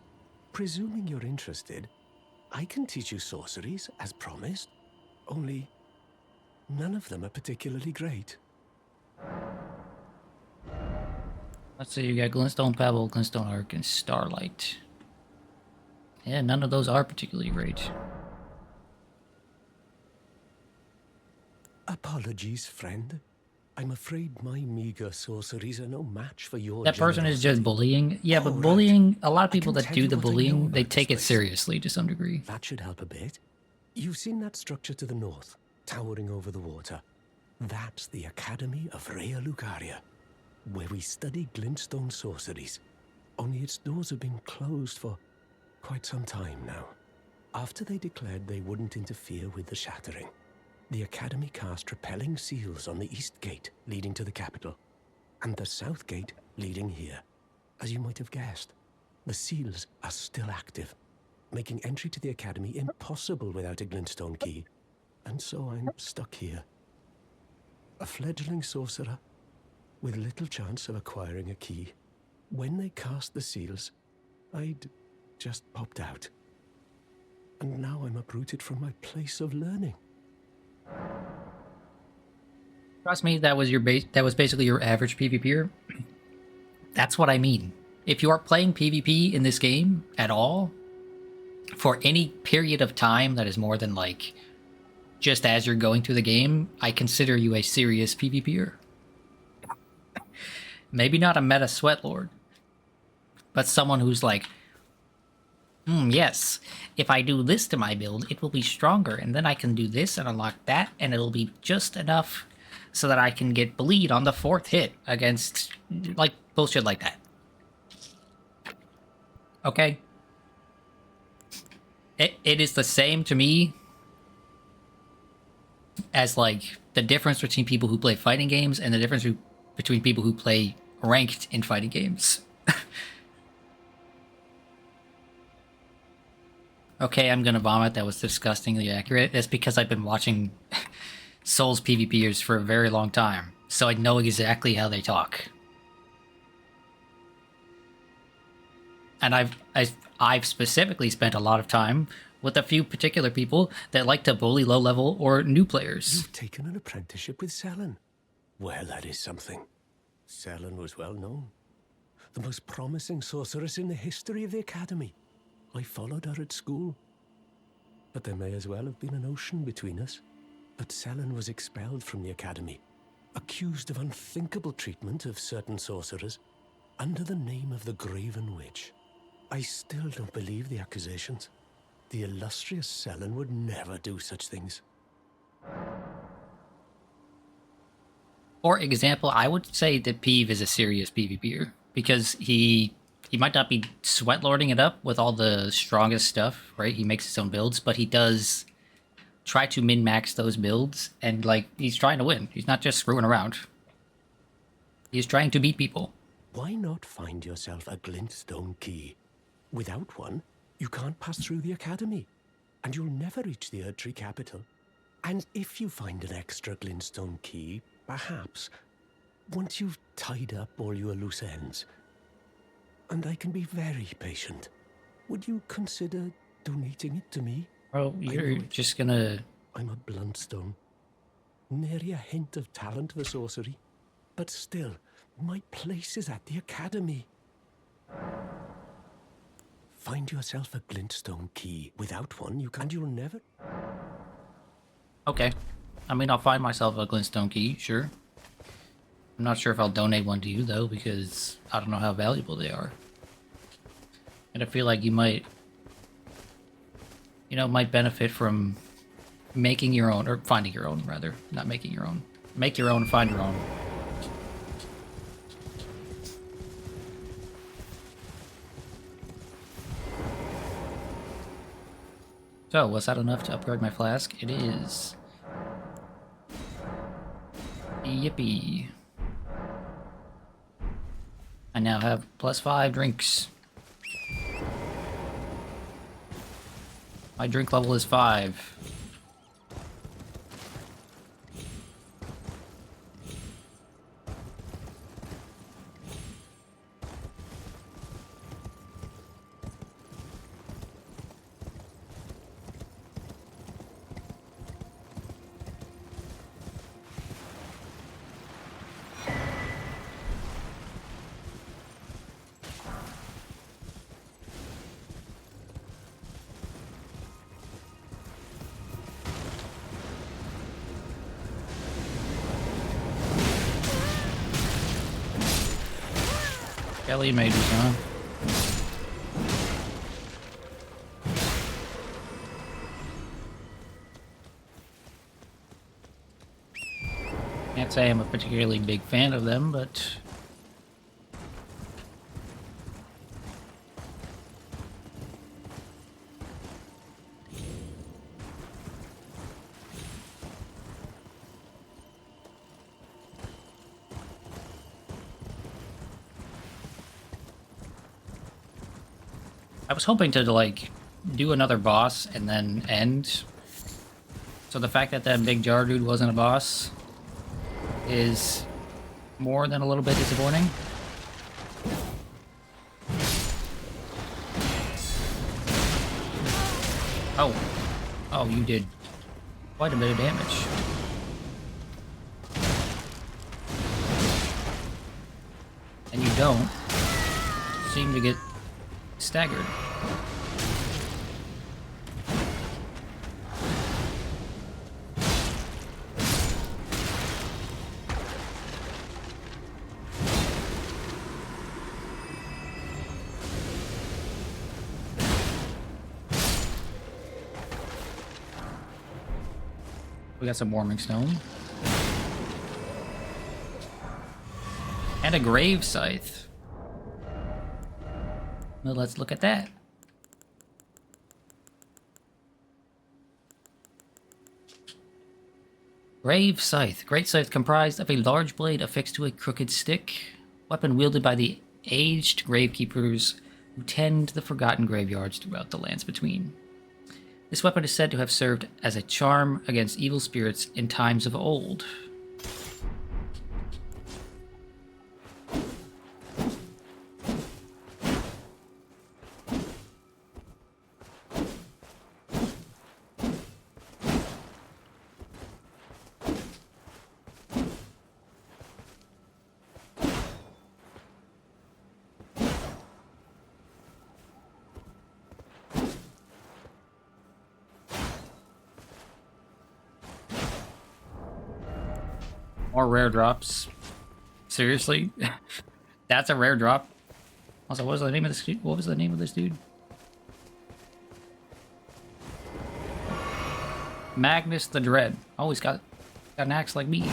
L: Presuming you're interested, I can teach you sorceries, as promised. Only, none of them are particularly great.
A: Let's see, you got Glintstone Pebble, Glintstone Arc, and Starlight. Yeah, none of those are particularly great.
L: Apologies, friend. I'm afraid my meager sorceries are no match for your
A: That person is
L: generosity.
A: just bullying. Yeah, but
L: All
A: bullying,
L: right.
A: a lot of
L: I
A: people
L: can
A: that
L: tell
A: do
L: you
A: the
L: what I know
A: bullying, they
L: about
A: take it
L: this place.
A: seriously to some degree.
L: That should help a bit. You've seen that structure to the north, towering over the water. That's the Academy of Rea Lucaria, where we study glintstone sorceries. Only its doors have been closed for quite some time now. After they declared they wouldn't interfere with the shattering, the Academy cast repelling seals on the east gate leading to the capital, and the south gate leading here. As you might have guessed, the seals are still active, making entry to the Academy impossible without a glintstone key. And so I'm stuck here. A fledgling sorcerer with little chance of acquiring a key. When they cast the seals, I'd just popped out. And now I'm uprooted from my place of learning.
A: Trust me, that was basically your average PvPer. That's what I mean. If you are playing PvP in this game at all, for any period of time that is more than like just as you're going through the game, I consider you a serious PvPer. Maybe not a meta sweatlord, but someone who's like, yes, if I do this to my build, it will be stronger, and then I can do this and unlock that, and it'll be just enough so that I can get bleed on the 4th hit against, like, bullshit like that. Okay? It is the same to me as, like, the difference between people who play fighting games and the difference between people who play ranked in fighting games. Okay, I'm gonna vomit. That was disgustingly accurate. That's because I've been watching Souls PvPers for a very long time, so I know exactly how they talk. And I've specifically spent a lot of time with a few particular people that like to bully low-level or new players.
L: You've taken an apprenticeship with Selen. Well, that is something. Selen was well known. The most promising sorceress in the history of the Academy. I followed her at school. But there may as well have been an ocean between us. But Selen was expelled from the Academy, accused of unthinkable treatment of certain sorcerers, under the name of the Graven Witch. I still don't believe the accusations. The illustrious Selen would never do such things.
A: For example, I would say that Peeve is a serious PvPer because he might not be sweat lording it up with all the strongest stuff, right? He makes his own builds, but he does try to min-max those builds, and like he's trying to win. He's not just screwing around. He's trying to beat people.
L: Why not find yourself a glintstone key? Without one, you can't pass through the academy, and you'll never reach the Erdtree capital. And if you find an extra glintstone key, perhaps, once you've tied up all your loose ends, and I can be very patient, would you consider donating it to me?
A: Oh, you're just gonna...
L: I'm a bluntstone. Nary a hint of talent for sorcery. But still, my place is at the academy. Find yourself a glintstone key. Without one, you'll never...
A: Okay. I mean, I'll find myself a glintstone key, sure. I'm not sure if I'll donate one to you, though, because I don't know how valuable they are. And I feel like you might... might benefit from making your own, or finding your own, rather. Not making your own. Make your own, find your own. So, was that enough to upgrade my flask? It is. Yippee. I now have +5 drinks. My drink level is 5. Kelly Majors, huh? Can't say I'm a particularly big fan of them, but... I was hoping to, like, do another boss and then end. So the fact that that big jar dude wasn't a boss is more than a little bit disappointing. Oh. Oh, you did quite a bit of damage. And you don't seem to get staggered. We got some warming stone. And a grave scythe. Well, let's look at that. Grave Scythe. Great scythe comprised of a large blade affixed to a crooked stick. Weapon wielded by the aged gravekeepers who tend the forgotten graveyards throughout the lands between. This weapon is said to have served as a charm against evil spirits in times of old. More rare drops. Seriously? That's a rare drop? Also, what was the name of this dude? What was the name of this dude? Magnus the Dread. Oh, he's got an axe like me.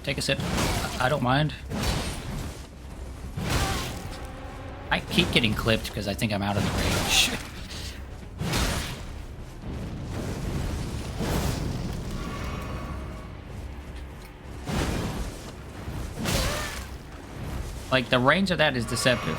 A: take a sip. I don't mind. I keep getting clipped because I think I'm out of the range. Like, the range of that is deceptive.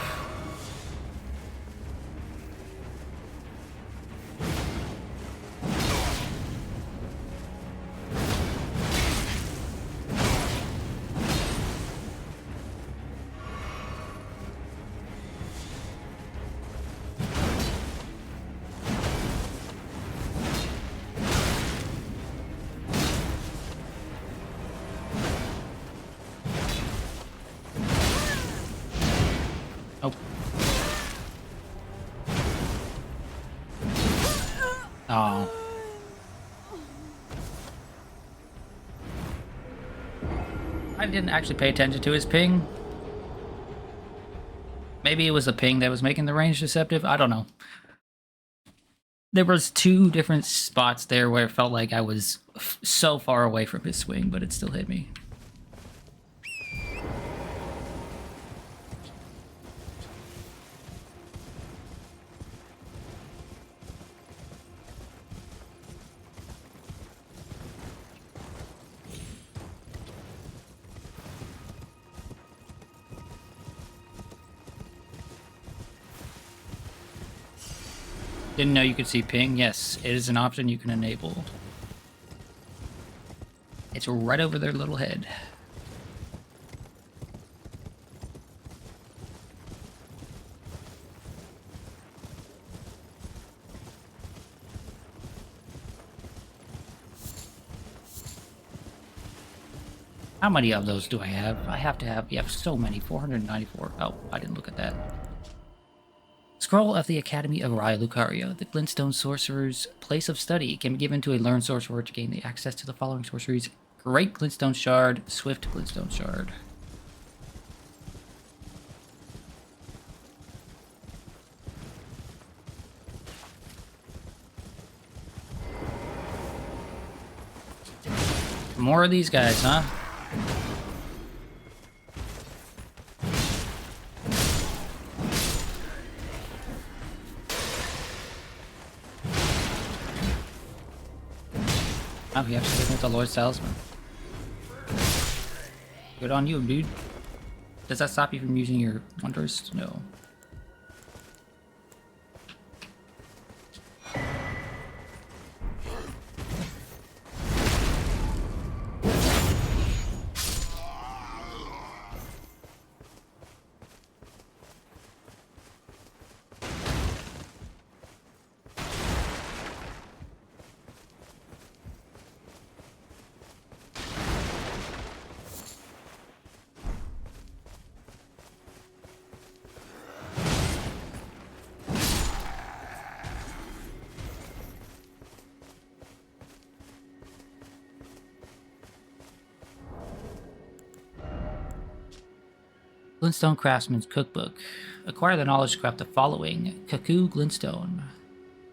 A: Oh. Oh. I didn't actually pay attention to his ping. Maybe it was the ping that was making the range deceptive. I don't know. There was 2 different spots there where it felt like I was so far away from his swing, but it still hit me. Didn't know you could see ping. Yes, it is an option you can enable. It's right over their little head. How many of those do I have? I have to have, you have so many, 494. Oh, I didn't look at that. Scroll of the Academy of Raya Lucaria. The Glintstone Sorcerer's place of study can be given to a learned sorcerer to gain the access to the following sorceries: Great Glintstone Shard, Swift Glintstone Shard. More of these guys, huh? Oh, he actually with the Lord Salesman. Good on you, dude. Does that stop you from using your wonders? No. Glintstone Craftsman's Cookbook. Acquire the knowledge to craft the following. Cuckoo Glintstone.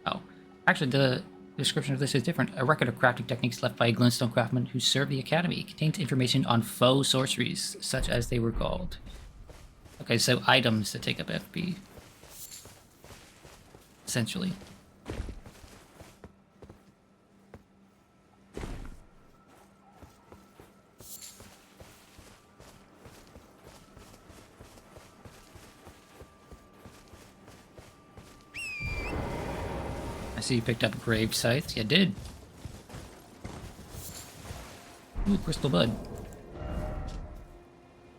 A: Oh, actually the description of this is different. A record of crafting techniques left by a Glintstone craftsman who served the Academy. Contains information on faux sorceries, such as they were called. Okay, so items that take up FP. Essentially. I see you picked up Grave Scythe. You did. Ooh, Crystal Bud.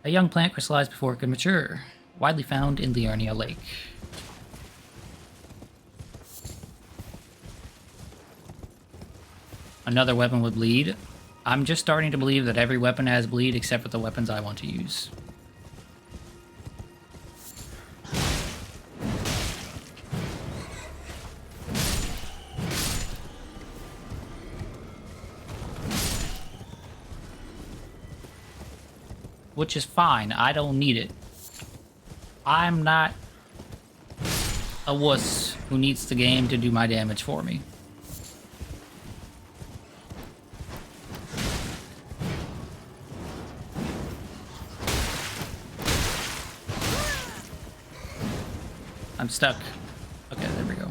A: A young plant crystallized before it could mature. Widely found in Liurnia Lake. Another weapon with bleed. I'm just starting to believe that every weapon has bleed except for the weapons I want to use. Which is fine. I don't need it. I'm not a wuss who needs the game to do my damage for me. I'm stuck. Okay, there we go.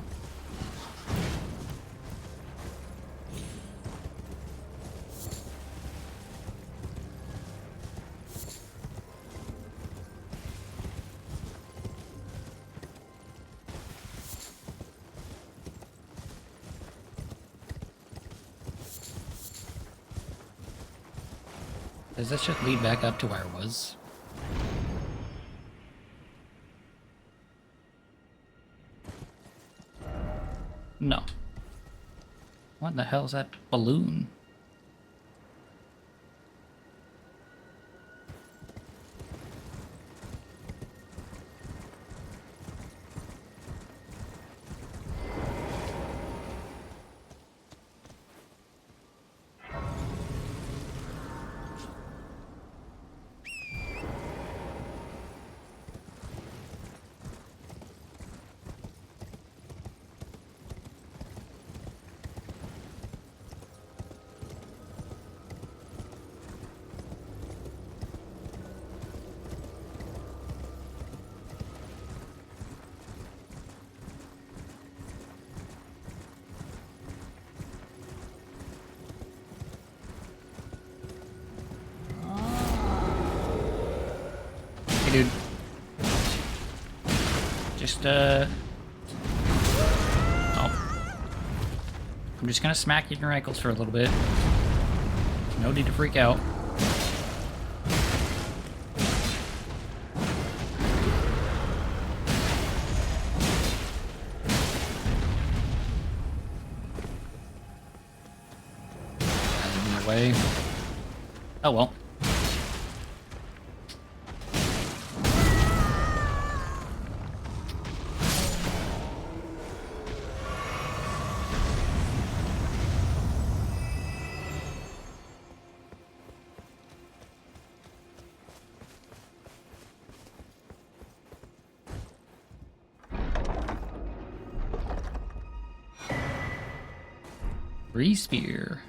A: Does this just lead back up to where it was? No. What the hell is that balloon? Hey, dude. Just, Oh. I'm just gonna smack you in your ankles for a little bit. No need to freak out. In my way. Oh well. Free spear.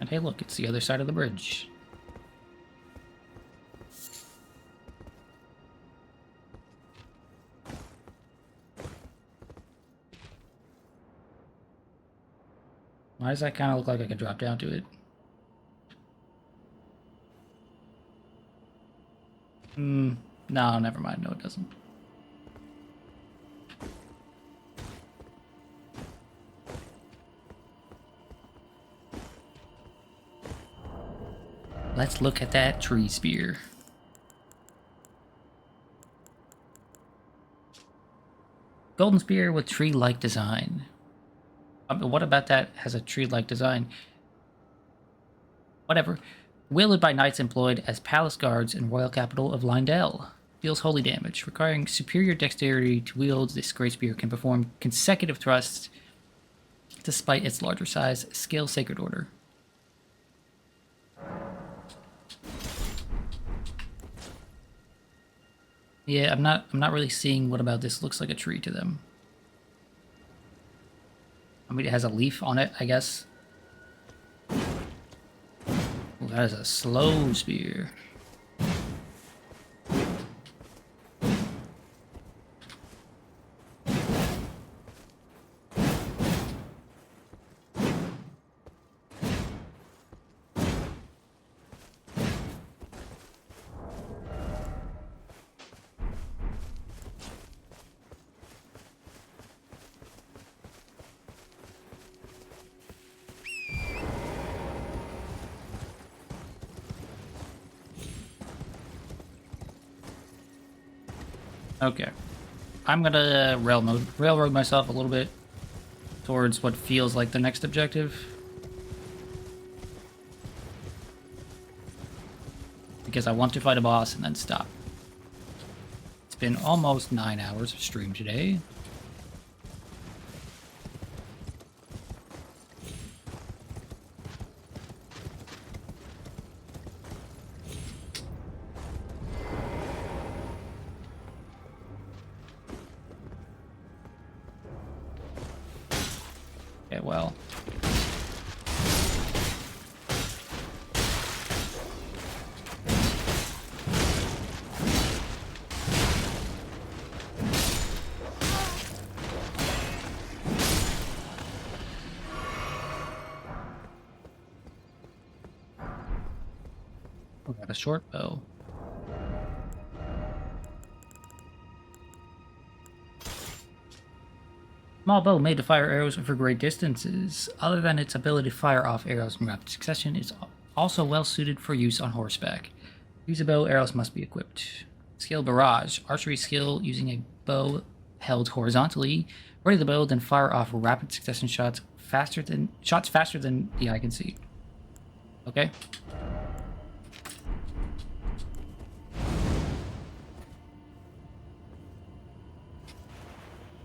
A: And hey look, it's the other side of the bridge. Why does that kind of look like I could drop down to it? No, never mind. No, it doesn't. Let's look at that tree spear. Golden spear with tree-like design. What about that has a tree-like design? Whatever. Wielded by knights employed as palace guards in royal capital of Lindell. Deals holy damage. Requiring superior dexterity to wield, this great spear can perform consecutive thrusts despite its larger size. Scale Sacred Order. Yeah, I'm not really seeing what about this looks like a tree to them. I mean, it has a leaf on it, I guess. Ooh, that is a slow spear. Okay. I'm gonna railroad myself a little bit towards what feels like the next objective. Because I want to fight a boss and then stop. It's been almost 9 hours of stream today. Okay, well. We got a short bow. Small bow made to fire arrows over great distances. Other than its ability to fire off arrows in rapid succession, it's also well suited for use on horseback. To use a bow, arrows must be equipped. Skill barrage. Archery skill using a bow held horizontally. Ready the bow, then fire off rapid succession shots faster than the eye can see. Okay.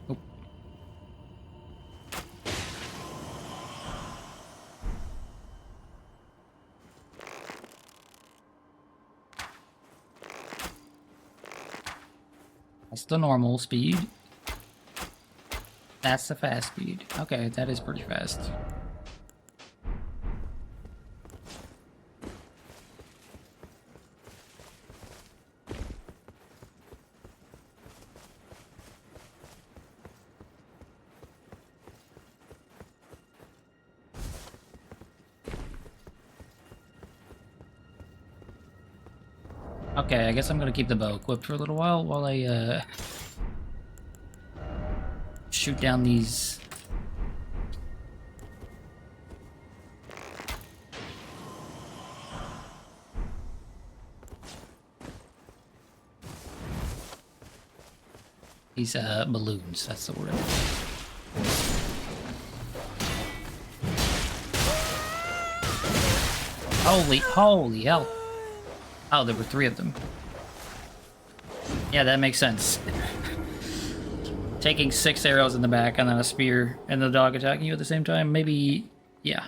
A: Oh. That's the normal speed. That's the fast speed. Okay, that is pretty fast. Okay, I guess I'm gonna keep the bow equipped for a little while I shoot down these. These balloons, that's the word. Holy hell. Oh, there were 3 of them. Yeah, that makes sense. Taking 6 arrows in the back and then a spear and the dog attacking you at the same time, maybe, yeah.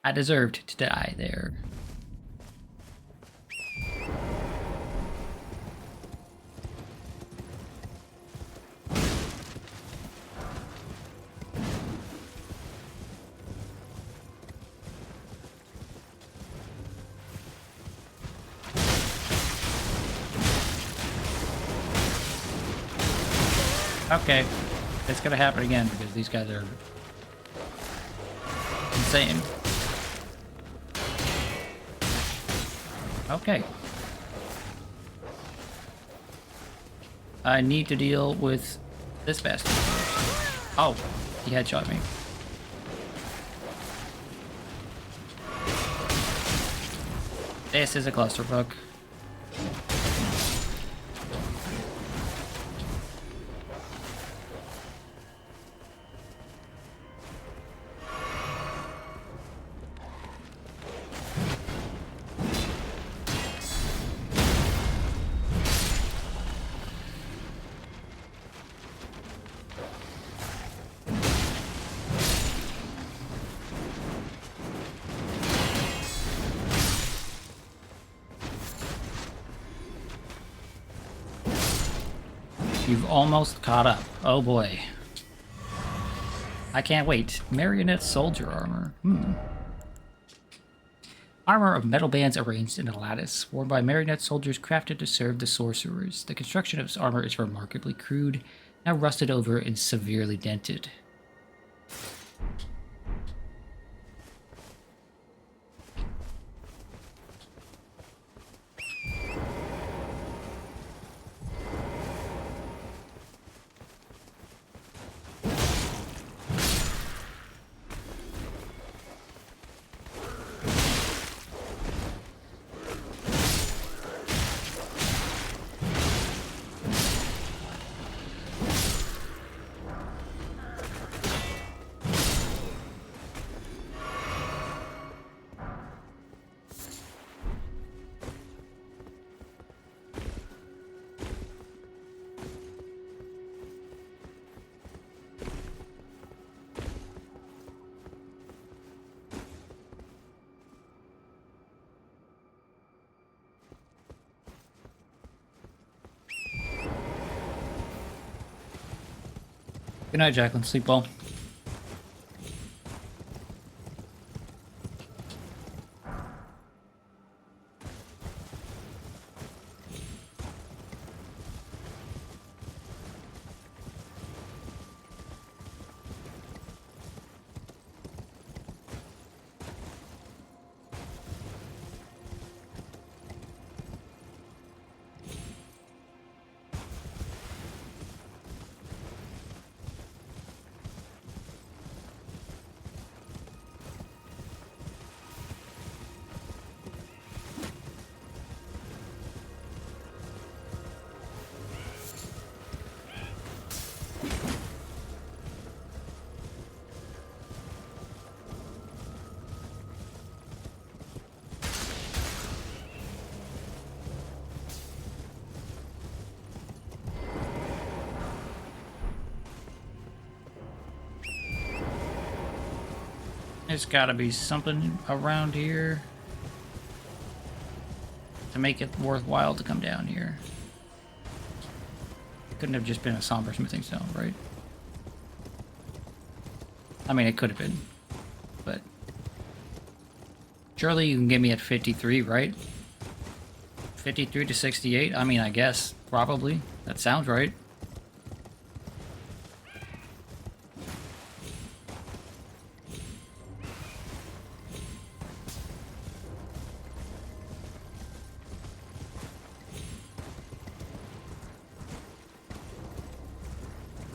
A: I deserved to die there. Okay, it's gonna happen again because these guys are insane. Okay. I need to deal with this bastard. Oh, he headshot me. This is a clusterfuck. You've almost caught up. Oh boy. I can't wait. Marionette soldier armor. Armor of metal bands arranged in a lattice, worn by marionette soldiers crafted to serve the sorcerers. The construction of this armor is remarkably crude, now rusted over and severely dented. Good night, Jacqueline. Sleep well. There's gotta be something around here to make it worthwhile to come down here. Couldn't have just been a somber smithing stone, right? I mean, it could have been, but surely you can get me at 53, right? 53 to 68? I mean, I guess, probably. That sounds right.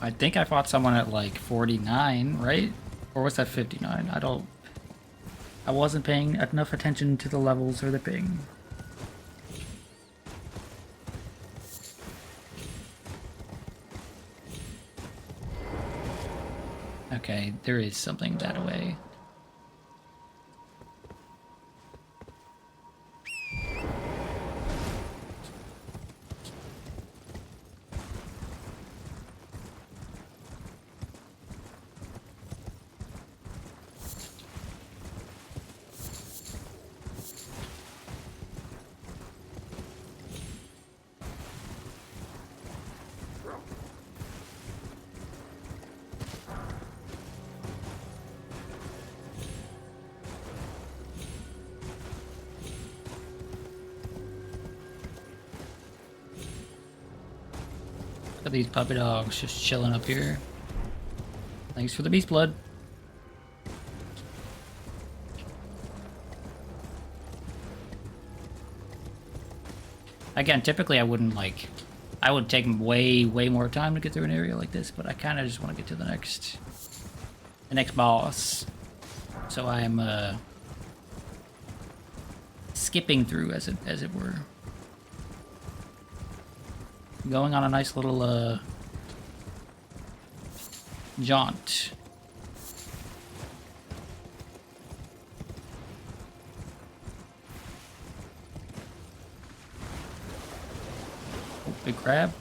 A: I think I fought someone at like 49, right? Or was that 59? I wasn't paying enough attention to the levels or the ping. Okay, there is something that way. Look at these puppy dogs just chilling up here. Thanks for the beast blood. Again, typically I wouldn't like... I would take way more time to get through an area like this, but I kind of just want to get to the next boss. So I'm skipping through, as it were. Going on a nice little jaunt. Oh, big crab.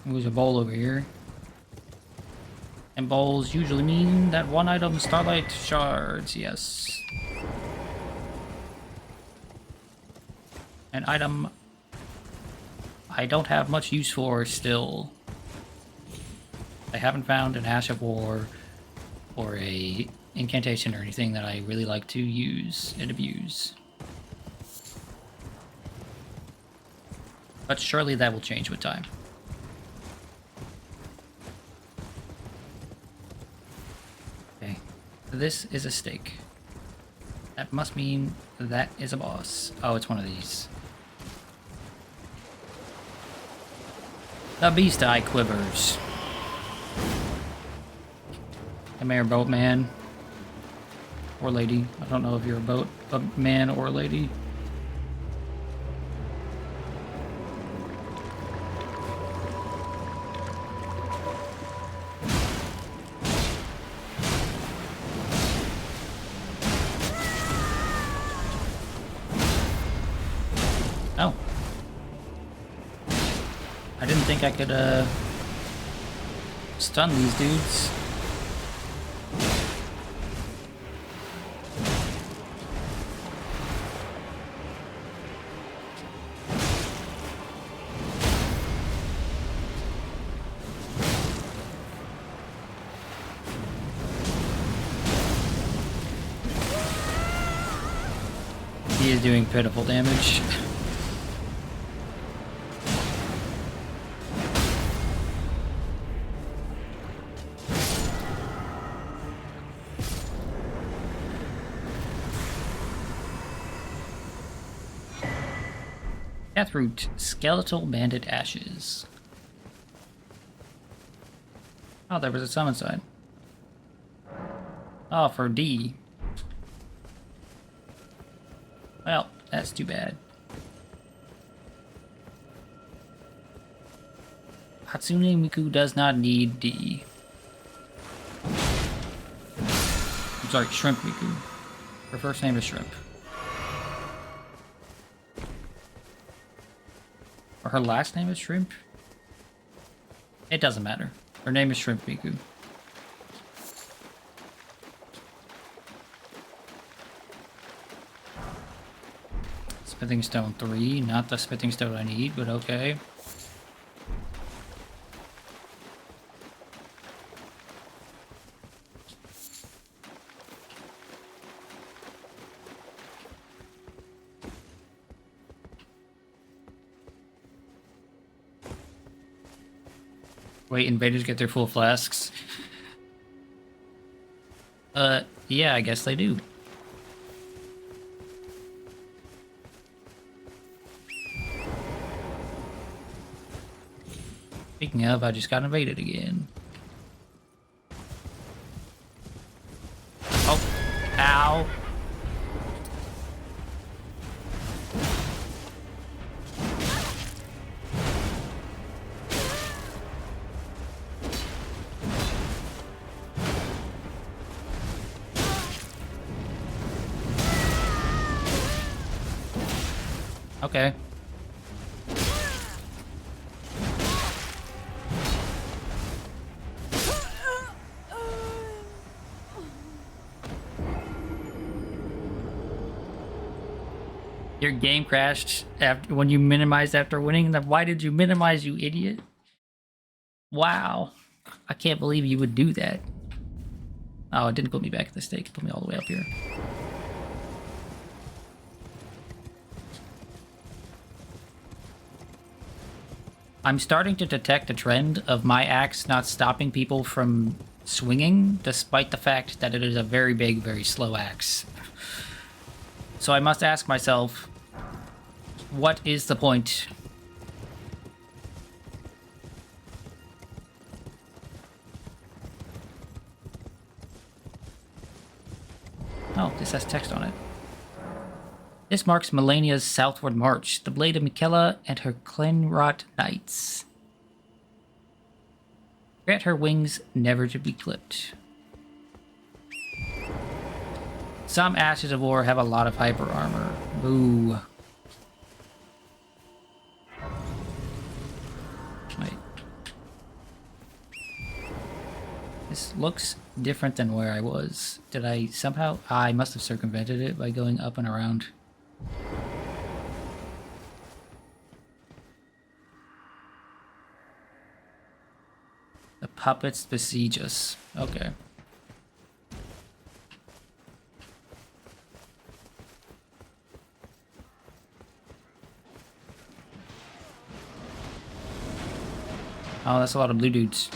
A: There's a bowl over here. And bowls usually mean that one item, starlight shards, yes. An item I don't have much use for still. I haven't found an Ash of War or a incantation or anything that I really like to use and abuse. But surely that will change with time. Okay, this is a stake. That must mean that is a boss. Oh, it's one of these. The beast eye quivers. Come here, boatman. Or lady. I don't know if you're a man or a lady. Oh. I didn't think I could, stun these dudes. He is doing pitiful damage. Deathroot, skeletal bandit ashes. Oh, there was a summon sign. Oh, for D. Well, that's too bad. Hatsune Miku does not need D. sorry, Shrimp Miku. Her first name is Shrimp. Or her last name is Shrimp? It doesn't matter. Her name is Shrimp Miku. Smithing Stone 3, not the smithing stone I need, but okay. Wait, invaders get their full flasks? Yeah, I guess they do. Speaking of, I just got invaded again. Oh, ow. Okay. Your game crashed after when you minimized after winning. Then why did you minimize, you idiot? Wow. I can't believe you would do that. Oh, it didn't put me back at the stake. It put me all the way up here. I'm starting to detect a trend of my axe not stopping people from swinging, despite the fact that it is a very big, very slow axe. So I must ask myself, what is the point? Oh, this has text on it. This marks Melania's southward march, the blade of Mikela and her Clenrot knights. Grant her wings never to be clipped. Some Ashes of War have a lot of hyper armor. Boo. Wait. This looks different than where I was. Did I somehow... I must have circumvented it by going up and around. The puppets besiege us. Okay. Oh, that's a lot of blue dudes.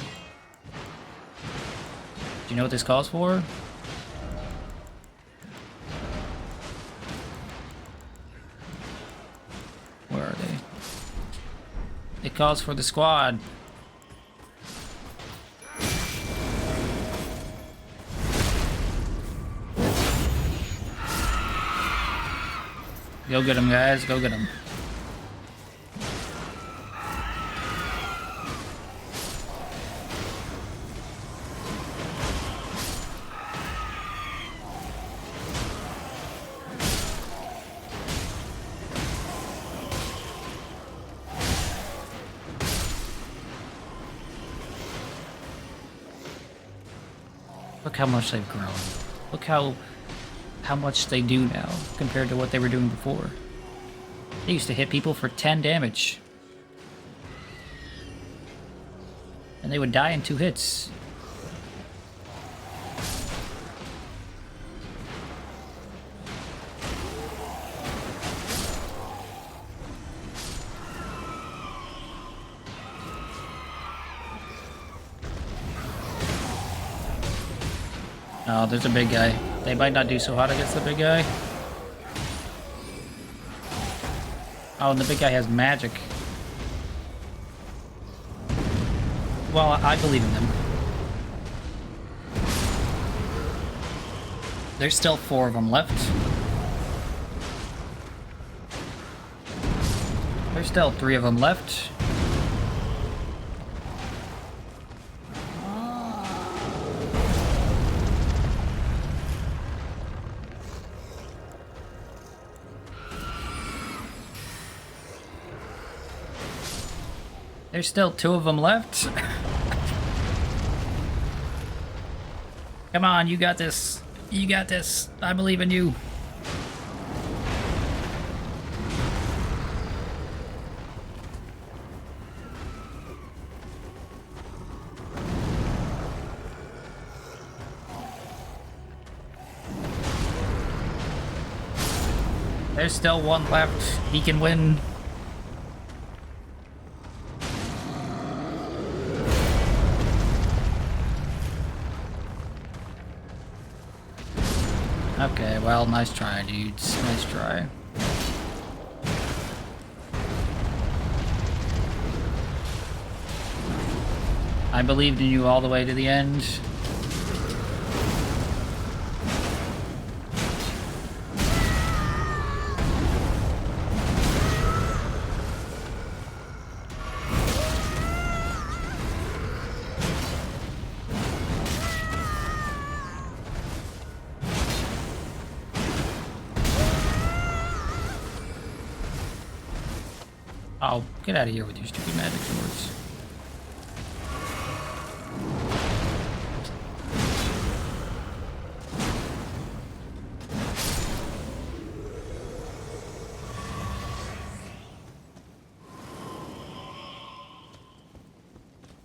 A: Do you know what this calls for? Where are they? It calls for the squad. Go get them, guys. Go get them. Look how much they've grown. Look how much they do now compared to what they were doing before. They used to hit people for 10 damage. And they would die in 2 hits. Oh, there's a big guy. They might not do so hot against the big guy. Oh, and the big guy has magic. Well, I believe in them. There's still 4 of them left. There's still 3 of them left. There's still 2 of them left. Come on, you got this. You got this. I believe in you. There's still 1 left. He can win. Okay, well, nice try, dudes. Nice try. I believed in you all the way to the end. Oh, get out of here with your stupid magic swords.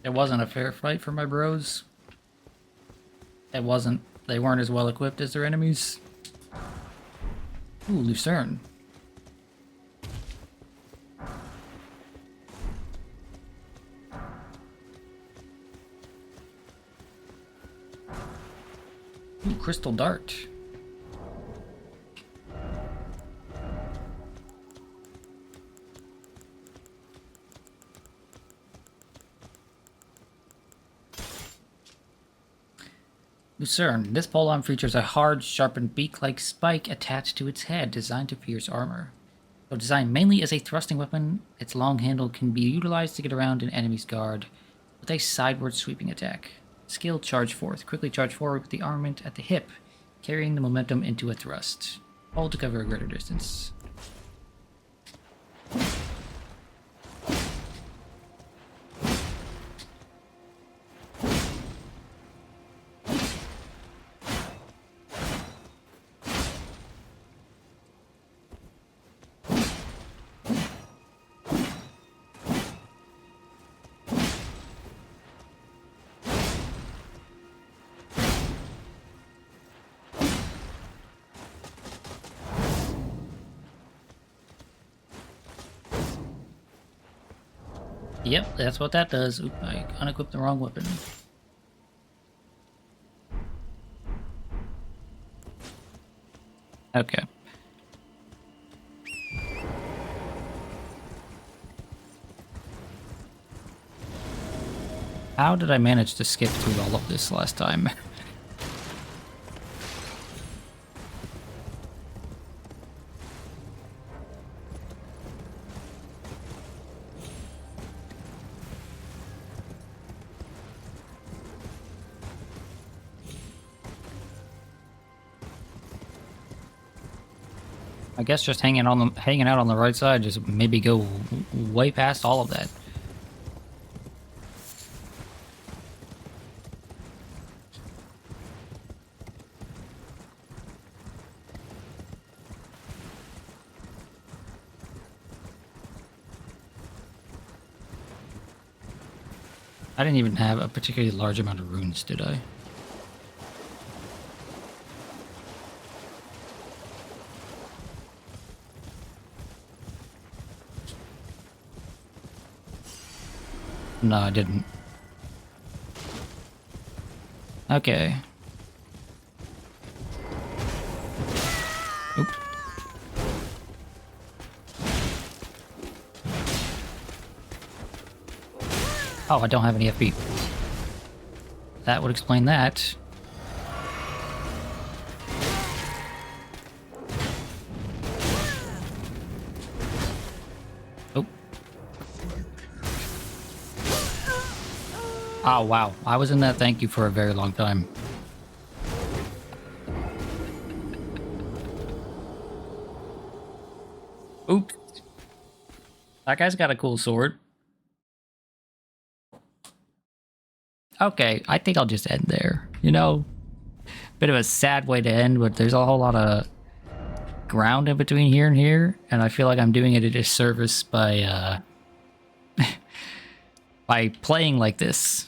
A: It wasn't a fair fight for my bros. It wasn't. They weren't as well equipped as their enemies. Ooh, Lucerne. Ooh, Crystal Dart. Lucerne. This polearm features a hard, sharpened beak-like spike attached to its head, designed to pierce armor. Though designed mainly as a thrusting weapon, its long handle can be utilized to get around an enemy's guard with a sideward sweeping attack. Skill Charge Forth. Quickly charge forward with the armament at the hip, carrying the momentum into a thrust. Hold to cover a greater distance. Yep, that's what that does. Oop, I unequipped the wrong weapon. Okay. How did I manage to skip through all of this last time? I guess just hanging out on the right side, just maybe go way past all of that. I didn't even have a particularly large amount of runes, did I? No, I didn't. Okay. Oop. Oh, I don't have any FP. That would explain that. Oh, wow. I was in that thank you for a very long time. Oops. That guy's got a cool sword. Okay, I think I'll just end there. You know, bit of a sad way to end, but there's a whole lot of ground in between here and here, and I feel like I'm doing it a disservice by by playing like this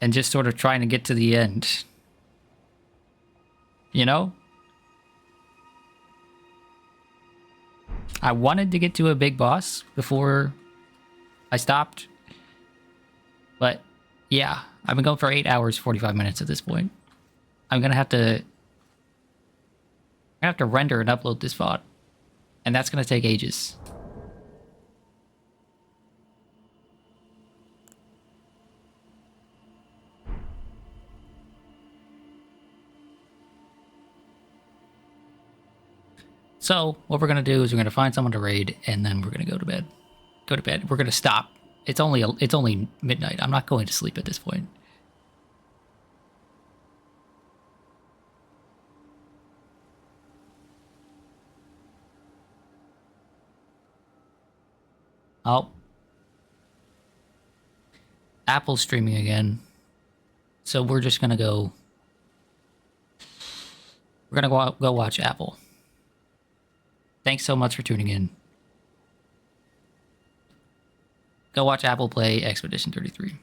A: and just sort of trying to get to the end. You know? I wanted to get to a big boss before I stopped. But yeah, I've been going for 8 hours, 45 minutes at this point. I'm gonna have to render and upload this VOD. And that's gonna take ages. So what we're gonna do is we're gonna find someone to raid, and then we're gonna go to bed. Go to bed. We're gonna stop. It's only midnight. I'm not going to sleep at this point. Oh, Apple's streaming again, so we're just gonna go. We're gonna go watch Apple. Thanks so much for tuning in. Go watch Apple play Expedition 33.